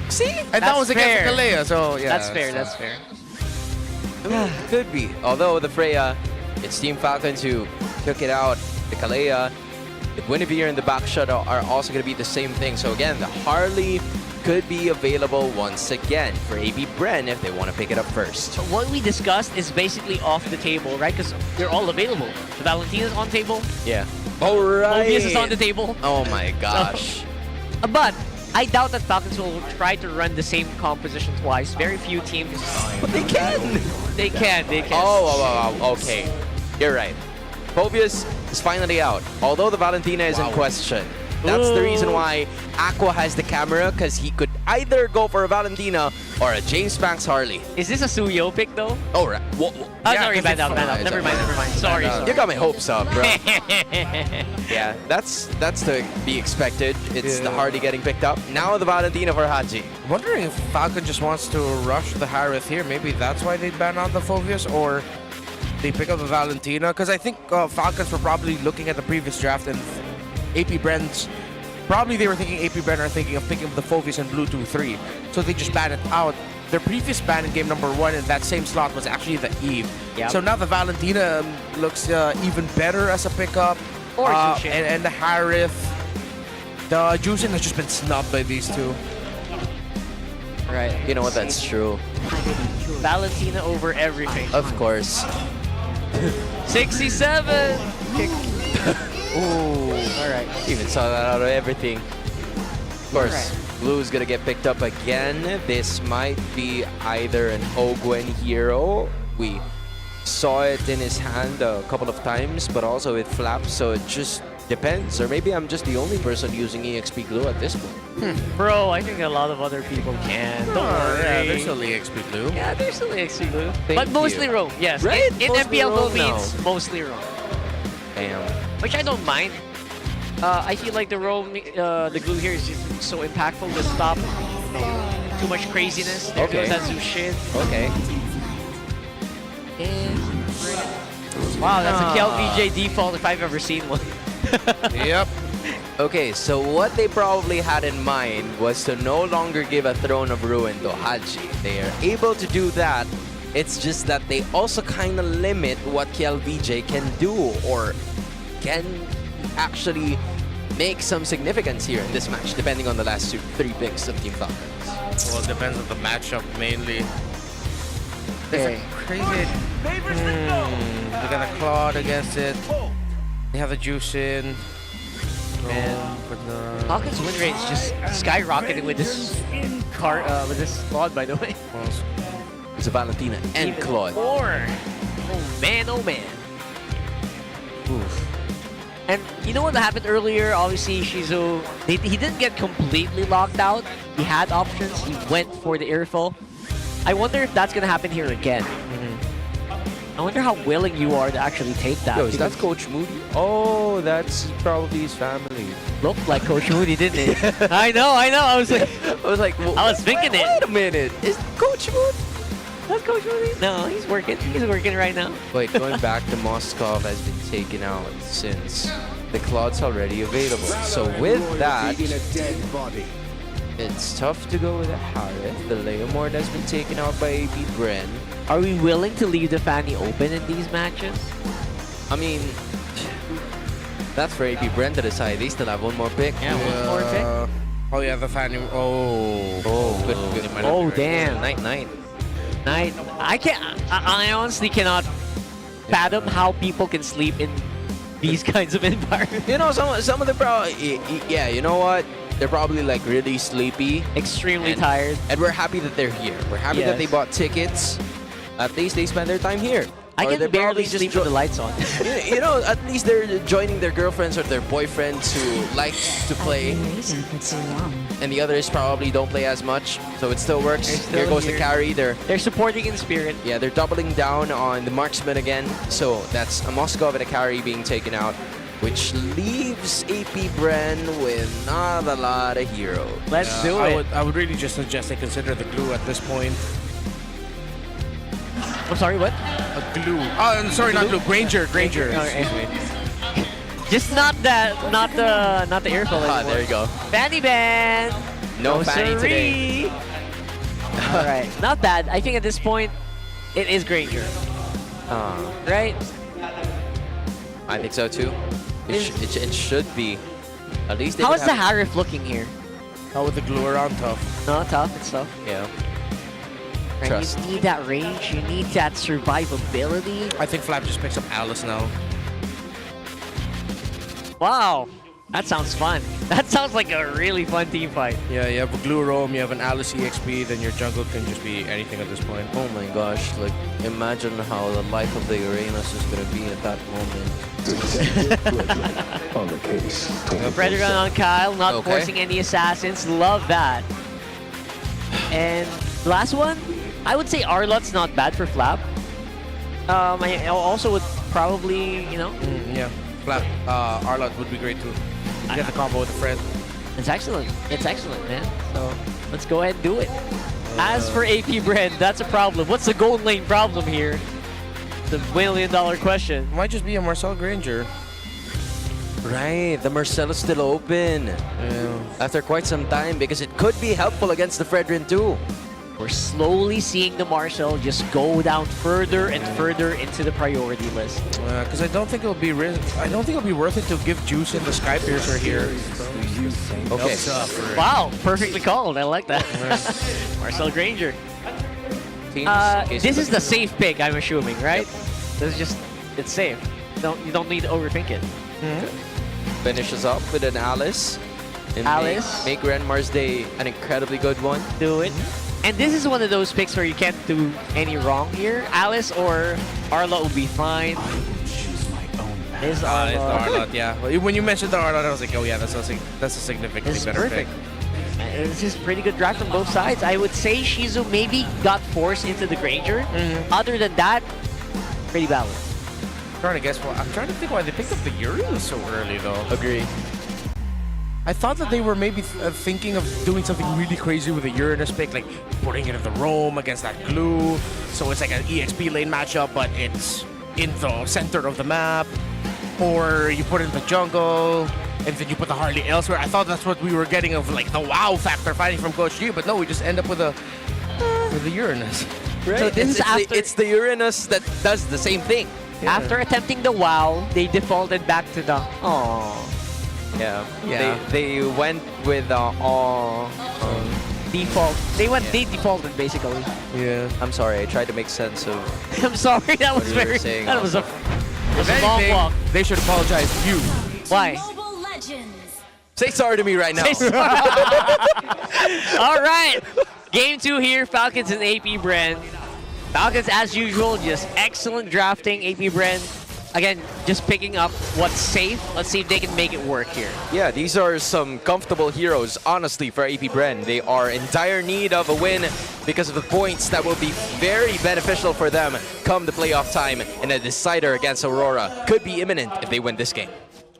See? And that was against fair. Kalea, so yeah. That's fair, that's fair. Could be. Although the Freya, it's Team Falcons who took it out. The Kalea, the Guinevere, and the Baksha are also going to be the same thing. So again, the Harley could be available once again for APBR if they want to pick it up first. So what we discussed is basically off the table, right? Because they're all available. The Valentina's on table. Yeah. All right. Phoveus is on the table. Oh my gosh. But I doubt that Falcons will try to run the same composition twice. Very few teams. But they can. They can. Oh, okay. You're right. Phoveus is finally out. Although the Valentina is in question. That's the reason why Aqua has the camera, because he could either go for a Valentina or a James Banks Harley. Is this a Suyo pick though? Oh, right. Sorry, bad out. Never mind. Sorry. You got my hopes up, bro. Yeah, that's to be expected. It's the Harley getting picked up. Now the Valentina for Haji. I'm wondering if Falcon just wants to rush the Harith here. Maybe that's why they ban out the Phoveus, or they pick up the Valentina. Because I think Falcons were probably looking at the previous draft and APBR, probably they were thinking APBR are thinking of picking up the Phoveus and Blue 2-3. So they just banned it out. Their previous ban in game number 1 in that same slot was actually the Eve. Yep. So now the Valentina looks even better as a pickup. Or Jushin. And the Harith. The Jushin has just been snubbed by these two. Right. You know what? That's true. Valentina over everything. Of course. 67. Ooh. Alright. Even saw that out of everything. Of course, Blue's gonna get picked up again. This might be either an Ogwen hero. We saw it in his hand a couple of times, but also with Flap, so it just depends. Or maybe I'm just the only person using EXP Glue at this point. Bro, I think a lot of other people can. Don't worry. Yeah, there's still EXP Glue. Yeah, there's still EXP Glue. Thank but mostly you. Rome, yes. Right? In Mostly MPL Rome Philippines, now. mostly Rome. Damn. Which I don't mind. I feel like the Rome, the glue here is just so impactful to stop too much craziness. There goes that Zushin. Okay. Wow, that's a KLVJ default if I've ever seen one. Yep. Okay, so what they probably had in mind was to no longer give a Throne of Ruin to Haji. They are able to do that. It's just that they also kind of limit what KLVJ can do or can actually make some significance here in this match, depending on the last 3 picks of Team Falcons. Well, it depends on the matchup mainly. Okay. Crazy. They got a Claude against it. They have the Jushin. And for the Falcons win rate is just skyrocketing with this with this Claude, by the way. It's a Valentina and Even Claude. more. Oh man, oh man. Oof. And you know what happened earlier? Obviously, Shizu, he didn't get completely locked out. He had options. He went for the airfill. I wonder if that's going to happen here again. I wonder how willing you are to actually take that. Yo, is that Coach Moody? Oh, that's probably his family. Looked like Coach Moody, didn't it? I know. I was like, I was thinking it. Wait a minute. Is Coach Moody? That's Coach Moody? No, he's working. He's working right now. Wait, going back to Moskov has been taken out since the Claude's already available. So with that, it's tough to go with a Harith. The Leomord has been taken out by AP Bren. Are we willing to leave the Fanny open in these matches? I mean, that's for AP Bren to decide. They still have one more pick. Yeah, one more pick. Oh yeah, the Fanny. Good. Oh, damn. Night. I honestly cannot fathom how people can sleep in these kinds of environments. You know, some of the yeah, you know what? They're probably like really sleepy. Extremely tired. And we're happy that they're here. We're happy that they bought tickets. At least they spend their time here. I can barely sleep with the lights on. You know, at least they're joining their girlfriends or their boyfriends who like to play. And the others probably don't play as much, so it still works. Here goes the carry. They're supporting in spirit. Yeah, they're doubling down on the marksman again. So that's a Moskov and a carry being taken out, which leaves AP Bren with not a lot of heroes. Let's do it. I would really just suggest they consider the glue at this point. I'm sorry, what? A glue. Oh, I'm sorry, not glue. Granger. Just not the earful anymore. There you go. Fanny ban. No Fanny today. All right, not bad. I think at this point, it is Granger. Right? I think so too. It should be. At least. How is the Harif looking here? How with the glue around tough? No, tough. It's tough. Yeah. And Trust. you need that range. You need that survivability. I think Flap just picks up Alice now. Wow. That sounds fun. That sounds like a really fun team fight. Yeah, you have a glue roam, you have an Alice EXP, then your jungle can just be anything at this point. Oh my gosh, like imagine how the life of the Uranus is gonna be at that moment. On the case. Predagon on Kyle, not forcing any assassins. Love that. And last one, I would say Arlot's not bad for Flap. I also would probably, you know. Yeah, Flap, Arlot would be great too. You get the combo with the Fred. It's excellent. It's excellent, man. So let's go ahead and do it. As for AP Bren, that's a problem. What's the gold lane problem here? The $1 million question. Might just be a Marcel Granger. Right, the Marcel is still open. Yeah. After quite some time, because it could be helpful against the Fredrin too. We're slowly seeing the Marcel just go down further and further into the priority list. Because I don't think it'll be worth it to give Juice in the Sky Piercer here. Okay. Wow, perfectly called. I like that. Marcel Granger. This is the safe pick, I'm assuming, right? This is just, it's safe. You don't need to overthink it. Finishes up with an Alice. And Alice. Make Renmar's day an incredibly good one. Do it. And this is one of those picks where you can't do any wrong here. Alice or Arlot will be fine. It's Arlot, yeah. When you mentioned the Arlot, I was like, oh yeah, that's a significantly better pick. It's just pretty good draft on both sides. I would say Shizu maybe got forced into the Granger. Other than that, pretty balanced. I'm trying to think why they picked up the Uranus so early though. Agree. I thought that they were maybe thinking of doing something really crazy with the Uranus pick, like putting it in the roam against that glue. So it's like an EXP lane matchup, but it's in the center of the map. Or you put it in the jungle, and then you put the Harley elsewhere. I thought that's what we were getting of like the wow factor fighting from Coach G, but no, we just end up with the Uranus. Right. So this is after it's the Uranus that does the same thing. Yeah. After attempting the wow, they defaulted back to the Yeah. Yeah. They went with default. They defaulted basically. Yeah. I'm sorry. I tried to make sense of. I'm sorry. That was very. Saying. That was a. If anything, they should apologize to you. Why? Say sorry to me right now. All right. Game 2 here. Falcons and AP Bren. Falcons, as usual, just excellent drafting. AP Bren again, just picking up what's safe. Let's see if they can make it work here. Yeah, these are some comfortable heroes, honestly, for AP Bren. They are in dire need of a win because of the points that will be very beneficial for them come the playoff time, and a decider against Aurora could be imminent if they win this game.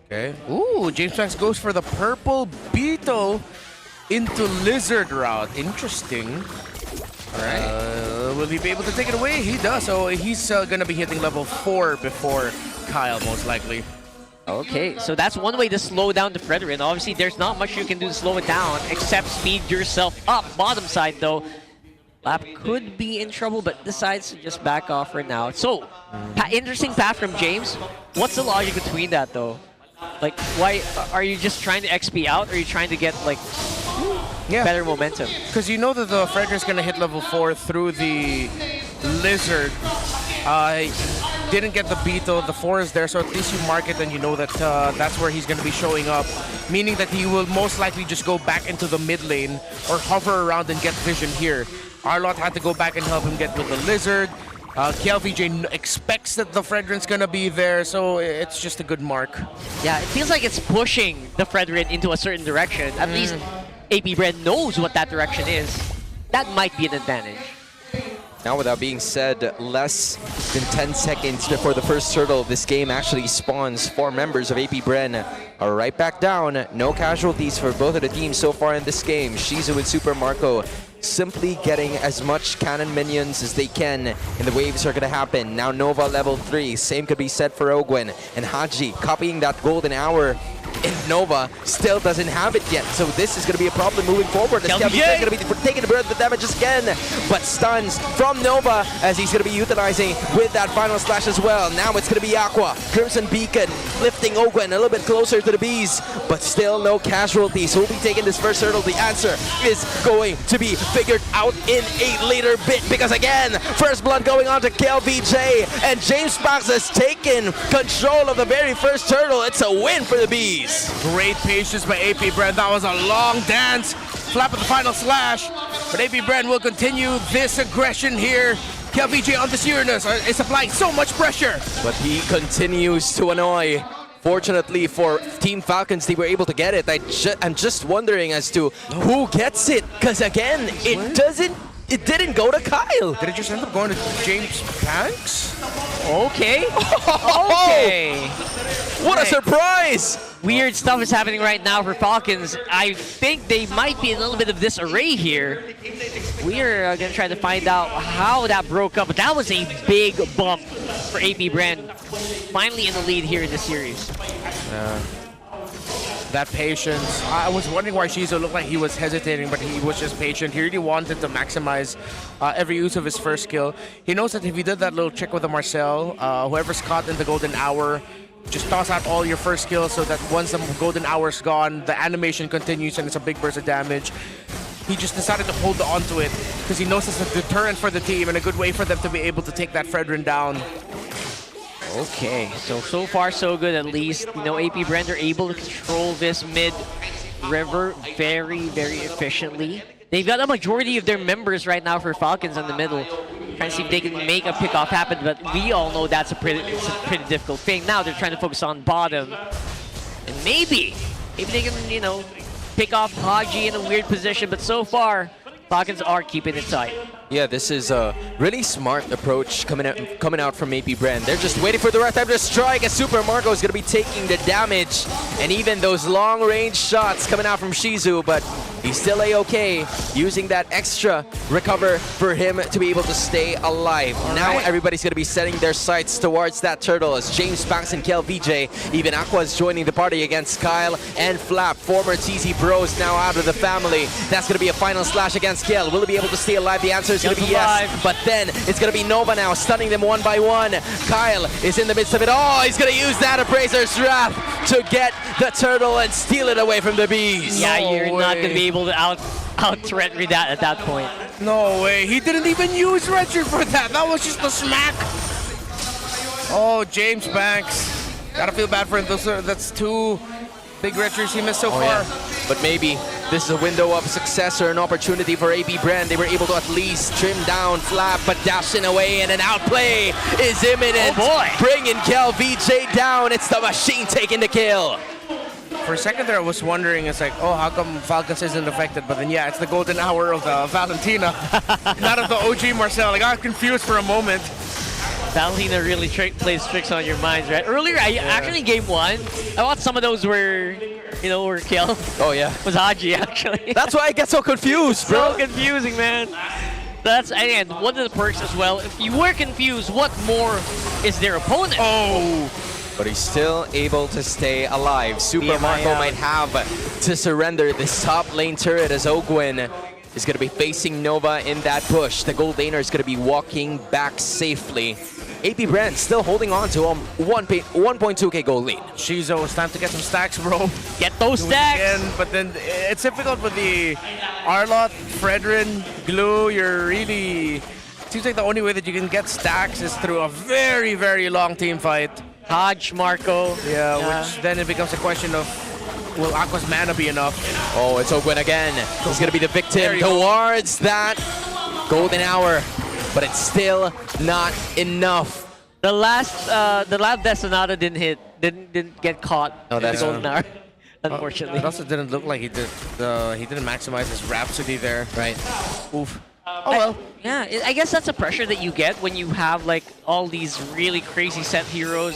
Okay. Ooh, James Banks goes for the purple beetle into lizard route. Interesting. All right. Will he be able to take it away? He does. So he's going to be hitting level 4 before Kyle, most likely. Okay, so that's one way to slow down the Fredrin. Obviously, there's not much you can do to slow it down except speed yourself up. Bottom side, though, Lap could be in trouble, but decides to just back off for now. So, interesting path from James. What's the logic between that, though? Like, why are you just trying to XP out, or are you trying to get, like, better momentum? Because you know that the Fredrin's going to hit level 4 through the lizard. Didn't get the beetle, the 4 is there, so at least you mark it and you know that that's where he's going to be showing up. Meaning that he will most likely just go back into the mid lane or hover around and get vision here. Arlott had to go back and help him get with the lizard. KLVJ expects that the Fredrin's gonna be there, so it's just a good mark. Yeah, it feels like it's pushing the Fredrin into a certain direction. At least AP Bren knows what that direction is. That might be an advantage. Now, with that being said, less than 10 seconds before the first turtle, this game actually spawns 4 members of AP Bren are right back down. No casualties for both of the teams so far in this game. Shizu and Super Marco simply getting as much cannon minions as they can, and the waves are going to happen. Now Nova level 3, same could be said for Ogwen, and Haji copying that golden hour, and Nova still doesn't have it yet, so this is going to be a problem moving forward. As Kelvin is going to be taking the damage again, but stuns from Nova as he's going to be utilizing with that final slash as well. Now it's going to be Aqua, Crimson Beacon, lifting Ogwen a little bit closer to the bees, but still no casualties. Who will be taking this first hurdle? The answer is going to be figured out in a later bit, because again, first blood going on to KLVJ, and James Banks has taken control of the very first turtle. It's a win for the bees. Great patience by AP Bren. That was a long dance. Flap of the final slash. But AP Bren will continue this aggression here. KLVJ on the Uranus is applying so much pressure. But he continues to annoy. Fortunately for Team Falcons, they were able to get it. I'm just wondering as to who gets it. Because again, it didn't go to Kyle. Did it just end up going to James Banks? Okay. Okay. What a surprise! Weird stuff is happening right now for Falcons. I think they might be in a little bit of disarray here. We are going to try to find out how that broke up. But that was a big bump for AP Bren. Finally in the lead here in the series. That patience. I was wondering why Shizu looked like he was hesitating, but he was just patient. He really wanted to maximize every use of his first kill. He knows that if he did that little trick with the Marcel, whoever's caught in the golden hour, just toss out all your first kills so that once the golden hour's gone, the animation continues and it's a big burst of damage. He just decided to hold on to it because he knows it's a deterrent for the team and a good way for them to be able to take that Fredrin down. Okay, so far so good at least. You know, AP Bren are able to control this mid-river very, very efficiently. They've got a majority of their members right now for Falcons in the middle. Trying to see if they can make a pickoff happen, but we all know that's a pretty difficult thing. Now they're trying to focus on bottom. And maybe they can, you know, pick off Haji in a weird position, but so far, Falcons are keeping it tight. Yeah, this is a really smart approach coming out from AP Bren. They're just waiting for the right time to strike as Super Marco is going to be taking the damage. And even those long-range shots coming out from Shizu, but he's still A-okay, using that extra recover for him to be able to stay alive. Now everybody's going to be setting their sights towards that turtle as James Banks and KLVJ, even Aqua is joining the party against Kyle and Flap. Former TZ bros now out of the family. That's going to be a final slash against Kel. Will he be able to stay alive? The answer is going to be yes, but then it's going to be Nova now, stunning them one by one. Kyle is in the midst of it. Oh, he's going to use that Appraiser's Wrath to get the turtle and steal it away from the bees. Yeah, you're not going to be able to out-threat that at that point. No way, he didn't even use Retro for that. That was just a smack. Oh, James Banks. Gotta feel bad for him. That's 2 big retros he missed so far. Yeah. But maybe This is a window of success or an opportunity for AP Brand. They were able to at least trim down Flap, but dashing away, and an outplay is imminent. Oh boy! Bringing VJ down. It's the machine taking the kill. For a second there, I was wondering, it's like, oh, how come Falcons isn't affected? But then, yeah, it's the golden hour of the Valentina, not of the OG Marcel. I got confused for a moment. Valentina really plays tricks on your minds, right? Earlier, actually game 1, I thought some of those were, were killed. Oh yeah, was Haji actually. That's why I get so confused, bro. So confusing, man. That's and one of the perks as well. If you were confused, what more is their opponent? Oh. But he's still able to stay alive. Super Marco might have to surrender this top lane turret as Ogwin is going to be facing Nova in that push. The gold laner is going to be walking back safely. AP Brand still holding on to 1.2k gold lead. Shizo, it's time to get some stacks, bro. Get those stacks! Again, but then it's difficult with the Arlot, Fredrin, Glue. You're really... Seems like the only way that you can get stacks is through a very, very long team fight. Hodge, Marco. Yeah, which then it becomes a question of, will Aqua's mana be enough? Oh, it's Ogwin again. He's going to be the victim towards that golden hour, but it's still not enough. The last Death Sonata didn't get caught. Oh, that's golden hour, unfortunately. It also didn't look like he didn't maximize his Rhapsody there. Right. Oof. Oh well. I guess that's a pressure that you get when you have like all these really crazy set heroes.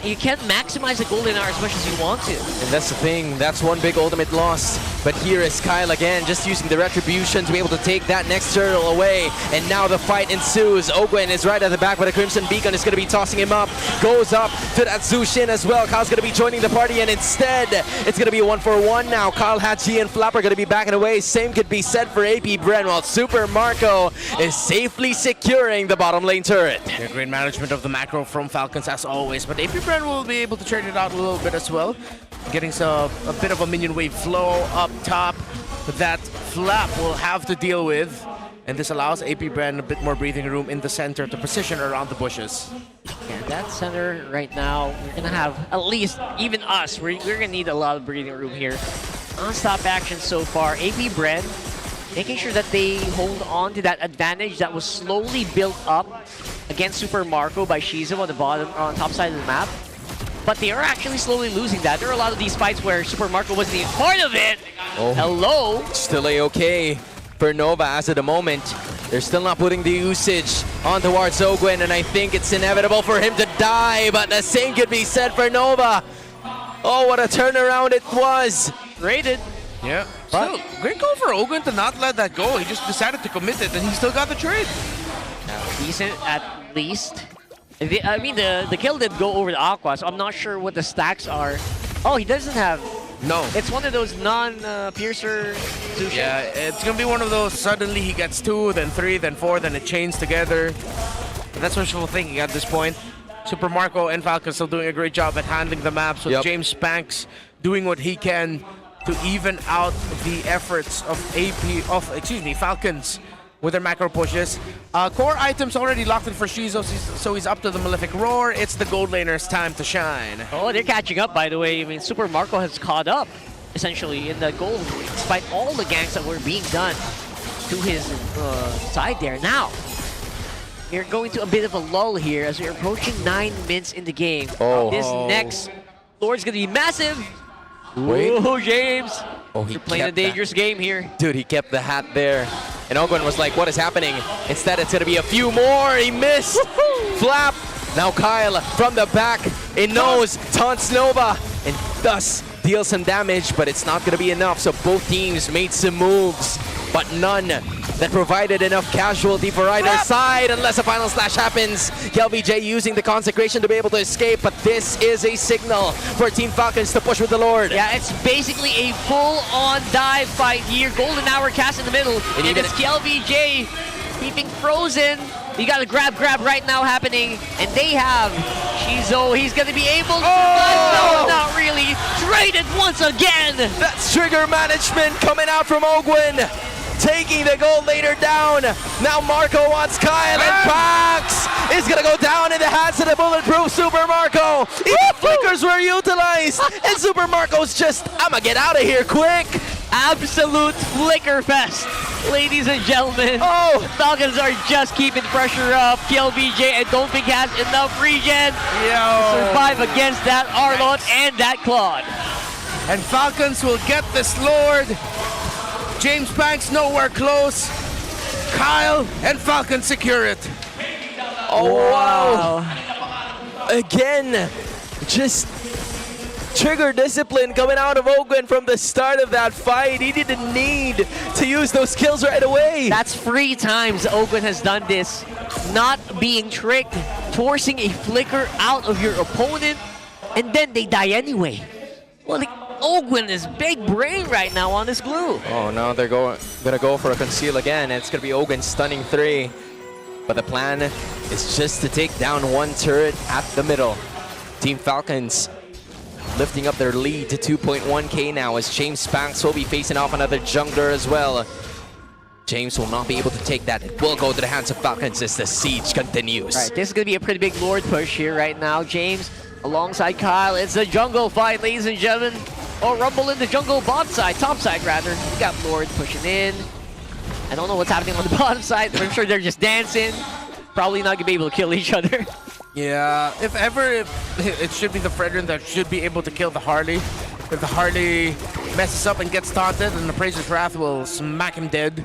You can't maximize the golden hour as much as you want to. And that's the thing, that's one big ultimate loss. But here is Kyle again, just using the retribution to be able to take that next turtle away. And now the fight ensues. Ogwin is right at the back, but a Crimson Beacon is going to be tossing him up. Goes up to that Zushin as well. Kyle's going to be joining the party, and instead, it's going to be a 1-for-1 now. Kyle, Hachi, and Flapper going to be backing away. Same could be said for AP Bren, while Super Marco is safely securing the bottom lane turret. Yeah, great management of the macro from Falcons as always, but AP Bren will be able to trade it out a little bit as well. Getting a bit of a minion wave flow up top that Flap will have to deal with. And this allows AP Bren a bit more breathing room in the center to position around the bushes. Yeah, that center right now, we're going to have at least, even us, we're going to need a lot of breathing room here. Non-stop action so far. AP Bren making sure that they hold on to that advantage that was slowly built up against Super Marco by Shizo on the bottom, on top side of the map. But they are actually slowly losing that. There are a lot of these fights where Super Marco wasn't even part of it. Oh. Hello? Still a-okay for Nova as of the moment. They're still not putting the usage on towards Ogwin, and I think it's inevitable for him to die, but the same could be said for Nova. Oh, what a turnaround it was. Rated. Yeah. Still, great call for Ogwin to not let that go. He just decided to commit it, and he still got the trade. Decent at least. I mean, the kill did go over the Aqua, so I'm not sure what the stacks are. Oh, he doesn't have... No. It's one of those non-piercer Zushin. Yeah, it's going to be one of those, suddenly he gets 2, then 3, then 4, then it chains together. And that's wishful thinking at this point. Super Marco and Falcon still doing a great job at handling the maps, with James Spanks doing what he can to even out the efforts of Falcons with their macro pushes. Core items already locked in for Shizo, so he's up to the Malefic Roar. It's the gold laner's time to shine. Oh, they're catching up, by the way. I mean, Super Marco has caught up, essentially, in the gold, despite all the ganks that were being done to his side there. Now, we're going to a bit of a lull here as we're approaching 9 minutes in the game. Oh. This next floor is going to be massive. Wait. Ooh, James. Oh, You're playing a dangerous game here. Dude, he kept the hat there. And Ogwin was like, what is happening? Instead, it's going to be a few more. He missed. Flap. Now Kyle from the back. It knows. Taunts Nova. And thus deals some damage, but it's not going to be enough. So both teams made some moves, but none that provided enough casualty for either side unless a final slash happens. VJ using the consecration to be able to escape, but this is a signal for Team Falcons to push with the Lord. Yeah, it's basically a full-on dive fight here. Golden hour cast in the middle, and it's VJ keeping frozen. You got a grab right now happening, and they have Shizo. He's going to be able to no, not really. Traded once again. That's trigger management coming out from Ogwin. Taking the gold later down. Now Marco wants Kyle, and Pax is going to go down in the hands of the bulletproof Super Marco. Even flickers were utilized, and Super Marco's just, I'm going to get out of here quick. Absolute flicker fest, ladies and gentlemen. Oh, the Falcons are just keeping pressure up. KLBJ, and don't think has enough regen to survive against that Arlott and that Claude. And Falcons will get this Lord. James Banks nowhere close. Kyle and Falcons secure it. Oh, wow. Again, just trigger discipline coming out of Ogwen from the start of that fight. He didn't need to use those skills right away. That's 3 times Ogwen has done this. Not being tricked, forcing a flicker out of your opponent, and then they die anyway. Well, Ogwen is big brain right now on this glue. Oh, now they're gonna go for a conceal again. It's gonna be Ogwen stunning 3. But the plan is just to take down 1 turret at the middle. Team Falcons lifting up their lead to 2.1k now as James Banks will be facing off another jungler as well. James will not be able to take that. It will go to the hands of Falcons as the siege continues. Right, this is going to be a pretty big Lord push here right now. James alongside Kyle. It's a jungle fight, ladies and gentlemen. Or Rumble in the jungle bot side, top side rather. We got Lord pushing in. I don't know what's happening on the bottom side. I'm sure they're just dancing. Probably not going to be able to kill each other. Yeah, if ever, it should be the Fredrin that should be able to kill the Harley. If the Harley messes up and gets taunted, then the Praiser's Wrath will smack him dead.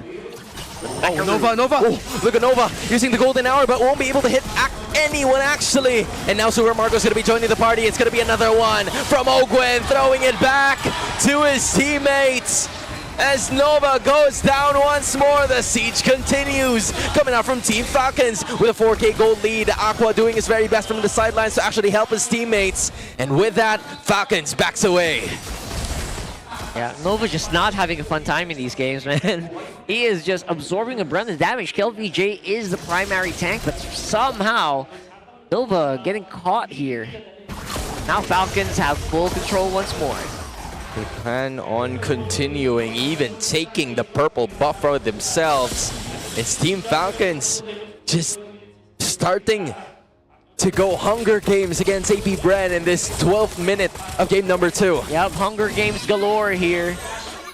Oh, Nova! Oh, look at Nova using the golden hour, but won't be able to hit anyone actually. And now Super Marco's gonna be joining the party. It's gonna be another one from Ogwen, throwing it back to his teammates. As Nova goes down once more, the siege continues. Coming out from Team Falcons with a 4k gold lead. Aqua doing his very best from the sidelines to actually help his teammates. And with that, Falcons backs away. Yeah, Nova just not having a fun time in these games, man. He is just absorbing a brunt of damage. KLVJ is the primary tank, but somehow Nova getting caught here. Now Falcons have full control once more. They plan on continuing, even taking the purple buff for themselves. It's Team Falcons just starting to go Hunger Games against APBR in this 12th minute of game number 2. Yep, Hunger Games galore here.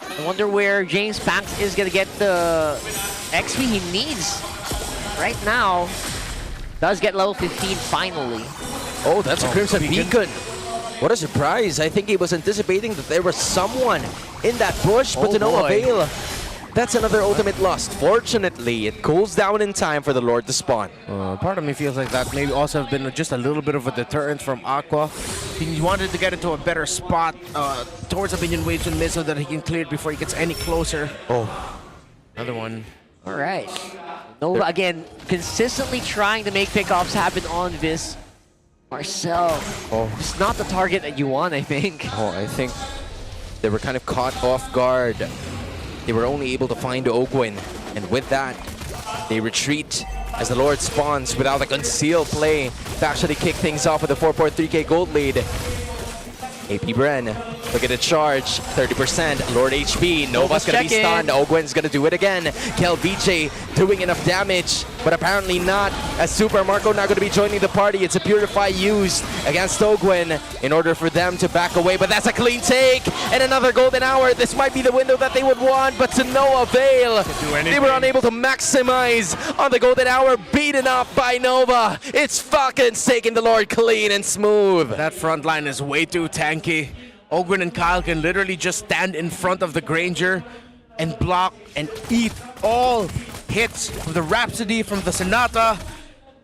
I wonder where James Banks is going to get the XP he needs. Right now, does get level 15 finally. Oh, that's a Crimson Beacon. What a surprise. I think he was anticipating that there was someone in that bush, but to no avail. That's another ultimate lost. Fortunately, it cools down in time for the Lord to spawn. Part of me feels like that maybe also have been just a little bit of a deterrent from Aqua. He wanted to get into a better spot towards the minion waves and mid so that he can clear it before he gets any closer. Oh, another one. All right. Nova, again, consistently trying to make pickoffs happen on this. Marcel, it's not the target that you want, I think. Oh, I think they were kind of caught off guard. They were only able to find Ogwen, and with that, they retreat as the Lord spawns without a concealed play to actually kick things off with a 4.3k gold lead. APBR, look at the charge, 30%, Lord HP, Nova's gonna be stunned, Ogwen's gonna do it again. KLVJ doing enough damage, but apparently not, as Super Marco now gonna be joining the party. It's a Purify used against Ogwen in order for them to back away, but that's a clean take, and another golden hour. This might be the window that they would want, but to no avail. They were unable to maximize on the golden hour, beaten up by Nova. It's Falcons taking the Lord clean and smooth. That front line is way too tanky. Ogwen and Kyle can literally just stand in front of the Granger and block and eat all hits from the Rhapsody, from the Sonata.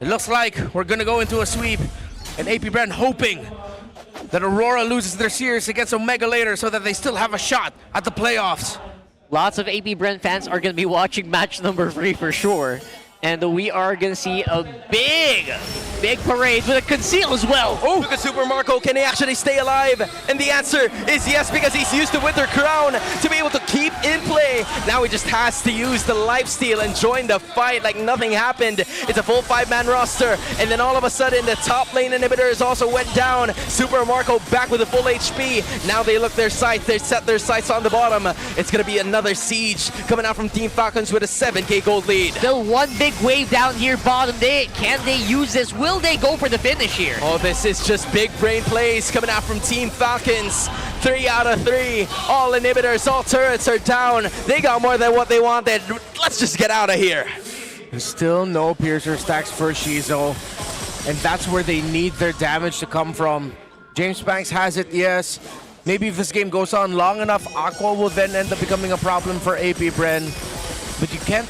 It looks like we're gonna go into a sweep, and APBR hoping that Aurora loses their series against Omega later so that they still have a shot at the playoffs. Lots of APBR fans are going to be watching match number 3 for sure. And we are going to see a big parade with a conceal as well. Oh, look at Super Marco. Can he actually stay alive? And the answer is yes, because he's used the Winter Crown to be able to keep in play. Now he just has to use the lifesteal and join the fight like nothing happened. It's a full 5-man roster. And then all of a sudden, the top lane inhibitors also went down. Super Marco back with a full HP. Now they look their sights. They set their sights on the bottom. It's going to be another siege coming out from Team Falcons with a 7k gold lead. Still one big big wave down here bottom. Can they use this? Will they go for the finish here? Oh, this is just big brain plays coming out from Team Falcons. 3 out of 3. All inhibitors, all turrets are down. They got more than what they wanted. Let's just get out of here. There's still no Piercer stacks for Shizo, and that's where they need their damage to come from. James Banks has it, yes. Maybe if this game goes on long enough, Aqua will then end up becoming a problem for AP Bren. But you can't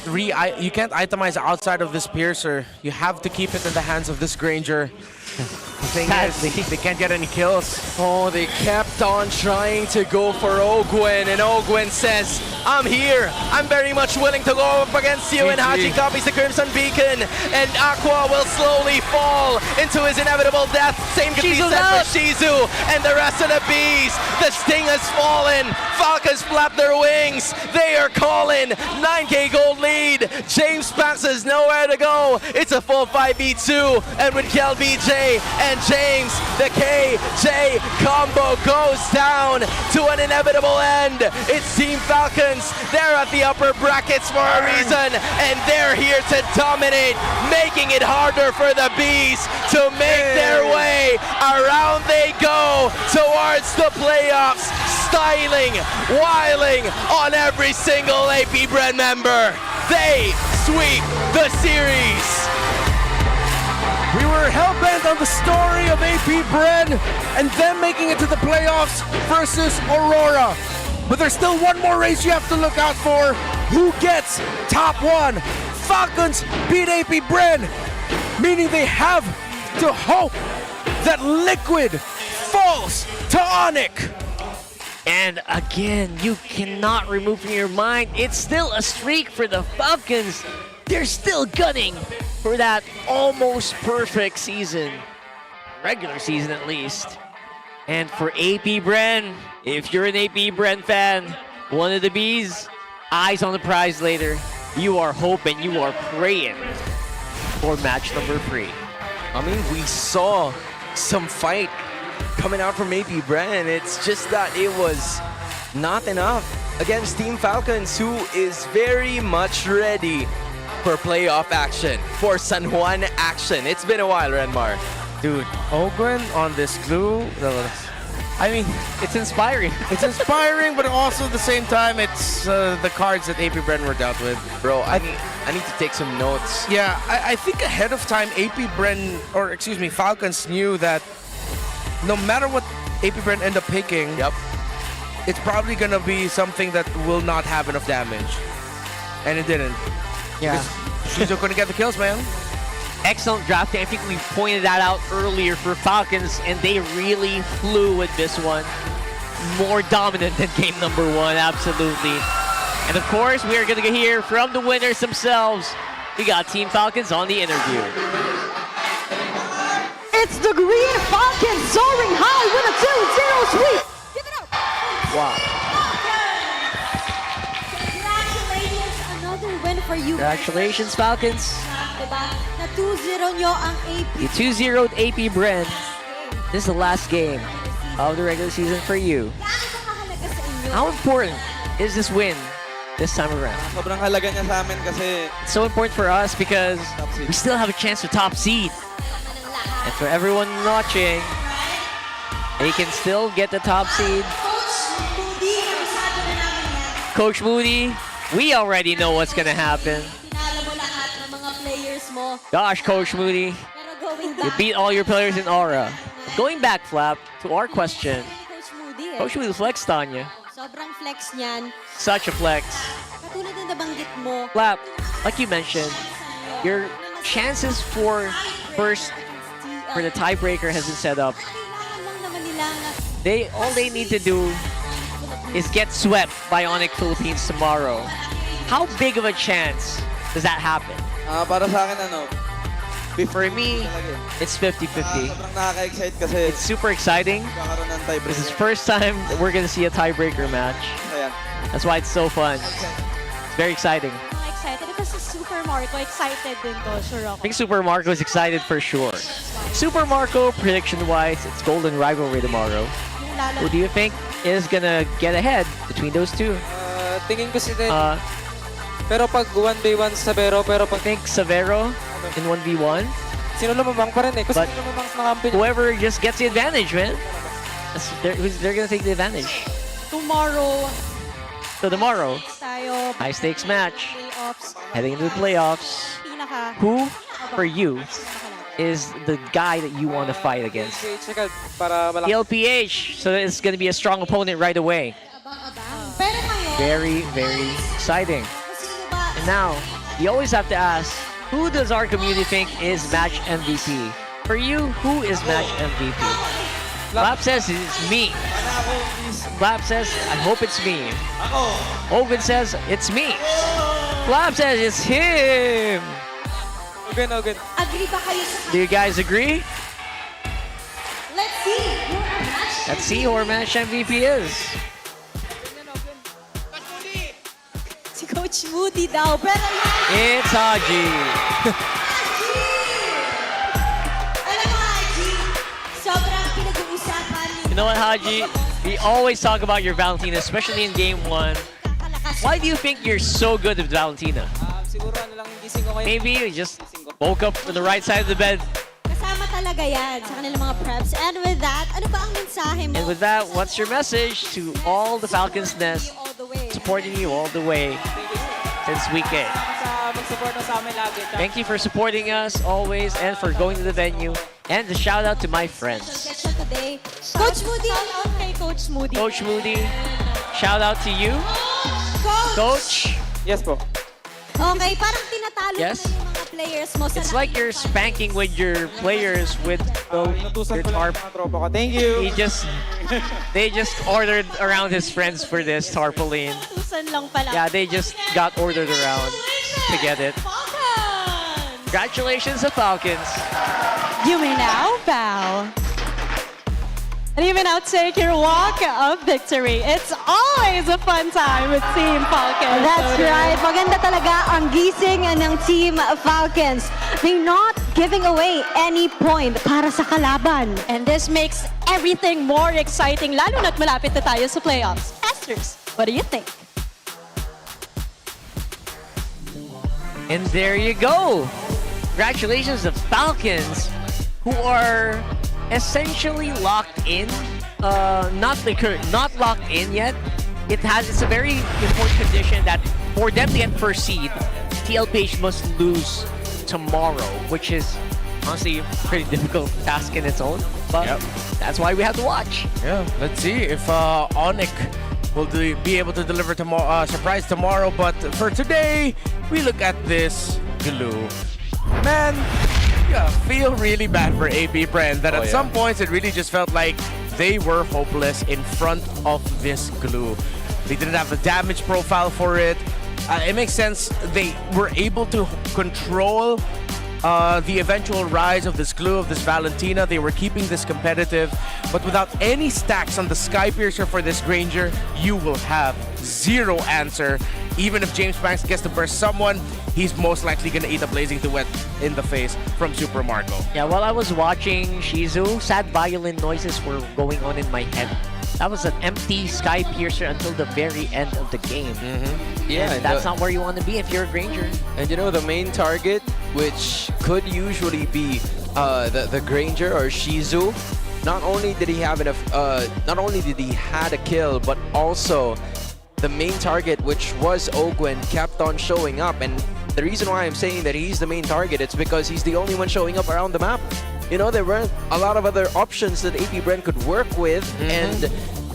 itemize outside of this Piercer. You have to keep it in the hands of this Granger. The thing is, they can't get any kills. Oh, they kept on trying to go for Ogwen, and Ogwen says, I'm here. I'm very much willing to go up against you. And Haji copies the Crimson Beacon, and Aqua will slowly fall into his inevitable death. Same can be said for Shizu and the rest of the bees. The sting has fallen. Falcons flap their wings. They are calling 9k gold lead. James Banks has nowhere to go. It's a full 5v2, and with Kel BJ and James, the KJ combo goes down to an inevitable end. It's Team Falcons. They're at the upper brackets for a reason, and they're here to dominate, making it harder for the bees to make their way. Around they go towards the playoffs, styling, wiling on every single AP Bren member. They sweep the series. We were hell-bent on the story of AP Bren and them making it to the playoffs versus Aurora. But there's still one more race you have to look out for. Who gets top 1? Falcons beat AP Bren, meaning they have to hope that Liquid falls to Onyx. And again, you cannot remove from your mind, it's still a streak for the Falcons. They're still gunning for that almost perfect season. Regular season at least. And for AP Bren, if you're an AP Bren fan, one of the bees, eyes on the prize later. You are hoping, you are praying for match number 3. I mean, we saw some fight coming out from AP Bren. It's just that it was not enough against Team Falcons, who is very much ready for playoff action, for San Juan action. It's been a while, Renmar. Dude, Ogwen on this glue, I mean, it's inspiring. It's inspiring, but also at the same time, it's the cards that AP Bren were dealt with. Bro, I need to take some notes. Yeah, I think ahead of time, Falcons knew that no matter what AP Bren end up picking, it's probably gonna be something that will not have enough damage. And it didn't. Yeah. She's not gonna get the kills, man. Excellent drafting. I think we pointed that out earlier for Falcons, and they really flew with this one. More dominant than game number 1, absolutely. And of course, we are going to hear from the winners themselves. We got Team Falcons on the interview. It's the Green Falcons soaring high with a 2-0 sweep. Give it up. Wow. Congratulations, another win for you. Congratulations, Falcons. Diba? Na 2-0 nyo ang AP. You 2-0'd AP Bren. This is the last game of the regular season for you. How important is this win this time around? Sobrang halaga niya sa amin kasi it's so important for us because we still have a chance to top seed. And for everyone watching, they can still get the top seed. Coach Moody, we already know what's gonna happen. Gosh, Coach Moody, you beat all your players in Aura. Going back, Flap, to our question. Coach Moody flexed on you. Sobrang flex niyan. Such a flex. Katulad na nabanggit mo. Flap, like you mentioned, your chances for first for the tiebreaker has been set up. All they need to do is get swept by Onyx Philippines tomorrow. How big of a chance does that happen? Para sa akin, for me, it's 50-50. Sobrang nakaka-excite kasi it's super exciting. This is the first time that we're gonna see a tiebreaker match. That's why it's so fun. It's very exciting. I'm excited kasi Super Marco excited din to, sure ako. I think Super Marco is excited for sure. Super Marco, prediction-wise, it's Golden Rivalry tomorrow. Who do you think is gonna get ahead between those two? Tingin ko si Pero pag 1v1 Severo, pero pag... Think Severo in 1v1. Sino lumabang pa rin eh. Kasi But sino lumabang sa kampi niya. whoever just gets the advantage, man. They're gonna take the advantage. Tomorrow, So tomorrow, tayo, high stakes match. playoffs, Heading into the playoffs. pinaka... Who, for you, is the guy that you want to fight against? Para malaki. TLPH. So it's going to be a strong opponent right away. Pero ngayon, Very, very exciting. And now, you always have to ask, who does our community think is match MVP? For you, who is match MVP? Flap says it's me. Flap says, I hope it's me. Ogun says, it's me. Flap says, it's him. Ogun. agree ba kayo sa... Do you guys agree? Let's see who our match... Let's see who our match MVP is. Si Coach Moody daw, pero yan... It's Haji. Alam mo, Haji, sobrang pinag-uusapan You know what, Haji? We always talk about your Valentina, especially in Game 1. Why do you think you're so good with Valentina? Siguro ano lang yung gising ko ngayon. Maybe you just woke up on the right side of the bed. Kasama talaga yan sa kanilang mga preps. And with that, ano ba ang mensahe mo? And with that, what's your message to all the Falcons Nest supporting you all the way since week 8? Mag-support mo sa amin lagi. Thank you for supporting us always and for going to the venue. And the shout out to my friends. Today. Coach Moody. Shout out kay Coach Moody. Coach Moody, shout out to you. Coach. Yes po. Okay, parang tinatalo Yes. mo na yung mga players mo sa It's like you're spanking with your players with Inutusan your ko lang tarp. yung mga tropa ko. Thank you. They just ordered around his friends for this tarpaulin. tusan lang pala. Yeah, they just got ordered around to get it. Congratulations to Falcons. You may now bow. And you may now take your walk of victory. It's always a fun time with Team Falcons. That's right. Maganda talaga ang gising ng Team Falcons. They're not giving away any point para sa kalaban. And this makes everything more exciting, lalo na't malapit na tayo sa playoffs. Esters, what do you think? And there you go. Congratulations to Falcons, who are essentially locked in. Not locked in yet. It's a very important condition that for them to get first seed, TLPH must lose tomorrow, which is honestly a pretty difficult task in its own. But that's why we have to watch. Yeah, let's see if Onyx will be able to deliver tomorrow, surprise tomorrow. But for today, we look at this glue. Man, yeah, feel really bad for APBR that at some points it really just felt like they were hopeless in front of this glue. They didn't have the damage profile for it. It makes sense. They were able to control the eventual rise of this glue, of this Valentina. They were keeping this competitive, but without any stacks on the Skypiercer for this Granger, you will have zero answer. Even if James Banks gets to burst someone, he's most likely going to eat a Blazing Duet in the face from Super Marco. Yeah, while I was watching Shizu, sad violin noises were going on in my head. That was an empty Skypiercer until the very end of the game. Yeah, and that's not where you want to be if you're a Granger. And you know, the main target, which could usually be the Granger or Shizu, not only did he have enough, not only did he had a kill, but also the main target, which was Ogwen, kept on showing up. And the reason why I'm saying that he's the main target, it's because he's the only one showing up around the map. You know, there weren't a lot of other options that APBR could work with, and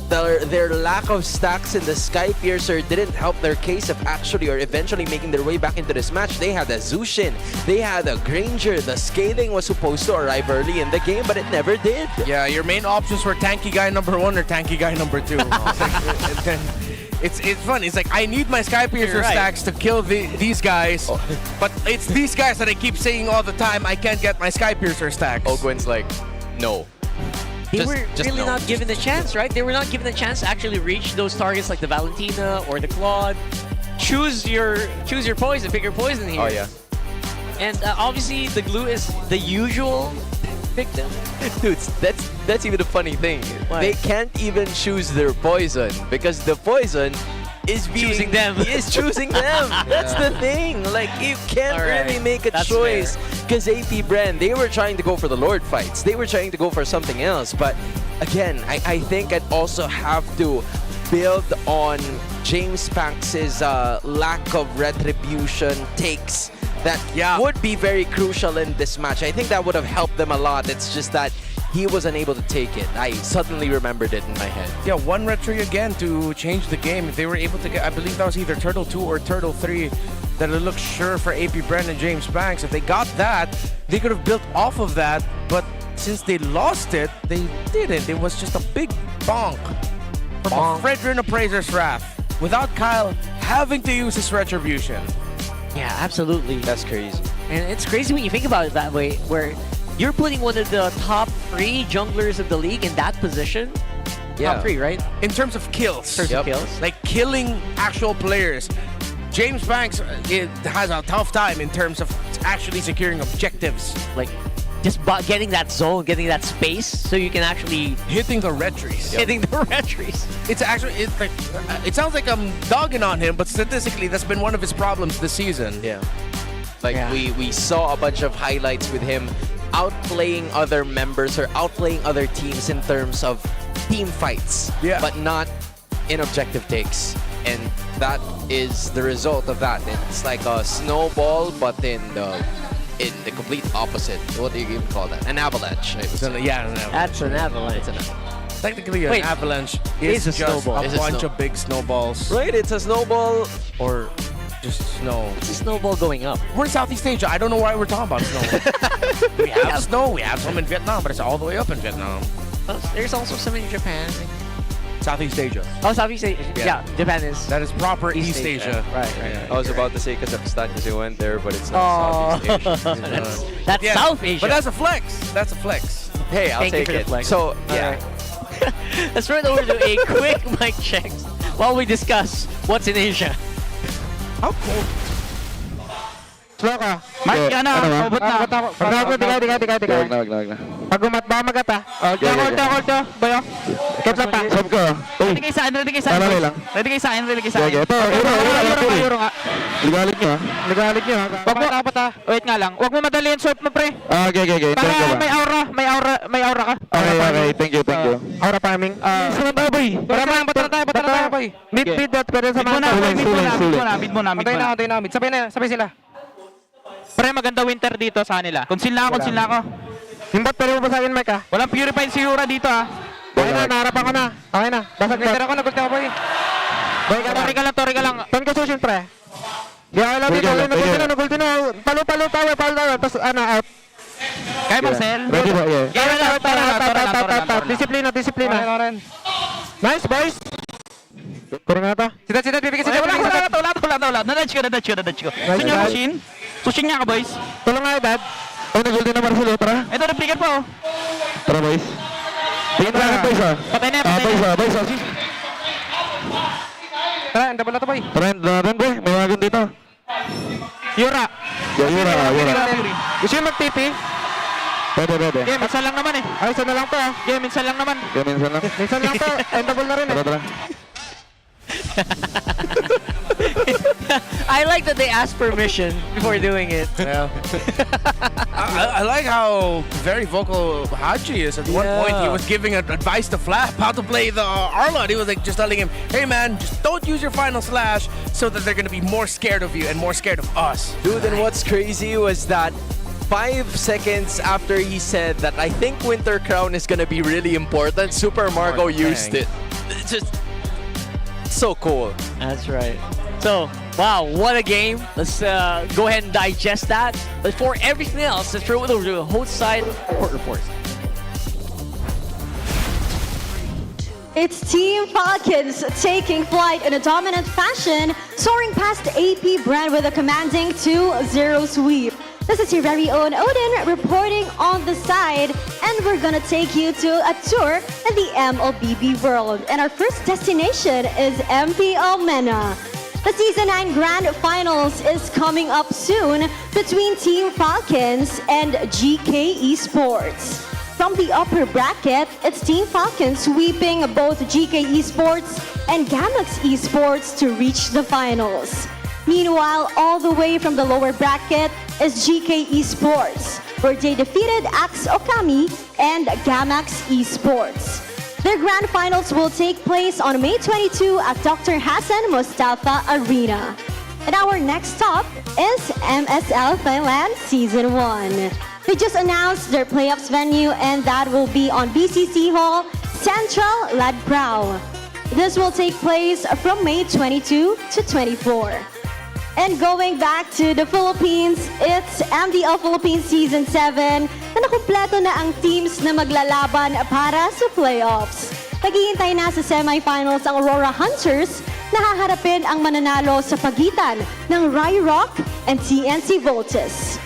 their lack of stacks in the Skypiercer didn't help their case of actually or eventually making their way back into this match. They had a Zushin, they had a Granger. The scaling was supposed to arrive early in the game, but it never did. Yeah, your main options were tanky guy number 1 or tanky guy number 2. And then it's fun. It's like, I need my Skypiercer stacks to kill these guys, but it's these guys that I keep saying all the time, I can't get my Skypiercer stacks. Ogwen's like, no. They were really not given the chance, right? They were not given the chance to actually reach those targets like the Valentina or the Claude. Choose your poison, pick your poison here. Oh yeah. And obviously the glue is the usual victim. Dudes, that's even a funny thing. What? They can't even choose their poison because the poison is being Choosing them. He is choosing them. That's the thing. Like you can't really make a That's choice because AP Bren, they were trying to go for the Lord fights. They were trying to go for something else. But again, I think I'd also have to build on James Panks's lack of retribution takes that would be very crucial in this match. I think that would have helped them a lot. It's just that he was unable to take it. I suddenly remembered it in my head. Yeah, one retry again to change the game. If they were able to get, I believe that was either Turtle 2 or Turtle 3, that it looked sure for AP Bren and James Banks. If they got that, they could have built off of that. But since they lost it, they didn't. It was just a big bonk from a Fredrin Appraiser's Wrath without Kyle having to use his retribution. Yeah, absolutely. That's crazy. And it's crazy when you think about it that way, where you're putting one of the top 3 junglers of the league in that position. Yeah. Top 3, right? In terms of kills. Kills. Like killing actual players. James Banks has a tough time in terms of actually securing objectives. Like, just getting that zone, getting that space, so you can actually hitting the retries. Hitting the retries. It's actually it sounds like I'm dogging on him, but statistically that's been one of his problems this season. Yeah. Like we saw a bunch of highlights with him outplaying other members or outplaying other teams in terms of team fights, but not in objective takes. And that is the result of that. It's like a snowball, but in the complete opposite. What do you even call that? An avalanche. An avalanche. That's an avalanche. Technically, an avalanche is a just snowball. a bunch of big snowballs. Right, it's a snowball. Or just snow. It's a snowball going up. We're in Southeast Asia. I don't know why we're talking about snow. We have snow. We have some in Vietnam, but it's all the way up in Vietnam. There's also some in Japan. Southeast Asia. Oh, Southeast Asia. Yeah, Japan is. That is proper East Asia. Right. I was about to say Kazakhstan because we went there, but it's not Southeast Asia. That's South Asia. But that's a flex. That's a flex. Hey, I'll take it. So, yeah. Let's run over to a quick mic check while we discuss what's in Asia. How cold? Slow ka. Mike, ubot na. Wag na. Pag baka magat ha. Hold to. Bayo. Keep lang pa. Sab ko. Ready kayo sa akin. Ready kayo sa akin. Ito, euro nga. Ligalit nyo ha. Wag mo dapat ha. Wait nga lang. Wag mo madali yung short mo, pre. Okay. Para may aura ka. Okay. Thank you. Aura farming. Sunod tayo, boy. Patara tayo, boy. Mid dot, pero sa mga. Mid mo na. Antay na. Sabay sila. Pre, maganda winter dito sa kanila. Kung sila ako. Himbot, pero mo ba sa akin, Mike, ha? Walang purified si Yura dito, ha? Okay na, naharapan ko na. Okay na. Basag winter ako, nagulti ako, boy. Boy, tori ka lang. Ton ka susin, pre. Di ako lang dito. Nagulti na. Palo tayo. Tapos, out. Kaya, Marcel? Ready ba? Yeah. Kaya na, disiplina. Nice, boys. Kurang nga ta. Sitat, bibigyan siya. Wala. Nadadge ko. Sunya machine. Pushing niya ka, boys. Tulong nga, Dad. Nag-ulti na Marcelo, tara. Ito, replican po. Tara, boys. Tingin na lang, boys, ha. Patay na. Boys, ha. Tara, double na to, boy. Tara, boy. May wagon dito. Yura. Yura. Gusto yung mag-TP? Pwede. Okay, minsan lang naman eh. Ay, isa na lang to, ha. Okay, minsan lang naman. Minsan lang to. Double na rin eh. Tara. I like that they asked permission before doing it. Yeah. I like how very vocal Haji is. At one point, he was giving advice to Flap how to play the Arlot. He was like just telling him, hey man, just don't use your final slash so that they're going to be more scared of you and more scared of us. Dude, and what's crazy was that 5 seconds after he said that I think Winter Crown is going to be really important, Super Margo used it. It's just so cool. That's right. So, wow, what a game. Let's go ahead and digest that. But for everything else, let's throw it over to the host side court report. It's Team Falcons taking flight in a dominant fashion, soaring past AP Brand with a commanding 2-0 sweep. This is your very own Odin reporting on the side, and we're gonna take you to a tour in the MLBB world. And our first destination is MPL MENA. The Season 9 Grand Finals is coming up soon between Team Falcons and GK Esports. From the upper bracket, it's Team Falcons sweeping both GK Esports and Gamax Esports to reach the finals. Meanwhile, all the way from the lower bracket is GK Esports, where they defeated Axe Okami and Gamax Esports. Their grand finals will take place on May 22 at Dr. Hassan Mustafa Arena. And our next stop is MSL Thailand Season 1. They just announced their playoffs venue, and that will be on BCC Hall, Central Ladbrau. This will take place from May 22 to 24. And going back to the Philippines, it's MPL Philippines Season 7 na nakumpleto na ang teams na maglalaban para sa playoffs. Naghihintay na sa semifinals ang Aurora Hunters na haharapin ang mananalo sa pagitan ng Rai Rock and TNC Voltes.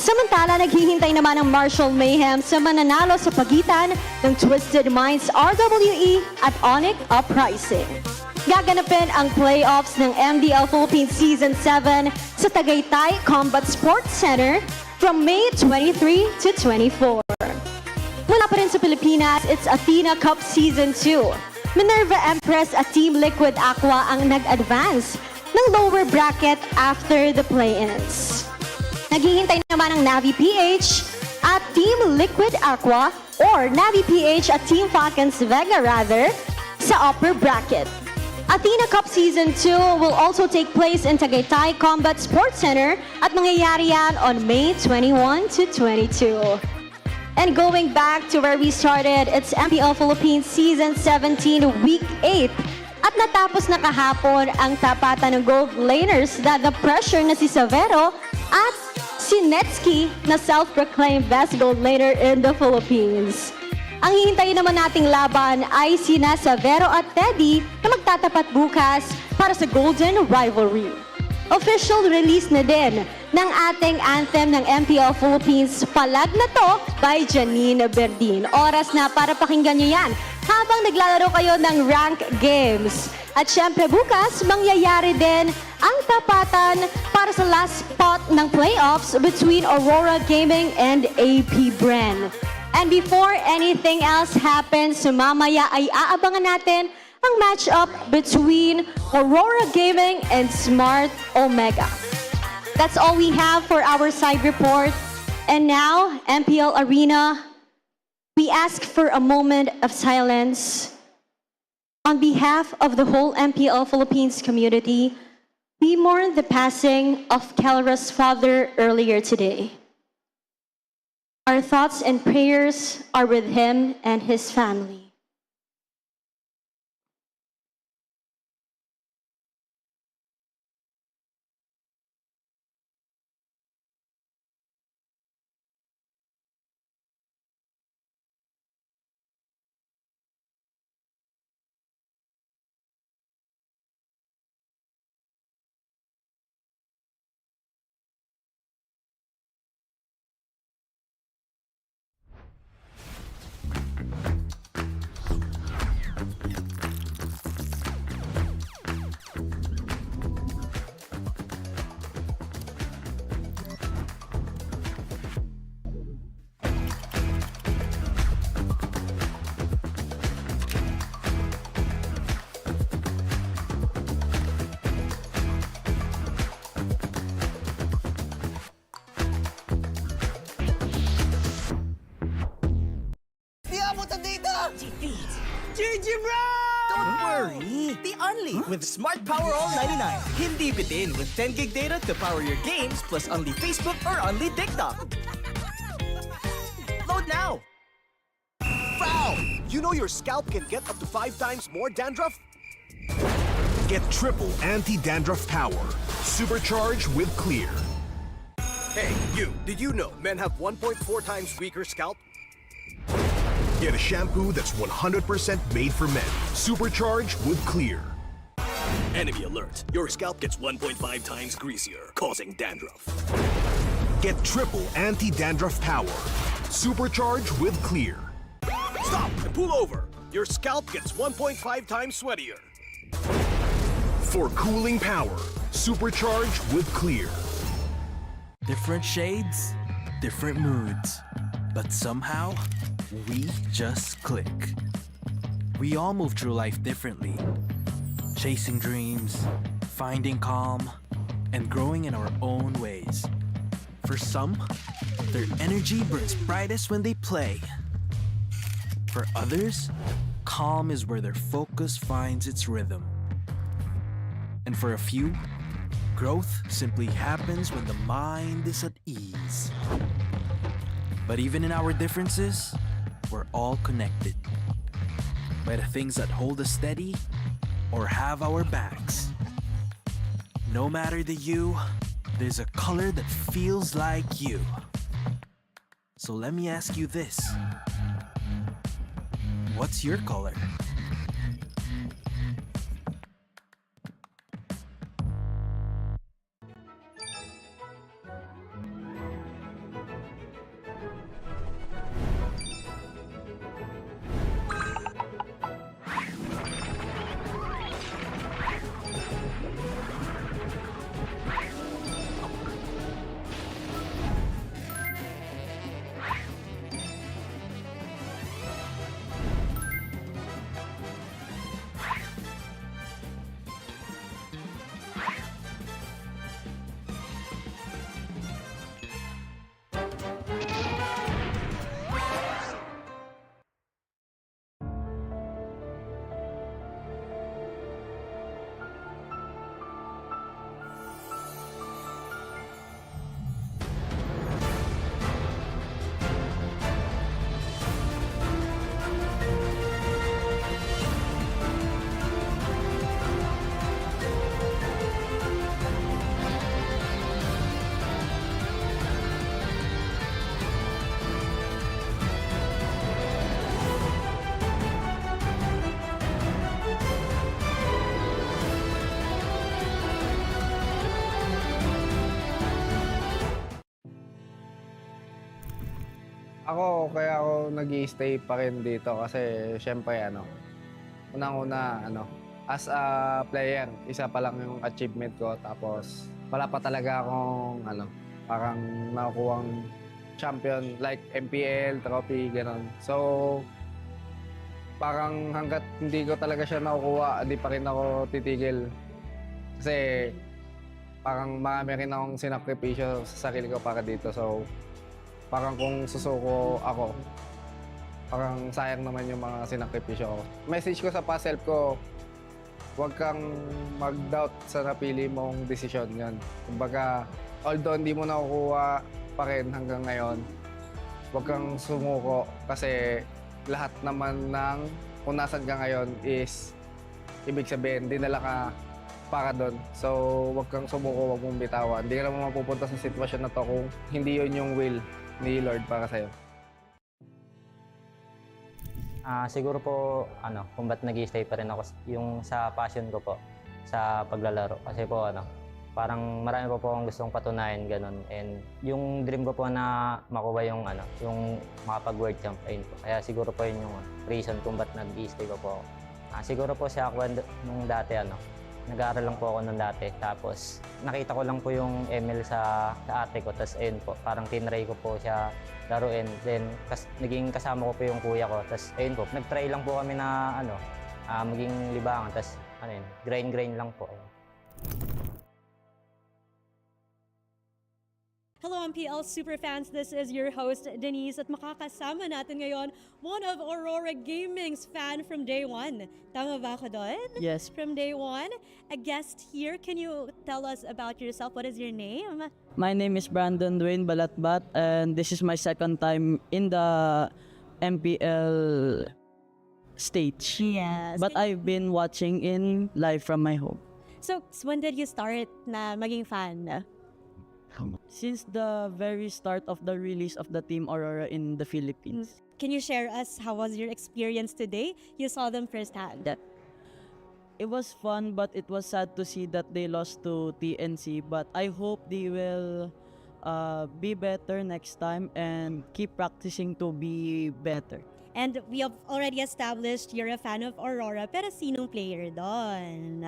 Samantala, naghihintay naman ang Marshall Mayhem sa mananalo sa pagitan ng Twisted Minds RWE at Onyx Uprising. Gaganapin ang playoffs ng MDL Philippines Season 7 sa Tagaytay Combat Sports Center from May 23 to 24. Mula pa rin sa Pilipinas, it's Athena Cup Season 2. Minerva Empress at Team Liquid Aqua ang nag-advance ng lower bracket after the play-ins. Naghihintay naman ang Navi PH at Team Liquid Aqua or Navi PH at Team Falcons Vega rather sa upper bracket. Athena Cup Season 2 will also take place in Tagaytay Combat Sports Center at mangyayari yan on May 21 to 22. And going back to where we started, it's MPL Philippines Season 17 Week 8. At natapos na kahapon ang tapatan ng gold laners na the pressure na si Savero at si Netsky na self-proclaimed best gold laner in the Philippines. Ang hihintayin naman nating laban ay sina Savero at Teddy na magtatapat bukas para sa Golden Rivalry. Official release na din ng ating anthem ng MPL Philippines, Palag na To by Janine Berdin. Oras na para pakinggan nyo yan habang naglalaro kayo ng rank games. At syempre bukas, mangyayari din ang tapatan para sa last spot ng playoffs between Aurora Gaming and APBR. And before anything else happens, mamaya ay aabangan natin ang matchup between Aurora Gaming and Smart Omega. That's all we have for our side report. And now, MPL Arena, we ask for a moment of silence. On behalf of the whole MPL Philippines community, we mourn the passing of Kelra's father earlier today. Our thoughts and prayers are with him and his family. GG bro! Don't worry! The Only with Smart Power All 99. Hindi bitin with 10 gig data to power your games plus only Facebook or only TikTok. Load now! Foul! You know your scalp can get up to 5 times more dandruff? Get triple anti-dandruff power. Supercharged with Clear. Hey, you! Did you know men have 1.4 times weaker scalp? Get a shampoo that's 100% made for men. Supercharged with Clear. Enemy alert. Your scalp gets 1.5 times greasier, causing dandruff. Get triple anti-dandruff power. Supercharged with Clear. Stop and pull over. Your scalp gets 1.5 times sweatier. For cooling power. Supercharged with Clear. Different shades, different moods. But somehow, we just click. We all move through life differently. chasing dreams, finding calm, and growing in our own ways. For some, their energy burns brightest when they play. For others, calm is where their focus finds its rhythm. And for a few, growth simply happens when the mind is at ease. But even in our differences, we're all connected by the things that hold us steady or have our backs. No matter the hue, there's a color that feels like you. So let me ask you this. What's your color? Kaya ako nag-i-stay pa rin dito kasi syempre unang-una as a player, isa pa lang yung achievement ko tapos wala pa talaga akong parang nakukuhang champion like MPL, trophy, gano'n. So, parang hanggat hindi ko talaga siya nakukuha, hindi pa rin ako titigil. Kasi parang marami rin akong sinakripisyo sa sarili ko para dito. So, parang kung susuko ako, parang sayang naman yung mga sinakripisyo ko. Message ko sa past self ko, huwag kang mag-doubt sa napili mong desisyon yan. Kumbaga, although hindi mo nakukuha pa rin hanggang ngayon, huwag kang sumuko kasi lahat naman ng kung nasan ka ngayon is ibig sabihin, dinala ka para doon. So, huwag kang sumuko, huwag mong bitawan. Hindi ka naman mapupunta sa sitwasyon na to kung hindi yun yung will ni Lord para sa'yo. Siguro po, kung ba't nag-i-stay pa rin ako yung sa passion ko po sa paglalaro. Kasi po, parang marami po akong gustong patunayan, ganun. And yung dream ko po na makuha yung, yung makapag-world champ, ayun po. Kaya siguro po yun yung reason kung ba't nag-i-stay ko po ako. Siguro po siya ako nung dati, nag-aaral lang po ako nung dati. Tapos, nakita ko lang po yung ML sa ate ko. Tapos, ayun po, parang tinry ko po siya laruin. Then, naging kasama ko po yung kuya ko. Tapos, ayun po, nag-try lang po kami na, maging libangan. Tapos, grind lang po. Hello MPL superfans, this is your host Denise at makakasama natin ngayon one of Aurora Gaming's fan from day one. Tama ba ako doon? Yes. From day one, a guest here. Can you tell us about yourself? What is your name? My name is Brandon Dwayne Balatbat and this is my second time in the MPL stage. Yes. But I've been watching in live from my home. So, when did you start na maging fan? Since the very start of the release of the Team Aurora in the Philippines. Can you share us how was your experience today? You saw them firsthand. It was fun, but it was sad to see that they lost to TNC. But I hope they will be better next time and keep practicing to be better. And we have already established you're a fan of Aurora, pero sinong player doon?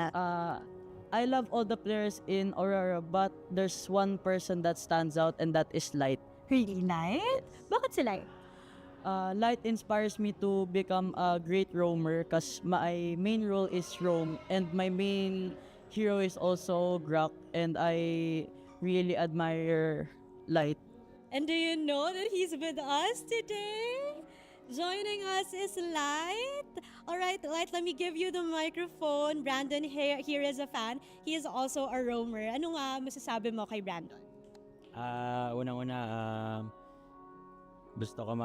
I love all the players in Aurora, but there's one person that stands out and that is Light. Really, Light? Bakit si Light? Light inspires me to become a great roamer because my main role is roam and my main hero is also Grok, and I really admire Light. And do you know that he's with us today? Joining us is Light. All right, Light, let me give you the microphone. Brandon here is a fan. He is also a roamer. Ano nga masasabi mo kay Brandon? Unang-una, gusto ko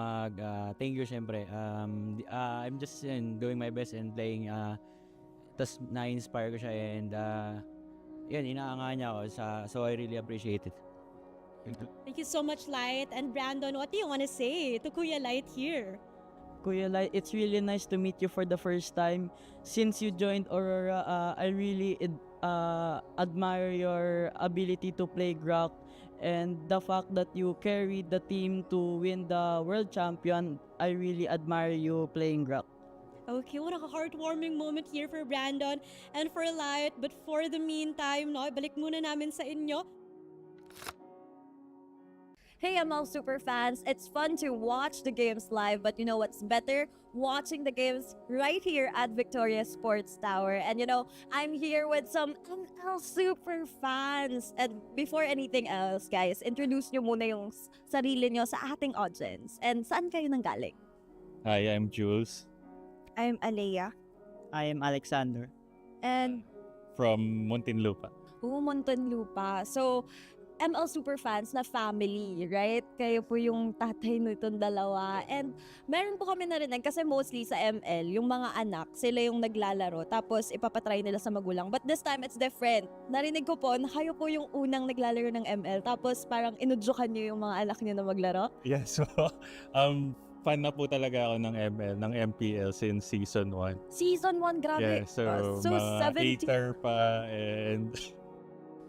thank you syempre. I'm just doing my best and playing. Tas na-inspire ko siya and yun, inaanga niya ako. So I really appreciate it. Thank you so much, Light. And Brandon, what do you want to say to Kuya Light here? Kuya Light, it's really nice to meet you for the first time. Since you joined Aurora, I really admire your ability to play Grok and the fact that you carried the team to win the world champion. I really admire you playing Grok. Okay, what a heartwarming moment here for Brandon and for Light. But for the meantime, no, balik muna namin sa inyo. Hey ML Superfans, it's fun to watch the games live, but you know what's better? Watching the games right here at Victoria Sports Tower. And you know, I'm here with some ML Superfans. And before anything else, guys, introduce nyo muna yung sarili nyo sa ating audience. And saan kayo nanggaling? Hi, I'm Jules I'm Alea. I am Alexander. And from Muntinlupa. Muntinlupa. So, ML Superfans na family, right? Kayo po yung tatay nitong dalawa. And meron po kami narinig kasi mostly sa ML, yung mga anak, sila yung naglalaro tapos ipapatry nila sa magulang. But this time, it's different. Narinig ko po na kayo po yung unang naglalaro ng ML tapos parang inudyukan niyo yung mga anak niyo na maglaro. Yes, so fan na po talaga ako ng ML, ng MPL since season 1. Season 1, grabe. Yeah, so mga 17. 8er pa and...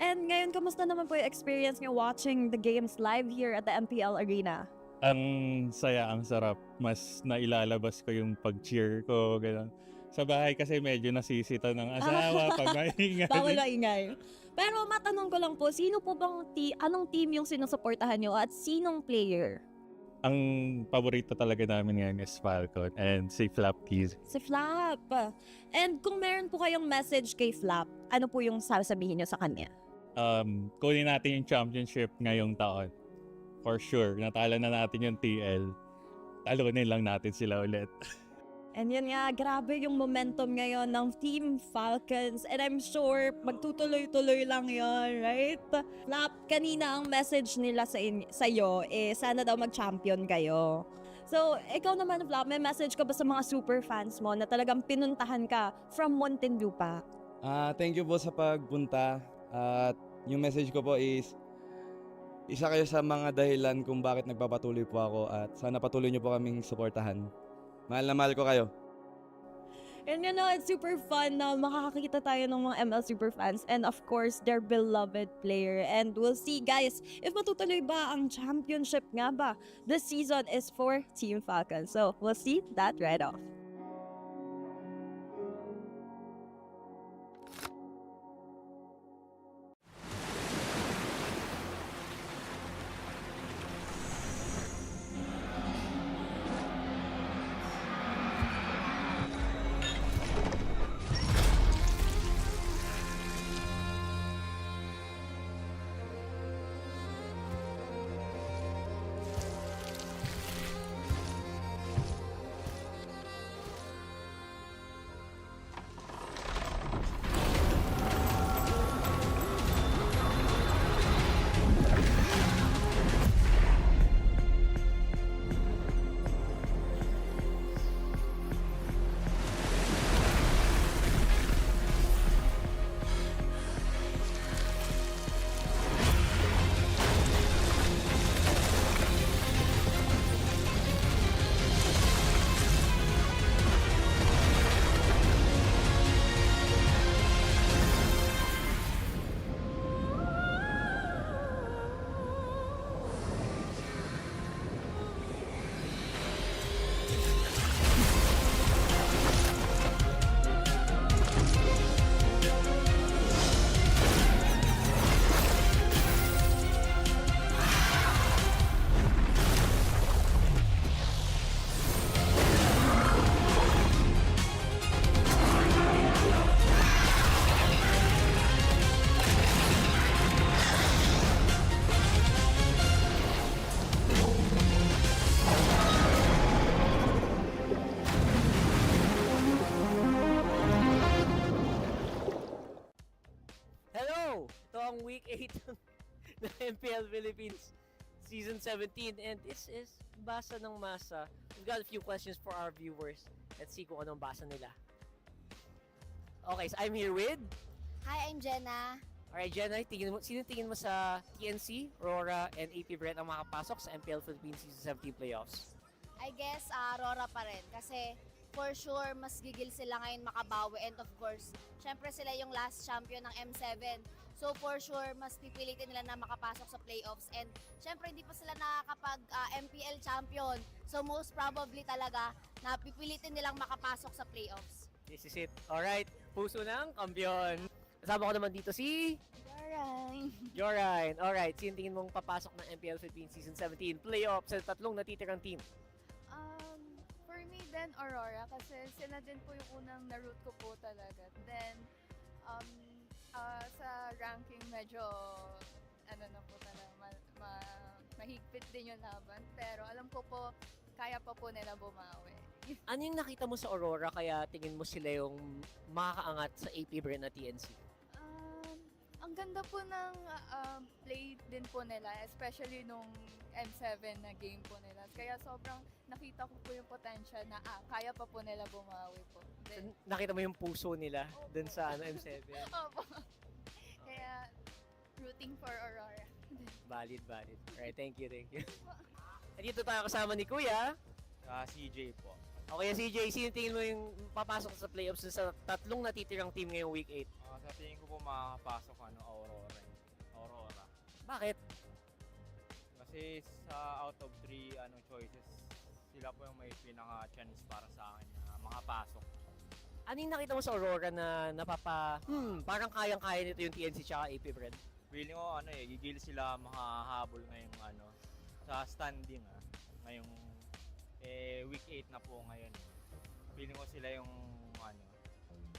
And ngayon, kamusta naman po yung experience niyo watching the games live here at the MPL Arena? Ang saya, ang sarap. Mas nailalabas ko yung pag-cheer ko, gano'n. Sa bahay kasi medyo nasisita ng asawa pag maingay. Bawal maingay. Pero matanong ko lang po, sino po bang anong team yung sinusuportahan niyo at sinong player? Ang paborito talaga namin ngayon is Falcon and si Flap Keys. Si Flap. And kung meron po kayong message kay Flap, ano po yung sasabihin niyo sa kanya? Kunin natin yung championship ngayong taon. For sure, natalo na natin yung TL. Talunin lang natin sila ulit. And yun nga, grabe yung momentum ngayon ng Team Falcons. And I'm sure magtutuloy-tuloy lang yon, right? Flap, kanina ang message nila sa iyo, sana daw mag-champion kayo. So, ikaw naman, Flap, may message ka ba sa mga super fans mo na talagang pinuntahan ka from Muntinlupa? Thank you po sa pagpunta. At yung message ko po is, isa kayo sa mga dahilan kung bakit nagpapatuloy po ako at sana patuloy niyo po kaming suportahan. Mahal na mahal ko kayo. And you know, it's super fun na makakakita tayo ng mga ML Superfans and of course, their beloved player. And we'll see, guys, if matutuloy ba ang championship nga ba. This season is for Team Falcon. So, we'll see that right off. MPL Philippines Season 17, and this is Basa ng Masa. We've got a few questions for our viewers. Let's see kung anong basa nila. Okay, so I'm here with... Hi, I'm Jenna. Alright, Jenna, sino tingin mo sa TNC, RORA, and APBR ang makapasok sa MPL Philippines Season 17 playoffs? I guess RORA pa rin kasi for sure mas gigil sila ngayon makabawi, and of course, syempre sila yung last champion ng M7. So for sure, mas pipilitin nila na makapasok sa playoffs, and syempre hindi pa sila nakakapag MPL champion. So most probably talaga na pipilitin nilang makapasok sa playoffs. This is it. Alright, puso ng kampiyon. Kasama ko naman dito si... Jorine. Alright, sino tingin mong papasok ng MPL Philippines Season 17 playoffs sa tatlong natitirang team? For me then, Aurora, kasi sila din po yung unang na-root ko po talaga. Then, sa ranking medyo, mahigpit din yung laban. Pero alam ko po, kaya pa po nila bumawi. Ano yung nakita mo sa Aurora kaya tingin mo sila yung makakaangat sa APBR na TNC? Ang ganda po ng play din po nila, especially nung M7 na game po nila. Kaya sobrang nakita ko po yung potential na kaya pa po nila bumawi po. Then, Nakita mo yung puso nila dun sa M7? Opo. Kaya rooting for Aurora. Valid. Alright, thank you. Dito tayo kasama ni Kuya. CJ po. Okay, CJ, sino tingin mo yung papasok sa playoffs sa tatlong natitirang team ngayong week 8? Sa tingin ko po makakapasok Aurora. Bakit? Kasi sa out of 3 choices, sila po yung may pinaka-chance para sa akin na makapasok. Ano yung nakita mo sa Aurora na parang kayang-kaya nito yung TNC tsaka APBR? Feeling ko gigil sila makahabol ngayong sa standing ngayong week 8 na po ngayon. Feeling ko sila yung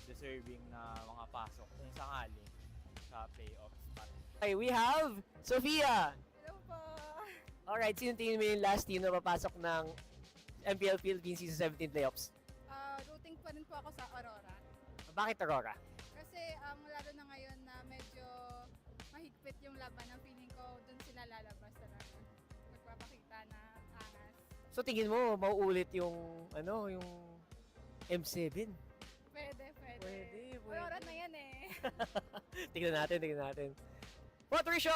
deserving na makapasok kung sakali sa playoffs. Okay, we have Sofia! Hello po! Alright, sino tingin mo yung last team na papasok ng MPL Philippines Season 17 playoffs? Rooting pa rin po ako sa Aurora. Bakit Aurora? Kasi lalo na ngayon na medyo mahigpit yung laban, ang feeling ko dun sila lalabas talaga. Magpapakita na angas. So tingin mo mauulit yung yung M7? Pwede. Aurora na yan eh. tingnan natin. Patricia!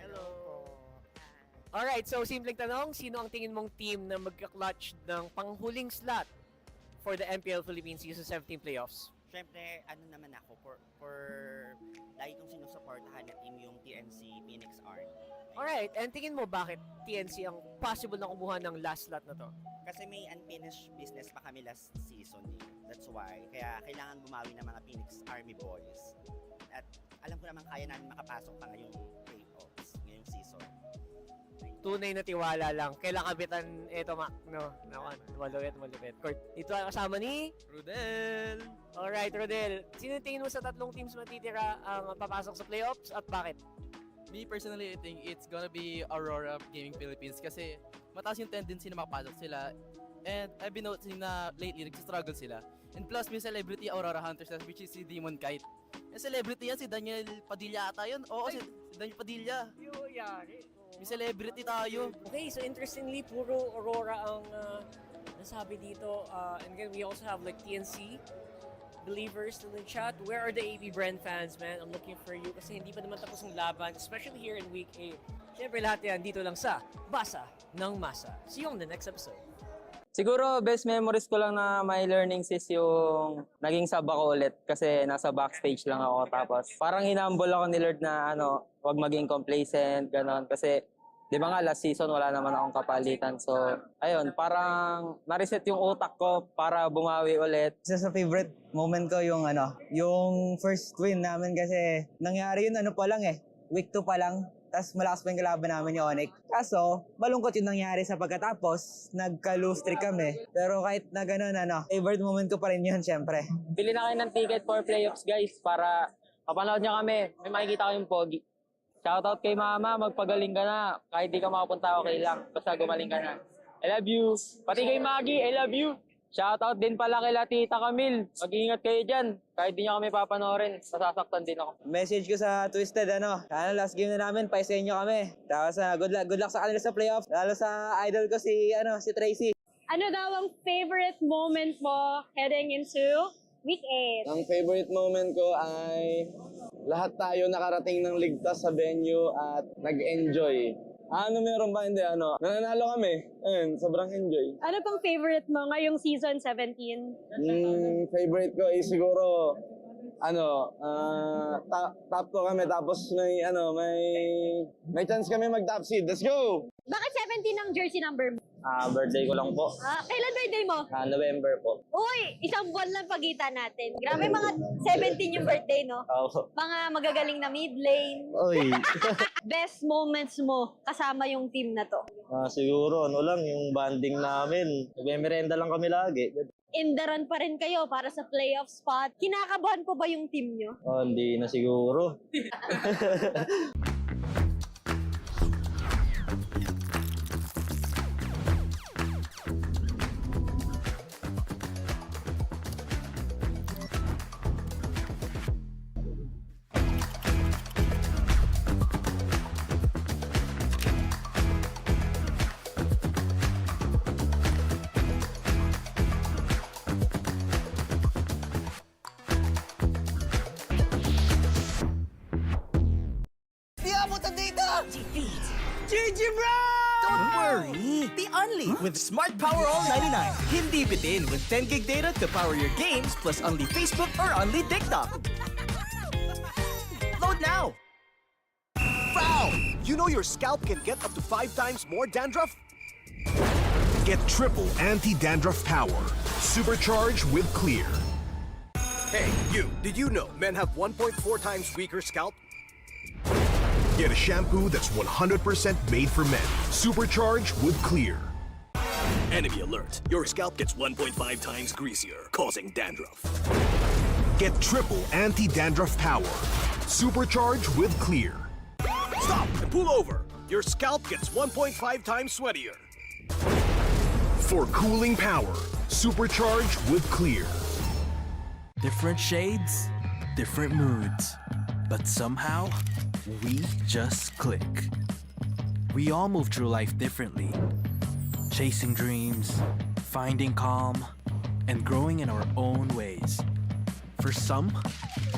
Hello po. Alright, so simpleng tanong, sino ang tingin mong team na magka-clutch ng panghuling slot for the MPL Philippines Season 17 playoffs? Siyempre, naman ako, for lagi kong sinusuportahan na team yung TNC Phoenix Army. Alright, and tingin mo bakit TNC ang possible na kumuha ng last slot na to? Kasi may unfinished business pa kami last season eh. That's why. Kaya kailangan bumawi ng mga Phoenix Army boys. At alam ko naman kaya namin makapasok pa ngayong playoffs, ngayong season. Tunay na tiwala lang. Kailan kapitan ito, Mac, no? Malupit. Court. Dito ang kasama ni... Rudel! Alright, Rudel. Sino tingin mo sa tatlong teams matitira ang papasok sa playoffs at bakit? Me personally, I think it's gonna be Aurora Gaming Philippines kasi mataas yung tendency na makapasok sila. And I've been noticing na lately, nagsistruggle sila. And plus, may celebrity Aurora Hunters which is si Demon Kite. Yung celebrity yan, si Daniel Padilla ata yun. Oo, si Daniel Padilla. May celebrity tayo. Okay, so interestingly, puro Aurora ang nasabi dito. And again, we also have like TNC believers in the chat. Where are the APBR fans, man? I'm looking for you kasi hindi pa naman tapos ang laban, especially here in week 8. Siyempre lahat yan dito lang sa Basa ng Masa. See you on the next episode. Siguro, best memories ko lang na my learnings is yung naging sub ako ulit kasi nasa backstage lang ako. Tapos parang hinambol ako ni Lord na wag maging complacent, ganon. Kasi di ba nga last season wala naman akong kapalitan. So ayun, parang na-reset yung utak ko para bumawi ulit. Isa sa favorite moment ko yung yung first win namin kasi nangyari yun pa lang week 2 pa lang. Tapos malakas pa yung kalaban namin yung Onyx. Kaso, malungkot yung nangyari sa pagkatapos, nagka-lose streak kami. Pero kahit na ganun, favorite moment ko pa rin yun, syempre. Bili na kayo ng ticket for playoffs, guys, para kapanood nyo kami. May makikita ko yung pogi. Shoutout kay mama, magpagaling ka na. Kahit di ka makapunta, okay lang. Basta gumaling ka na. I love you. Pati kay Maggie, I love you. Shoutout din pala kila Tita Camille. Mag-ingat kayo dyan. Kahit di nyo kami papanoorin, sasaktan din ako. Message ko sa Twisted, sana last game na namin, paisayin nyo kami. Tapos good luck sa kanila sa playoffs. Lalo sa idol ko si Tracy. Ano daw ang favorite moment mo heading into week 8? Ang favorite moment ko ay lahat tayo nakarating ng ligtas sa venue at nag-enjoy. Meron ba? Hindi, nananalo kami. Ayun, sobrang enjoy. Ano pang favorite mo ngayong season 17? Favorite ko is siguro, top 2 kami. Tapos may chance kami mag-top seed. Let's go! Bakit 17 ang jersey number mo? Birthday ko lang po. Kailan birthday mo? November po. Uy, isang buwan lang pagitan natin. Grabe mga 17 yung birthday, no? Oo. Mga magagaling na mid lane. Oy. Best moments mo kasama yung team na to? Siguro, yung banding namin. Nagme-merenda lang kami lagi. In the run pa rin kayo para sa playoff spot. Kinakabahan po ba yung team nyo? Hindi na siguro. Di abutan dito! GG bro! Don't worry! The Unli with Smart Power All 99. Hindi bitin with 10 gig data to power your games plus Unli Facebook or Unli TikTok. Load now! Foul! You know your scalp can get up to 5 times more dandruff? Get triple anti-dandruff power. Supercharged with Clear. Hey, you, did you know men have 1.4 times weaker scalp? Get a shampoo that's 100% made for men. Supercharged with Clear. Enemy alert. Your scalp gets 1.5 times greasier, causing dandruff. Get triple anti-dandruff power. Supercharged with Clear. Stop and pull over. Your scalp gets 1.5 times sweatier. For cooling power, supercharged with Clear. Different shades, different moods. But somehow, we just click. We all move through life differently. Chasing dreams, finding calm, and growing in our own ways. For some,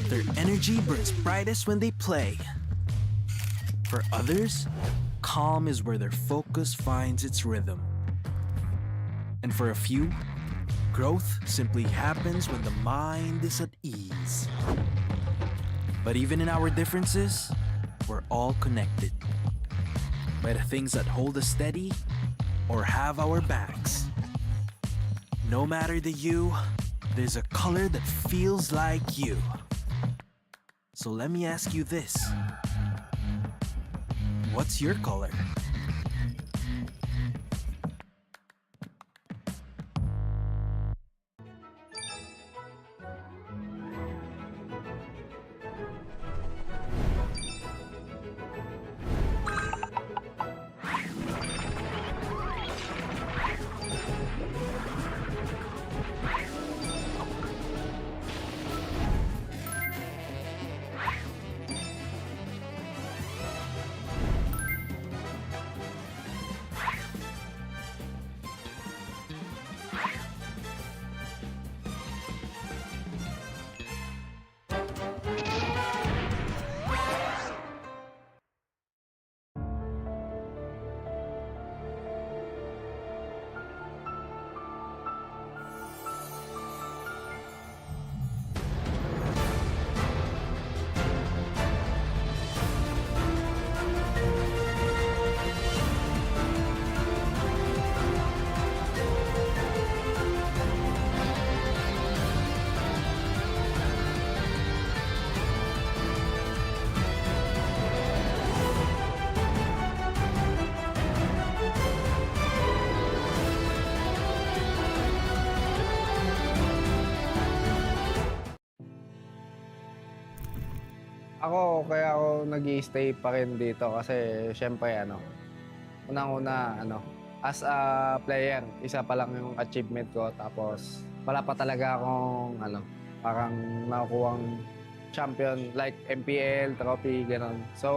their energy burns brightest when they play. For others, calm is where their focus finds its rhythm. And for a few, growth simply happens when the mind is at ease. But even in our differences, we're all connected by the things that hold us steady or have our backs. No matter the you, there's a color that feels like you. So let me ask you this. What's your color? Kaya ako nag-stay pa rin dito kasi syempre unang-una as a player, isa pa lang yung achievement ko. Tapos wala pa talaga akong parang nakukuhang champion like MPL, trophy, gano'n. So,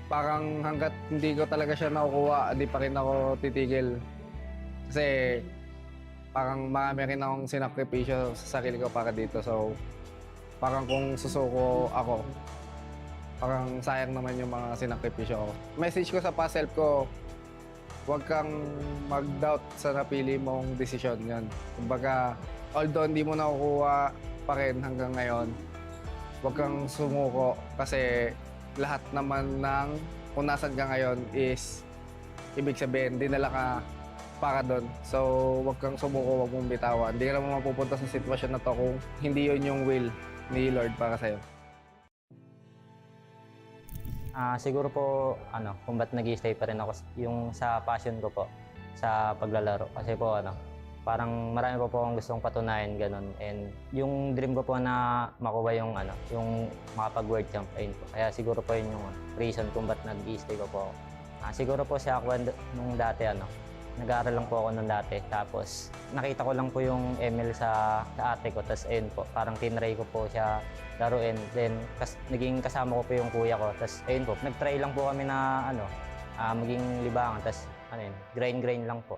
parang hanggat hindi ko talaga siya nakukuha, hindi pa rin ako titigil. Kasi parang marami rin akong sinakripisyo sa sarili ko para dito. So, parang kung susuko ako, parang sayang naman yung mga sinakripisyo ko. Message ko sa past self ko, huwag kang mag-doubt sa napili mong desisyon yan. Kumbaga, although hindi mo nakukuha pa rin hanggang ngayon, huwag kang sumuko kasi lahat naman ng kung nasan ka ngayon is ibig sabihin, dinala ka para doon. So, huwag kang sumuko, huwag mong bitawan. Hindi ka naman mapupunta sa sitwasyon na to kung hindi yun yung will ni Lord para sa'yo. Siguro po, kung ba't nag-i-stay pa rin ako yung sa passion ko po sa paglalaro. Kasi po, parang marami po akong gustong patunayan, ganun. And yung dream ko po na makuha yung, yung makapag-world champ, ayun po. Kaya siguro po yun yung reason kung ba't nag-i-stay ko po ako. Siguro po siya ako nung dati, nag-aaral lang po ako nung dati. Tapos nakita ko lang po yung ML sa ate ko. Tapos ayun po, parang tinry ko po siya laruin. Then naging kasama ko po yung kuya ko. Tapos ayun po, nag-try lang po kami na maging libangan. Tapos grind lang po.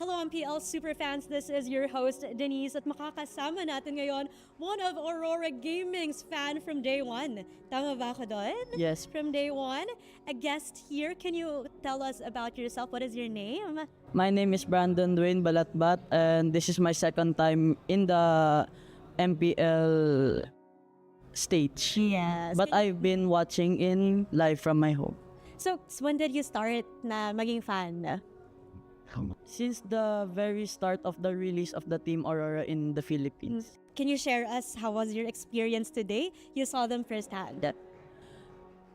Hello MPL superfans, this is your host Denise at makakasama natin ngayon one of Aurora Gaming's fan from day one. Tama ba ako doon? Yes. From day one, a guest here. Can you tell us about yourself? What is your name? My name is Brandon Dwayne Balatbat, and this is my second time in the MPL stage. Yes. But I've been watching in live from my home. So, when did you start na maging fan? Since the very start of the release of the Team Aurora in the Philippines. Can you share us how was your experience today? You saw them firsthand.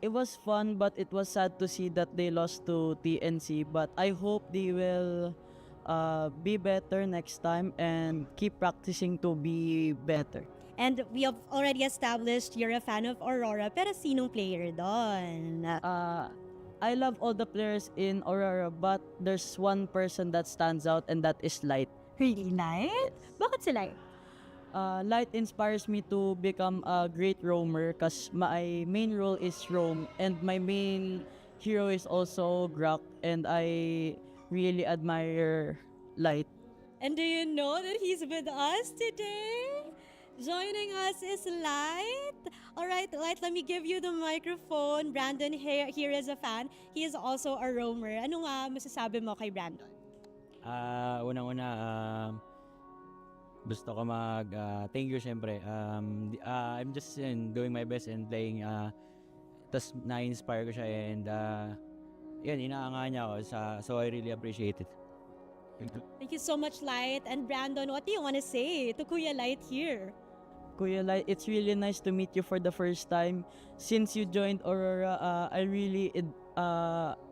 It was fun, but it was sad to see that they lost to TNC. But I hope they will be better next time and keep practicing to be better. And we have already established you're a fan of Aurora, pero sinong player doon? I love all the players in Aurora, but there's one person that stands out, and that is Light. Really, Light? Bakit si Light? Light inspires me to become a great roamer because my main role is roam, and my main hero is also Grok, and I really admire Light. And do you know that he's with us today? Joining us is Light. All right, Light, let me give you the microphone. Brandon here is a fan. He is also a roamer. Ano nga masasabi mo kay Brandon? Unang-una, gusto ko thank you syempre. I'm just doing my best and playing. Tas na-inspire ko siya and yun, inaanga niya ako. So I really appreciate it. Thank you so much, Light. And Brandon, what do you want to say to Kuya Light here? Kuya Light, it's really nice to meet you for the first time. Since you joined Aurora, I really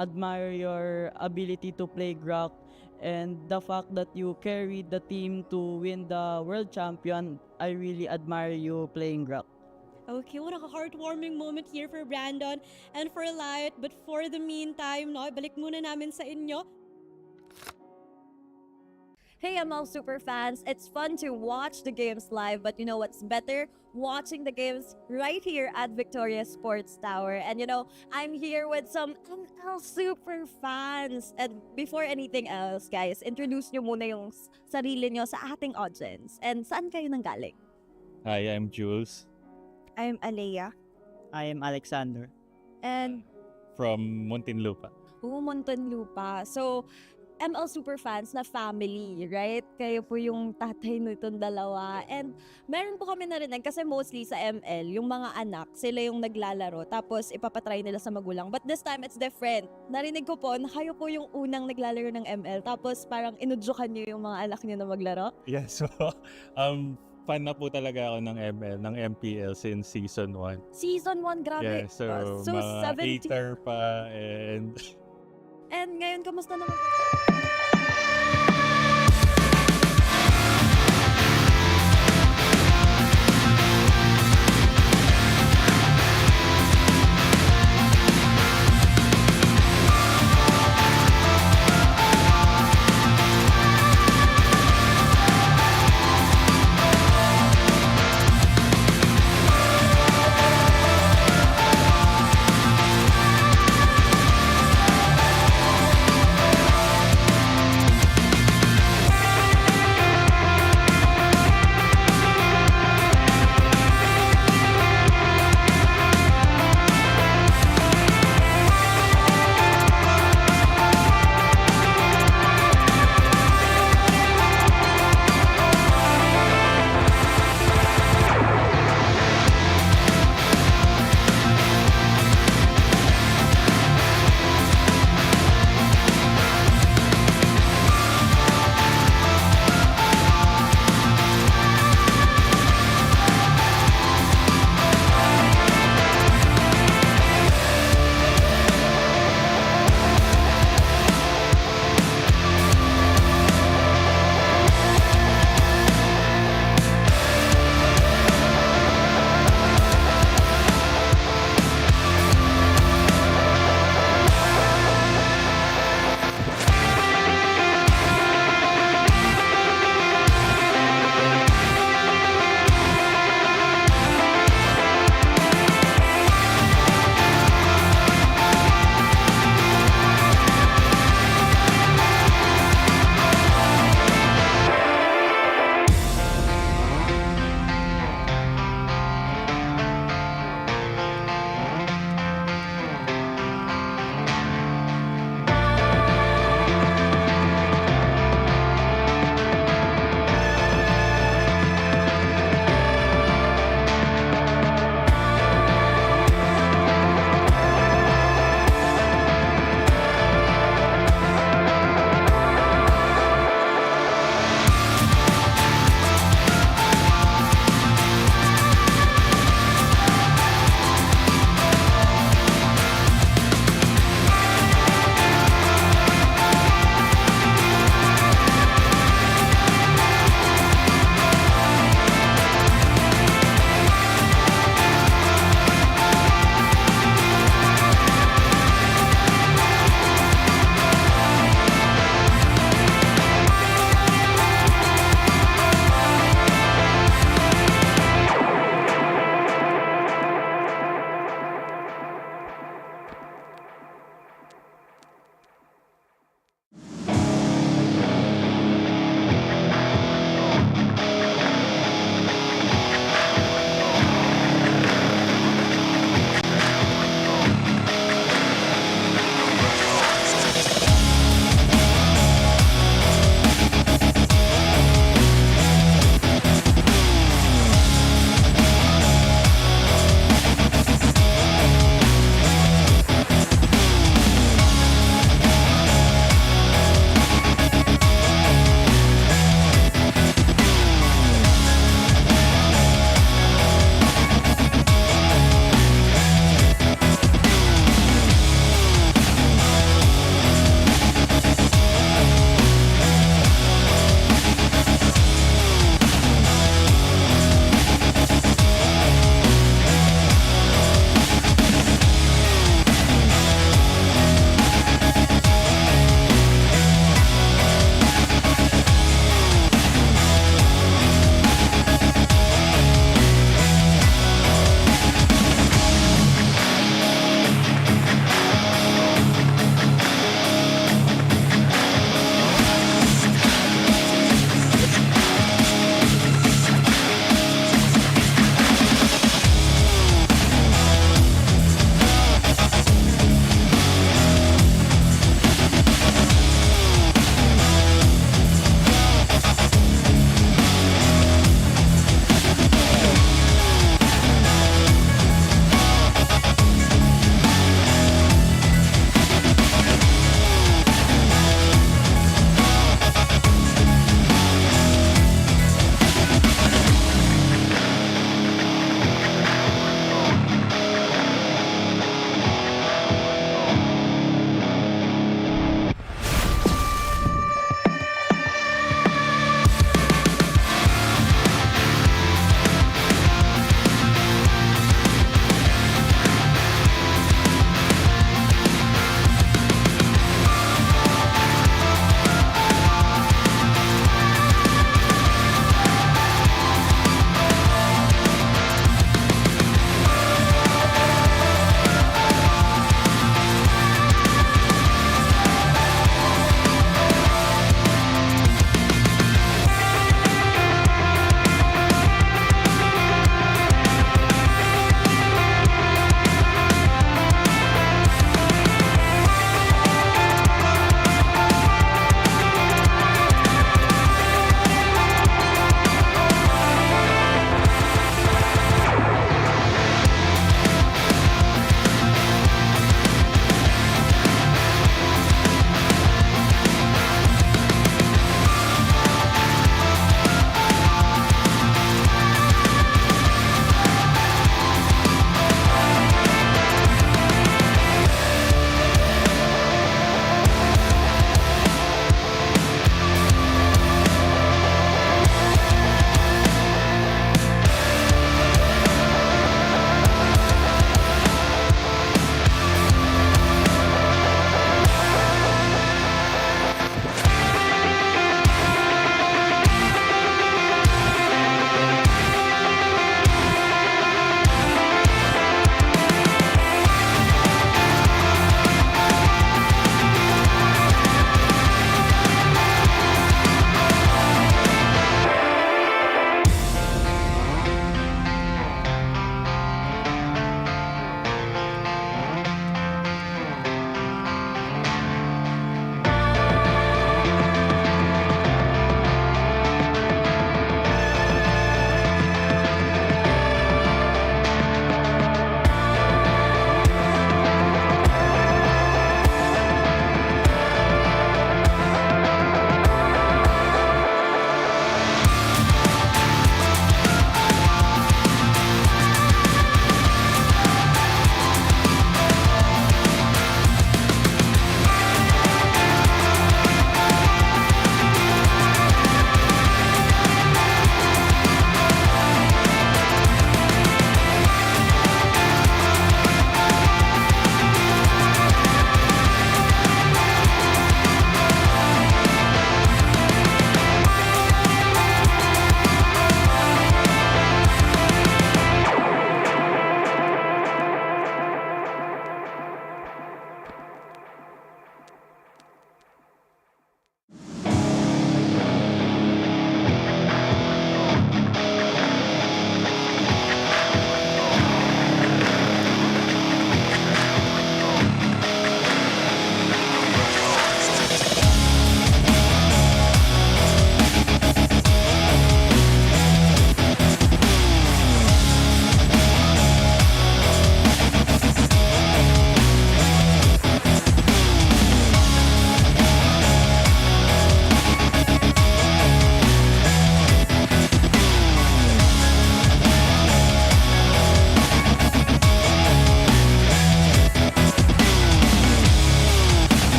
admire your ability to play Grok and the fact that you carried the team to win the world champion. I really admire you playing Grok. Okay, what a heartwarming moment here for Brandon and for Light. But for the meantime, balik muna namin sa inyo. Hey ML Superfans, it's fun to watch the games live, but you know what's better? Watching the games right here at Victoria Sports Tower. And I'm here with some ML Superfans. And before anything else, guys, introduce nyo muna yung sarili nyo sa ating audience. And saan kayo nanggaling? Hi, I'm Jules. I'm Alea. I am Alexander. And From Muntinlupa. Muntinlupa. So, ML Superfans na family, right? Kayo po yung tatay nitong dalawa. And meron po kami narinig kasi mostly sa ML, yung mga anak, sila yung naglalaro tapos ipapatry nila sa magulang. But this time, it's different. Narinig ko po na kayo po yung unang naglalaro ng ML tapos parang inudyukan niyo yung mga anak niyo na maglaro. Yeah, so fan na po talaga ako ng ML, ng MPL since season 1. Season 1, grabe. Yeah, so mga 17. hater pa and... And ngayon, kamusta naman?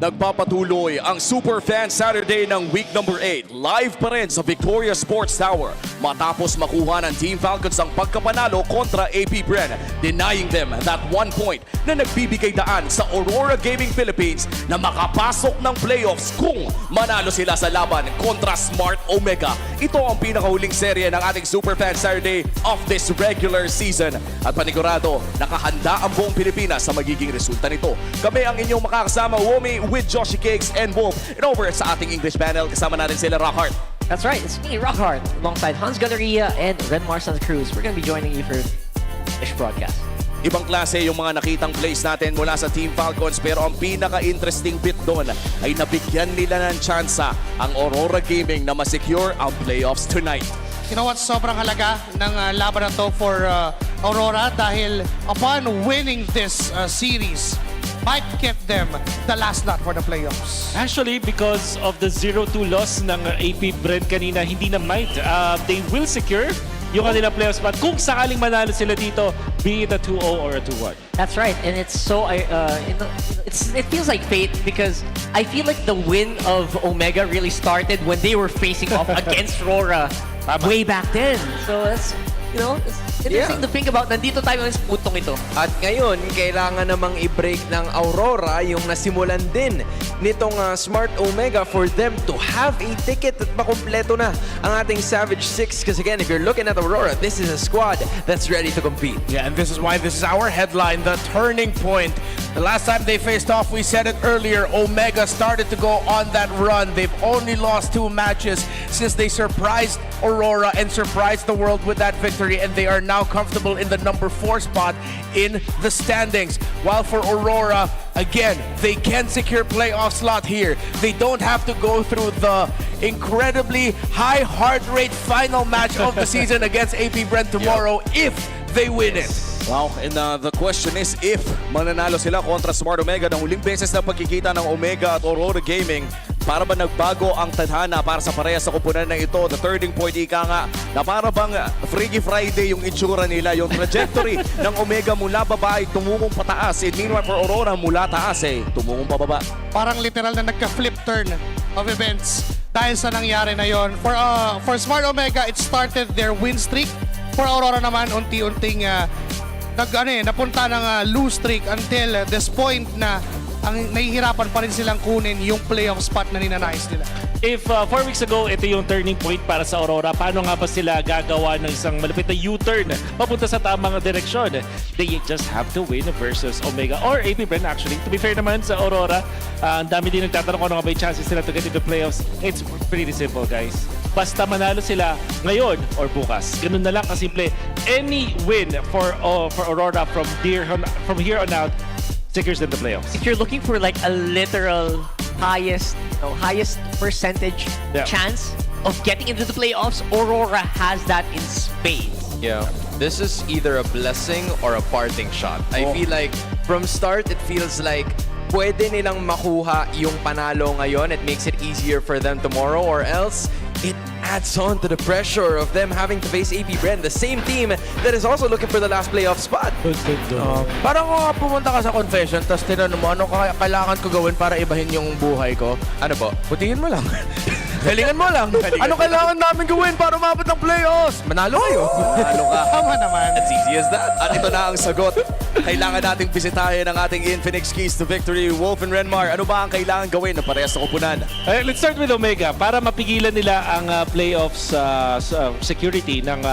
Nagpapatuloy ang Super Fan Saturday ng week number 8. Live pa rin sa Victoria Sports Tower matapos makuha ng Team Falcons ang pagkapanalo kontra APBR, denying them that 1 point na nagbibigay daan sa Aurora Gaming Philippines na makapasok ng playoffs kung manalo sila sa laban kontra Smart Omega. Ito ang pinakahuling serye ng ating Super Fan Saturday of this regular season. At panigurado, nakahanda ang buong Pilipinas sa magiging resulta nito. Kami ang inyong makakasama, Womi, with Joshi Cakes and Wolf. And over sa ating English panel, kasama natin sila Rockhart. That's right, it's me, Rockhart, alongside Hans Galleria and Renmar Santa Cruz. We're gonna be joining you for this broadcast. Ibang klase yung mga nakitang plays natin mula sa Team Falcons, pero ang pinaka-interesting bit doon ay nabigyan nila ng tsansa ang Aurora Gaming na ma-secure ang playoffs tonight. You know what, sobrang halaga ng laban na to for Aurora dahil upon winning this series, might get them the last lot for the playoffs. Actually, because of the 0-2 loss ng APBR kanina, hindi na might. They will secure yung kanilang playoffs spot kung sakaling manalo sila dito, be it a 2-0 or a 2-1. That's right, and it's so it feels like fate because I feel like the win of Omega really started when they were facing off against RORA way back then. So it's it's interesting to think about. Nandito tayo sa putong ito. At ngayon, kailangan namang i-break ng Aurora yung nasimulan din nitong Smart Omega for them to have a ticket at makumpleto na ang ating Savage 6. Because again, if you're looking at Aurora, this is a squad that's ready to compete. Yeah, and this is why this is our headline, the turning point. The last time they faced off, we said it earlier, Omega started to go on that run. They've only lost 2 matches since they surprised Aurora and surprised the world with that victory, and they are now comfortable in the number 4 spot in the standings. While for Aurora, again, they can secure playoff slot here. They don't have to go through the incredibly high heart rate final match of the season against APBR tomorrow if they win it. Wow, and the question is if mananalo sila kontra Smart Omega ng huling beses na pagkikita ng Omega at Aurora Gaming, para ba nagbago ang tadhana para sa parehas sa kupunan na ito? The turning point, ika nga, na para bang Freaky Friday yung itsura nila, yung trajectory ng Omega mula baba ay tumungong pataas, and meanwhile for Aurora mula taas ay tumungong pababa. Parang literal na nagka-flip turn of events dahil sa nangyari na yon. For Smart Omega, it started their win streak. For Aurora naman, unti-unting napunta ng lose streak until this point na ang nahihirapan pa rin silang kunin yung playoff spot na ninanais nila. If 4 weeks ago, ito yung turning point para sa Aurora, paano nga ba sila gagawa ng isang malapit na U-turn papunta sa tamang direksyon? They just have to win versus Omega or APBR actually. To be fair naman sa Aurora, ang dami din nagtatanong kung ano nga ba yung chances nila to get into playoffs. It's pretty simple, guys. Basta manalo sila ngayon or bukas. Ganun na lang kasimple. Any win for Aurora from here on out secures in the playoffs. If you're looking for like a literal highest percentage chance of getting into the playoffs, Aurora has that in spades. Yeah. This is either a blessing or a parting shot. I feel like from start, it feels like pwede nilang makuha yung panalo ngayon. It makes it easier for them tomorrow, or else it adds on to the pressure of them having to face APBR, the same team that is also looking for the last playoff spot. Parang pumunta ka sa confession, tapos tinanong mo, ano kailangan ko gawin para ibahin yung buhay ko? Ano po? Putihin mo lang. Galingan mo lang. Ano kailangan namin gawin para umabot ng playoffs? Manalo kayo. Manalo ka. Tama naman. As easy as that. At ito na ang sagot. Kailangan nating bisitahin ang ating Infinix Keys to Victory, Wolf and Renmar. Ano ba ang kailangan gawin ng parehas sa kupunan? Let's start with Omega. Para mapigilan nila ang playoffs security ng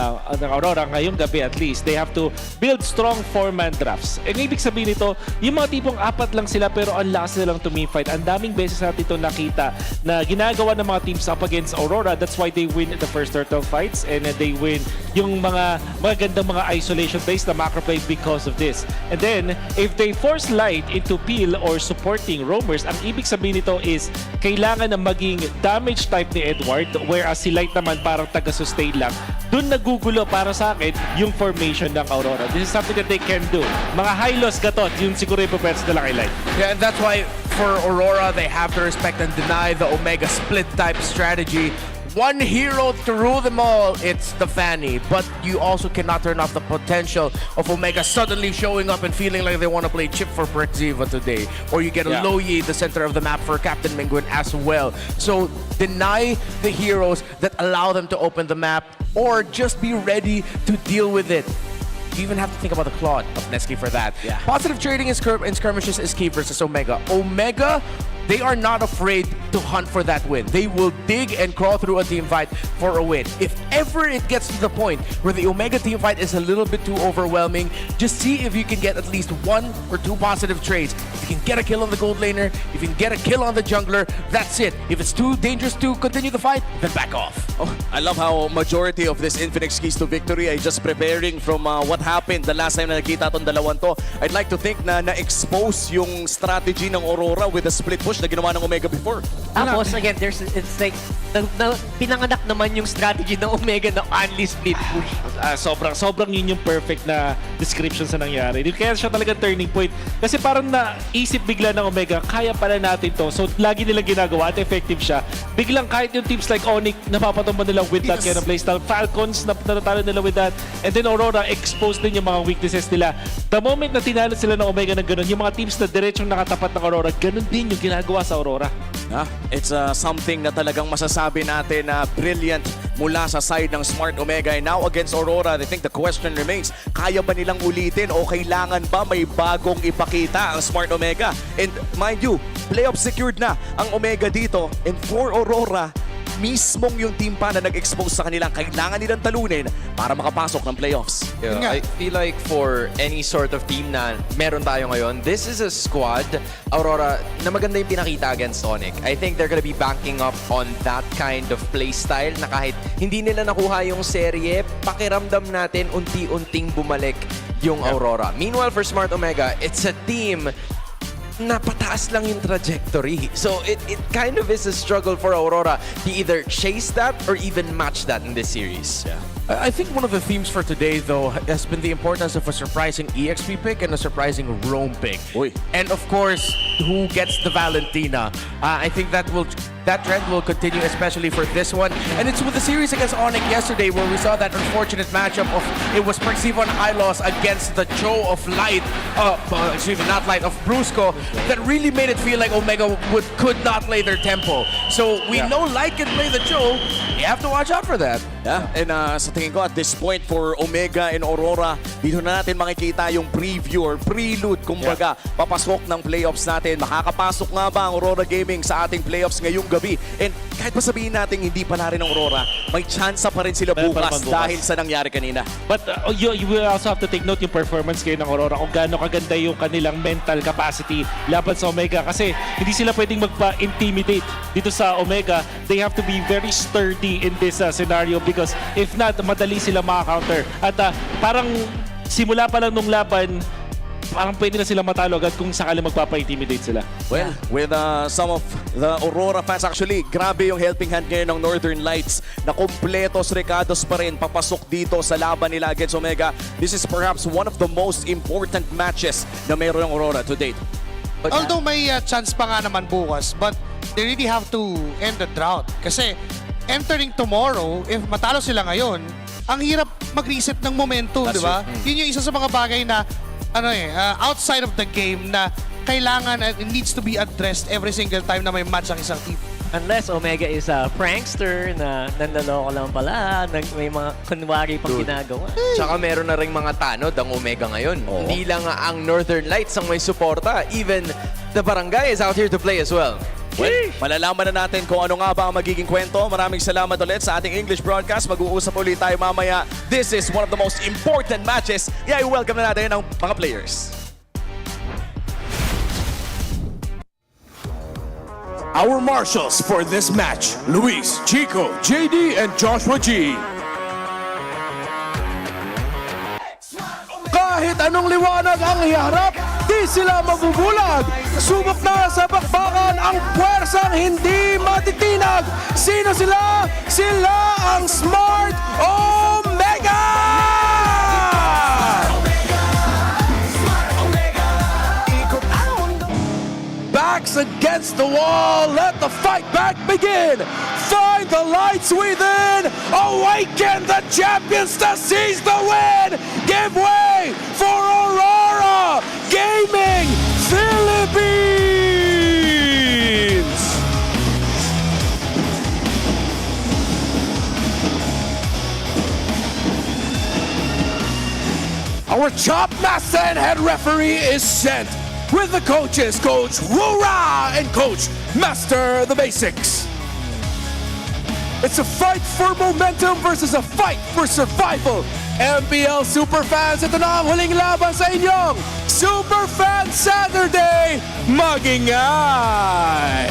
Aurora ngayong gabi at least, they have to build strong 4-man drafts. Ang ibig sabihin nito, yung mga tipong 4 lang sila pero ang lakas nilang tumiffight. Ang daming beses natin ito nakita na ginagawa ng mga teams up against Aurora. That's why they win the first turtle fights and they win yung mga gandang mga isolation based na macro play because of this. And then, if they force Light into peel or supporting roamers, ang ibig sabihin nito is kailangan na maging damage type ni Edward, whereas si Light naman parang taga-sustain lang. Doon nagugulo para sa akin yung formation ng Aurora. This is something that they can do. Mga high-loss gatot, yun siguro yung pupets nila kay Light. Yeah, and that's why for Aurora, they have to respect and deny the Omega split type strategy one hero to rule them all, it's the Fanny. But you also cannot turn off the potential of Omega suddenly showing up and feeling like they want to play chip for Prexiva today. Or you get a Loyi, the center of the map for Captain Menguin as well. So deny the heroes that allow them to open the map, or just be ready to deal with it. You even have to think about the Claude of Nesky for that. Positive trading in skirmishes is key versus Omega. Omega, they are not afraid to hunt for that win. They will dig and crawl through a team fight for a win. If ever it gets to the point where the Omega team fight is a little bit too overwhelming, just see if you can get at least 1 or 2 positive trades. If you can get a kill on the gold laner, if you can get a kill on the jungler, that's it. If it's too dangerous to continue the fight, then back off. Oh, I love how majority of this Infinix keys to victory ay just preparing from what happened the last time na nakita itong dalawang to. I'd like to think na na-expose yung strategy ng Aurora with a split push na ginawa ng Omega before. Tapos again, it's like pinanganak naman yung strategy ng Omega na only split push. Sobrang yun yung perfect na description sa nangyari. Kaya siya talaga turning point. Kasi parang naisip bigla ng Omega, kaya pala natin to. So lagi nilang ginagawa at effective siya. Biglang kahit yung teams like Onyx, napapatumba nila with that kind of playstyle. Falcons, natatalo nila with that. And then Aurora, exposed din yung mga weaknesses nila. The moment na tinalo sila ng Omega ng ganun, yung mga teams na diretsong nakatapat ng Aurora, ganun din yung ginagawa sa Aurora. It's something na talagang masasabi natin na brilliant mula sa side ng Smart Omega. And now against Aurora, I think the question remains, kaya ba nilang ulitin o kailangan ba may bagong ipakita ang Smart Omega? And mind you, playoff secured na ang Omega dito. And for Aurora, mismong yung team pa na nag-expose sa kanilang kailangan nilang talunin para makapasok ng playoffs. Yeah, I feel like for any sort of team na meron tayo ngayon, this is a squad, Aurora, na maganda yung pinakita against Onyx. I think they're gonna be banking up on that kind of play style na kahit hindi nila nakuha yung serye, pakiramdam natin unti-unting bumalik yung Aurora. Meanwhile, for Smart Omega, it's a team na pataas lang yung trajectory. So it kind of is a struggle for Aurora to either chase that or even match that in this series. I think one of the themes for today, though, has been the importance of a surprising EXP pick and a surprising Roam pick. And of course, who gets the Valentina. I think that trend will continue, especially for this one. And it's with the series against Onyx yesterday where we saw that unfortunate matchup of it was Prexiva and Hylos against the Cho of Light, not Light, of Brusco, that really made it feel like Omega could not play their tempo. So we know Light can play the Cho. You have to watch out for that. And sa tingin ko at this point for Omega and Aurora, dito na natin makikita yung preview or prelude, kumbaga, papasok ng playoffs natin. Makakapasok nga ba ang Aurora Gaming sa ating playoffs ngayong gabi? And kahit pa sabihin natin hindi pa na rin ang Aurora, may chance pa rin sila bukas dahil sa nangyari kanina. But you will also have to take note yung performance kayo ng Aurora kung gaano kaganda yung kanilang mental capacity laban sa Omega. Kasi hindi sila pwedeng magpa-intimidate dito sa Omega. They have to be very sturdy in this scenario because if not, madali sila maka-counter. At parang simula pa lang nung laban, parang pwede na sila matalo agad kung sakali magpapa-intimidate sila. Well, with some of the Aurora fans, actually, grabe yung helping hand ngayon ng Northern Lights na kompletos recados pa rin papasok dito sa laban nila against Omega. This is perhaps one of the most important matches na meron ng Aurora to date. Although may chance pa nga naman bukas, but they really have to end the drought. Kasi entering tomorrow, if matalo sila ngayon, ang hirap mag-reset ng momentum, di ba? Yun yung isa sa mga bagay na outside of the game na kailangan and it needs to be addressed every single time na may match ang isang team. Unless Omega is a prankster na nanloloko lang pala, may mga kunwari pang ginagawa. Tsaka meron na ring mga tanod ang Omega ngayon. Hindi lang ang Northern Lights ang may suporta. Even the barangay is out here to play as well. Well, malalaman na natin kung ano nga ba ang magiging kwento. Maraming salamat ulit sa ating English broadcast. Mag-uusap ulit tayo mamaya. This is one of the most important matches. Kaya welcome na natin ang mga players. Our marshals for this match, Luis, Chico, JD, and Joshua G. Kahit anong liwanag ang iharap, di sila mabubulag. Subok na sa bakbakan ang puwersang hindi matitinag. Sino sila? Sila ang Smart Omega! Backs against the wall, let the fight back begin. Find the lights within. Awaken the champions to seize the win. Give way for Aurora Gaming Philippines. Our chop master and head referee is sent with the coaches, Coach RORA and Coach Master the Basics. It's a fight for momentum versus a fight for survival. MPL Superfans, ito na ang huling laban sa inyong Superfan Saturday Magingay!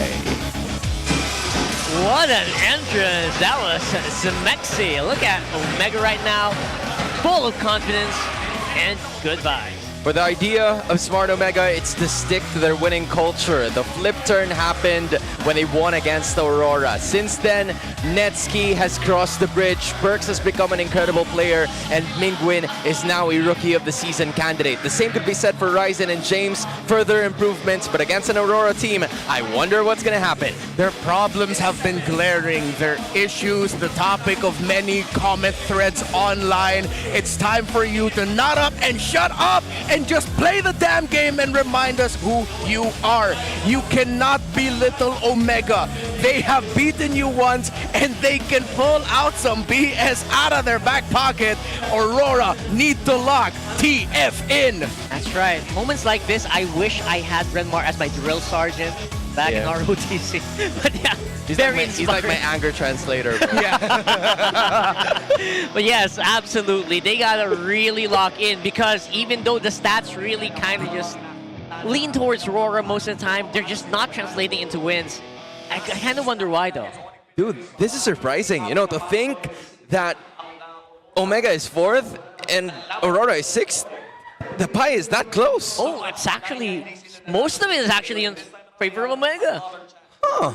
What an entrance! That was Zemexi. Look at Omega right now, full of confidence and good vibes. For the idea of Smart Omega, it's to stick to their winning culture. The flip turn happened when they won against Aurora. Since then, Netski has crossed the bridge, Perks has become an incredible player, and Mingwin is now a Rookie of the Season candidate. The same could be said for Ryzen and James. Further improvements, but against an Aurora team, I wonder what's gonna happen. Their problems have been glaring. Their issues, the topic of many comment threads online. It's time for you to nut up and shut up and just play the damn game and remind us who you are. You cannot belittle Omega. They have beaten you once and they can pull out some BS out of their back pocket. Aurora need to lock TF in. That's right. Moments like this, I wish I had Renmar as my drill sergeant back in ROTC. But yeah, He's like my anger translator, bro. But yes, absolutely. They gotta really lock in because even though the stats really kind of just lean towards Aurora most of the time, they're just not translating into wins. I kind of wonder why though. Dude, this is surprising. You know, to think that Omega is 4th and Aurora is 6th. The pie is that close. Oh, it's actually, most of it is actually in favor of Omega. Huh.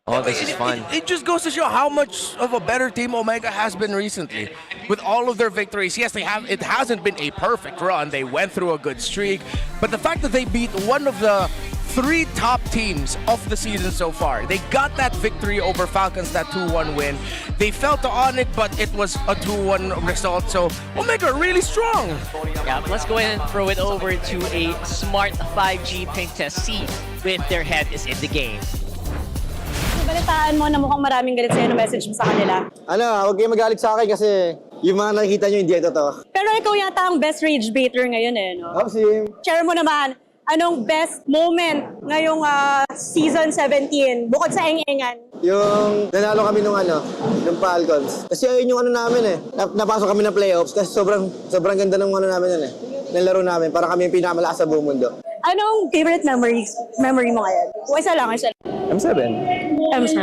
Oh, this is fun. It just goes to show how much of a better team Omega has been recently. With all of their victories, yes, it hasn't been a perfect run. They went through a good streak. But the fact that they beat one of the 3 top teams of the season so far. They got that victory over Falcons, that 2-1 win. They fell to Onyx, but it was a 2-1 result. So Omega really strong. Yeah, let's go ahead and throw it over to a smart 5G pink test. See if their head is in the game. Balitaan mo na mukhang maraming galit sa'yo na message mo sa kanila. Ano, huwag kayo magalit sa akin kasi yung mga nakikita nyo hindi totoo. Pero ikaw yata ang best rage baiter ngayon eh, no? Sim. Share mo naman, anong best moment ngayong season 17 bukod sa engengan? Yung nanalo kami nung Falcons. Kasi ayun yung namin eh. Napasok kami ng playoffs kasi sobrang ganda ng namin yun eh. Ng laro namin para kami yung pinakamalakas sa buong mundo. Anong favorite memory mo ngayon? O isa lang. M7. M7.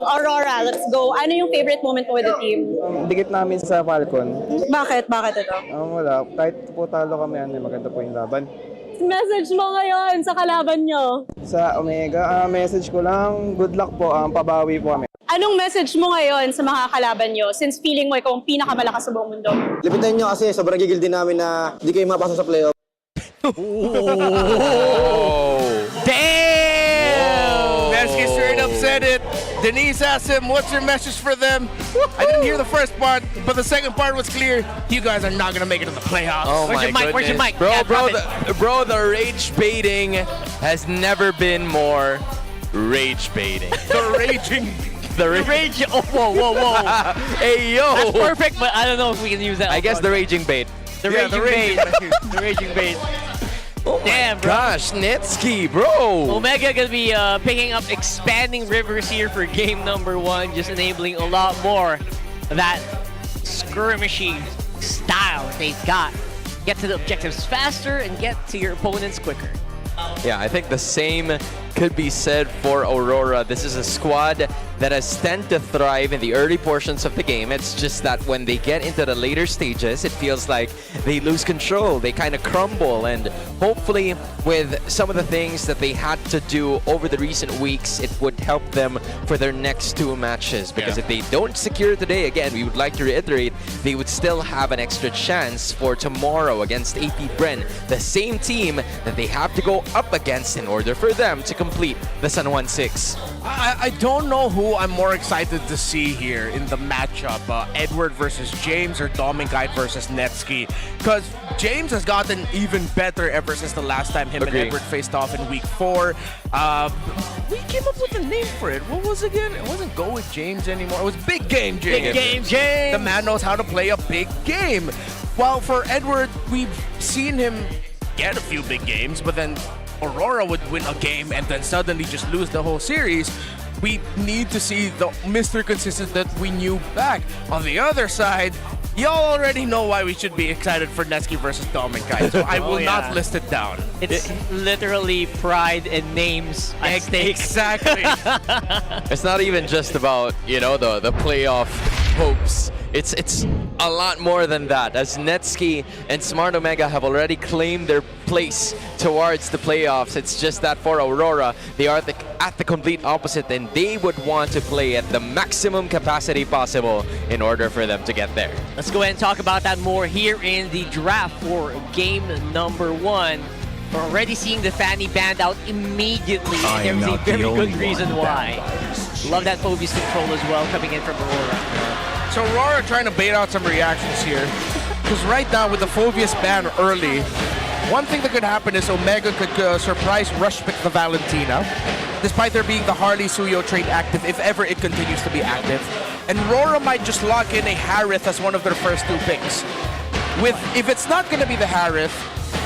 Aurora, let's go. Ano yung favorite moment mo with the team? Dikit namin sa Falcon. Bakit? Bakit ito? Wala. Kahit po talo kami, maganda po yung laban. Message mo ngayon sa kalaban nyo? Sa Omega, message ko lang, good luck po, pabawi po kami. Anong message mo ngayon sa mga kalaban nyo since feeling mo ikaw ang pinakamalakas sa buong mundo? Lipitan nyo kasi sobrang gigil din namin na hindi kayo mapasok sa playoff. Damn! Nesky straight up said it. Denise asked him, what's your message for them? I didn't hear the first part, but the second part was clear. You guys are not going to make it to the playoffs. Oh Where's my your mic? goodness. Where's your mic? Bro, Yeah, the rage baiting has never been more rage baiting. The raging. The rage. Oh, whoa. Hey, yo. That's perfect, but I don't know if we can use that. I guess the raging bait. The raging bait. The raging bait. Oh damn, bro. Gosh, Netski, bro. Omega gonna be picking up expanding rivers here for game number 1, just enabling a lot more of that skirmishy style they've got. Get to the objectives faster and get to your opponents quicker. Yeah, I think the same could be said for Aurora. This is a squad that has tend to thrive in the early portions of the game. It's just that when they get into the later stages, it feels like they lose control. They kind of crumble, and hopefully with some of the things that they had to do over the recent weeks, it would help them for their next 2 matches. Because if they don't secure it today, again, we would like to reiterate, they would still have an extra chance for tomorrow against APBR, the same team that they have to go up against in order for them to complete the San Juan 6. I don't know who I'm more excited to see here in the matchup, Edward versus James or Dominkite versus Netsky, because James has gotten even better ever since the last time him Agree. and Edward faced off in week 4. We came up with a name for it. What was it again? It wasn't Go With James anymore. It was Big Game James. Big Game James! The man knows how to play a big game. While for Edward, we've seen him get a few big games, but then Aurora would win a game and then suddenly just lose the whole series. We need to see the Mr. Consistent that we knew back. On the other side, y'all already know why we should be excited for Netsky versus Dominkite, so I will not list it down. It's literally pride and names at stake. Exactly. It's not even just about, you know, the playoff hopes. It's a lot more than that, as Netsky and Smart Omega have already claimed their place towards the playoffs. It's just that for Aurora, they are at the complete opposite, and they would want to play at the maximum capacity possible in order for them to get there. Let's go ahead and talk about that more here in the draft for game number 1. We're already seeing the Fanny banned out immediately, and there was a very good reason why. Love that Phobius control as well coming in from Aurora. So Aurora trying to bait out some reactions here, because right now with the Phobius ban early, one thing that could happen is Omega could surprise rush pick the Valentina, despite there being the Harley Suyo trade active if ever it continues to be active. And Aurora might just lock in a Harith as one of their first 2 picks. If it's not going to be the Harith,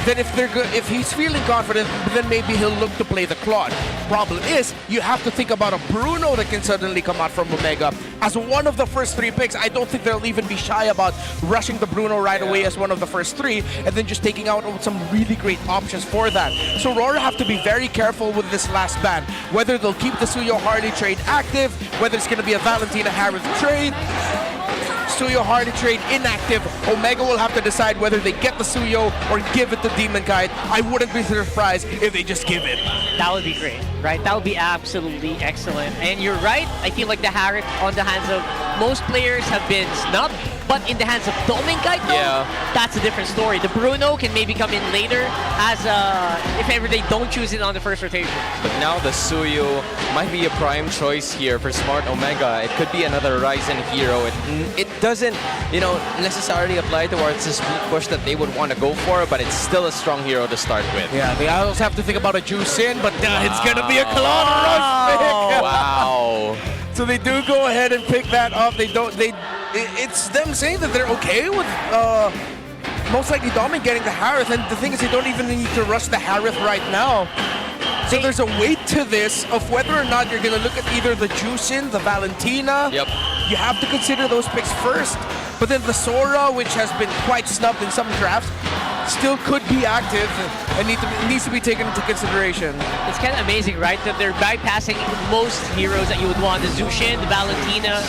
then if he's feeling confident, then maybe he'll look to play the Claude. Problem is, you have to think about a Bruno that can suddenly come out from Omega as one of the first 3 picks. I don't think they'll even be shy about rushing the Bruno right away as one of the first 3, and then just taking out some really great options for that. So Aurora have to be very careful with this last ban, whether they'll keep the Suyo Harley trade active, whether it's going to be a Valentina Harris trade, Suyo Hardy trade inactive. Omega will have to decide whether they get the Suyo or give it to Demon Kite. I wouldn't be surprised if they just give it. That would be great, right? That would be absolutely excellent. And you're right, I feel like the Harith on the hands of most players have been snubbed, but in the hands of Dominkite, though, that's a different story. The Bruno can maybe come in later as if ever they don't choose it on the first rotation. But now the Suyo might be a prime choice here for Smart Omega. It could be another Ryzen hero. It doesn't, you know, necessarily apply towards this push that they would want to go for, but it's still a strong hero to start with. Yeah, they also have to think about a Juice in, but it's gonna be a Claude rush pick. Wow. So they do go ahead and pick that up. It's them saying that they're okay with most likely Domin getting the Harith, and the thing is they don't even need to rush the Harith right now. So there's a weight to this of whether or not you're going to look at either the Juicin, the Valentina. Yep. You have to consider those picks first. But then the Sora, which has been quite snubbed in some drafts, still could be active and needs to be taken into consideration. It's kind of amazing, right? That they're bypassing most heroes that you would want. The Zushin, the Valentina,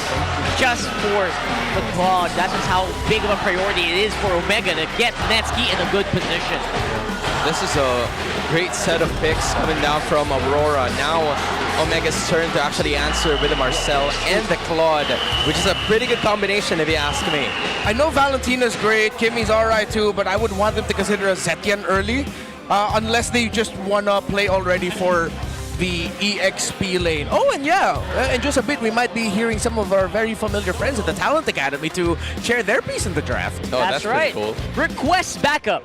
just for the Claude. That's just how big of a priority it is for Omega to get Netsky in a good position. This is a great set of picks coming down from Aurora. Now Omega's turn to actually answer with the Marcel and the Claude, which is a pretty good combination if you ask me. I know Valentina's great, Kimmy's alright too, but I would want them to consider a Zetian early, unless they just want to play already for the EXP lane. Oh, and yeah, in just a bit we might be hearing some of our very familiar friends at the Talent Academy to share their piece in the draft. Oh, that's right. Pretty cool. Request backup,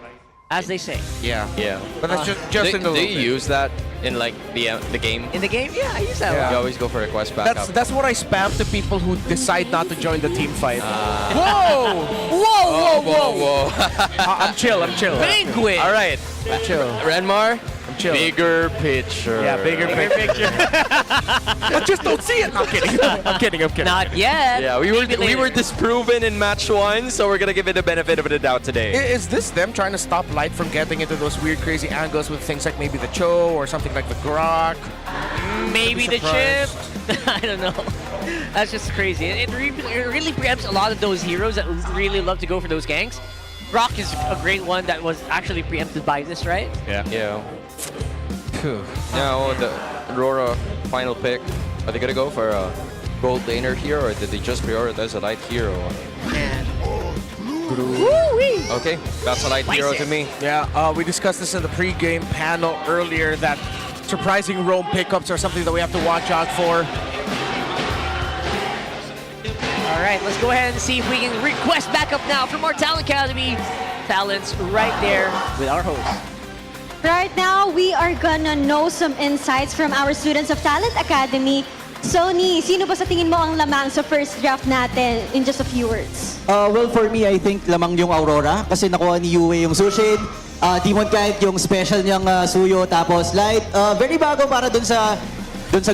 as they say. Yeah. Yeah. But that's just in the Do loop. you use that in like the game? In the game? Yeah, I use that one. You always go for request backup. That's what I spam to people who decide not to join the team fight. Whoa! Whoa! I'm chill. Penguin! All right. I'm chill. Renmar, I'm chill. bigger picture. Yeah, bigger picture. I just don't see it. I'm kidding. I'm kidding. Not yet. Yeah, we were disproven in match 1, so we're gonna give it the benefit of the doubt today. Is this them trying to stop Light from getting into those weird, crazy angles with things like maybe the Cho or something like the Grok? Maybe the chip. I don't know. That's just crazy. It really preempts a lot of those heroes that really love to go for those ganks. Grok is a great one that was actually preempted by this, right? Yeah. Phew. Now the Aurora final pick. Are they gonna go for a gold laner here, or did they just prioritize a light hero? Okay, that's a light hero to me. Yeah, we discussed this in the pre-game panel earlier that surprising roam pickups are something that we have to watch out for. All right, let's go ahead and see if we can request backup now from our Talent Academy talents right there with our host. Right now, we are gonna know some insights from our students of Talent Academy. Sony, sino ba sa tingin mo ang lamang sa first draft natin in just a few words? Well, for me, I think lamang yung Aurora kasi nakuha ni Yue yung Sushin. Demon Knight yung special niyang suyo, tapos Light. Very bago para dun sa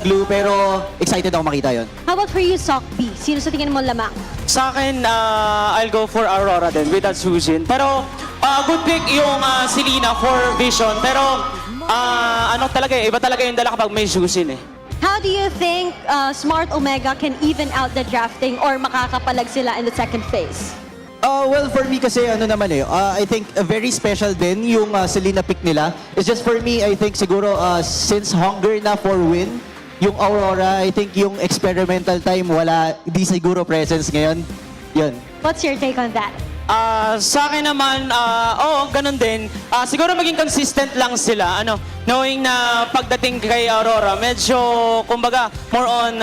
glue, pero excited ako makita yon. How about for you, Sokpi? Sino sa tingin mo lamang? Sa akin, I'll go for Aurora din with that Sujin. Pero good pick yung Selena for Vision. Pero ano talaga iba talaga yung dala kapag may Sujin eh. How do you think Smart Omega can even out the drafting or makakapalag sila in the second phase? Well, for me kasi ano naman I think very special din yung Selena pick nila. It's just for me, I think siguro since hunger na for win, yung Aurora, I think yung experimental time di siguro presence ngayon. Yun. What's your take on that? Sa akin naman, oo, ganun din. Siguro maging consistent lang sila. Knowing na pagdating kay Aurora, medyo, kumbaga, more on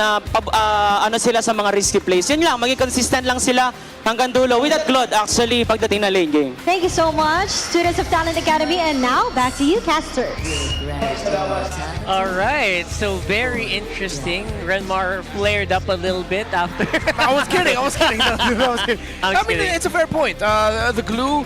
sila sa mga risky plays. Yun lang, maging consistent lang sila hanggang dulo. With that Claude, actually, pagdating na lane game. Thank you so much, students of Talent Academy. And now, back to you, casters. All right, so very interesting. Renmar flared up a little bit after. I was kidding. I mean, it's a fair point. The glue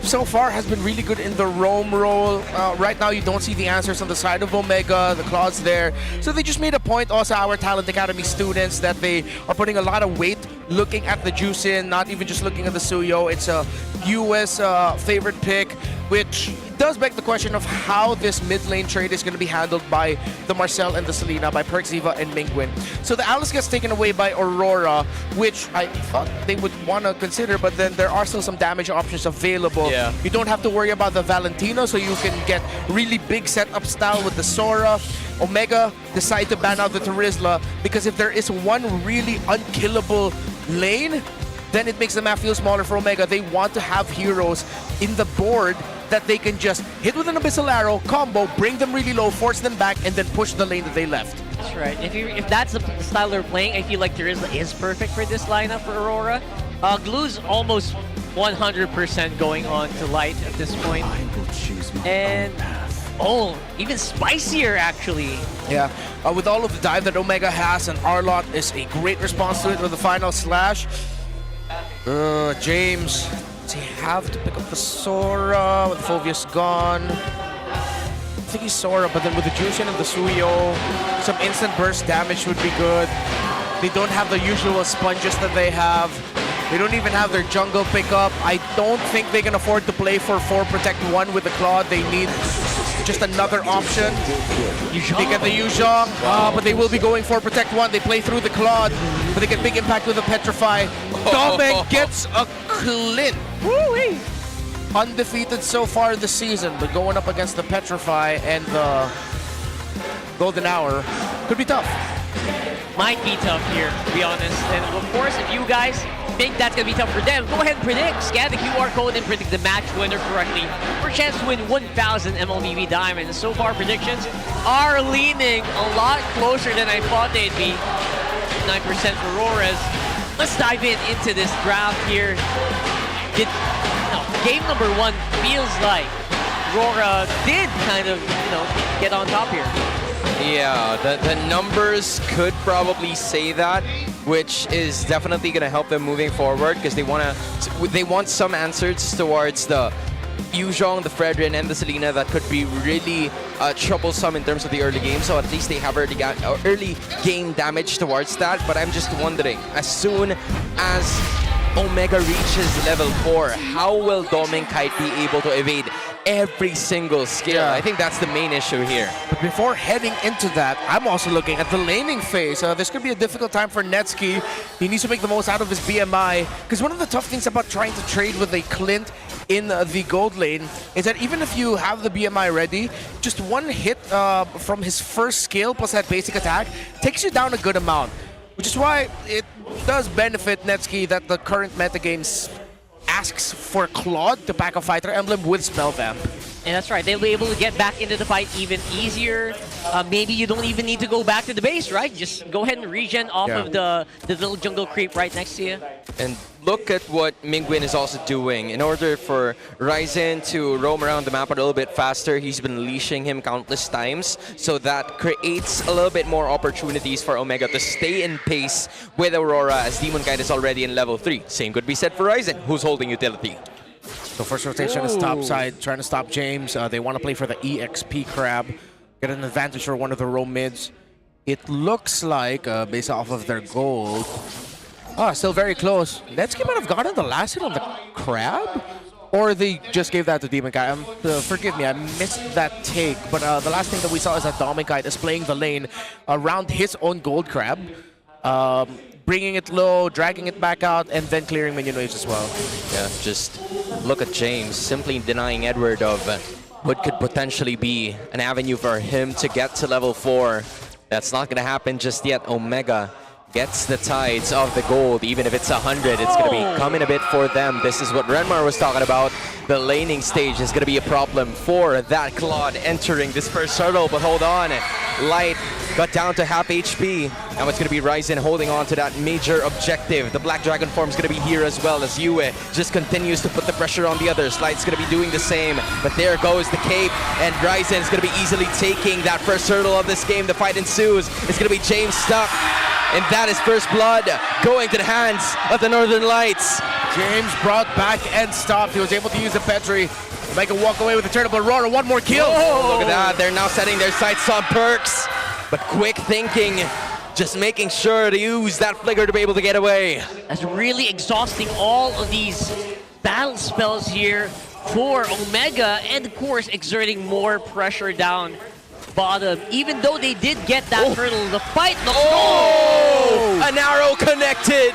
so far has been really good in the roam role. Right now, you don't see the answers on the side of Omega. The Claw's there. So they just made a point, also our Talent Academy students, that they are putting a lot of weight looking at the Juicin, not even just looking at the Suyo. It's a US favorite pick, which does beg the question of how this mid lane trade is going to be handled by the Marcel and the Selena, by Perkziva and Mingwin. So the Alice gets taken away by Aurora, which I thought they would want to consider, but then there are still some damage options available. Yeah. You don't have to worry about the Valentino, so you can get really big setup style with the Sora. Omega decide to ban out the Terizla, because if there is one really unkillable lane, then it makes the map feel smaller for Omega. They want to have heroes in the board that they can just hit with an Abyssal Arrow, combo, bring them really low, force them back, and then push the lane that they left. That's right. If that's the style they're playing, I feel like Terizla is perfect for this lineup for Aurora. Glue's almost 100% going on to Light at this point. And even spicier actually. Yeah, with all of the dive that Omega has, and Arlot is a great response to it with the final slash. James, does he have to pick up the Sora with Phovius gone? I think he's Sora, but then with the Jushin and the Suyo, some instant burst damage would be good. They don't have the usual sponges that they have. They don't even have their jungle pickup. I don't think they can afford to play for 4 Protect 1 with the Claude. They need just another option. They get the Yuzhong, but they will be going for Protect 1. They play through the Claude, but they get big impact with the Petrify. Dominic gets a Clint. Woo-wee! Undefeated so far this season, but going up against the Petrify and the Golden Hour could be tough. Might be tough here, to be honest. And of course, if you guys think that's going to be tough for them, go ahead and predict. Scan the QR code and predict the match winner correctly for a chance to win 1,000 MLBB Diamonds. So far, predictions are leaning a lot closer than I thought they'd be. 9% for RORAs. Let's dive into this draft here. Game number 1 feels like RORA did kind of, get on top here. Yeah, the numbers could probably say that, which is definitely going to help them moving forward, because they want some answers towards the Yuzhong, the Fredrin, and the Selena that could be really troublesome in terms of the early game. So at least they have early game damage towards that. But I'm just wondering, as soon as Omega reaches level 4, how will Dominkite be able to evade every single skill? Yeah. I think that's the main issue here. But before heading into that, I'm also looking at the laning phase. This could be a difficult time for Netsky. He needs to make the most out of his BMI, because one of the tough things about trying to trade with a Clint in the gold lane is that even if you have the BMI ready, just one hit from his first skill plus that basic attack takes you down a good amount. Which is why it does benefit Netsky that the current metagame asks for Claude to pack a fighter emblem with Spell Vamp. And that's right, they'll be able to get back into the fight even easier. Maybe you don't even need to go back to the base, right? Just go ahead and regen off of the little jungle creep right next to you. And look at what Mingwin is also doing. In order for Ryzen to roam around the map a little bit faster, he's been leashing him countless times. So that creates a little bit more opportunities for Omega to stay in pace with Aurora, as Demon Knight is already in level 3. Same could be said for Ryzen, who's holding utility. So first rotation is top side, trying to stop James. They want to play for the EXP Crab, get an advantage for one of the roam mids. It looks like, based off of their gold, still very close. Netsky might have gotten the last hit on the Crab? Or they just gave that to Demon Kite. Forgive me, I missed that take. But the last thing that we saw is that Demon Kite is playing the lane around his own gold Crab. Bringing it low, dragging it back out, and then clearing minion waves as well. Yeah, just look at James simply denying Edward of what could potentially be an avenue for him to get to level 4. That's not going to happen just yet. Omega gets the tides of the gold. Even if it's 100, it's going to be coming a bit for them. This is what Renmar was talking about. The laning stage is going to be a problem for that Claude entering this first hurdle. But hold on, Light got down to half HP. Now it's going to be Ryzen holding on to that major objective. The Black Dragon form is going to be here as well, as Yue just continues to put the pressure on the others. Light's going to be doing the same. But there goes the cape, and Ryzen is going to be easily taking that first hurdle of this game. The fight ensues. It's going to be James stuck. And that is first blood going to the hands of the Northern Lights. James brought back and stopped. He was able to use the Petri. Make a walk away with the turn of Aurora. One more kill. Look at that. They're now setting their sights on Perks. But quick thinking, just making sure to use that flicker to be able to get away. That's really exhausting all of these battle spells here for Omega, and of course exerting more pressure down bottom. Even though they did get that hurdle, the fight looks an arrow connected.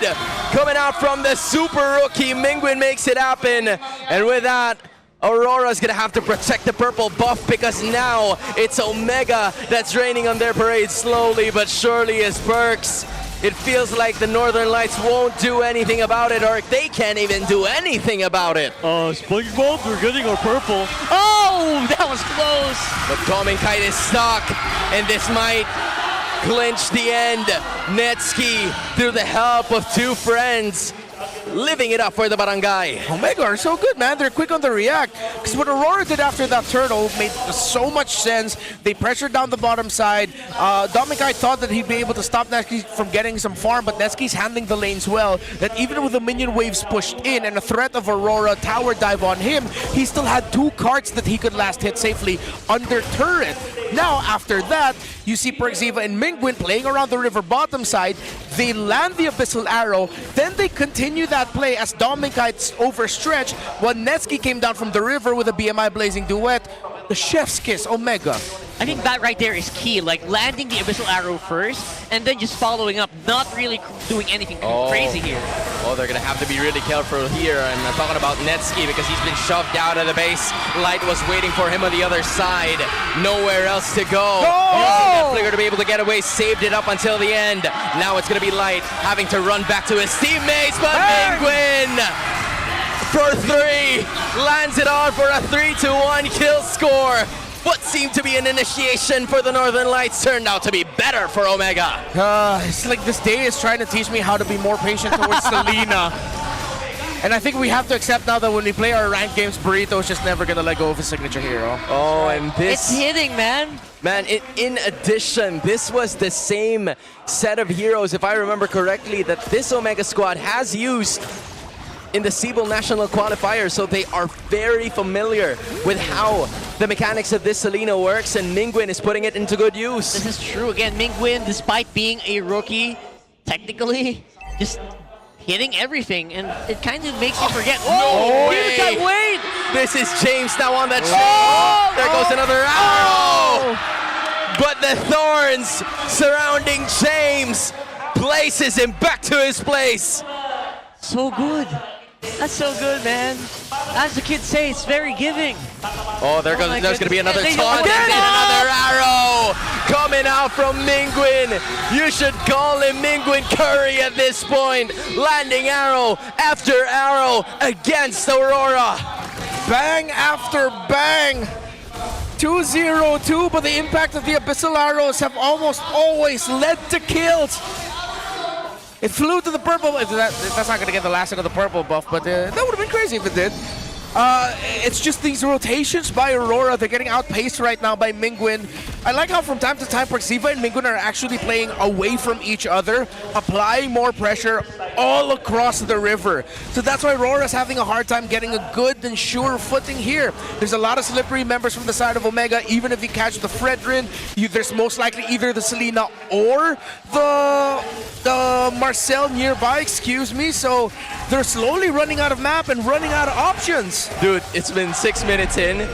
Coming out from the super rookie, Mingwin makes it happen. And with that, Aurora's gonna have to protect the purple buff, because now it's Omega that's raining on their parade slowly but surely as Perks. It feels like the Northern Lights won't do anything about it, or they can't even do anything about it. SpongeBob, we're getting our purple. Oh, that was close. But Common Kite is stuck, and this might clinch the end. Netsky, through the help of two friends, living it up for the barangay. Omega are so good, man. They're quick on the react. Because what Aurora did after that turtle made so much sense. They pressured down the bottom side. Domikai thought that he'd be able to stop Netsky from getting some farm, but Netsky's handling the lanes well. That even with the minion waves pushed in and a threat of Aurora tower dive on him, he still had 2 carts that he could last hit safely under turret. Now, after that, you see Perxiva and Mingwin playing around the river bottom side. They land the Abyssal Arrow, then they continue that play as Dominkite's overstretched, while Netsky came down from the river with a BMI Blazing Duet. The chef's kiss, Omega. I think that right there is key, like landing the Abyssal Arrow first, and then just following up, not really doing anything crazy here. Oh, they're gonna have to be really careful here. And I'm talking about Netsky because he's been shoved out of the base. Light was waiting for him on the other side. Nowhere else to go. Using that flicker to be able to get away, saved it up until the end. Now it's gonna be Light having to run back to his teammates, but Mingwin for 3 lands it on for a 3-1 kill score. What seemed to be an initiation for the Northern Lights turned out to be better for Omega. It's like this day is trying to teach me how to be more patient towards Selena. And I think we have to accept now that when we play our ranked games, Burrito's just never gonna let go of his signature hero. Oh, and this... It's hitting, man. Man, in addition, this was the same set of heroes, if I remember correctly, that this Omega squad has used in the Cebu National Qualifier, so they are very familiar with how the mechanics of this Selena works, and Mingwin is putting it into good use. This is true. Again, Mingwin, despite being a rookie, technically, just hitting everything, and it kind of makes you forget. No way! Wait! This is James now on the chain. There goes another arrow! But the thorns surrounding James places him back to his place. So good. That's so good, man. As the kids say, it's very giving. Oh, there's going to be another taunt and another arrow coming out from Mingwin. You should call him Mingwin Curry at this point. Landing arrow after arrow against Aurora. Bang after bang. 2-0-2, but the impact of the Abyssal Arrows have almost always led to kills. It flew to the purple. That's not going to get the last of the purple buff, but that would have been crazy if it did. It's just these rotations by Aurora. They're getting outpaced right now by Mingwin. I like how from time to time Perxiva and Mingwin are actually playing away from each other, applying more pressure all across the river. So that's why Aurora's having a hard time getting a good and sure footing here. There's a lot of slippery members from the side of Omega. Even if you catch the Fredrin, there's most likely either the Selena or the Marcel nearby, excuse me. So they're slowly running out of map and running out of options. Dude, it's been 6 minutes in,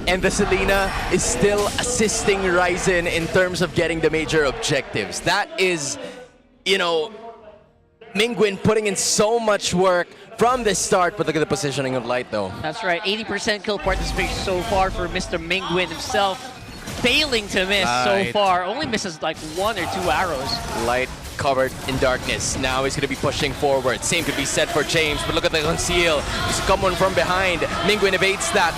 and the Selena is still assisting Ryzen in terms of getting the major objectives. That is, you know, Mingwin putting in so much work from the start, but look at the positioning of Light though. That's right, 80% kill participation so far for Mr. Mingwin himself. Failing to miss so far. Only misses like 1 or 2 arrows. Light covered in darkness. Now he's going to be pushing forward. Same could be said for James, but look at the conceal. There's someone from behind. Mingwin evades that.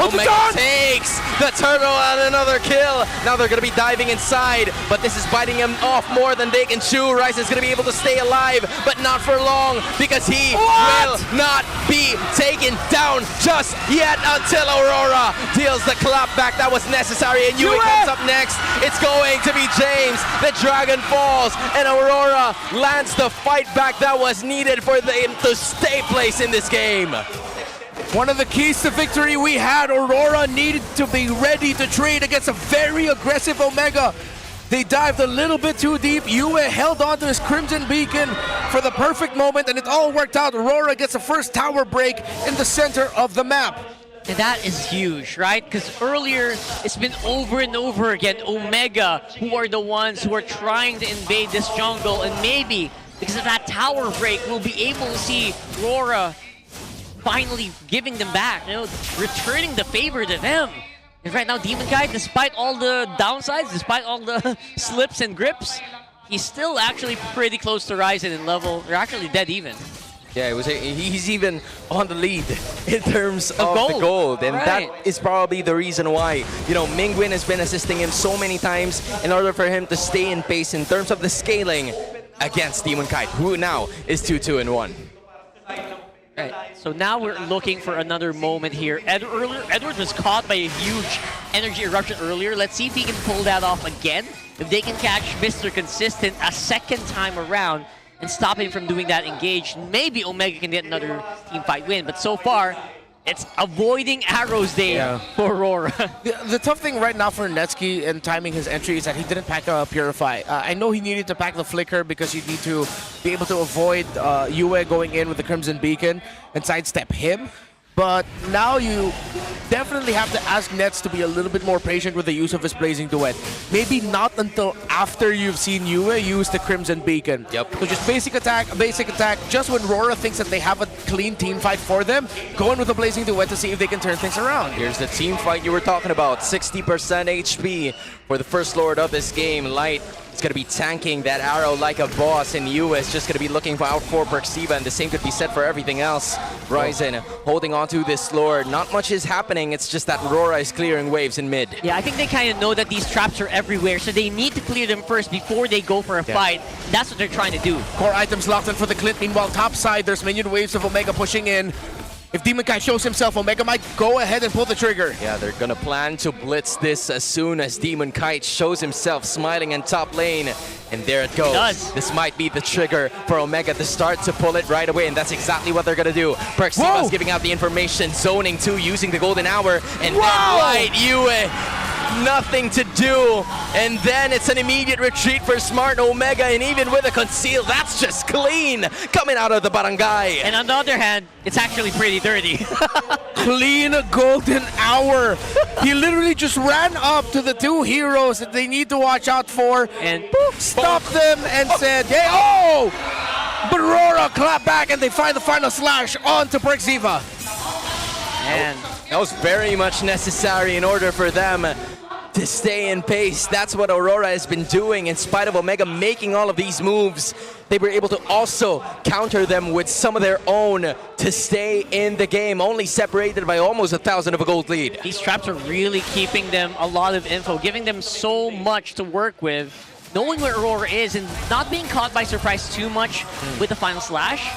Omega takes the turtle and another kill. Now they're going to be diving inside, but this is biting him off more than they can chew. Rice is going to be able to stay alive, but not for long, because he will not be taken down just yet until Aurora deals the clap back that was necessary. And Yue comes up next. It's going to be James. The dragon falls, and Aurora lands the fight back that was needed for them to stay place in this game. One of the keys to victory we had, Aurora needed to be ready to trade against a very aggressive Omega. They dived a little bit too deep. Yue held on to his Crimson Beacon for the perfect moment, and it all worked out. Aurora gets the first tower break in the center of the map. And that is huge, right? Because earlier, it's been over and over again, Omega, who are the ones who are trying to invade this jungle, and maybe because of that tower break, we'll be able to see Aurora finally giving them back, you know, returning the favor to them. And right now, Demon Guy, despite all the downsides, despite all the slips and grips, he's still actually pretty close to Ryzen in level. They're actually dead even. Yeah, he's even on the lead in terms of the gold. And that is probably the reason why, you know, Mingwin has been assisting him so many times in order for him to stay in pace in terms of the scaling against Demon Kite, who now is 2-2-1. Right, so now we're looking for another moment here. Edward was caught by a huge energy eruption earlier. Let's see if he can pull that off again. If they can catch Mr. Consistent a second time around and stop him from doing that engage, maybe Omega can get another team fight win. But so far, it's avoiding arrows there for Aurora. The tough thing right now for Netsky and timing his entry is that he didn't pack a Purify. I know he needed to pack the Flicker because you need to be able to avoid Yue going in with the Crimson Beacon and sidestep him. But now you definitely have to ask Nets to be a little bit more patient with the use of his Blazing Duet. Maybe not until after you've seen Yue use the Crimson Beacon. Yep. So just basic attack. Just when Rora thinks that they have a clean team fight for them, go in with the Blazing Duet to see if they can turn things around. Here's the team fight you were talking about. 60% HP for the first Lord of this game. Light is going to be tanking that arrow like a boss, and Yue is just going to be looking out for Perxiva, and the same could be said for everything else. Ryzen holding on to this Lord. Not much is happening, it's just that Rora is clearing waves in mid. Yeah, I think they kind of know that these traps are everywhere, so they need to clear them first before they go for a fight. That's what they're trying to do. Core items locked in for the Clint. Meanwhile, top side, there's minion waves of Omega pushing in. If Demon Kai shows himself, Omega might go ahead and pull the trigger. Yeah, they're gonna plan to blitz this as soon as Demon Kite shows himself smiling in top lane. And there it goes. This might be the trigger for Omega to start to pull it right away, and that's exactly what they're gonna do. Perxiva's giving out the information, zoning too, using the golden hour, and then Light Yue. Nothing to do, and then it's an immediate retreat for Smart Omega, and even with a conceal, that's just clean coming out of the barangay. And on the other hand, it's actually pretty dirty. Clean golden hour. He literally just ran up to the two heroes that they need to watch out for, and stopped them and said, hey, but Aurora clap back, and they find the final slash onto Perxiva. And that was very much necessary in order for them to stay in pace. That's what Aurora has been doing. In spite of Omega making all of these moves, they were able to also counter them with some of their own to stay in the game, only separated by almost 1,000 of a gold lead. These traps are really keeping them a lot of info, giving them so much to work with, knowing where Aurora is and not being caught by surprise too much with the final slash.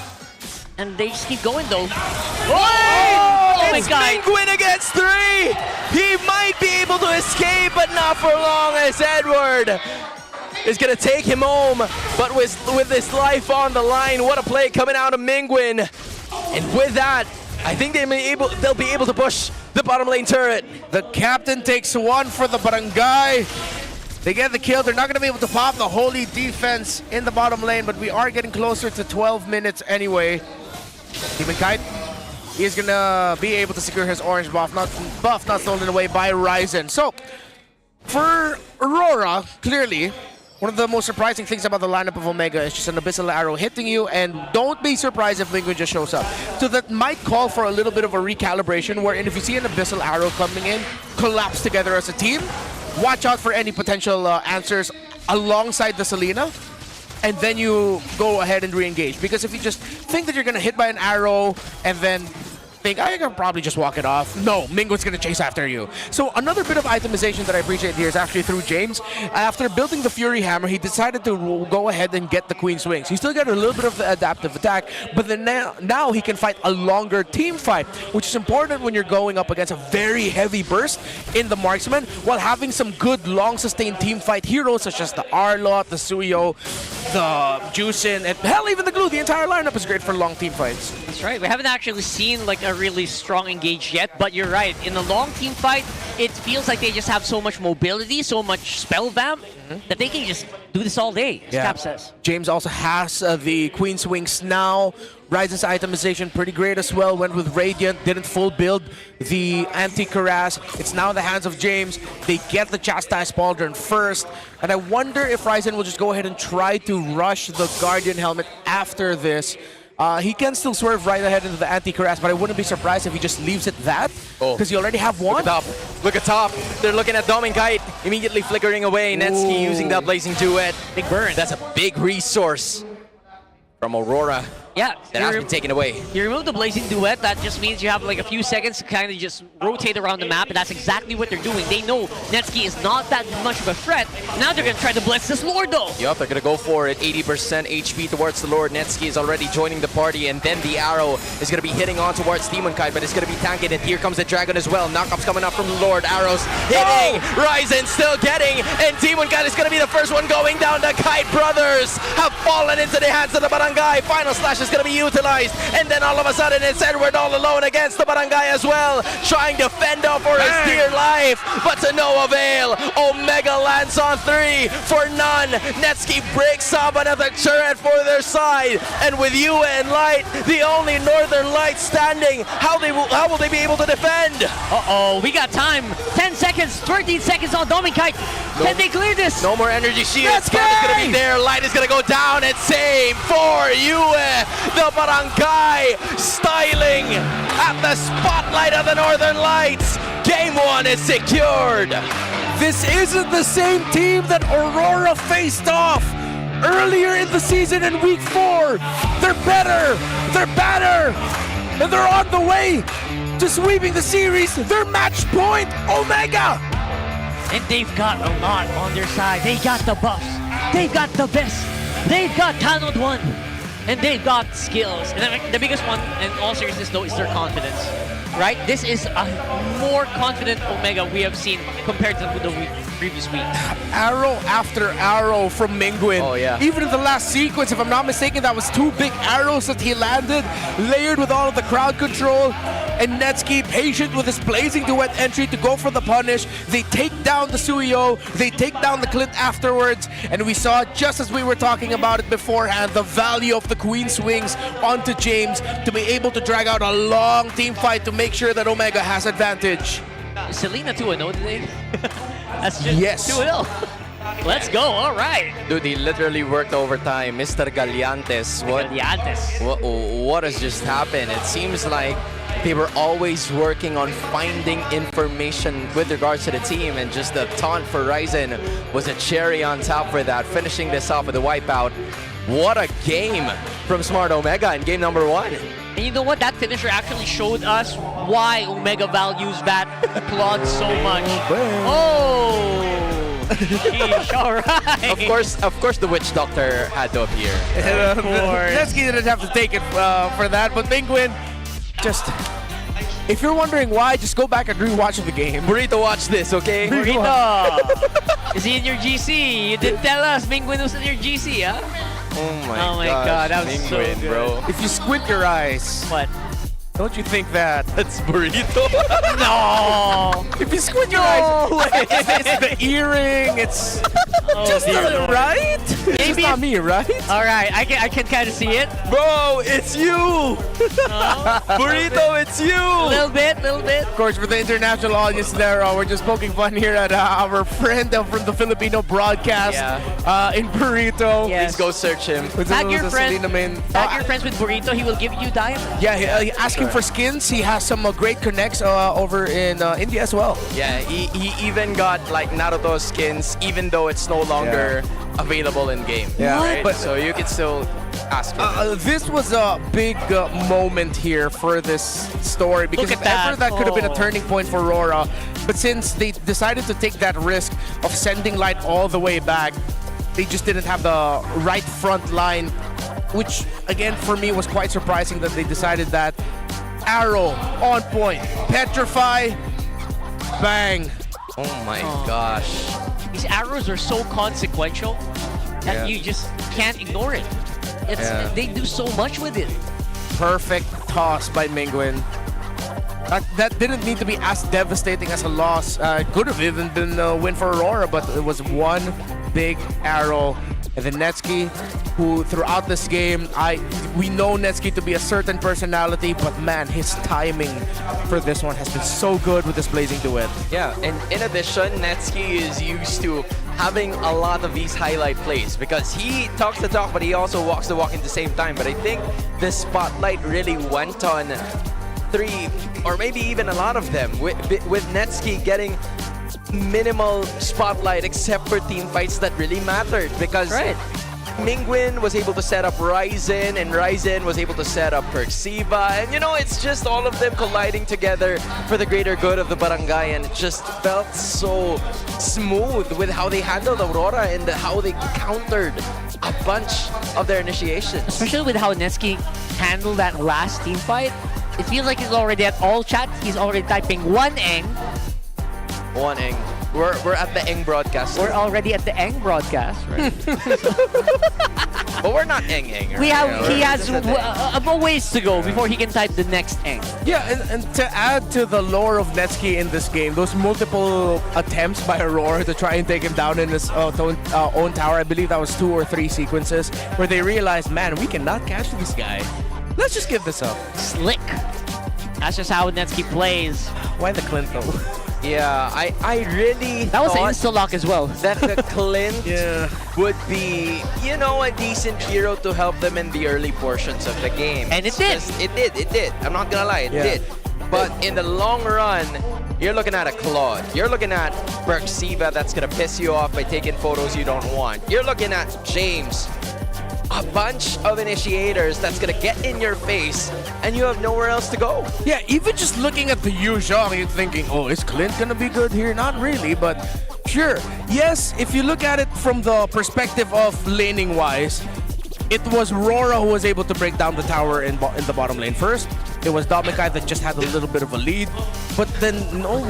And they just keep going though. Oh my it's god! Penguin against 3! He might be able to escape, but not for long, as Edward is gonna take him home. But with his life on the line, what a play coming out of Mingwin. And with that, I think they'll be able to push the bottom lane turret. The captain takes one for the Barangay. They get the kill. They're not going to be able to pop the holy defense in the bottom lane, but we are getting closer to 12 minutes anyway. Demon Kite is going to be able to secure his orange buff, not stolen away by Ryzen. So, for Aurora, clearly, one of the most surprising things about the lineup of Omega is just an Abyssal Arrow hitting you, and don't be surprised if Mingwin just shows up. So that might call for a little bit of a recalibration, wherein if you see an Abyssal Arrow coming in, collapse together as a team, watch out for any potential answers alongside the Selena, and then you go ahead and re-engage. Because if you just think that you're going to hit by an arrow and then think, I can probably just walk it off. No, Mingwin's going to chase after you. So another bit of itemization that I appreciate here is actually through James. After building the Fury Hammer, he decided to go ahead and get the Queen Swings. He still got a little bit of the adaptive attack, but then now he can fight a longer team fight, which is important when you're going up against a very heavy burst in the marksman, while having some good long sustained team fight heroes such as the Arlot, the Suyo, the Juicin, and hell, even the Glue. The entire lineup is great for long team fights. That's right. We haven't actually seen like a really strong engage yet, but you're right. In a long team fight, it feels like they just have so much mobility, so much spell vamp, that they can just do this all day, as Cap says. James also has the Queen Swings now. Ryzen's itemization pretty great as well. Went with Radiant, didn't full build the anti-Karas. It's now in the hands of James. They get the Chastise Pauldron first. And I wonder if Ryzen will just go ahead and try to rush the Guardian Helmet after this. He can still swerve right ahead into the anti-Karas, but I wouldn't be surprised if he just leaves it that. Because you already have one. Look at top. Look at top. They're looking at Dominkite, immediately flickering away. Netsky using that Blazing Duet. Big burn. That's a big resource from Aurora. Yeah, that has been taken away. You remove the Blazing Duet, that just means you have like a few seconds to kind of just rotate around the map, and that's exactly what they're doing. They know Netsky is not that much of a threat. Now they're going to try to blitz this Lord though. Yup, they're going to go for it. 80% HP towards the Lord. Netsky is already joining the party, and then the arrow is going to be hitting on towards Demon Kite, but it's going to be tanking it. Here comes the Dragon as well. Knockups coming up from the Lord. Arrows hitting. Ryzen still getting, and Demon Kite is going to be the first one going down. The Kite Brothers have fallen into the hands of the Barangay. Final Slash is going to be utilized. And then all of a sudden it's Edward all alone against the Barangay as well, trying to fend off for his dear life, but to no avail. Omega lands on 3 for none. Netsky breaks up another turret for their side, and with Yue and Light, the only Northern Light standing, how will they be able to defend? Uh-oh, we got time. 10 seconds, 13 seconds on Dominkite. Can they clear this? No more energy shields. Spark is going to be there. Light is going to go down, and save for Yue. The Barangay styling at the spotlight of the Northern Lights. Game 1 is secured. This isn't the same team that Aurora faced off earlier in the season in week 4. They're better, they're better, and they're on the way to sweeping the series. They're match point Omega. And they've got a lot on their side. They got the buffs. They've got the best. They've got Talent 1. And they've got skills. And the biggest one, in all seriousness though, is their confidence. Right? This is a more confident Omega we have seen compared to the previous week. Arrow after arrow from Mingwin. Oh, yeah. Even in the last sequence, if I'm not mistaken, that was 2 big arrows that he landed, layered with all of the crowd control. And Netsky, patient with his Blazing Duet entry to go for the punish. They take down the Suyo, they take down the Clint afterwards, and we saw, just as we were talking about it beforehand, the value of the Queen Swings onto James to be able to drag out a long team fight to make sure that Omega has advantage. Selena 2-0 today? That's just 2-0. Let's go, all right. Dude, he literally worked overtime. Mr. Gallantes. What has just happened? It seems like they were always working on finding information with regards to the team, and just the taunt for Ryzen was a cherry on top for that, finishing this off with a wipeout. What a game from Smart Omega in game number 1. And you know what? That finisher actually showed us why Omega values that Claude so much. Oh! Sheesh, alright. Of course, the Witch Doctor had to appear. Of course. Netsky didn't have to take it for that, but Penguin, just... If you're wondering why, just go back and rewatch the game. Burrito, watch this, okay? Burrito! Is he in your GC? You didn't tell us Penguin was in your GC, huh? Oh my gosh, God, that was so Penguin, good. bro. If you squint your eyes... What? Don't you think that... That's Burrito. No! If you squint your eyes... It's the earring, it's... just right? Maybe It's not me, right? Alright, I can kind of see it. Bro, it's you! Burrito, it's you! Little bit. Of course, for the international audience there, we're just poking fun here at our friend from the Filipino broadcast in Burrito. Yes. Please go search him. Tag your friends with Burrito, he will give you diamonds. Yeah, asking for skins. He has some great connects over in India as well. Yeah, he even got like Naruto skins, even though it's no longer available in game. Yeah, right? but so you can still ask for this was a big moment here for this story, because if ever that could have been a turning point for RORA, but since they decided to take that risk of sending Light all the way back, they just didn't have the right front line, which again for me was quite surprising that they decided that. Arrow on point, Petrify, bang. Oh my gosh. These arrows are so consequential that you just can't ignore it. They do so much with it. Perfect toss by Penguin. That didn't need to be as devastating as a loss. It could have even been a win for Aurora, but it was one big arrow. And then Netsky, who throughout this game, we know Netsky to be a certain personality, but man, his timing for this one has been so good with this Blazing Duet. Yeah, and in addition, Netsky is used to having a lot of these highlight plays, because he talks the talk, but he also walks the walk at the same time. But I think the spotlight really went on 3, or maybe even a lot of them, with Netsky getting minimal spotlight except for team fights that really mattered, because Mingwin was able to set up Ryzen, and Ryzen was able to set up Perxiva, and you know, it's just all of them colliding together for the greater good of the barangay, and it just felt so smooth with how they handled Aurora and how they countered a bunch of their initiations. Especially with how Netsky handled that last team fight. It feels like he's already at all chat. He's already typing 1 Eng. 1 Eng. We're at the Eng broadcast. We're already at the Eng broadcast, right? But we're not Eng. He has a ways to go before he can type the next Eng. Yeah, and to add to the lore of Netsky in this game, those multiple attempts by Aurora to try and take him down in his own tower, I believe that was 2 or 3 sequences, where they realized, man, we cannot catch this guy. Let's just give this up. Slick. That's just how Netsky plays. Why the Clint though? Yeah, I really That was an thought insta-lock as well. that the Clint would be, you know, a decent hero to help them in the early portions of the game. And it did. It did. I'm not gonna lie, it did. But in the long run, you're looking at a Claude. You're looking at Perxiva that's gonna piss you off by taking photos you don't want. You're looking at James. A bunch of initiators that's gonna get in your face, and you have nowhere else to go. Yeah, even just looking at the Yu Zhong, you're thinking, oh, is Clint gonna be good here? Not really, but sure. Yes, if you look at it from the perspective of laning wise, it was RORA who was able to break down the tower in the bottom lane first. It was Domikai that just had a little bit of a lead, but then no,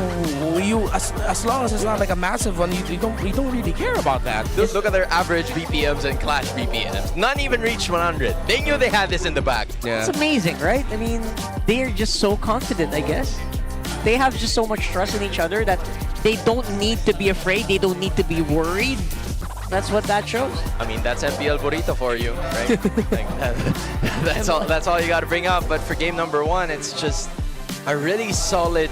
as long as it's not like a massive one, you don't really care about that. Just look at their average BPMs and Clash BPMs. None even reached 100. They knew they had this in the bag. It's amazing, right? I mean, they're just so confident, I guess. They have just so much trust in each other that they don't need to be afraid. They don't need to be worried. That's what that shows. I mean, that's MPL Burrito for you, right? Like, that's all you got to bring up. But for game number 1, it's just a really solid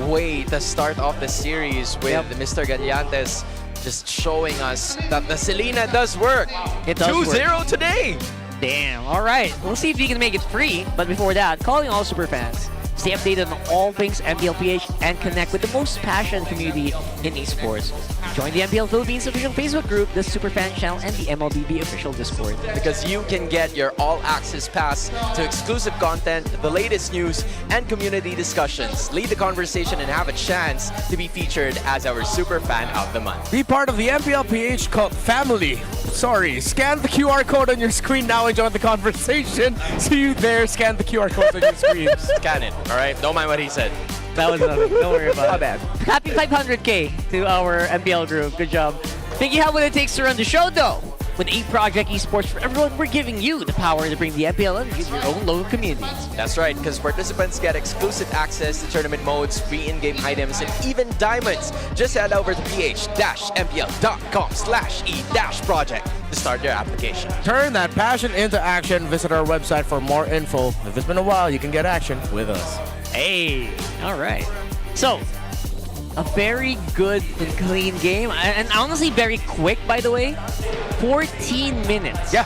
way to start off the series with Mr. Gallantes just showing us that the Selena does work. It does 2-0 today. Damn. All right. We'll see if we can make it free. But before that, calling all super fans. Stay updated on all things MPLPH and connect with the most passionate community in esports. Join the MPL Philippines official Facebook group, the Superfan channel, and the MLBB official Discord. Because you can get your all-access pass to exclusive content, the latest news, and community discussions. Lead the conversation and have a chance to be featured as our Super Fan of the Month. Be part of the MPLPH cult family. Sorry, scan the QR code on your screen now and join the conversation. See you there. Scan the QR code on your screen. Scan it, all right? Don't mind what he said. That was nothing. Don't worry about it. My bad. Happy 500K to our MPL group. Good job. Think you have what it takes to run the show, though? With 8 Project Esports for everyone, we're giving you the power to bring the MPL and your own local communities. That's right, because participants get exclusive access to tournament modes, free in-game items, and even diamonds. Just head over to ph-mpl.com/e-project to start your application. Turn that passion into action. Visit our website for more info. If it's been a while, you can get action with us. Hey, all right. So, a very good and clean game, and honestly very quick, by the way. 14 minutes. Yeah.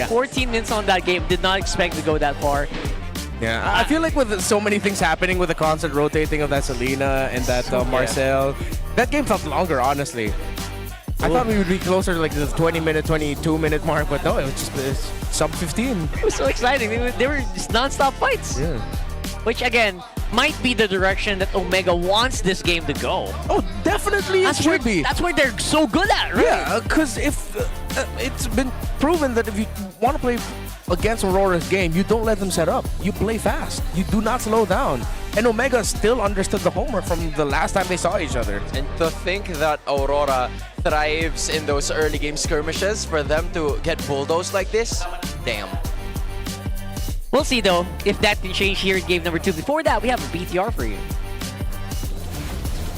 14 minutes on that game. Did not expect to go that far. Yeah, I feel like with so many things happening with the constant rotating of that Selena and that Marcel, that game felt longer, honestly. I thought we would be closer to like the 20-minute, 22-minute mark, but no, it was just sub 15. It was so exciting. They were just non-stop fights. Yeah. Which, again, might be the direction that Omega wants this game to go. Oh, definitely it should be. That's where they're so good at, right? Yeah, because if it's been proven that if you want to play against Aurora's game, you don't let them set up. You play fast. You do not slow down. And Omega still understood the homework from the last time they saw each other. And to think that Aurora thrives in those early game skirmishes, for them to get bulldozed like this, damn. We'll see, though, if that can change here in game number 2. Before that, we have a BTR for you.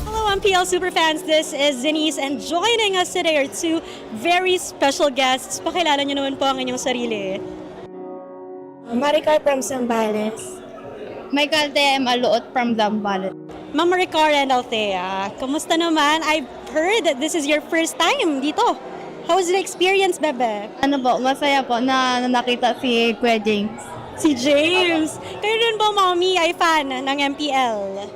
Hello, MPL Superfans. This is Zenise, and joining us today are 2 very special guests. Pakilala niyo naman po ang inyong sarili. Maricar from Zambales. Michael de Maluot from Zambales. Ma'am Maricar and Althea, kumusta naman? I've heard that this is your first time dito. How was the experience, bebe? Ano po, masaya po na nakita si Kuya James. Si James! Kayo rin ba, mommy, ay fan ng MPL?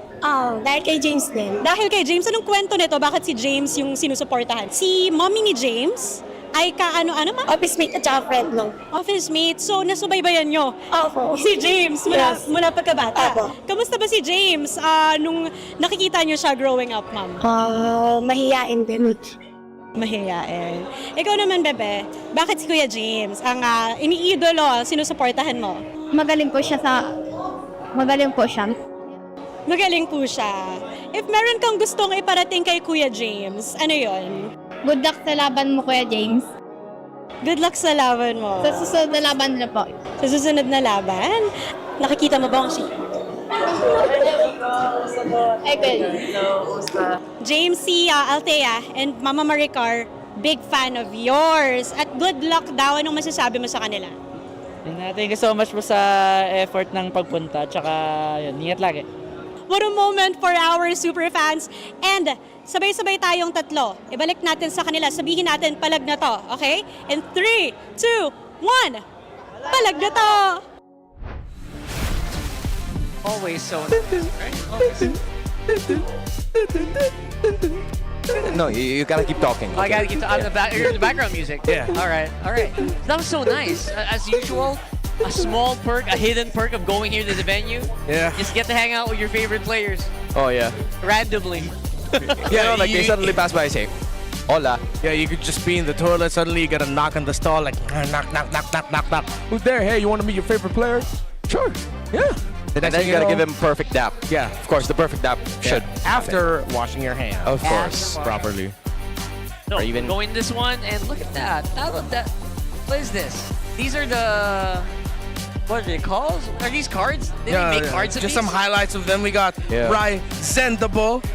Dahil kay James din. Dahil kay James, anong kwento nito? Bakit si James yung sinusuportahan? Si mommy ni James ay ka-ano-ano ma? Office mate at saka friend lang. Office mate. So, nasubaybayan nyo? Opo. Si James, mula pagkabata. Opo. Kamusta ba si James nung nakikita nyo siya growing up, ma'am? Mahiyain din. Mahiyain. Ikaw naman, bebe, bakit si Kuya James ang iniidolo, sinusuportahan mo? Magaling po siya. Magaling po siya. If meron kang gustong iparating kay Kuya James, ano yon? Good luck sa laban mo, Kuya James. Good luck sa laban mo. Sa susunod na laban na po. Sa susunod na laban? Nakikita mo ba ang James, si Althea, and Mama Maricar, big fan of yours. At good luck daw. Anong masasabi mo sa kanila? Thank you so much po sa effort ng pagpunta. Tsaka yun, ingat lagi. What a moment for our super fans. And sabay-sabay tayong tatlo. Ibalik natin sa kanila. Sabihin natin, palag na to. Okay? In 3, 2, 1. Palag na to! Always so nice, right? Always. No, you gotta keep talking. I gotta keep the background music. Yeah. All right. That was so nice. As usual, a small perk, a hidden perk of going here to the venue. Yeah. Just get to hang out with your favorite players Oh, yeah. randomly. Yeah, like they suddenly pass by and say, hola. Yeah, you could just be in the toilet, suddenly you get a knock on the stall, like, knock. Who's there? Hey, you want to meet your favorite player? Sure. Yeah. And then you gotta give him perfect dap. Yeah. Of course, the perfect dap should. After washing your hands. Of course. Properly. No, Or even- go in this one and look at that. What is this? These are the... What are they called? Are these cards? Did they make cards of just these? some highlights of them. We got Yeah. Zendable,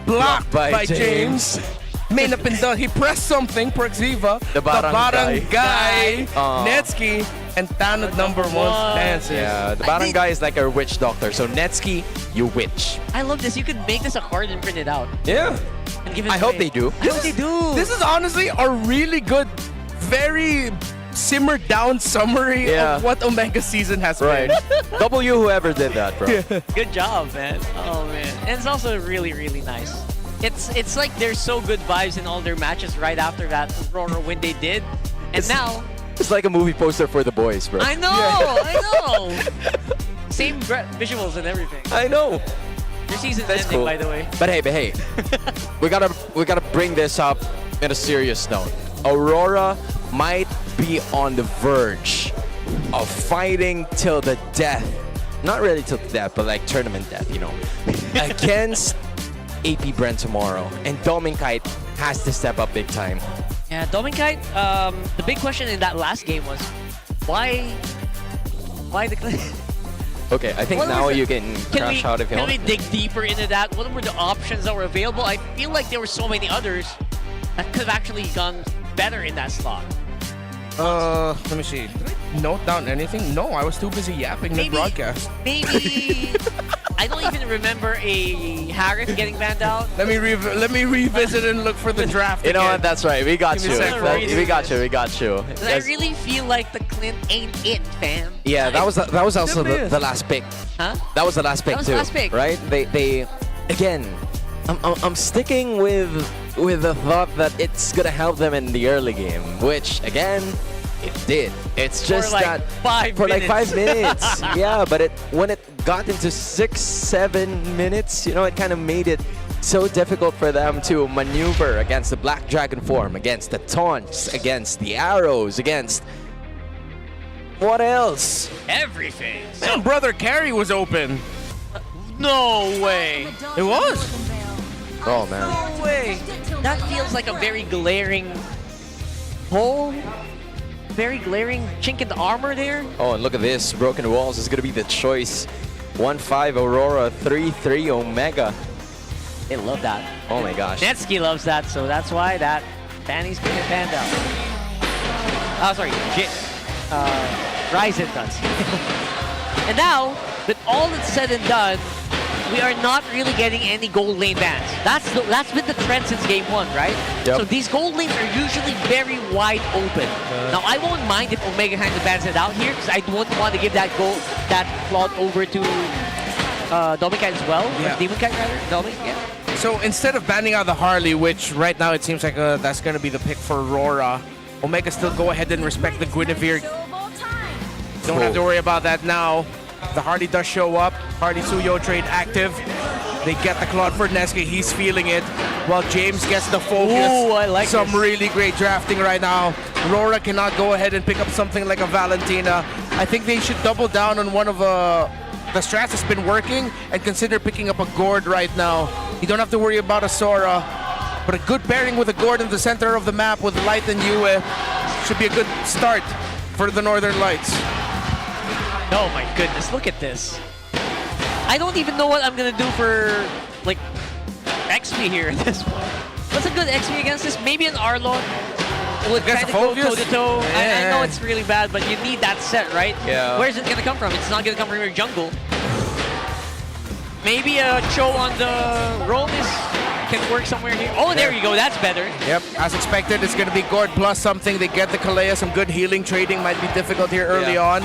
blocked by James. May napindot. He pressed something, Perxiva, The Barangay, Netsky, and Tanod number 1 dances. Yeah, the barangay is like our witch doctor. So Netsky, you witch. I love this. You could make this a card and print it out. Yeah. And give it I hope away. they do. I hope they do. This is honestly a really good, very simmered down summary of what Omega season has Right. been. W whoever did that, bro. Good job, man. Oh man, and it's also really really nice. It's like there's so good vibes in all their matches right after that RORA win they did, and now It's like a movie poster for the boys, bro. I know, I know. Same visuals and everything. I know. Your season's That's ending, cool. by the way. But hey, we gotta bring this up in a serious note. Aurora might be on the verge of fighting till the death. Not really till the death, but like tournament death, you know. Against APBR tomorrow. And Dominkite has to step up big time. Yeah, Dominkite, the big question in that last game was, why the Okay, I think What now was it? you can crash out if you Can want. we dig deeper into that? What were the options that were available? I feel like there were so many others that could have actually gone better in that slot. Let me see. Did I note down anything? No, I was too busy yapping the broadcast. Maybe I don't even remember a Harris getting banned out. Let me revisit and look for the draft. You know again. what? That's right. We got Give you. me a sec. We got you. We got you. 'Cause I really feel like the Clint ain't it, fam. Yeah, that was also Simply the last pick. Huh? That was the last pick That was too. the last pick. Right? They again. I'm sticking with the thought that it's gonna help them in the early game, which again, it did. It's just like that 5 for like 5 minutes. minutes. Yeah, but when it got into 6-7 minutes, you know, it kind of made it so difficult for them to maneuver against the Black Dragon form, against the taunts, against the arrows, against what else? Everything. Man, Brother Carry was open. No way. It was. Oh man. No way. That feels like a very glaring hole. Very glaring chink in the armor there. Oh, and look at this. Broken Walls is going to be the choice. 1-5 Aurora, 3-3 Omega. They love that. Oh my gosh. Netsky loves that, so that's why that Fanny's gonna get banned out. Oh, sorry, Ryzen does. And now, with all that's said and done, we are not really getting any gold lane bans. That's been the trend since game 1, right? Yep. So these gold lanes are usually very wide open. Now I won't mind if Omega kind of bans it out here because I wouldn't want to give that plot over to Dominkite as well. Yeah. Or Demonkite rather. Dominic, yeah. So instead of banning out the Harley, which right now it seems like that's going to be the pick for Aurora, Omega still go ahead and respect the Guinevere. Don't have to worry about that now. The Harley does show up. Harley Suyo trade active. They get the Claude for Neske. He's feeling it. While James gets the focus. Ooh, I like some this. really great drafting right now. Aurora cannot go ahead and pick up something like a Valentina. I think they should double down on one of the strats that's been working and consider picking up a Gord right now. You don't have to worry about a Sora. But a good pairing with a Gord in the center of the map with Light and Yue should be a good start for the Northern Lights. Oh my goodness, look at this. I don't even know what I'm gonna do for like XP here at this point. What's a good XP against this? Maybe an Arlon would Against kind of go Phobius? toe-to-toe. I Yeah. know it's really bad, but you need that set, right? Yeah. Where's it gonna come from? It's not gonna come from your jungle. Maybe a Cho on the roam can work somewhere here. Oh, there you go. That's better. Yep, as expected, it's going to be Gord plus something. They get the Kalea. Some good healing trading might be difficult here early on.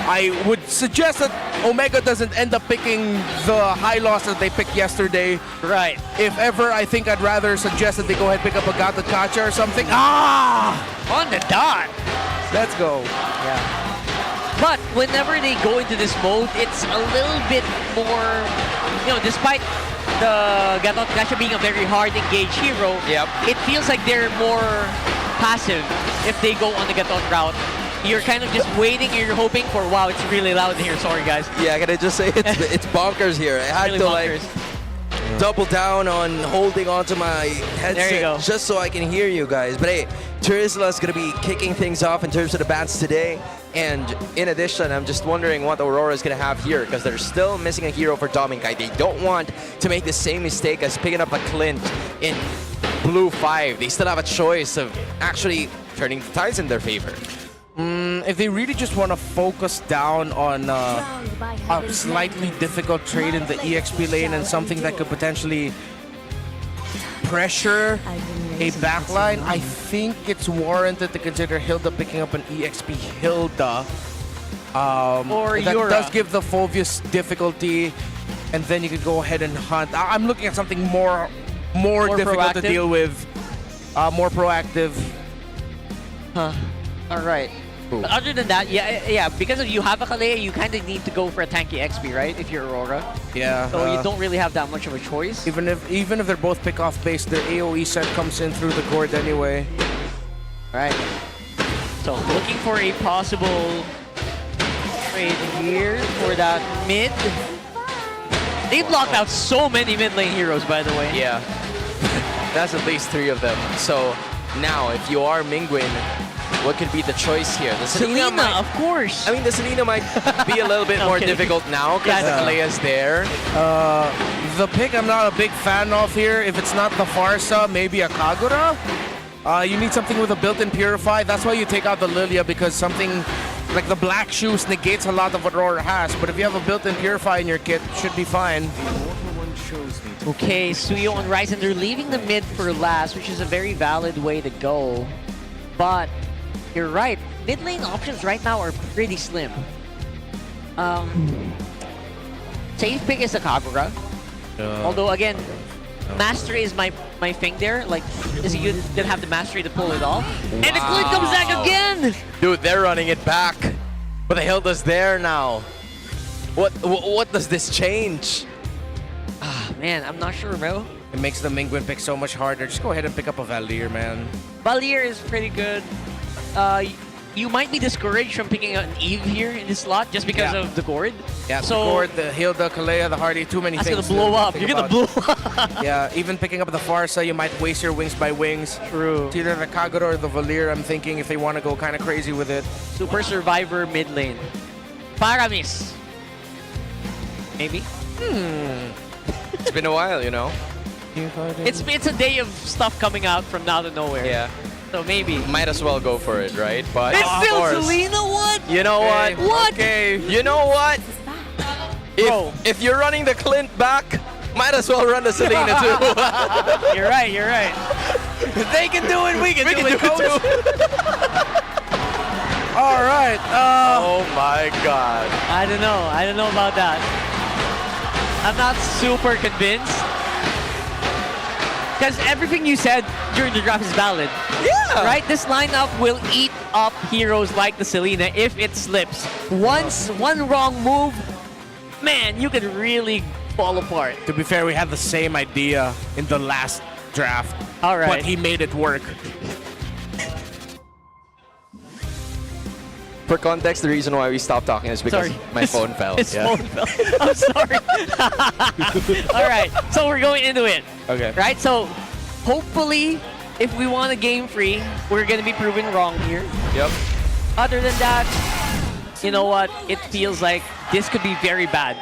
I would suggest that Omega doesn't end up picking the high loss that they picked yesterday. Right. If ever, I think I'd rather suggest that they go ahead and pick up a Gata Kacha or something. Ah! On the dot. Let's go. Yeah. But whenever they go into this mode, it's a little bit more, despite the Gatot Gacha being a very hard engaged hero, it feels like they're more passive if they go on the Gatot route. You're kind of just waiting and you're hoping for, wow, it's really loud in here. Sorry, guys. Yeah, I gotta just say it's bonkers here. I had Really to bonkers. double down on holding onto my headset There you go. just so I can hear you guys. But hey, Turisla's gonna be kicking things off in terms of the bans today. And in addition, I'm just wondering what Aurora is gonna have here because they're still missing a hero for Dominkite. They don't want to make the same mistake as picking up a Clint in Blue 5. They still have a choice of actually turning the tides in their favor. If they really just want to focus down on a slightly difficult trade in the EXP lane and something that could potentially pressure a backline, I think it's warranted to consider Hilda picking up an EXP Hilda. Or that Yura. does give the Phoveus difficulty, and then you could go ahead and hunt. I'm looking at something more difficult to proactive? deal with, more proactive. Huh. All right. But other than that, yeah, because if you have a Kalea, you kind of need to go for a tanky XP, right? If you're Aurora. Yeah. So you don't really have that much of a choice. Even if they're both pick off base, the AOE set comes in through the gourd anyway. Right. So looking for a possible trade here for that mid. They blocked out so many mid lane heroes, by the way. Yeah. That's at least 3 of them. So now, if you are Mingwin, what could be the choice here? The Selena, might, of course. I mean, the Selena might be a little bit more difficult now because the Kalea's there. The pick I'm not a big fan of here. If it's not the Farsa, maybe a Kagura. You need something with a built-in Purify. That's why you take out the Lilia, because something like the Black Shoes negates a lot of what RORA has. But if you have a built-in Purify in your kit, it should be fine. Okay, Suyo and Ryzen, they're leaving the mid for last, which is a very valid way to go. But you're right, mid lane options right now are pretty slim. Safe pick is a Kagura. Although again, mastery is my thing there. Like, is he gonna have the mastery to pull it off? And the Glint comes back again! Dude, they're running it back. But the Hilda's there now. What does this change? Man, I'm not sure, bro. It makes the Mingwin pick so much harder. Just go ahead and pick up a Valier, man. Valier is pretty good. You might be discouraged from picking out an Eve here in this slot just because of the gourd. Yeah, so the gourd, the Hilda, Kalea, the Hardy, too many that's things. gonna blow up. think You're gonna about. blow up. Yeah, even picking up the Farsa, you might waste your wings by wings. True. It's either the Kagura or the Valier, I'm thinking, if they want to go kind of crazy with it. Super Survivor mid lane. Paramis. Maybe? It's been a while, you know. It's a day of stuff coming out from now to nowhere. Yeah. So maybe. Might as well go for it, right? But It's of still course. Selena, what? You know what? What? Okay. You know what? If you're running the Clint back, might as well run the Selena too. You're right, you're right. If they can do it, we can do it too. All right. Oh my God. I don't know about that. I'm not super convinced. Because everything you said during the draft is valid. Yeah. Right? This lineup will eat up heroes like the Selena if it slips. One wrong move, man, you could really fall apart. To be fair, we had the same idea in the last draft. All right. But he made it work. For context, the reason why we stopped talking is because my phone fell. His phone fell. I'm sorry. All right, so we're going into it. Okay. Right, so hopefully, if we want a game free, we're going to be proven wrong here. Yep. Other than that, you know what? It feels like this could be very bad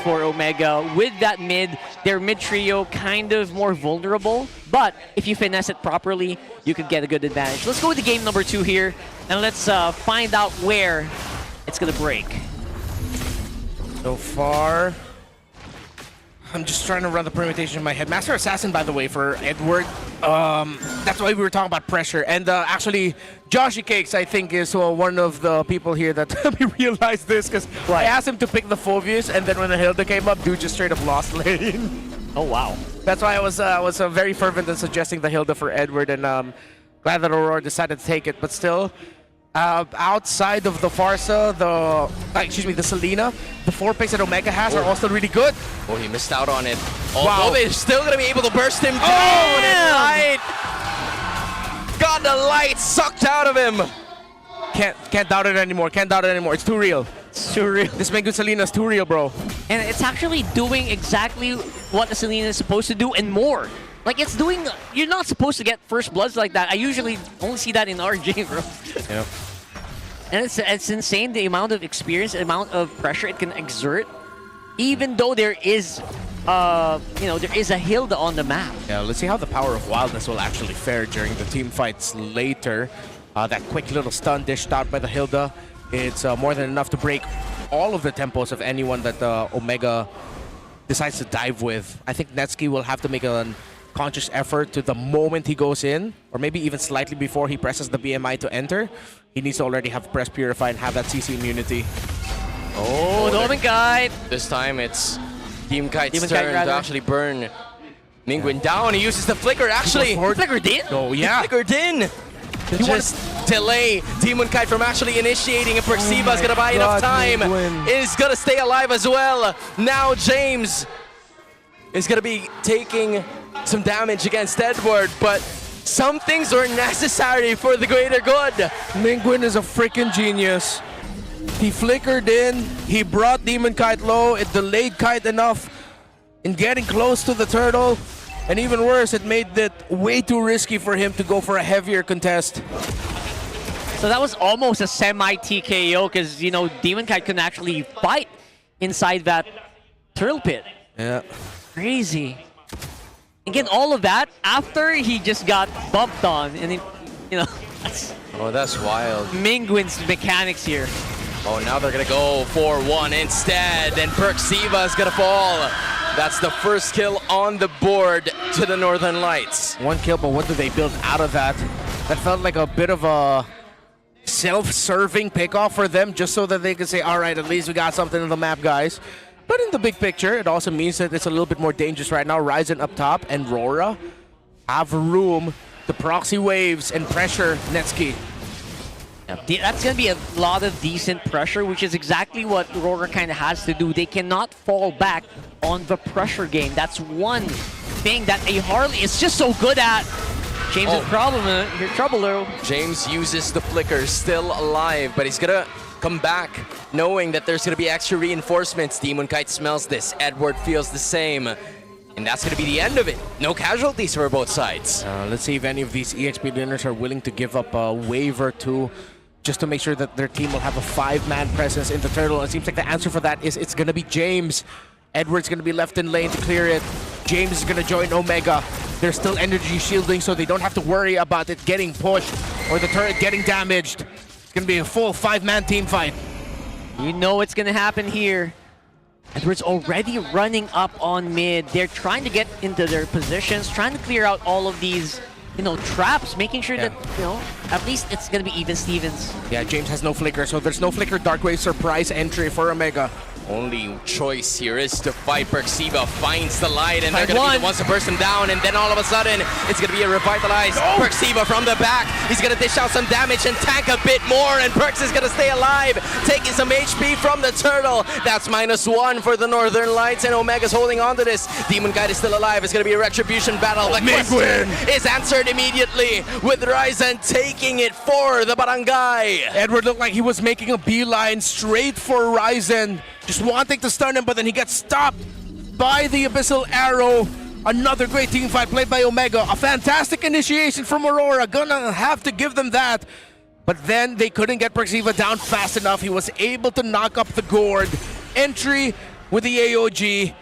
for Omega. With that mid, their mid trio kind of more vulnerable. But if you finesse it properly, you could get a good advantage. Let's go with the game number 2 here, and let's find out where it's going to break. So far, I'm just trying to run the permutation in my head. Master Assassin, by the way, for Edward. That's why we were talking about pressure. And actually, Joshy Cakes, I think, is one of the people here that helped me realize this, because I asked him to pick the Phoveus, and then when the Hilda came up, dude just straight up lost lane. Oh, wow. That's why I was very fervent in suggesting the Hilda for Edward, and glad that Aurora decided to take it. But still, outside of the Farsa, the Selena, the 4 picks that Omega has are also really good. Oh, he missed out on it. Wow. Oh, they're still gonna be able to burst him down. Damn! Got the light sucked out of him. Can't doubt it anymore. Can't doubt it anymore. It's too real. It's too real. This Mengu Selena is too real, bro. And it's actually doing exactly what the Selena is supposed to do and more. Like, it's doing... You're not supposed to get first bloods like that. I usually only see that in RJ, bro. Yeah. And it's insane the amount of experience, the amount of pressure it can exert, even though there is, there is a Hilda on the map. Yeah, let's see how the power of wildness will actually fare during the team fights later. That quick little stun dished out by the Hilda. It's more than enough to break all of the tempos of anyone that Omega decides to dive with. I think Netsky will have to make a conscious effort to the moment he goes in, or maybe even slightly before he presses the BMI to enter. He needs to already have Press Purify and have that CC immunity. Oh, Norman Guide. This time it's Team Kite's Demon Kite, turn rather. to actually burn Mingwin down. He uses the flicker, actually. Flickered in? Oh, yeah. He flickered in. To just delay Demon Kite from actually initiating, and Perxiva is going to buy enough time. Is going to stay alive as well. Now James is going to be taking some damage against Edward, but some things are necessary for the greater good. Mingwin is a freaking genius. He flickered in, he brought Demon Kite low, it delayed Kite enough in getting close to the turtle, and even worse, it made it way too risky for him to go for a heavier contest. So that was almost a semi-TKO because, you know, Demon Kite couldn't actually fight inside that turtle pit. Yeah. Crazy. Again, all of that after he just got bumped on, and it, you know, that's wild. Mingwin's mechanics here. Oh, now they're gonna go for one instead, and Perxiva is gonna fall. That's the first kill on the board to the Northern Lights. One kill, but what did they build out of that? That felt like a bit of a self-serving pickoff for them, just so that they could say, all right, at least we got something on the map, guys. But in the big picture, it also means that it's a little bit more dangerous right now. Ryzen up top and RORA have room to proxy waves and pressure Netsky. That's going to be a lot of decent pressure, which is exactly what RORA kind of has to do. They cannot fall back on the pressure game. That's one thing that a Harley is just so good at. James is trouble though. James uses the flicker, still alive, but he's gonna come back knowing that there's gonna be extra reinforcements. Demon Kite smells this, Edward feels the same. And that's going to be the end of it. No casualties for both sides. Let's see if any of these EXP winners are willing to give up a wave or two just to make sure that their team will have a 5-man presence in the turtle. It seems like the answer for that is it's going to be James. Edward's going to be left in lane to clear it. James is going to join Omega. They're still energy shielding, so they don't have to worry about it getting pushed or the turret getting damaged. It's going to be a full 5-man team fight. You know what's going to happen here. Edward's already running up on mid. They're trying to get into their positions, trying to clear out all of these, you know, traps, making sure that, you know, at least it's going to be even Stevens. Yeah, James has no flicker, so there's no flicker Darkwave surprise entry for Omega. Only choice here is to fight. Perxiva finds the light, and they're going to be the ones to burst him down, and then all of a sudden, it's going to be a revitalized Perxiva from the back. He's going to dish out some damage and tank a bit more, and Perx is going to stay alive, taking some HP from the turtle. That's -1 for the Northern Lights, and Omega's holding on to this. Demon Guide is still alive. It's going to be a retribution battle. The question is answered immediately with Ryzen taking it for the barangay. Edward looked like he was making a beeline straight for Ryzen, just wanting to stun him, but then he gets stopped by the Abyssal Arrow. Another great team fight played by Omega. A fantastic initiation from Aurora. Gonna have to give them that. But then they couldn't get Perxiva down fast enough. He was able to knock up the gourd. Entry with the AOG.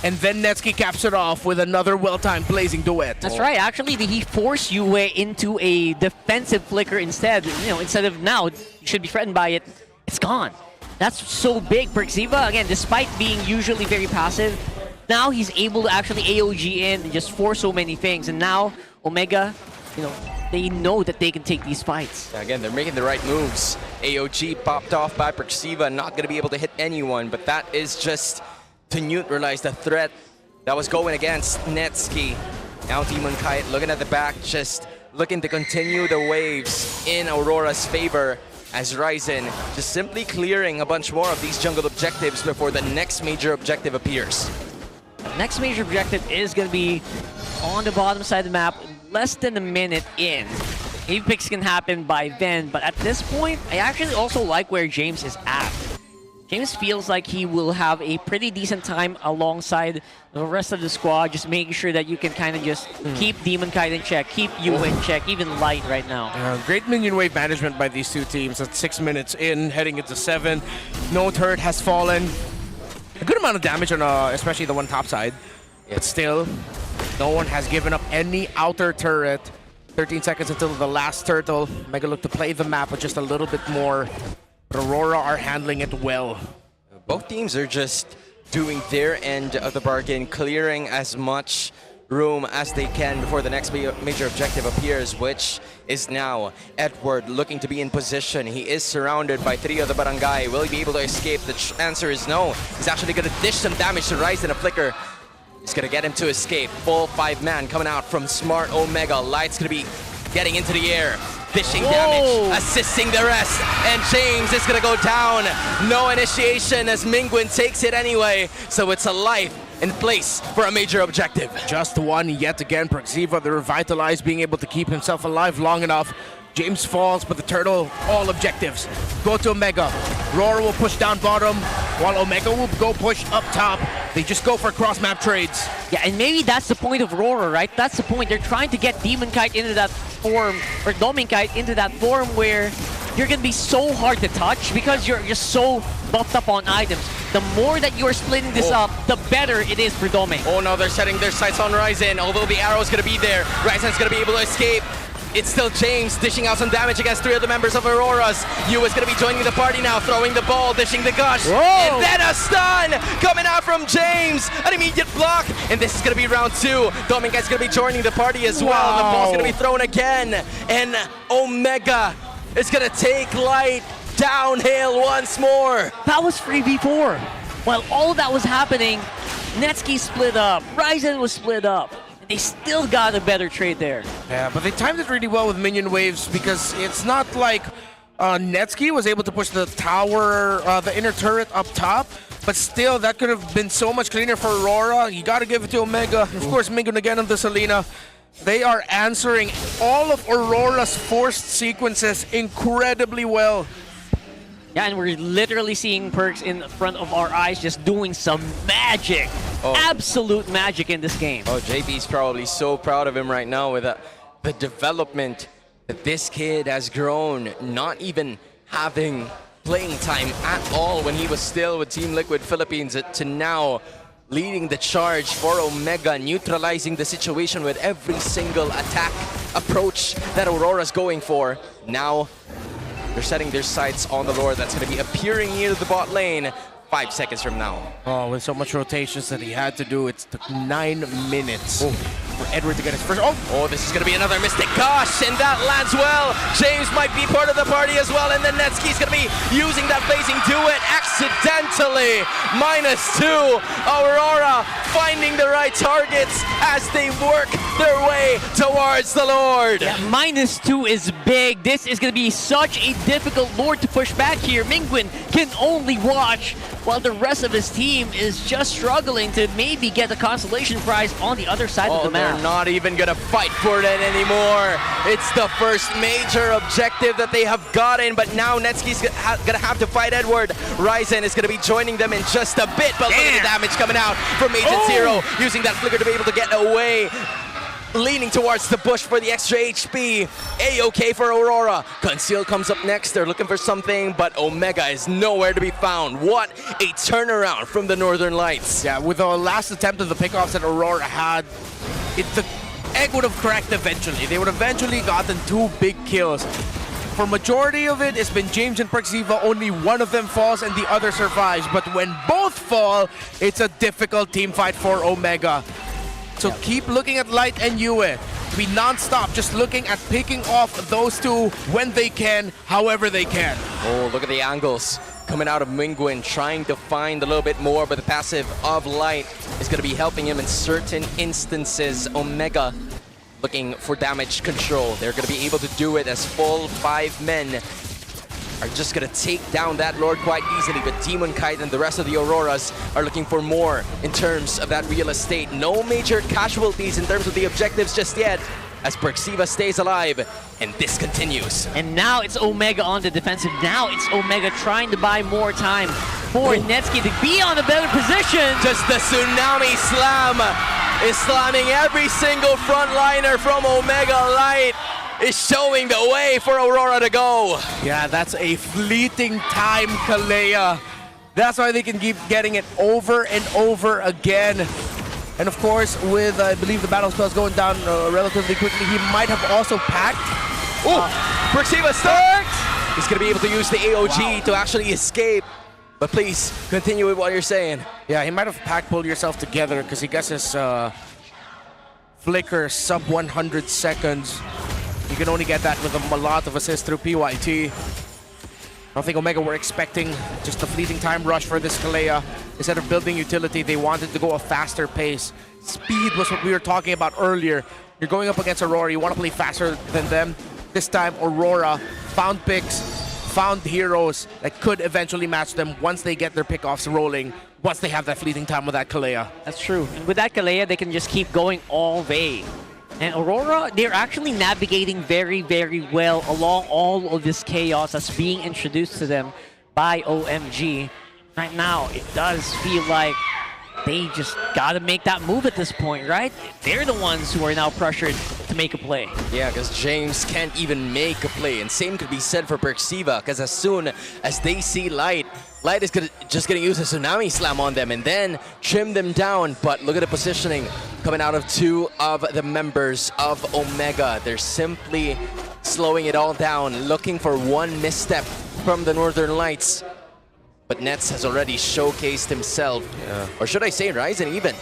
And then Netsky caps it off with another well-timed blazing duet. That's right. Actually, he forced Yue into a defensive flicker instead. You know, instead of now, you should be threatened by it. It's gone. That's so big. Perxiva, again, despite being usually very passive, now he's able to actually AOG in and just force so many things. And now, Omega, you know, they know that they can take these fights. Yeah, again, they're making the right moves. AOG popped off by Perxiva, not going to be able to hit anyone, but that is just to neutralize the threat that was going against Netsky. Now Demon Kite looking at the back, just looking to continue the waves in Aurora's favor, as Ryzen just simply clearing a bunch more of these jungle objectives before the next major objective appears. Next major objective is going to be on the bottom side of the map, less than a minute in. Maybe picks can happen by then, but at this point, I actually also like where James is at. James feels like he will have a pretty decent time alongside the rest of the squad, just making sure that you can kind of just keep Demon Kite in check, keep you in check, even Light right now. Great minion wave management by these two teams at 6 minutes in, heading into 7. No turret has fallen. A good amount of damage on especially the one top side. But still, no one has given up any outer turret. 13 seconds until the last turtle. Mega look to play the map with just a little bit more. But Aurora are handling it well. Both teams are just doing their end of the bargain, clearing as much room as they can before the next major objective appears, which is now Edward looking to be in position. He is surrounded by 3 of the barangay. Will he be able to escape? The answer is no. He's actually going to dish some damage to Rise in a flicker. It's going to get him to escape. Full 5-man coming out from Smart Omega. Light's going to be getting into the air. Dishing damage, assisting the rest. And James is going to go down. No initiation as Mingwin takes it anyway. So it's a life in place for a major objective. Just one yet again. Praxiva, the revitalized, being able to keep himself alive long enough. James falls, but the turtle, all objectives go to Omega. RORA will push down bottom, while Omega will go push up top. They just go for cross-map trades. Yeah, and maybe that's the point of RORA, right? That's the point. They're trying to get Demon Kite into that form, or Dominkite into that form where you're going to be so hard to touch because you're just so buffed up on items. The more that you're splitting this up, the better it is for Domi. Oh no, they're setting their sights on Ryzen. Although the arrow's going to be there, Ryzen's going to be able to escape. It's still James dishing out some damage against 3 of the members of Aurora's. Yu is going to be joining the party now, throwing the ball, dishing the gush. Whoa. And then a stun coming out from James. An immediate block. And this is going to be round 2. Dominkite's going to be joining the party as well. The ball's going to be thrown again. And Omega is going to take Light downhill once more. That was 3v4. While all that was happening, Netsuki split up, Ryzen was split up. They still got a better trade there. Yeah, but they timed it really well with minion waves because it's not like Netsuki was able to push the tower, the inner turret up top, but still that could have been so much cleaner for Aurora. You got to give it to Omega. Of course, Mingun again on the Selena. They are answering all of Aurora's forced sequences incredibly well. Yeah, and we're literally seeing Perks in front of our eyes just doing some magic. Absolute magic in this game. Oh, JB's probably so proud of him right now with the development that this kid has grown, not even having playing time at all when he was still with Team Liquid Philippines to now leading the charge for Omega, neutralizing the situation with every single attack approach that Aurora's going for. Now, they're setting their sights on the Lord that's going to be appearing near the bot lane 5 seconds from now. Oh, with so much rotations that he had to do, it took 9 minutes for Edward to get his first. Oh, this is going to be another Mystic Gosh, and that lands well. James might be part of the party as well, and then Netsuki's going to be using that Blazing Duet accidentally. -2. Aurora finding the right targets as they work their way towards the Lord. Yeah, -2 is big. This is going to be such a difficult Lord to push back here. Mingwin can only watch while the rest of his team is just struggling to maybe get the consolation prize on the other side of the map. They're not even gonna fight for it anymore. It's the first major objective that they have gotten, but now Netsuki's gonna have to fight Edward. Ryzen is gonna be joining them in just a bit, but look at the damage coming out from Agent Zero, using that flicker to be able to get away. Leaning towards the bush for the extra HP. A-OK for Aurora. Conceal comes up next. They're looking for something, but Omega is nowhere to be found. What a turnaround from the Northern Lights. Yeah, with the last attempt of the pickoffs that Aurora had, the egg would have cracked eventually. They would have eventually gotten 2 big kills. For majority of it, it's been James and Praxiva. Only one of them falls and the other survives. But when both fall, it's a difficult team fight for Omega. So keep looking at Light and Yue. Be non-stop, just looking at picking off those two when they can, however they can. Oh, look at the angles coming out of Mingwin, trying to find a little bit more, but the passive of Light is going to be helping him in certain instances. Omega looking for damage control. They're going to be able to do it as full 5 men are just going to take down that Lord quite easily, but Demon Kite and the rest of the Auroras are looking for more in terms of that real estate. No major casualties in terms of the objectives just yet, as Praxiva stays alive, and this continues. And now it's Omega on the defensive. Now it's Omega trying to buy more time for Netsuki to be on a better position. Just the Tsunami Slam is slamming every single frontliner from Omega. Light is showing the way for Aurora to go. Yeah, that's a fleeting time, Kalea. That's why they can keep getting it over and over again. And of course, with, I believe, the battle spells going down relatively quickly, he might have also packed. Oh, Praxiva starts! He's going to be able to use the AOG to actually escape. But please, continue with what you're saying. Yeah, he might have pack pulled yourself together because he gets his flicker, sub 100 seconds. You can only get that with a lot of assists through PYT. I don't think Omega were expecting just a fleeting time rush for this Kalea. Instead of building utility, they wanted to go a faster pace. Speed was what we were talking about earlier. You're going up against Aurora, you want to play faster than them. This time, Aurora found picks, found heroes that could eventually match them once they get their pickoffs rolling, once they have that fleeting time with that Kalea. That's true. And with that Kalea, they can just keep going all day. And Aurora, they're actually navigating very, very well along all of this chaos that's being introduced to them by OMG. Right now, it does feel like they just gotta make that move at this point, right? They're the ones who are now pressured to make a play. Yeah, because James can't even make a play. And same could be said for Perxiva, because as soon as they see Light is just going to use a Tsunami Slam on them and then trim them down. But look at the positioning coming out of two of the members of Omega. They're simply slowing it all down, looking for one misstep from the Northern Lights. But Nets has already showcased himself. Yeah. Or should I say Ryzen even?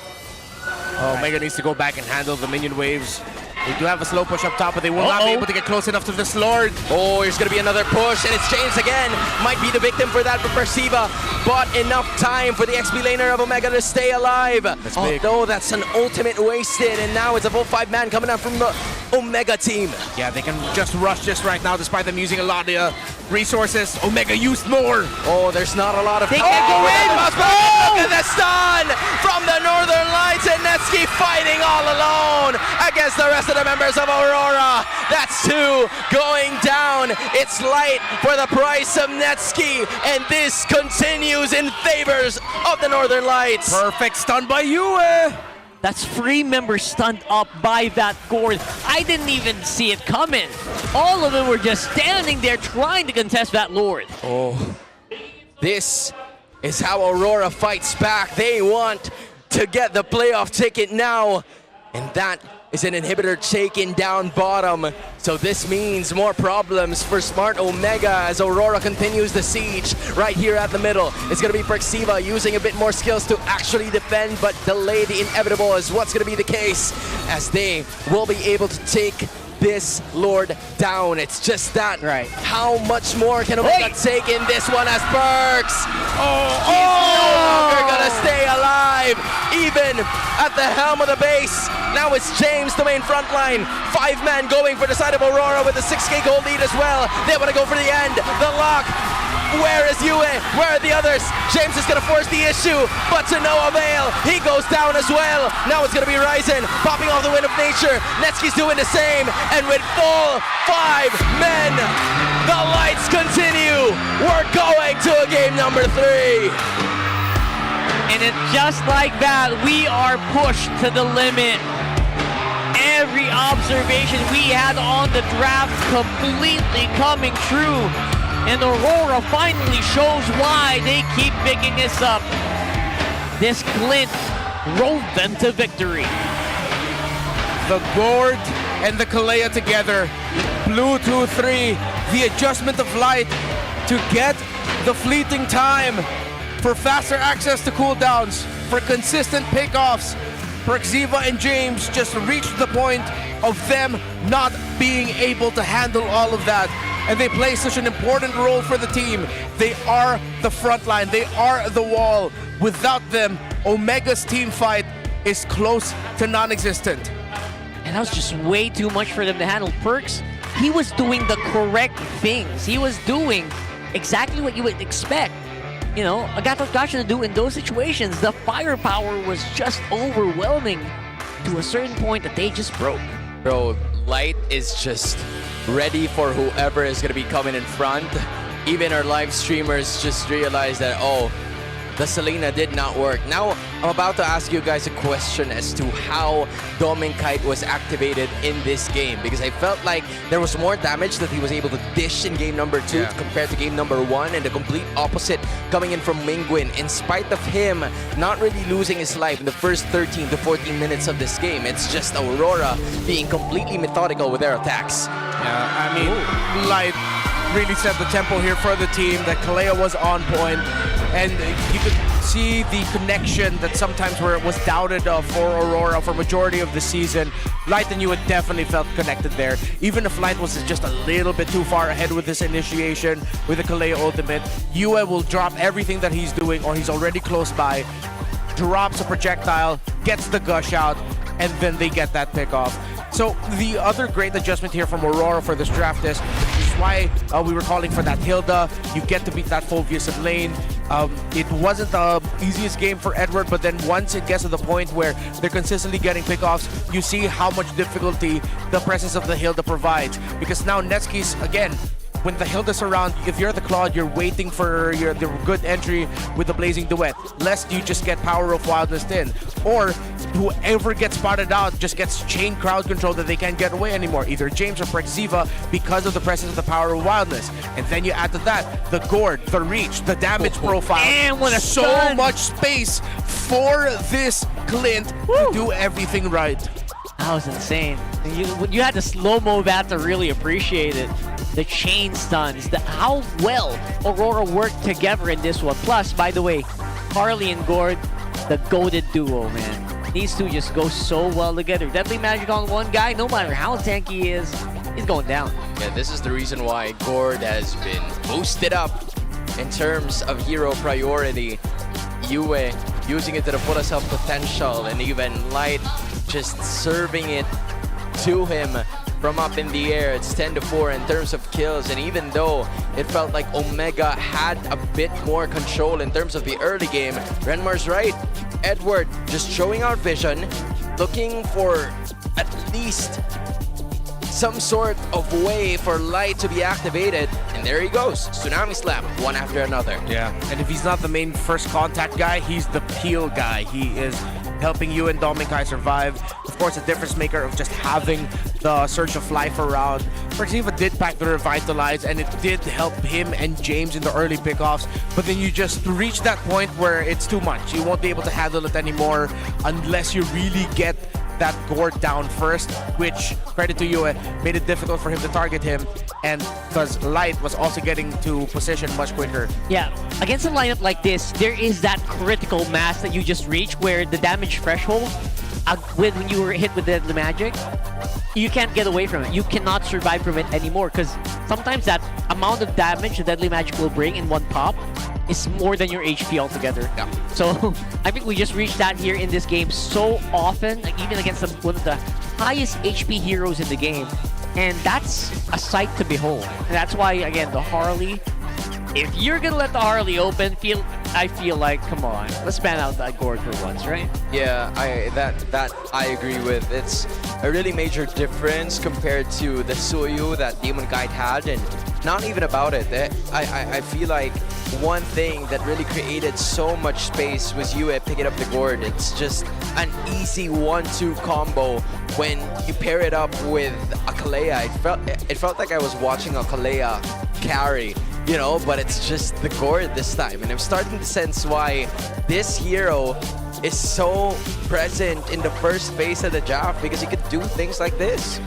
Omega needs to go back and handle the minion waves. They do have a slow push up top, but they will not be able to get close enough to this Lord. Oh, here's going to be another push, and it's James again. Might be the victim for that for Perxiva, but enough time for the XP laner of Omega to stay alive. That's big. Although that's an ultimate wasted, and now it's a full 5-man coming out from the Omega team. Yeah, they can just rush this right now despite them using a lot of resources. Omega used more. Oh, there's not a lot of... They can go in! Look at the stun from the Northern Lights, and Netsky fighting all alone against the rest of the members of Aurora. That's two going down. It's Light for the price of Netsky, and this continues in favors of the Northern Lights. Perfect stun by Yue. That's 3 members stunned up by that Gord. I didn't even see it coming. All of them were just standing there trying to contest that Lord. Oh, this is how Aurora fights back. They want to get the playoff ticket now, and that is an inhibitor taken down bottom. So this means more problems for Smart Omega as Aurora continues the siege right here at the middle. It's going to be Perxiva using a bit more skills to actually defend, but delay the inevitable is what's going to be the case as they will be able to take this Lord down. It's just that. Right. How much more can Omega take in this one as Perks? He's no longer gonna stay alive, even at the helm of the base. Now it's James, the main front line. 5-man going for the side of Aurora with a 6k gold lead as well. They want to go for the end, the lock. Where is Yue? Where are the others? James is going to force the issue, but to no avail. He goes down as well. Now it's going to be Ryzen popping off the Wind of Nature. Netsky's doing the same, and with full 5 men, the lights continue. We're going to a game number 3. And it's just like that, we are pushed to the limit. Every observation we had on the draft completely coming true. And Aurora finally shows why they keep picking this up. This glint drove them to victory. The Gord and the Kalea together. Blue 2-3. The adjustment of light to get the fleeting time for faster access to cooldowns, for consistent pickoffs. Perxiva and James just reached the point of them not being able to handle all of that. And they play such an important role for the team. They are the front line. They are the wall. Without them, Omega's team fight is close to non-existent. And that was just way too much for them to handle. Perks, he was doing the correct things. He was doing exactly what you would expect, you know, Agathos Gotcha to do in those situations. The firepower was just overwhelming to a certain point that they just broke. Bro, Light is just ready for whoever is going to be coming in front. Even our live streamers just realized that, oh, the Selena did not work. Now, I'm about to ask you guys a question as to how Dominkite was activated in this game, because I felt like there was more damage that he was able to dish in game number 2 compared to game number 1, and the complete opposite coming in from Mingwin, in spite of him not really losing his life in the first 13 to 14 minutes of this game. It's just Aurora being completely methodical with their attacks. Yeah, I mean, Light really set the tempo here for the team. That Kalea was on point, and you could see the connection that sometimes where it was doubted of for Aurora for majority of the season. Light and Yue definitely felt connected there. Even if Light was just a little bit too far ahead with this initiation, with the Kaleo ultimate, Yue will drop everything that he's doing or he's already close by, drops a projectile, gets the gush out, and then they get that pick off. So the other great adjustment here from Aurora for this draft is why we were calling for that Hilda. You get to beat that Phoveus in lane. It wasn't the easiest game for Edward, but then once it gets to the point where they're consistently getting pickoffs, you see how much difficulty the presence of the Hilda provides. Because now Netsuki's, again, when the Hilda's around, if you're the Claude, you're waiting for the good entry with the Blazing Duet, lest you just get Power of Wildness in. Or whoever gets spotted out just gets chain crowd control that they can't get away anymore. Either James or Prexiva because of the presence of the Power of Wildness. And then you add to that the Gourd, the Reach, the damage profile. And what a so stun. much space for this Clint to do everything right. That was insane. You had to slow-mo that to really appreciate it. The chain stuns, how well Aurora worked together in this one. Plus, by the way, Harley and Gord, the goated duo, man. These two just go so well together. Deadly Magic on one guy, no matter how tanky he is, he's going down. Yeah, this is the reason why Gord has been boosted up in terms of hero priority. Yue using it to the fullest of potential, and even Light just serving it to him from up in the air. It's 10-4 in terms of kills, and even though it felt like Omega had a bit more control in terms of the early game, Renmar's right. Edward just showing out vision, looking for at least some sort of way for Light to be activated, and there he goes. Tsunami Slam, one after another. Yeah, and if he's not the main first contact guy, he's the peel guy. He is helping you and Domikai survive. Of course, a difference maker of just having the Surge of Life around. Prexiva did pack the Revitalize, and it did help him and James in the early pickoffs, but then you just reach that point where it's too much. You won't be able to handle it anymore unless you really get that Gord down first, which, credit to Yue, made it difficult for him to target him, and because Light was also getting to position much quicker. Yeah, against a lineup like this, there is that critical mass that you just reach where the damage threshold, when you were hit with the magic, you can't get away from it. You cannot survive from it anymore, because sometimes that amount of damage the Deadly Magic will bring in one pop is more than your HP altogether. Yeah. So I think we just reached that here in this game so often, like even against one of the highest HP heroes in the game. And that's a sight to behold. And that's why, again, the Harley, if you're gonna let the Harley open, I feel like, come on, let's ban out that Gord for once, right? Yeah, that I agree with. It's a really major difference compared to the Suyu that Demon Guide had, and not even about it. I feel like one thing that really created so much space was Yue picking up the Gord. It's just an easy 1-2 combo when you pair it up with a Kalea. It felt like I was watching a Kalea carry, you know, but it's just the Gord this time. And I'm starting to sense why this hero is so present in the first phase of the draft, because he could do things like this.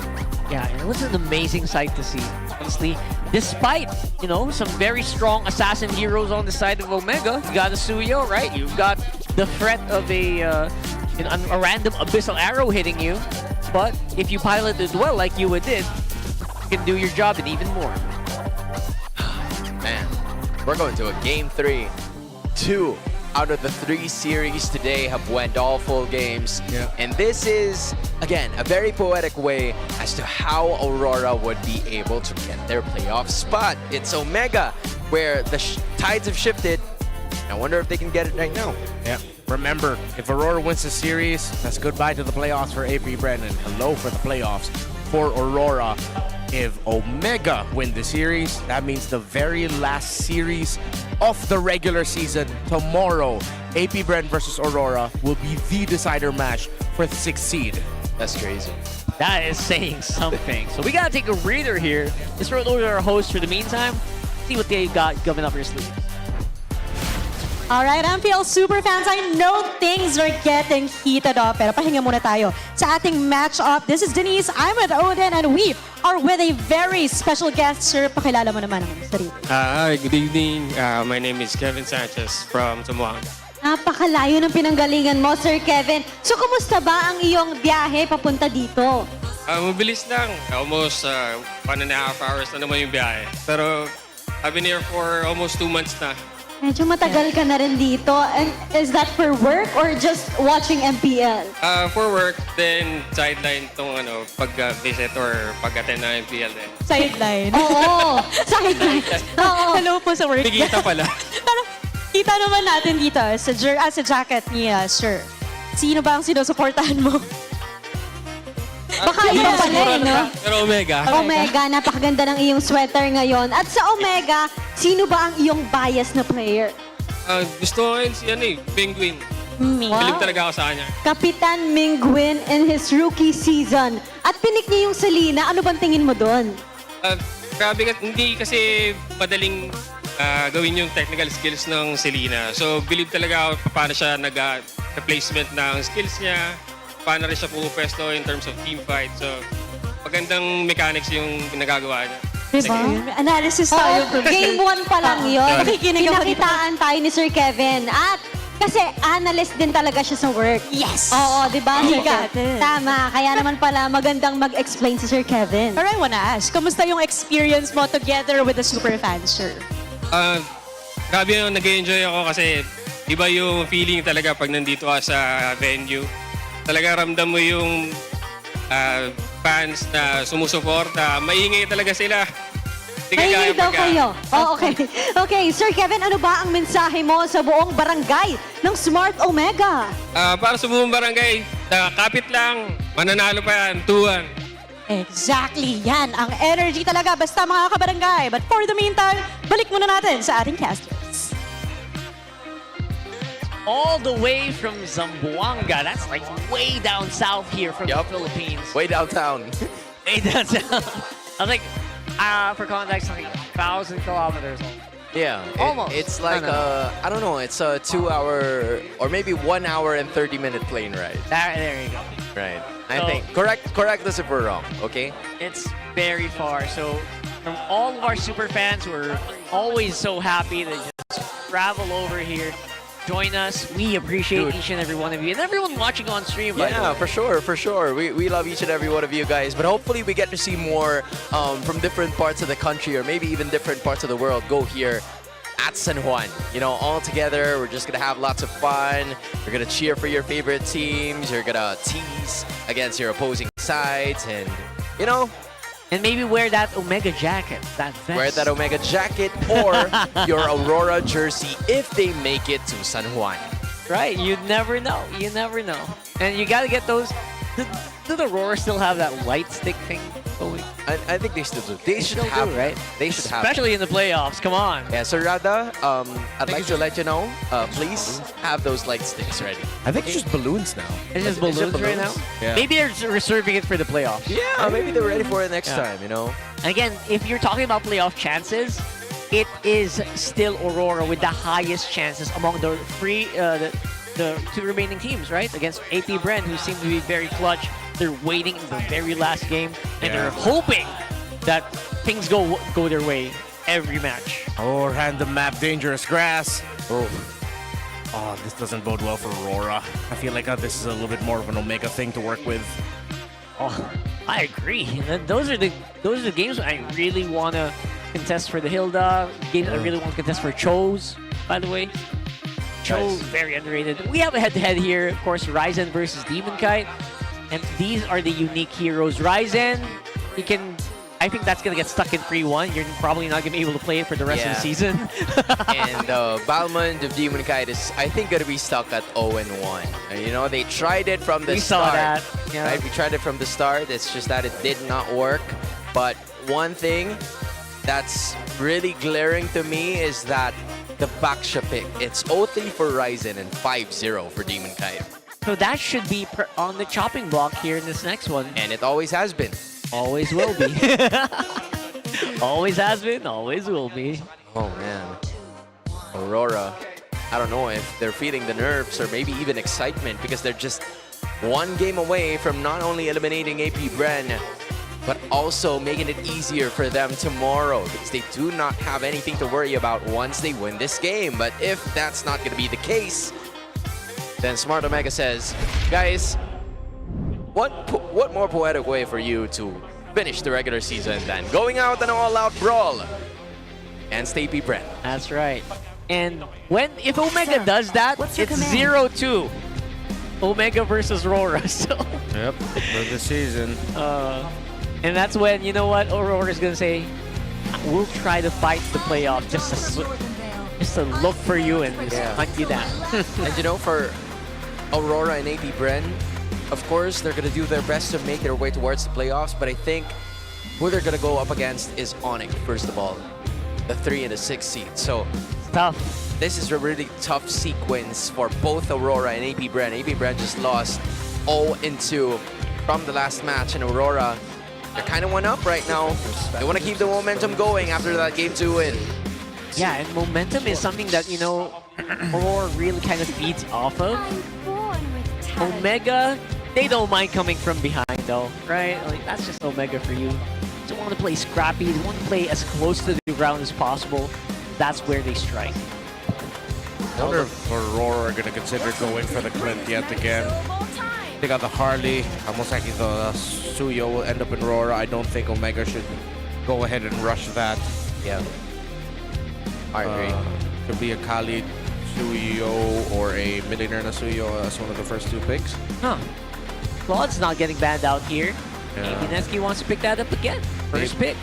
Yeah, it was an amazing sight to see, honestly. Despite, you know, some very strong assassin heroes on the side of Omega, you got a Suyo, right? You've got the threat of a random abyssal arrow hitting you. But if you pilot it well, like you did, you can do your job and even more. Man, we're going to a game 3. 2 out of the 3 series today have went all full games. Yeah. And this is, again, a very poetic way as to how Aurora would be able to get their playoff spot. It's Omega, where the tides have shifted. I wonder if they can get it right now. Yeah. Remember, if Aurora wins the series, that's goodbye to the playoffs for APBR and hello for the playoffs for Aurora. If Omega win the series, that means the very last series of the regular season tomorrow, APBR versus Aurora, will be the decider match for the 6th seed. That's crazy. That is saying something. So we gotta take a breather here. Let's throw it over to our host for the meantime. See what they got coming up their sleeves. All right, MPL Superfans, I know things are getting heated up, pero pahinga muna tayo sa ating match-up. This is Denise, I'm with Odin, and we are with a very special guest. Sir, pakilala mo naman ang sarili. Hi, good evening. My name is Kevin Sanchez from Zamboanga. Napakalayo ng pinanggalingan mo, Sir Kevin. So, kumusta ba ang iyong biyahe papunta dito? Mabilis lang. Almost 1.5 hours na naman yung biyahe. Pero I've been here for almost 2 months na. Medyo matagal ka na rin dito. And is that for work or just watching MPL? For work, then sideline tong pag-visit or pag-attend ng MPL din. Sideline. Oo, sideline. Oo. Hello po sa work. Bigita pala. Pero kita naman natin dito sa jacket ni Sir. Sino ba ang sinusuportahan mo? Baka iba pala eh, no? Pero Omega. Omega, napakaganda ng iyong sweater ngayon. At sa Omega, sino ba ang iyong bias na player? Gusto ko yun si Penguin. Bilib talaga ako sa kanya. Kapitan Mingwin in his rookie season. At pinik niya yung Selena. Ano bang tingin mo doon? Grabe, hindi kasi madaling gawin yung technical skills ng Selena. So, believe talaga ako paano siya nag-replacement ng skills niya, paano rin siya pupwesto in terms of team fight. So, magandang mechanics yung nagagawa niya. Diba? Analysis tayo. Game 1 pa lang yun. Nakikinig ako dito. Pinakitaan tayo ni Sir Kevin. At kasi analyst din talaga siya sa work. Yes! Oo, di ba? You got it. Tama. Kaya naman pala magandang mag-explain si Sir Kevin. Pero I wanna ask, kamusta yung experience mo together with the Superfans, Sir? Grabe yung nag-enjoy ako kasi iba yung feeling talaga pag nandito ka sa venue. Talaga ramdam mo yung fans na sumusuporta. Maingay talaga sila. Maingay daw kayo. Oh, okay. Okay, Sir Kevin, ano ba ang mensahe mo sa buong barangay ng Smart Omega? Para sa buong barangay, kapit lang, mananalo pa yan, 2-1. Exactly, yan ang energy talaga basta mga kabarangay. But for the meantime, balik muna natin sa ating casters. All the way from Zamboanga. That's like way down south here from the Philippines. Way downtown. Way downtown. I was like, for context, like 1,000 kilometers. Yeah, Almost. it's like I don't know. It's a 2-hour or maybe 1 hour and 30-minute plane ride. There you go. Right. I So- think correct us if we're wrong. Okay. It's very far. So from all of our super fans, we're always so happy to just travel over here. Join us. We appreciate each and every one of you and everyone watching on stream. By the Yeah, way. for sure. We love each and every one of you guys. But hopefully we get to see more from different parts of the country or maybe even different parts of the world go here at San Juan. You know, all together, we're just gonna have lots of fun. You're gonna cheer for your favorite teams. You're gonna tease against your opposing sides, and you know, and maybe wear that Omega jacket, that vest. Wear that Omega jacket or your Aurora jersey if they make it to San Juan. Right, you never know. You never know. And you gotta get those. Do the RORA still have that light stick thing going? I think they still do. They should still have, do, right? They should have. Especially in the playoffs. Come on. Yeah, Sir Rada, I'd like to let you know, please have those light sticks ready. I think it's just balloons now. It's just Is it balloons right now? Yeah. Maybe they're reserving it for the playoffs. Yeah, maybe they're ready for it next Yeah. time, you know? And again, if you're talking about playoff chances, it is still Aurora with the highest chances among the the two remaining teams, right? Against APBR, who seem to be very clutch. They're waiting in the very last game, and they're hoping that things go their way every match. Oh, random map, dangerous grass. Oh, this doesn't bode well for Aurora. I feel like this is a little bit more of an Omega thing to work with. Oh, I agree. Those are the games I really want to contest for the Hilda. Games I really want to contest for Chose, by the way. Chose, very underrated. We have a head-to-head here, of course, Ryzen versus Demon Kite. And these are the unique heroes. Ryzen, I think that's going to get stuck in 3-1. You're probably not going to be able to play it for the rest of the season. And Balmond of Demon Kite is, I think, going to be stuck at 0-1. You know, they tried it from the We start. saw that. Yeah. Right? We tried it from the start. It's just that it did not work. But one thing that's really glaring to me is that the Baksha pick. It's 0-3 for Ryzen and 5-0 for Demon Kite. So that should be on the chopping block here in this next one. And it always has been. Always will be. Always has been, always will be. Oh, man. Aurora, I don't know if they're feeling the nerves or maybe even excitement because they're just one game away from not only eliminating APBR, but also making it easier for them tomorrow because they do not have anything to worry about once they win this game. But if that's not going to be the case, Then Smart Omega says, guys, what more poetic way for you to finish the regular season than going out and all-out brawl and stay P-Brand? That's right. And if Omega does that, it's 0-2. Omega versus RORA. So Yep, for the season. and that's when, you know what, Aurora's gonna say, we'll try to fight the playoff just to look for you and just hunt you down. And you know, for Aurora and AP Bren, of course, they're going to do their best to make their way towards the playoffs, but I think who they're going to go up against is Onyx, first of all. The 3 and the 6 seed. So, tough. This is a really tough sequence for both Aurora and AP Bren. AP Bren just lost 0-2 from the last match, and Aurora, they're kind of one up right now. They want to keep the momentum going after that Game 2 win. Yeah, and momentum is something that, you know, Aurora really kind of feeds off of. Omega, they don't mind coming from behind though, right? Like, that's just Omega for you. They want to play scrappy, they want to play as close to the ground as possible. That's where they strike. I wonder if Aurora are going to consider going for the Clint yet again. They got the Harley. Most likely the Suyo will end up in Aurora. I don't think Omega should go ahead and rush that. Yeah. I agree. Could be a Khalid Suyo or a Millionaire na Suyo as one of the first 2 picks. Huh. Claude's not getting banned out here. Yeah. Maybe Neski wants to pick that up again. First pick.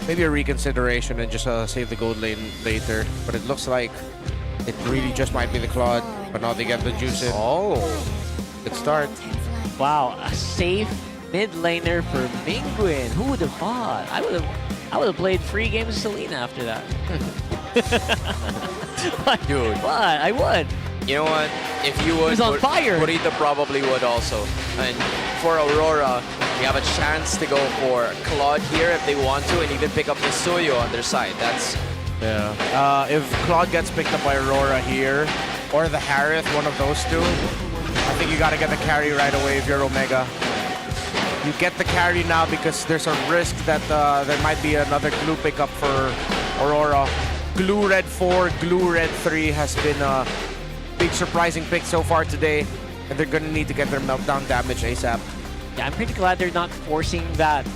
Maybe a reconsideration and just save the gold lane later. But it looks like it really just might be the Claude. But now they get the juice in. Oh, good start. Wow, a safe mid laner for Minguin. Who would have thought? I would have played free games of Selena after that. Dude. What? I would. You know what? If you would, He's on fire. Burrito probably would also. And for Aurora, they have a chance to go for Claude here if they want to, and even pick up the Suyo on their side. That's if Claude gets picked up by Aurora here, or the Harith, one of those two, I think you got to get the carry right away if you're Omega. You get the carry now because there's a risk that there might be another glue pickup for Aurora. Glue Red 4, Glue Red 3 has been a big surprising pick so far today, and they're going to need to get their meltdown damage ASAP. Yeah, I'm pretty glad they're not forcing that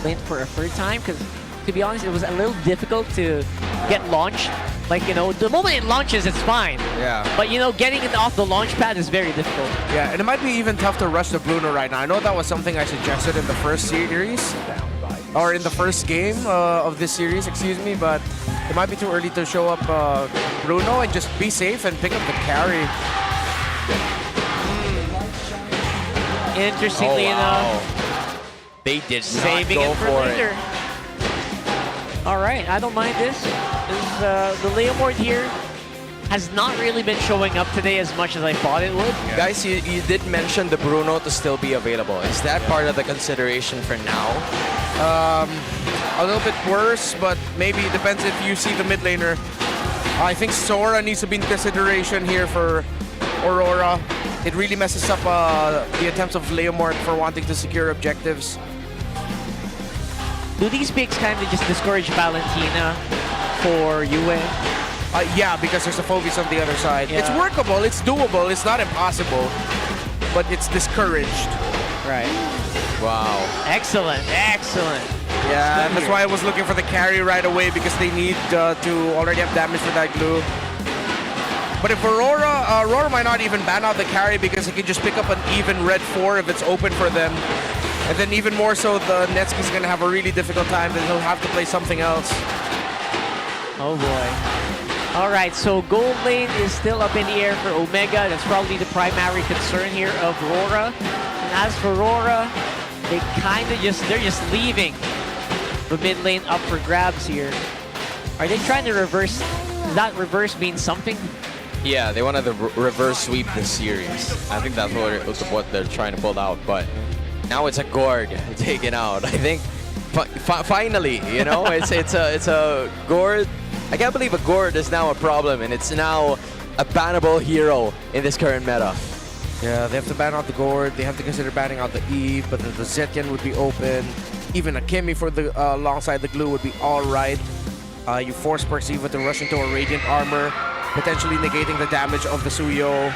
lane for a third time, because to be honest, it was a little difficult to get launched. Like, you know, the moment it launches, it's fine. Yeah. But, you know, getting it off the launch pad is very difficult. Yeah, and it might be even tough to rush the Bruno right now. I know that was something I suggested in the first series, or in the first game of this series, excuse me, but it might be too early to show up Bruno and just be safe and pick up the carry. Interestingly enough, they did not saving go it for later. All right, I don't mind this. The Leomord here has not really been showing up today as much as I thought it would. Yeah. Guys, you did mention the Bruno to still be available. Is that part of the consideration for now? A little bit worse, but maybe it depends if you see the mid laner. I think Sora needs to be in consideration here for Aurora. It really messes up the attempts of Leomord for wanting to secure objectives. Do these picks kind of just discourage Valentina for UA? Yeah, because there's a Phoebus on the other side. Yeah. It's workable, it's doable, it's not impossible, but it's discouraged. Right. Wow. Excellent, excellent. Yeah, and that's why I was looking for the carry right away, because they need to already have damage for that glue. But if Aurora might not even ban out the carry because he can just pick up an even red 4 if it's open for them. And then even more so, the Netski's gonna have a really difficult time, then he'll have to play something else. Oh boy. All right, so gold lane is still up in the air for Omega. That's probably the primary concern here of RORA. And as for RORA, they're just leaving the mid lane up for grabs here. Are they trying to reverse? Does that reverse mean something? Yeah, they wanted to reverse sweep this series. I think that's what they're trying to pull out, but now it's a Gord taken out. I think finally, you know, it's a Gord. I can't believe a Gord is now a problem, and it's now a bannable hero in this current meta. Yeah, they have to ban out the Gord. They have to consider banning out the Eve, but then the Zetyan would be open. Even a Kimmy for the alongside the glue would be all right. You force Perciva to rush into a Radiant Armor. potentially negating the damage of the Suyo.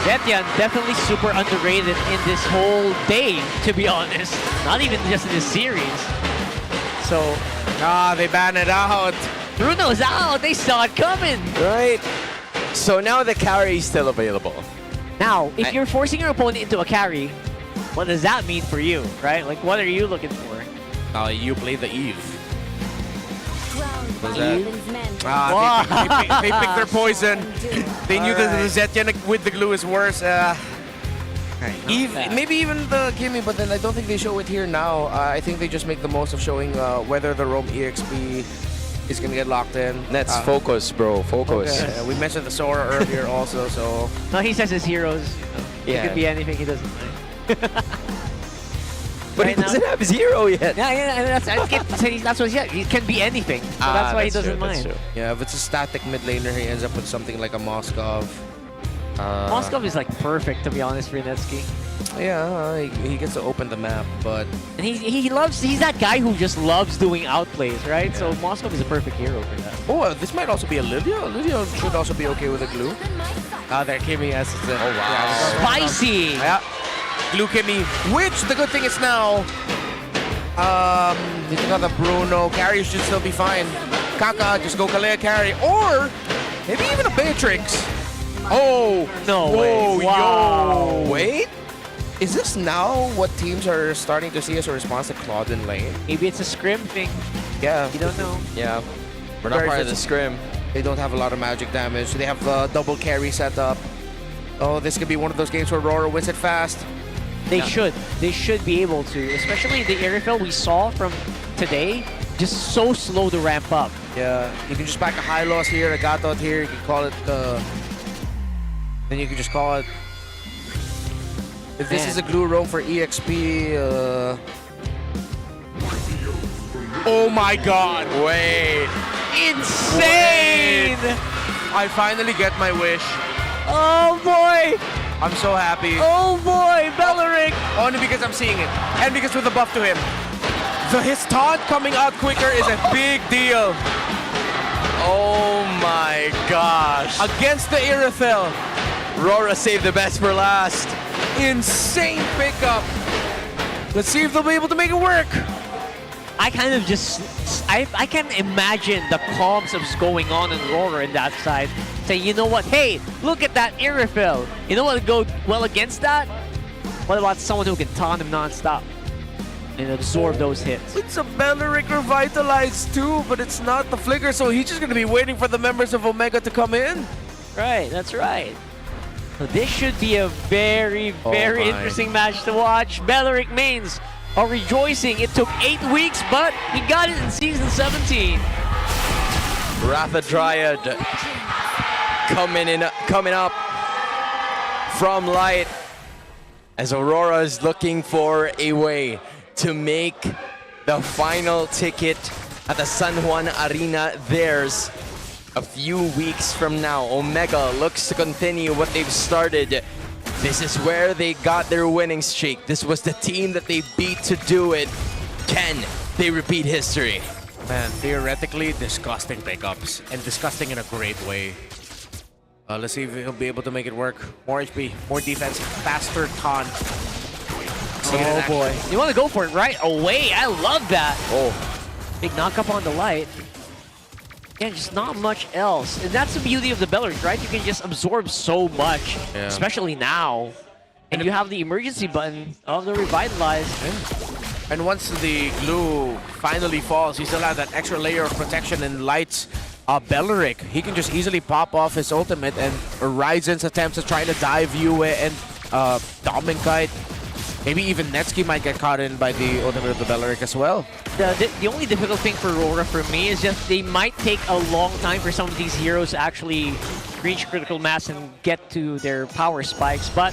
Zetyan definitely super underrated in this whole day, to be honest. Not even just in this series. So, they ban it out. Bruno's out. They saw it coming. Right. So now the carry is still available. Now, if you're forcing your opponent into a carry, what does that mean for you, right? Like, what are you looking for? You play the Eve. What's that? They picked their poison. They knew that the Zetyan with the glue is worse. Eve, maybe even the gimme, but then I don't think they show it here now. I think they just make the most of showing whether the Roam EXP is going to get locked in. That's focus, bro. Focus. Okay. We mentioned the Sora earlier also, so... No, he says his heroes. Yeah. It could be anything he doesn't like. But he doesn't have zero yet. Yeah, that's what he said. He can be anything. So that's why he doesn't mind. Yeah, if it's a static mid laner, he ends up with something like a Moskov. Moskov is like perfect, to be honest, for Netsky. Yeah, he gets to open the map, but... And he's that guy who just loves doing outplays, right? So Moskov is a perfect hero for that. Oh, this might also be a Lilia. Lilia should also be okay with a glue. There, Kimmy has it. Oh, wow. Yeah, spicy! Yeah. Glue Kimmy, which the good thing is now, you got the Bruno, carry should still be fine. Kaka, just go Kalea carry, or maybe even a Beatrix. Oh, no way. Wow. Yo. Wait, is this now what teams are starting to see as a response to Claude in lane? Maybe it's a scrim thing. Yeah. You don't know. Yeah. We're not part of the scrim. They don't have a lot of magic damage. They have double carry set up. Oh, this could be one of those games where RORA wins it fast. They should. They should be able to. Especially the aerial we saw from today. Just so slow to ramp up. Yeah, you can just back a high loss here, a Gatot here. You can call it... then you can just call it... If this is a glue roam for EXP... Oh my god! Wait. Insane! Wait. I finally get my wish. Oh boy! I'm so happy. Oh boy, Belleric! Only because I'm seeing it. And because with the buff to him. His taunt coming out quicker is a big deal. Oh my gosh. Against the Irithyll. RORA saved the best for last. Insane pickup. Let's see if they'll be able to make it work. I kind of just... I can imagine the comms of what's going on in RORA in that side. Say, you know what? Hey, look at that Irithyll. You know what would go well against that? What about someone who can taunt him non-stop and absorb those hits? It's a Belleric revitalized too, but it's not the Flicker, so he's just going to be waiting for the members of Omega to come in. Right, that's right. So this should be a very, very interesting match to watch. Belleric mains are rejoicing. It took 8 weeks, but he got it in Season 17. Ratha Dryad coming up from light as Aurora is looking for a way to make the final ticket at the San Juan Arena theirs a few weeks from now. Omega looks to continue what they've started. This is where they got their winning streak. This was the team that they beat to do it. Can they repeat history? Man, theoretically, disgusting pickups. And disgusting in a great way. Let's see if he'll be able to make it work. More HP, more defense, faster taunt. Oh boy. You want to go for it right away. I love that. Oh. Big knock up on the light. Yeah, just not much else. And that's the beauty of the Belleric, right? You can just absorb so much, especially now. And you have the emergency button of the Revitalize. And once the glue finally falls, you still have that extra layer of protection and lights. Belleric, he can just easily pop off his ultimate, and Ryzen's attempts to try to dive Yue and Dominkite. Maybe even Netsky might get caught in by the ultimate of the Belleric as well. The only difficult thing for RORA for me is just they might take a long time for some of these heroes to actually reach critical mass and get to their power spikes, but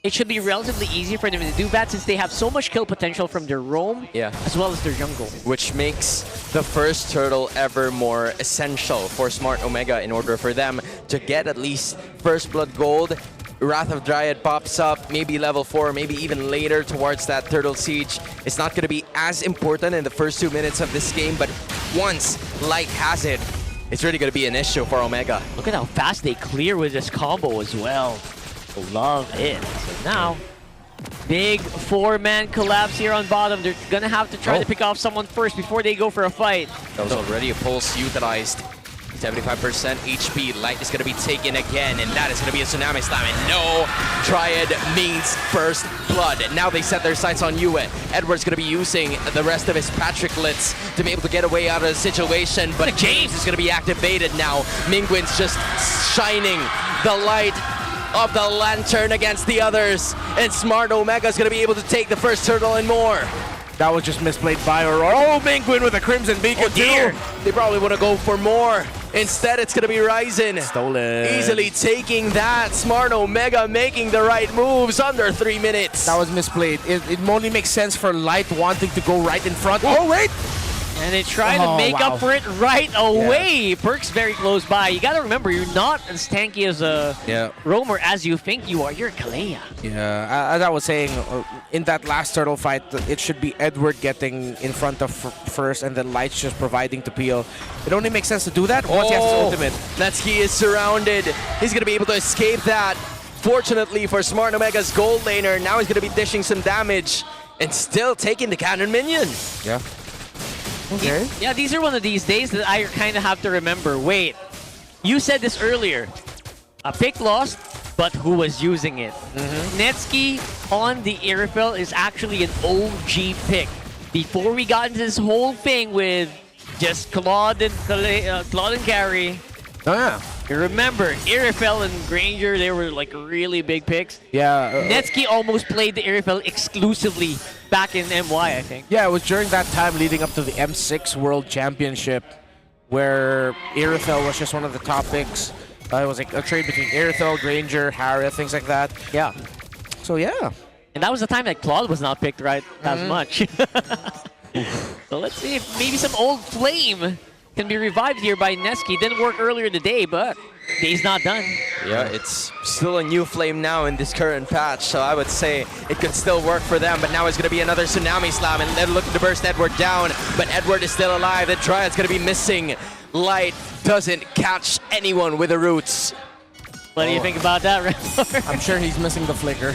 it should be relatively easy for them to do that since they have so much kill potential from their roam as well as their jungle. Which makes the first turtle ever more essential for Smart Omega in order for them to get at least first blood gold. Wrath of Dryad pops up, maybe level 4, maybe even later towards that Turtle Siege. It's not going to be as important in the first 2 minutes of this game, but once Light has it, it's really going to be an issue for Omega. Look at how fast they clear with this combo as well. Love it. So now, big 4-man collapse here on bottom. They're gonna have to try to pick off someone first before they go for a fight. That was already a pulse utilized. 75% HP. Light is going to be taken again, and that is going to be a Tsunami Slam. And no, Triad means first blood. Now they set their sights on Yue. Edward's going to be using the rest of his Patricklets to be able to get away out of the situation, but James is going to be activated now. Mingwin's just shining the light of the lantern against the others, and Smart Omega is going to be able to take the first turtle and more. That was just misplayed by Aurora. Oh, Mingwin with a Crimson Beacon too. They probably want to go for more. Instead, it's going to be Ryzen. Stolen. Easily taking that. Smart Omega making the right moves under 3 minutes. That was misplayed. It only makes sense for Light wanting to go right in front. Oh, wait! And they try to make up for it right away. Perk's very close by. You gotta remember, you're not as tanky as a roamer as you think you are. You're Kalea. Yeah, as I was saying, in that last turtle fight, it should be Edward getting in front of first and then Light's just providing to peel. It only makes sense to do that once he has his ultimate. Netsky is surrounded. He's gonna be able to escape that. Fortunately for Smart Omega's gold laner, now he's gonna be dishing some damage and still taking the cannon minion. Yeah. Okay. Yeah, these are one of these days that I kind of have to remember. Wait, you said this earlier. A pick lost, but who was using it? Netsky on the Irifel is actually an OG pick. Before we got into this whole thing with just Claude and Gary. Oh yeah. You remember, Irifel and Granger, they were like really big picks. Yeah. Netsky almost played the Irifel exclusively back in MY, I think. Yeah, it was during that time leading up to the M6 World Championship where Irithel was just one of the top picks. It was like a trade between Irithel, Granger, Harith, things like that. Yeah. So yeah. And that was the time that Claude was not picked right as much. So let's see if maybe some old flame can be revived here by Netsky. Didn't work earlier in the day, but day's not done. Yeah, it's still a new flame now in this current patch, so I would say it could still work for them, but now it's going to be another Tsunami Slam, and they're looking to burst Edward down, but Edward is still alive. The Triad's going to be missing. Light doesn't catch anyone with the roots. What do you think about that, Remor? I'm sure he's missing the flicker.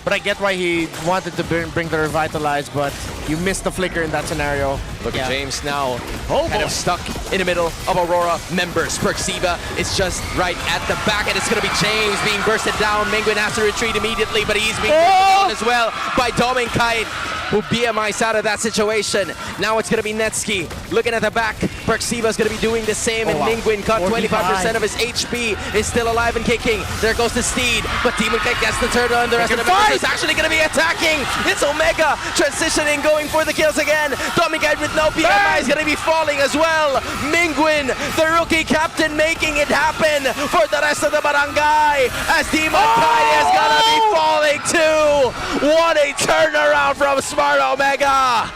But I get why he wanted to bring the Revitalize, but you missed the flicker in that scenario. Look at James now, kind of stuck in the middle of Aurora members. Perksiva is just right at the back, and it's going to be James being bursted down. Mingwin has to retreat immediately, but he's being bursted down as well by Dominkite, who BMI's out of that situation. Now it's going to be Netsky looking at the back. Perksiva's going to be doing the same, and Mingwin cut 25% of his HP, is still alive and kicking. There goes the Steed, but Dominkite gets the turtle, and the rest of the members is actually going to be attacking. It's Omega transitioning, going for the kills again. Dominkite with no BMI is going to be falling as well. Mingwin, the rookie captain, making it happen for the rest of the barangay, as Dominkite is going to be falling too. What a turnaround from Smart Omega.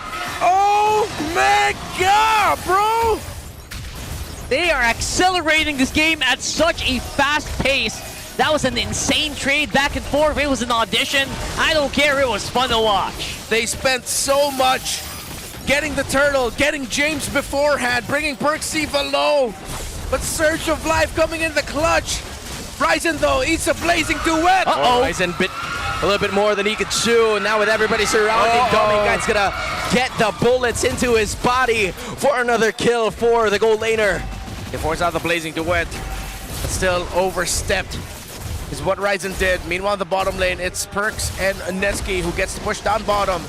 Omega, bro! They are accelerating this game at such a fast pace. That was an insane trade back and forth. It was an audition. I don't care. It was fun to watch. They spent so much getting the turtle, getting James beforehand, bringing Perksiva low. But Surge of Life coming in the clutch. Ryzen, though, eats a blazing duet. Ryzen bit a little bit more than he could chew. Now with everybody surrounding, Dominkite's gonna get the bullets into his body for another kill for the gold laner. He forced out the blazing duet, but still overstepped is what Ryzen did. Meanwhile, in the bottom lane, it's Perks and Netsky who gets to push down bottom.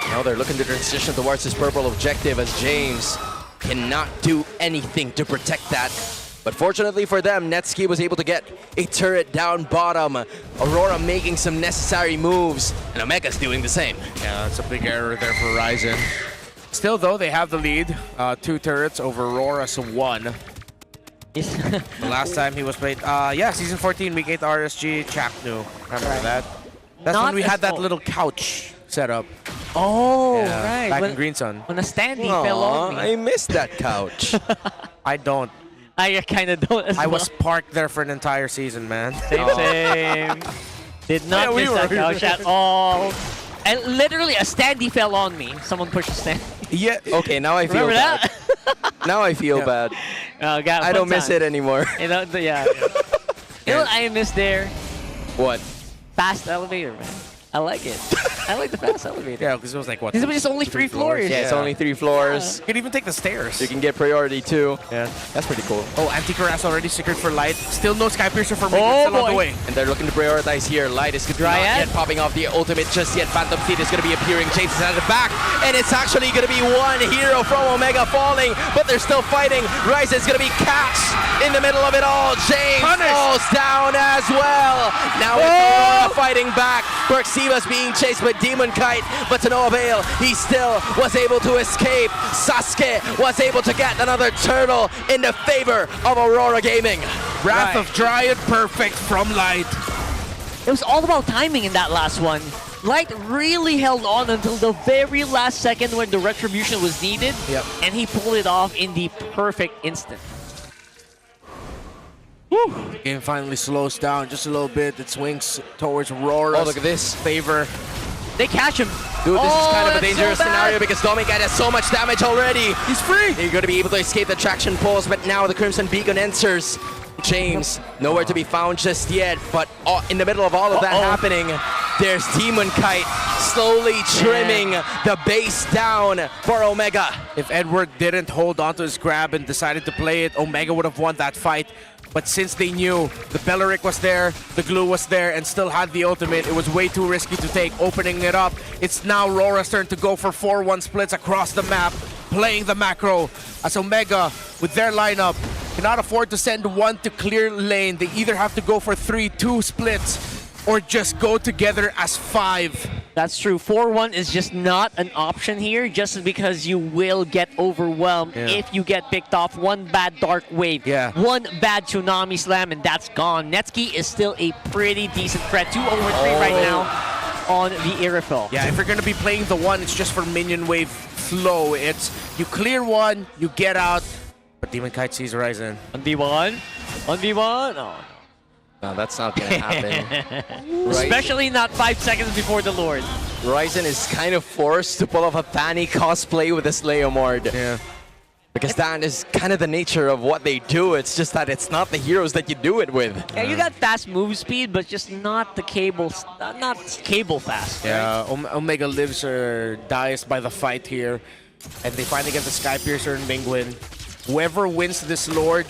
Now they're looking to transition towards this purple objective, as James cannot do anything to protect that. But fortunately for them, Netsky was able to get a turret down bottom. Aurora making some necessary moves, and Omega's doing the same. Yeah, that's a big error there for Ryzen. Still, though, they have the lead. 2 turrets over Aurora, so 1. The last time he was played, yeah, Season 14, Week 8 RSG, Chaknu. Remember that? That's when we had that little couch set up. Oh, yeah, right. Back in Green Sun. When a standee fell on me. I missed that couch. I don't. I kind of don't as I well. was parked there for an entire season, man. Same. Did not miss that couch at all. And literally a standee fell on me. Someone pushed a stand. Yeah. Okay, now I feel Remember bad. that? Now I feel bad. I don't miss it anymore. You know, yeah. You know what I miss there? What? Fast elevator, man. I like it. I like the fast elevator. Yeah, because it was like what? Because it was just only 3 floors. Yeah, it's only 3 floors. You can even take the stairs. You can get priority too. Yeah. That's pretty cool. Oh, anti-harass already secured for Light. Still no Sky Piercer for Mega, still on the way. And they're looking to prioritize here. Light is not yet popping off the ultimate just yet. Phantom Steed is going to be appearing. Chase is at the back. And it's actually going to be one hero from Omega falling. But they're still fighting. Rise is going to be catched in the middle of it all. James falls down as well. Now it's Aurora fighting back. Perxiva's being chased by Demon Kite. But to no avail. He still was able to escape. Sasuke was able to get another turtle in the favor of Aurora Gaming. Wrath of Dryad perfect from Light. It was all about timing in that last one. Light really held on until the very last second when the retribution was needed. Yep. And he pulled it off in the perfect instant. Game finally slows down just a little bit. It swings towards Aurora's look at this. favor. They catch him. Dude, this is kind of a that's dangerous so bad. scenario because Dominguez has so much damage already. He's free. You're going to be able to escape the traction pulse, but now the Crimson Beacon enters. James, nowhere to be found just yet, but in the middle of all of that happening, there's Demon Kite slowly trimming the base down for Omega. If Edward didn't hold onto his grab and decided to play it, Omega would have won that fight. But since they knew the Belleric was there, the glue was there, and still had the ultimate, it was way too risky to take, opening it up. It's now Rora's turn to go for 4-1 splits across the map, playing the macro, as Omega, with their lineup, cannot afford to send one to clear lane. They either have to go for 3-2 splits, or just go together as 5. That's true. 4-1 is just not an option here, just because you will get overwhelmed if you get picked off. One bad Dark Wave, one bad Tsunami Slam, and that's gone. Netsuki is still a pretty decent threat. 2 over 3 right now on the Irifel. Yeah, if you're going to be playing the one, it's just for minion wave flow. It's you clear one, you get out, but Demon Kite sees Ryzen. 1v1? 1v1? Oh. No, that's not going to happen. Especially not 5 seconds before the Lord. Ryzen is kind of forced to pull off a Fanny cosplay with a Slayomord. Yeah. Because that is kind of the nature of what they do. It's just that it's not the heroes that you do it with. Yeah, you got fast move speed, but just not the not cable fast. Yeah, Omega lives or dies by the fight here. And they finally get the Sky Piercer and Mingwin. Whoever wins this Lord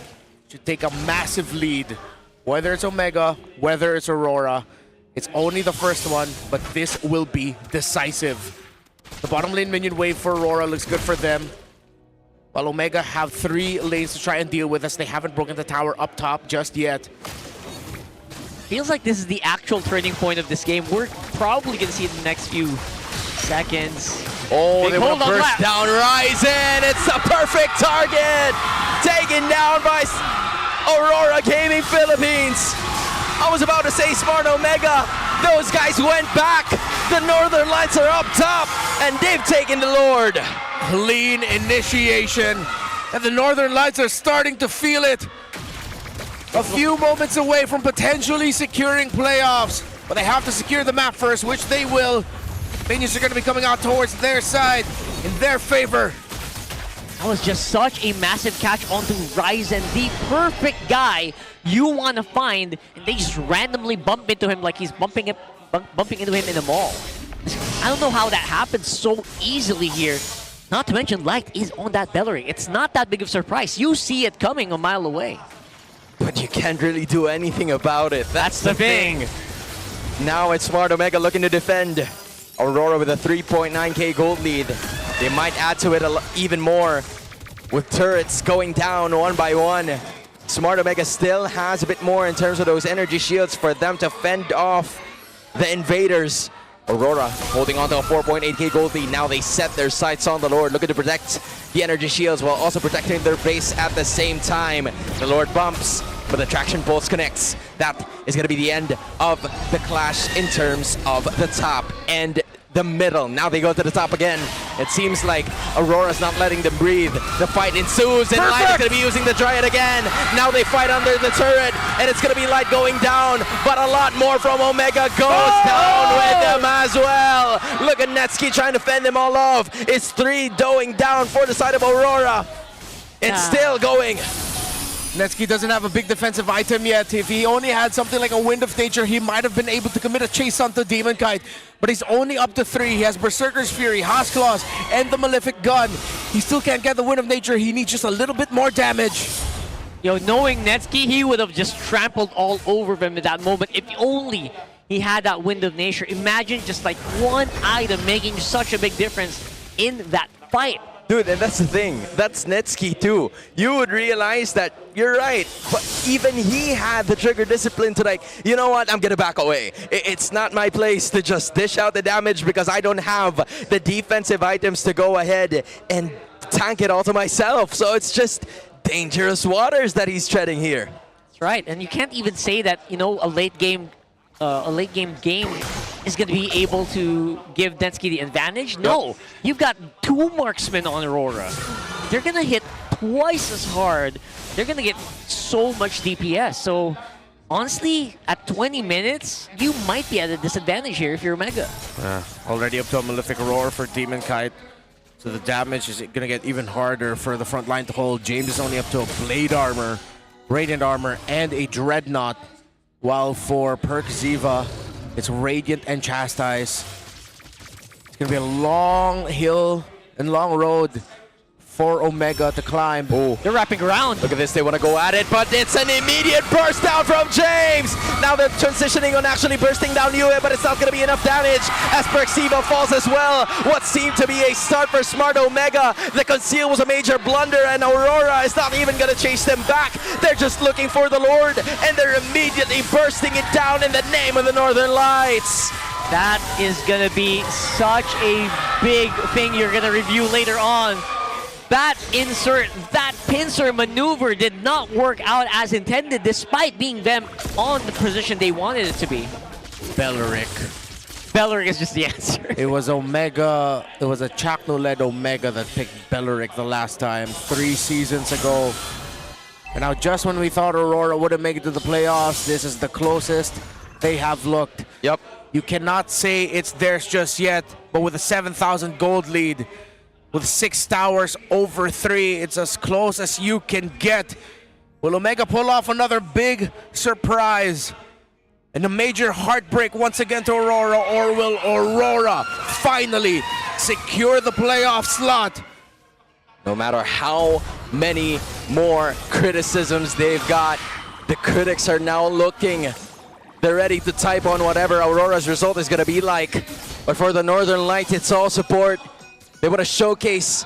should take a massive lead. Whether it's Omega, whether it's Aurora, it's only the first one, but this will be decisive. The bottom lane minion wave for Aurora looks good for them, while Omega have 3 lanes to try and deal with as they haven't broken the tower up top just yet. Feels like this is the actual turning point of this game. We're probably going to see it in the next few seconds. Oh, they want to burst down Ryzen. It's a perfect target. Taken down by Aurora Gaming Philippines. I was about to say Smart Omega. Those guys went back. The Northern Lights are up top, and they've taken the Lord. Clean initiation, and the Northern Lights are starting to feel it. A few moments away from potentially securing playoffs, but they have to secure the map first, which they will. Minions are going to be coming out towards their side, in their favor. That was just such a massive catch onto Ryzen, the perfect guy you want to find, and they just randomly bump into him like he's bumping into him in a mall. I don't know how that happens so easily here. Not to mention, Light is on that Belleric. It's not that big of a surprise. You see it coming a mile away. But you can't really do anything about it. That's the thing. Now it's Smart Omega looking to defend. Aurora with a 3.9k gold lead. They might add to it even more with turrets going down one by one. Smart Omega still has a bit more in terms of those energy shields for them to fend off the invaders. Aurora holding on to a 4.8k gold lead. Now they set their sights on the Lord, looking to protect the energy shields while also protecting their base at the same time. The Lord bumps, but the traction pulse connects. That is going to be the end of the clash in terms of the top and the middle. Now they go to the top again. It seems like Aurora's not letting them breathe. The fight ensues, and Light is going to be using the Dryad again. Now they fight under the turret, and it's going to be Light going down, but a lot more from Omega goes down with them as well. Look at Netsuki trying to fend them all off. It's 3 going down for the side of Aurora. It's still going. Netsky doesn't have a big defensive item yet. If he only had something like a Wind of Nature, he might have been able to commit a chase onto Demon Kite. But he's only up to 3. He has Berserker's Fury, Haas Claws, and the Malefic Gun. He still can't get the Wind of Nature. He needs just a little bit more damage. Yo, knowing Netsky, he would have just trampled all over them in that moment if only he had that Wind of Nature. Imagine just like one item making such a big difference in that fight. Dude, and that's the thing. That's Netsky too. You would realize that you're right, but even he had the trigger discipline to like, you know what, I'm gonna back away. It's not my place to just dish out the damage because I don't have the defensive items to go ahead and tank it all to myself. So it's just dangerous waters that he's treading here. That's right, and you can't even say that, you know, a late game game is going to be able to give Netsky the advantage. No, you've got 2 marksmen on Aurora. They're going to hit twice as hard. They're going to get so much DPS. So honestly, at 20 minutes, you might be at a disadvantage here if you're Omega. Already up to a Malefic Roar for Demon Kite. So the damage is going to get even harder for the front line to hold. James is only up to a Blade Armor, Radiant Armor, and a Dreadnought. While for Perk Ziva, it's Radiant and Chastise. It's going to be a long hill and long road for Omega to climb. Oh, they're wrapping around. Look at this, they want to go at it, but it's an immediate burst down from James. Now they're transitioning on actually bursting down Yue, but it's not going to be enough damage as Perxiva falls as well. What seemed to be a start for Smart Omega. The conceal was a major blunder, and Aurora is not even going to chase them back. They're just looking for the Lord, and they're immediately bursting it down in the name of the Northern Lights. That is going to be such a big thing you're going to review later on. That insert, that pincer maneuver did not work out as intended despite being them on the position they wanted it to be. Belleric. Belleric is just the answer. It was Omega, it was a Chakno-led Omega that picked Belleric the last time, 3 seasons ago. And now just when we thought Aurora wouldn't make it to the playoffs, this is the closest they have looked. Yep. You cannot say it's theirs just yet, but with a 7,000 gold lead, with 6 towers over 3, it's as close as you can get. Will Omega pull off another big surprise and a major heartbreak once again to Aurora, or will Aurora finally secure the playoff slot? No matter how many more criticisms they've got, the critics are now looking. They're ready to type on whatever Aurora's result is going to be like. But for the Northern Lights, it's all support. They want to showcase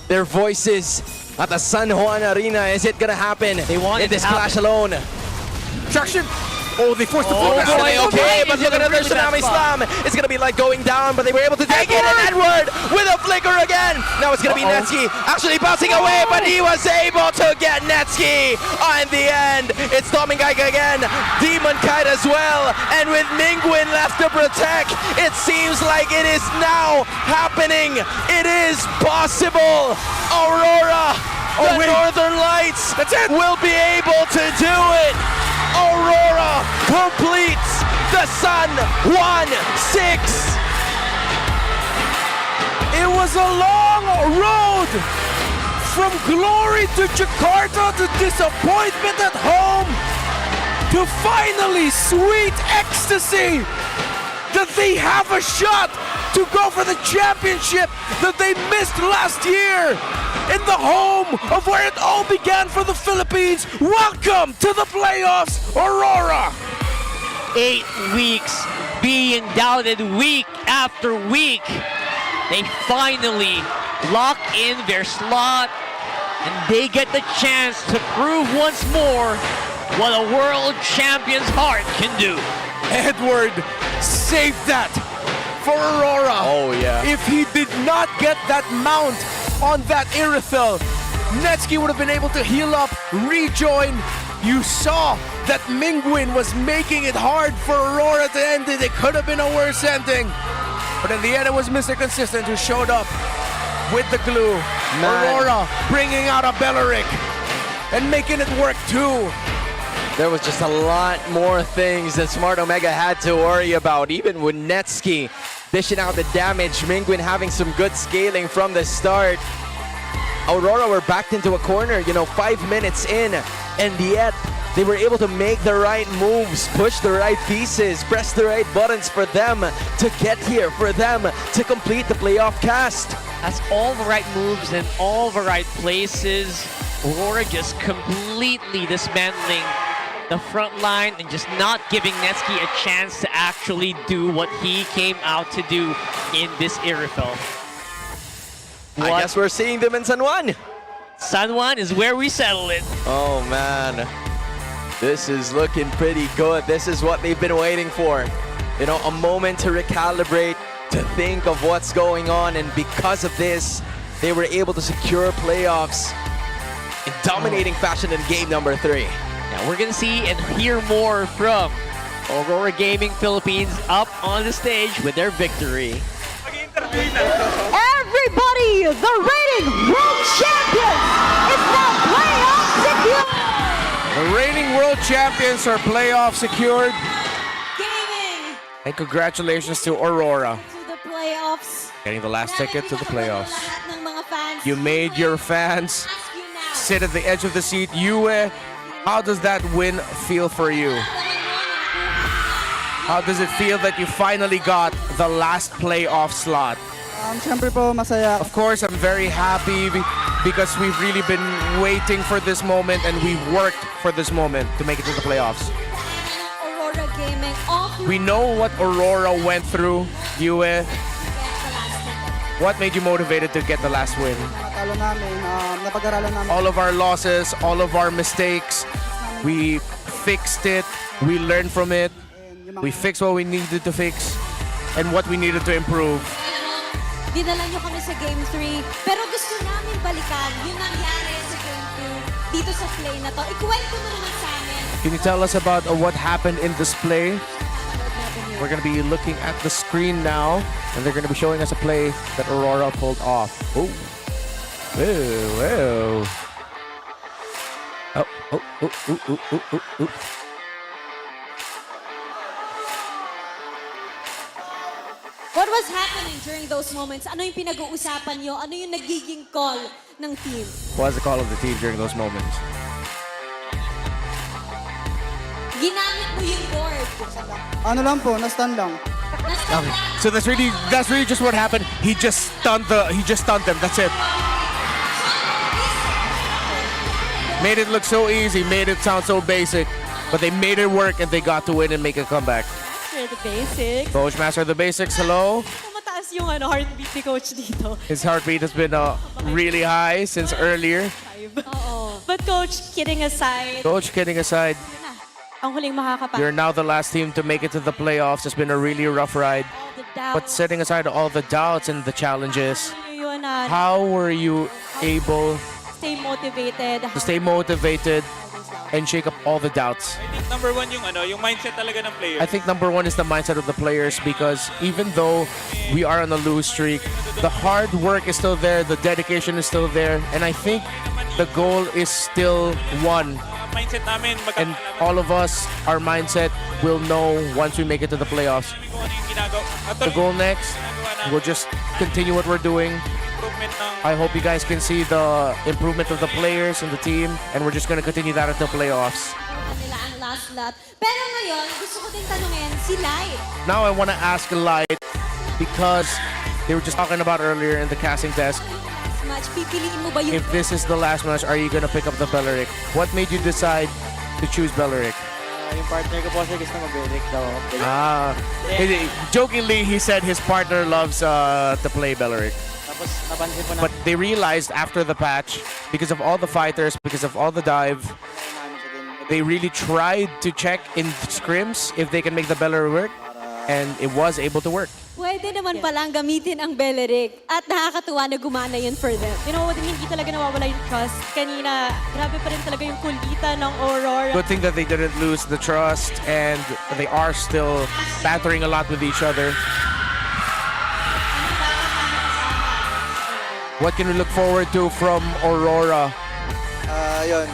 their voices at the San Juan Arena. Is it going to happen in this clash alone? Traction! Oh, they forced the Oh, focus. okay, but look at another Tsunami Slam. It's going to be like going down, but they were able to take it. And Edward with a flicker again. Now it's going to be Netsky actually bouncing away, but he was able to get Netsky. In the end, it's Tommy Geiger again. Demon Kite as well. And with Mingwin left to protect, it seems like it is now happening. It is possible. Aurora, the Northern Lights will be able to do it. Aurora completes the Sun 1-6. It was a long road from glory to Jakarta to disappointment at home to finally sweet ecstasy that they have a shot to go for the championship that they missed last year in the home of where it all began for the Philippines. Welcome to the playoffs, Aurora. 8 weeks being doubted week after week. They finally lock in their slot and they get the chance to prove once more what a world champion's heart can do. Edward saved that for Aurora. Oh, yeah. If he did not get that mount on that Irithel, Netsky would have been able to heal up, rejoin. You saw that Mingwin was making it hard for Aurora to end it. It could have been a worse ending. But in the end, it was Mr. Consistent who showed up with the glue. Aurora bringing out a Belleric and making it work too. There was just a lot more things that Smart Omega had to worry about, even with Netsky dishing out the damage. Mingwin having some good scaling from the start. Aurora were backed into a corner, 5 minutes in, and yet they were able to make the right moves, push the right pieces, press the right buttons for them to get here, for them to complete the playoff cast. Has all the right moves in all the right places. Aurora just completely dismantling the front line and just not giving Netsky a chance to actually do what he came out to do in this Irifel. I guess we're seeing them in San Juan. San Juan is where we settle it. Oh man, this is looking pretty good. This is what they've been waiting for. A moment to recalibrate, to think of what's going on, and because of this, they were able to secure playoffs in dominating fashion in game number 3. Now we're gonna see and hear more from Aurora Gaming Philippines up on the stage with their victory. Everybody, the reigning world champions is now playoff secure. The reigning world champions are playoff secured. Gaming And congratulations to Aurora. to the playoffs. Getting the last ticket to the playoffs. Lahat ng mga fans. You made your fans sit at the edge of the seat. Yue, how does that win feel for you? How does it feel that you finally got the last playoff slot? Siyempre po, masaya. Of course, I'm very happy because we've really been waiting for this moment and we worked for this moment to make it to the playoffs. Aurora Gaming off. We know what Aurora went through, Yue. What made you motivated to get the last win? Natalo namin, napag-aralan namin. All of our losses, all of our mistakes, we fixed it, we learned from it, we fixed what we needed to fix and what we needed to improve. Dinala nyo kami sa Game 3, pero gusto namin balikan yung nangyari sa Game 2 dito sa play na to. Ikwento mo naman sa amin. Can you tell us about what happened in this play? We're going to be looking at the screen now, and they're going to be showing us a play that Aurora pulled off. Oh. Whoa, whoa. Oh. What was happening during those moments? Ano yung pinag-uusapan nyo? Ano yung nagiging call ng team? What was the call of the team during those moments? Ginamit mo yung board. Ano lang po, na-stun lang. Okay. So that's really just what happened. He just stunned them. That's it. Made it look so easy, made it sound so basic, but they made it work and they got to win and make a comeback. Master the basics. Coach Master the basics, hello. Mataas yung heartbeat ni Coach dito. His heartbeat has been really high since earlier. Oo. But Coach, kidding aside, Coach, kidding aside, ang huling makakapasok. you're now the last team to make it to the playoffs. It's been a really rough ride. But setting aside all the doubts and the challenges, how were you able Stay motivated. to stay motivated and shake up all the doubts? I think number one yung mindset talaga ng player. I think number one is the mindset of the players, because even though we are on a lose streak, the hard work is still there, the dedication is still there, and I think the goal is still one. Mindset namin And all of us, our mindset will know once we make it to the playoffs. The goal next, we'll just continue what we're doing. I hope you guys can see the improvement of the players and the team, and we're just going to continue that until playoffs. Nila ang last lot. Pero ngayon, gusto ko din tanungin si Light. Now I want to ask Light, because they were just talking about earlier in the casting desk, Match, pipiliin mo ba yung if this is the last match, are you going to pick up the Belleric? What made you decide to choose Belleric? Yung partner ko po siya gusto mag-Belleric daw. Jokingly, he said his partner loves to play Belleric. Tapos napansin po na But they realized after the patch, because of all the fighters, because of all the dive, they really tried to check in scrims if they can make the Belleric work, and it was able to work. Pwede naman palang gamitin ang Belleric at nakakatuwa na gumana yun for them. You know what, hindi talaga nawawala yung trust. Kanina, grabe pa rin talaga yung kulitan ng Aurora. Good thing that they didn't lose the trust, and they are still battering a lot with each other. What can we look forward to from Aurora? Yun.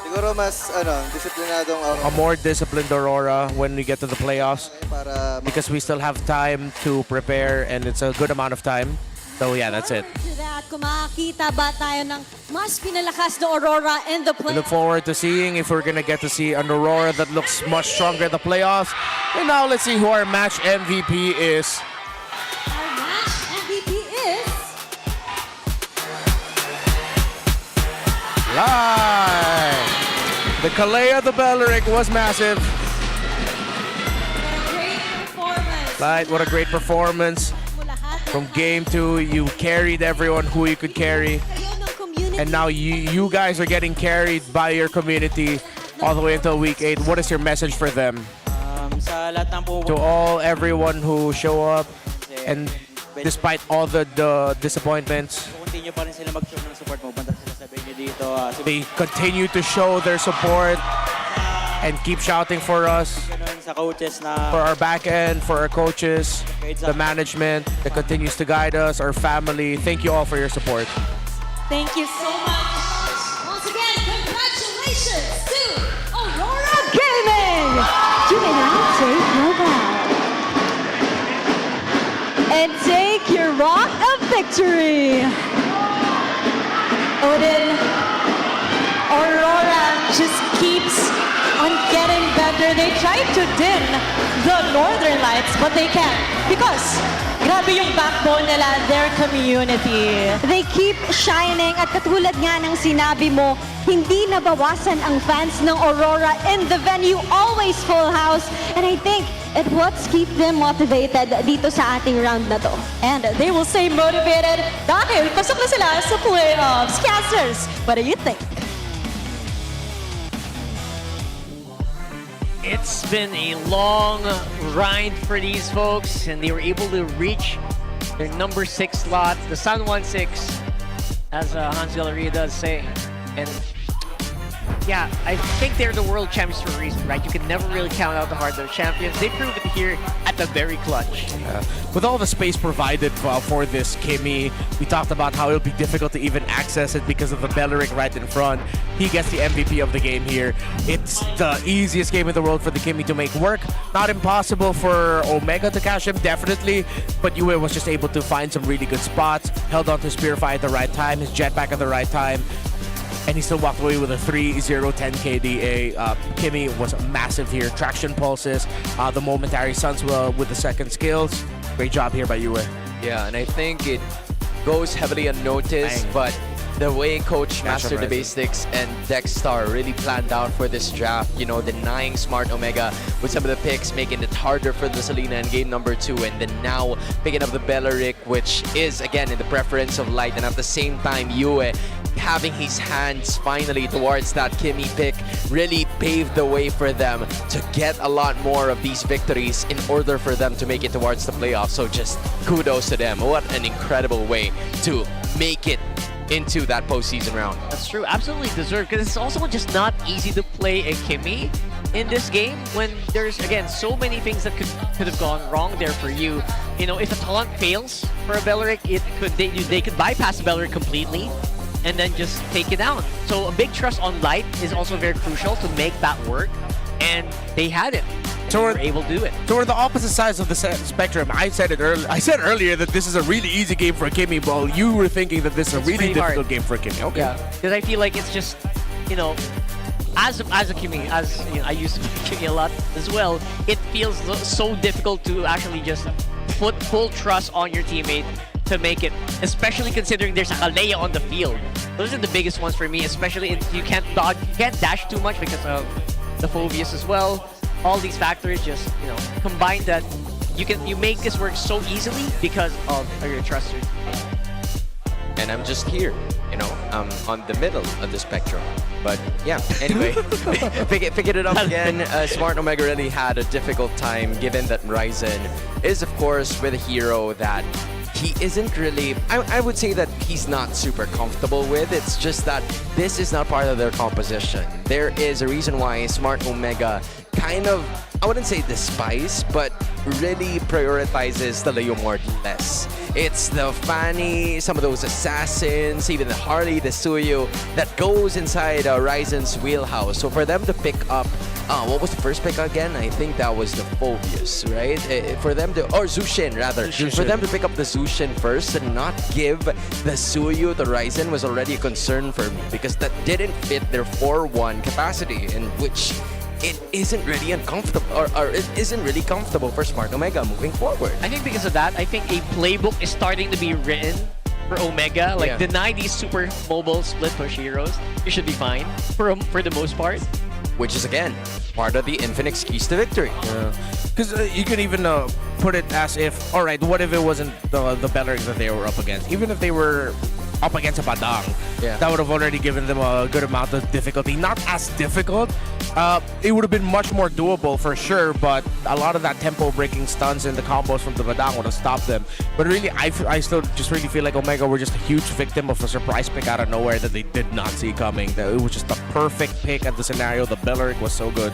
Siguro mas, disiplinadong A more disciplined Aurora when we get to the playoffs, para because we still have time to prepare, and it's a good amount of time. So yeah, that's it. To that, kung makakita ba tayo ng mas pinalakas na Aurora in the We play? look forward to seeing if we're gonna get to see an Aurora that looks much stronger in the playoffs. And now let's see who our match MVP is. Our match MVP is... Live! The Kalea the Belleric was massive. Great performance. Light, what a great performance. From game 2, you carried everyone who you could carry. And now you guys are getting carried by your community all the way until week 8. What is your message for them? Sa lahat ng To everyone who show up and despite all the disappointments, continue pa rin sila mag-show ng support mo. Banda sila sa venue dito. they continue to show their support and keep shouting for us, Sa coaches na for our back end, for our coaches, the management that continues to guide us, our family. Thank you all for your support. Thank you so much. Once again, congratulations to Aurora Gaming! You may now take your bow. And take your rock of victory. Odin, Aurora just keeps on getting better. They tried to dim the Northern Lights, but they can't because grabe yung backbone nila, their community. They keep shining at katulad nga ng sinabi mo, hindi nabawasan ang fans ng Aurora in the venue, always full house. And I think it what's keep them motivated dito sa ating round na to. And they will stay motivated dahil pasok na sila sa playoffs. Casters, what do you think? It's been a long grind for these folks, and they were able to reach their number 6 slot, the San Juan 6, as Hans Galleria does say. And yeah, I think they're the world champions for a reason, right? You can never really count out the hard they're champions. They proved it here at the very clutch. With all the space provided for this Kimmy, we talked about how it'll be difficult to even access it because of the Belleric right in front. He gets the MVP of the game here. It's the easiest game in the world for the Kimmy to make work. Not impossible for Omega to cash him, definitely, but Yue was just able to find some really good spots, held on to Spearfire at the right time, his jetpack at the right time, and he still walked away with a 3-0-10 KDA. Kimmy was massive here. Traction pulses, the momentary Sunswell with the second skills. Great job here by Yue. Yeah, and I think it goes heavily unnoticed, but the way Coach Master the Basics and Dexstar really planned out for this draft, you know, denying Smart Omega with some of the picks, making it harder for the Selena in game number 2, and then now picking up the Belleric, which is, again, in the preference of Light, and at the same time, Yue having his hands finally towards that Kimmy pick really paved the way for them to get a lot more of these victories in order for them to make it towards the playoffs. So just kudos to them. What an incredible way to make it into that postseason round. That's true, absolutely deserved, because it's also just not easy to play a Kimmy in this game when there's, again, so many things that could have gone wrong there for you. You know, if a taunt fails for a Belleric, they could bypass Belleric completely and then just take it down. So a big trust on Light is also very crucial to make that work, and they had it. So we're able to do it. So we're the opposite sides of the spectrum. I said earlier that this is a really easy game for a Kimmy, but you were thinking that this is a really difficult game for a Kimmy. Okay. Yeah, because I feel like it's just, you know, as a Kimmy, as you know, I used to play Kimmy a lot as well, it feels so difficult to actually just put full trust on your teammate to make it, especially considering there's a Kalea on the field. Those are the biggest ones for me, especially if you can't dodge, you can't dash too much because of the Phobias as well. All these factors just, you know, combine that you make this work so easily because of your trust. And I'm just here, you know, I'm on the middle of the spectrum. But yeah, anyway, pick it up again. Smart Omega really had a difficult time given that Ryzen is, of course, with a hero that he isn't really, I would say that he's not super comfortable with. It's just that this is not part of their composition. There is a reason why Smart Omega kind of, I wouldn't say despise, but really prioritizes the Leomord less. It's the Fanny, some of those assassins, even the Harley, the Suyu, that goes inside Ryzen's wheelhouse. So for them to pick up What was the first pick again? I think that was the Phobius, right? For them to, or Zushin rather. For them to pick up the Zushin first and not give the Suyu to Ryzen was already a concern for me because that didn't fit their 4-1 capacity, in which it isn't really uncomfortable, or it isn't really comfortable for Smart Omega moving forward. I think because of that, I think a playbook is starting to be written for Omega. Like, deny these super mobile split push heroes. You should be fine for the most part. Which is, again, part of the infinite keys to victory. Because you could even put it as if, all right, what if it wasn't the Belleric that they were up against? Even if they were up against a Padang, that would have already given them a good amount of difficulty. Not as difficult. It would have been much more doable for sure, but a lot of that tempo-breaking stuns and the combos from the Padang would have stopped them. But really, I still just really feel like Omega were just a huge victim of a surprise pick out of nowhere that they did not see coming. It was just the perfect pick at the scenario. The Belleric was so good.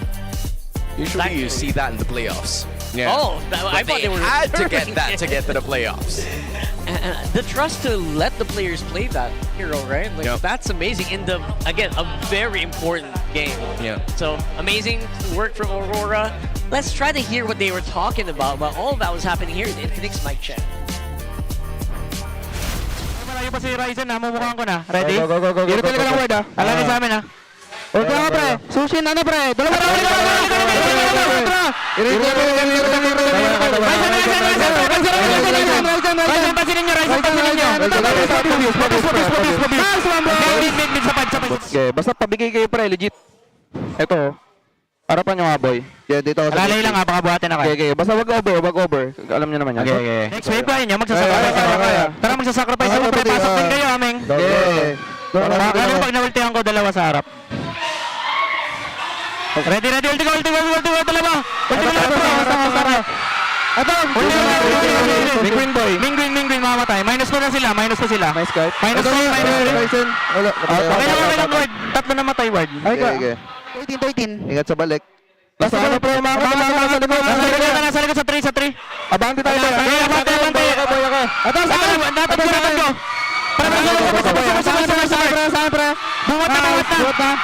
Usually you see that in the playoffs. Oh, I thought they were had to get that to get to the playoffs. The trust to let the players play that hero, right? Like, that's amazing in the, again, a very important game. So amazing work from Aurora. Let's try to hear what they were talking about all of that was happening here in the Infinix mic check. Malayo pa si Ryzen ha, mumukhaan ko na. Ready? Irito ka lang word ha. Alam niyo sa amin ha. Okay nga pre, Sushin ano pre? Dalawa na! Okay, basta pabigay kayo pre, legit. Ito, harapan nyo nga boy. Dito ako sa... Alalay lang ha, baka buhatin na kayo. Okay, basta wag over. Alam nyo naman yan. Okay. Next wave pa nyo, magsasacrifice. Tara magsasacrifice ako pre, pasok din kayo aming. Kaya pag naultihan ko, dalawa sa harap. Ready, ulti ko, dalawa. Ito, Mingwin, mamatay. Minus ko sila. Minus guard. Okay lang, ward. Tatlo na matay, ward. Okay. 13. Ingat sa balik. Nasa ano pro, nasa likod sa 3. Abante tayo. Abante. Ito, saan ko? Saan, pre? Buwat na.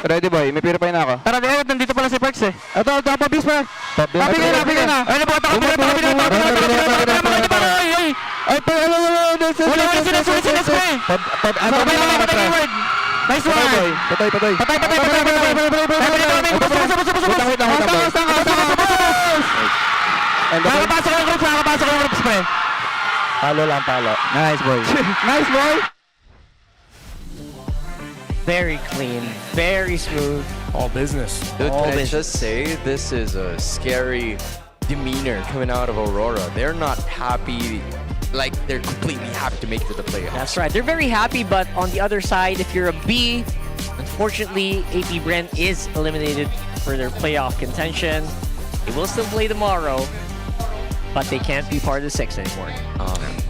Ready boy, may purify na ako. Tara, nandito pala si Perks eh. Ito, pabis pa. Pabigay na. Ay, nabuhat ako. Nice one! Patay. Nakapasok yung groups, pre. Palo. Nice boy. Very clean, very smooth. All business. Dude, can I just say, this is a scary demeanor coming out of Aurora. They're not happy, like they're completely happy to make it to the playoffs. That's right. They're very happy, but on the other side, if you're a B, unfortunately, APBR is eliminated for their playoff contention. They will still play tomorrow, but they can't be part of the 6 anymore.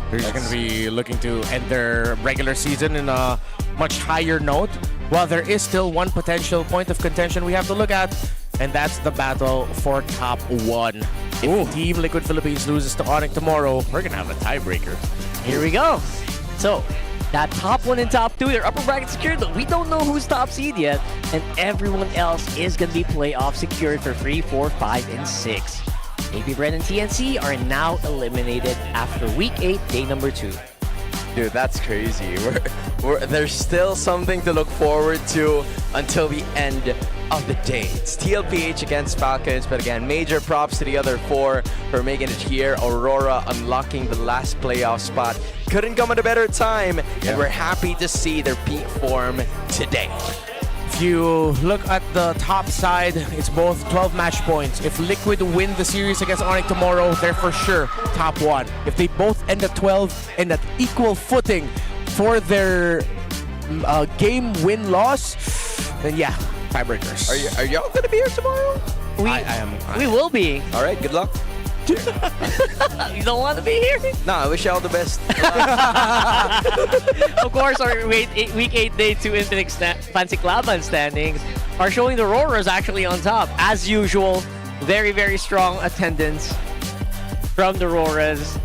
They're just going to be looking to end their regular season in a much higher note. While there is still one potential point of contention we have to look at, and that's the battle for top 1. If Team Liquid Philippines loses to Onyx tomorrow, we're going to have a tiebreaker. Here we go. So, that top 1 and top 2, their upper bracket secured, but we don't know who's top seed yet, and everyone else is going to be playoff secured for 3, 4, 5, and 6. APBR and TNC are now eliminated after Week 8, day number 2. Dude, that's crazy. There's still something to look forward to until the end of the day. It's TLPH against Falcons, but again, major props to the other 4 for making it here. Aurora unlocking the last playoff spot. Couldn't come at a better time, and we're happy to see their peak form today. If you look at the top side, it's both 12 match points. If Liquid win the series against Onyx tomorrow, they're for sure top 1. If they both end at 12 and at equal footing for their game win-loss, then yeah, tiebreakers. Are y'all gonna be here tomorrow? I am. We will be. All right, good luck. You don't want to be here? No, I wish you all the best. Of course, our Week 8 Day 2 Infinix Fancy Klaban standings are showing the Roras actually on top. As usual, very, very strong attendance from the Roras.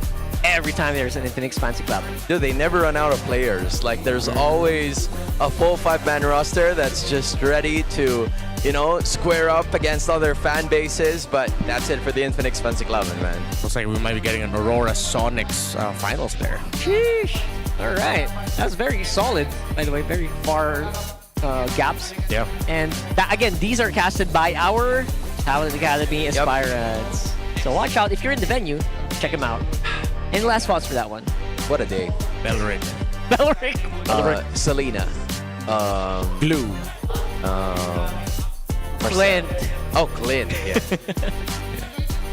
every time there's an Infinix Fancy Club. Dude, they never run out of players. Like, there's always a full 5-man roster that's just ready to, you know, square up against other fan bases. But that's it for the Infinix Fancy Club, man. Looks like we might be getting an Aurora Sonics finals there. Sheesh. All right. That's very solid, by the way. Very far gaps. Yeah. And again, these are casted by our Talent Academy aspirants. So watch out. If you're in the venue, check them out. Any last thoughts for that one? What a day. Bellring. Bellring. Selena. Blue. Clint. Oh, Clint. Yeah.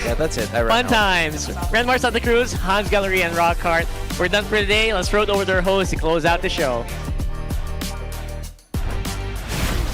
Yeah, that's it. I ran Fun out. times. Renmar Santa Cruz, Hans Gallery, and Rockhart. We're done for today. Let's throw it over to our host to close out the show.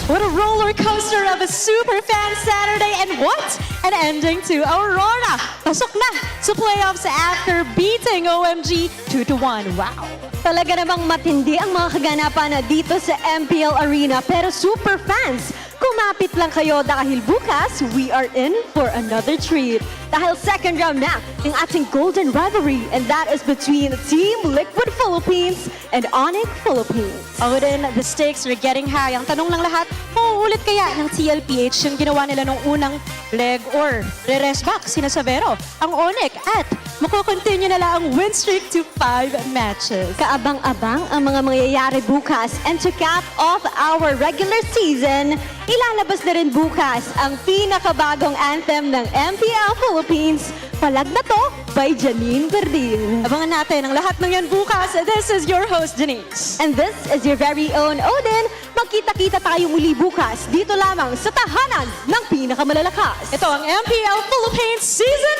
What a roller coaster of a super fan Saturday, and what an ending to Aurora! Pasok na sa playoffs after beating OMG 2-1. Wow! Talaga namang matindi ang mga kaganapan dito sa MPL Arena. Pero super fans, kumapit lang kayo dahil bukas, we are in for another treat. Dahil second round na ng ating golden rivalry, and that is between Team Liquid Philippines and Onyx Philippines. Ako din, the stakes are getting high. Ang tanong lang lahat, mauulit kaya ng TLPH yung ginawa nila nung unang leg or re-rest back sina Savero, ang Onyx, at makukontinue nila ang win streak to 5 matches. Kaabang-abang ang mga mangyayari bukas, and to cap off our regular season, ilalabas na rin bukas ang pinakabagong anthem ng MPL Philippines, Palag na To by Janine Verdil. Abangan natin ang lahat ng yan bukas. This is your host, Denise. And this is your very own Odin. Magkita-kita tayo muli bukas dito lamang sa tahanan ng pinakamalalakas. Ito ang MPL Philippines Season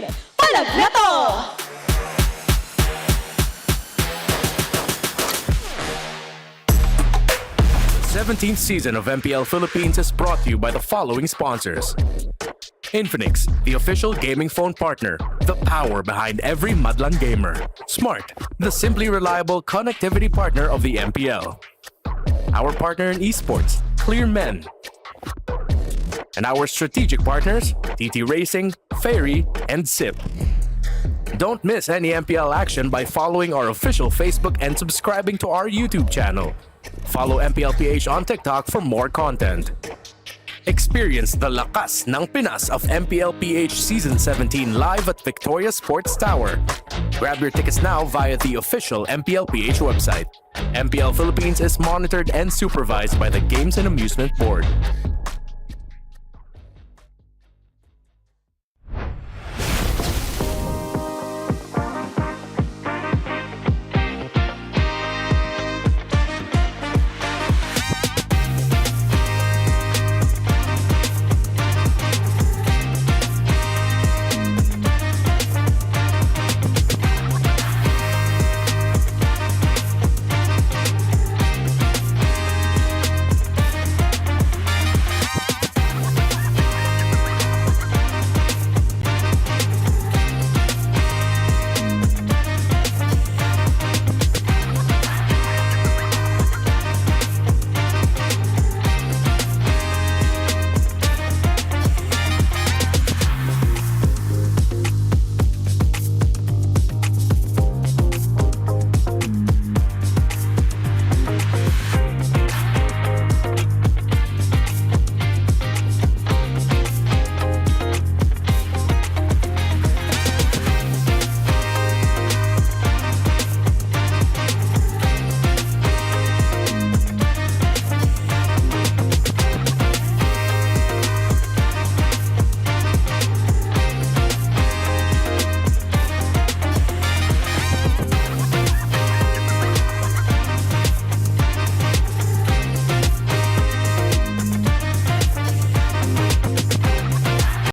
17. Palag na To! 17th season of MPL Philippines is brought to you by the following sponsors. Infinix, the official gaming phone partner, the power behind every Madlan gamer. Smart, the simply reliable connectivity partner of the MPL. Our partner in esports, Clear Men. And our strategic partners, TT Racing, Fairy, and SIP. Don't miss any MPL action by following our official Facebook and subscribing to our YouTube channel. Follow MPLPH on TikTok for more content. Experience the lakas ng Pinas of MPLPH Season 17 live at Victoria Sports Tower. Grab your tickets now via the official MPLPH website. MPL Philippines is monitored and supervised by the Games and Amusement Board.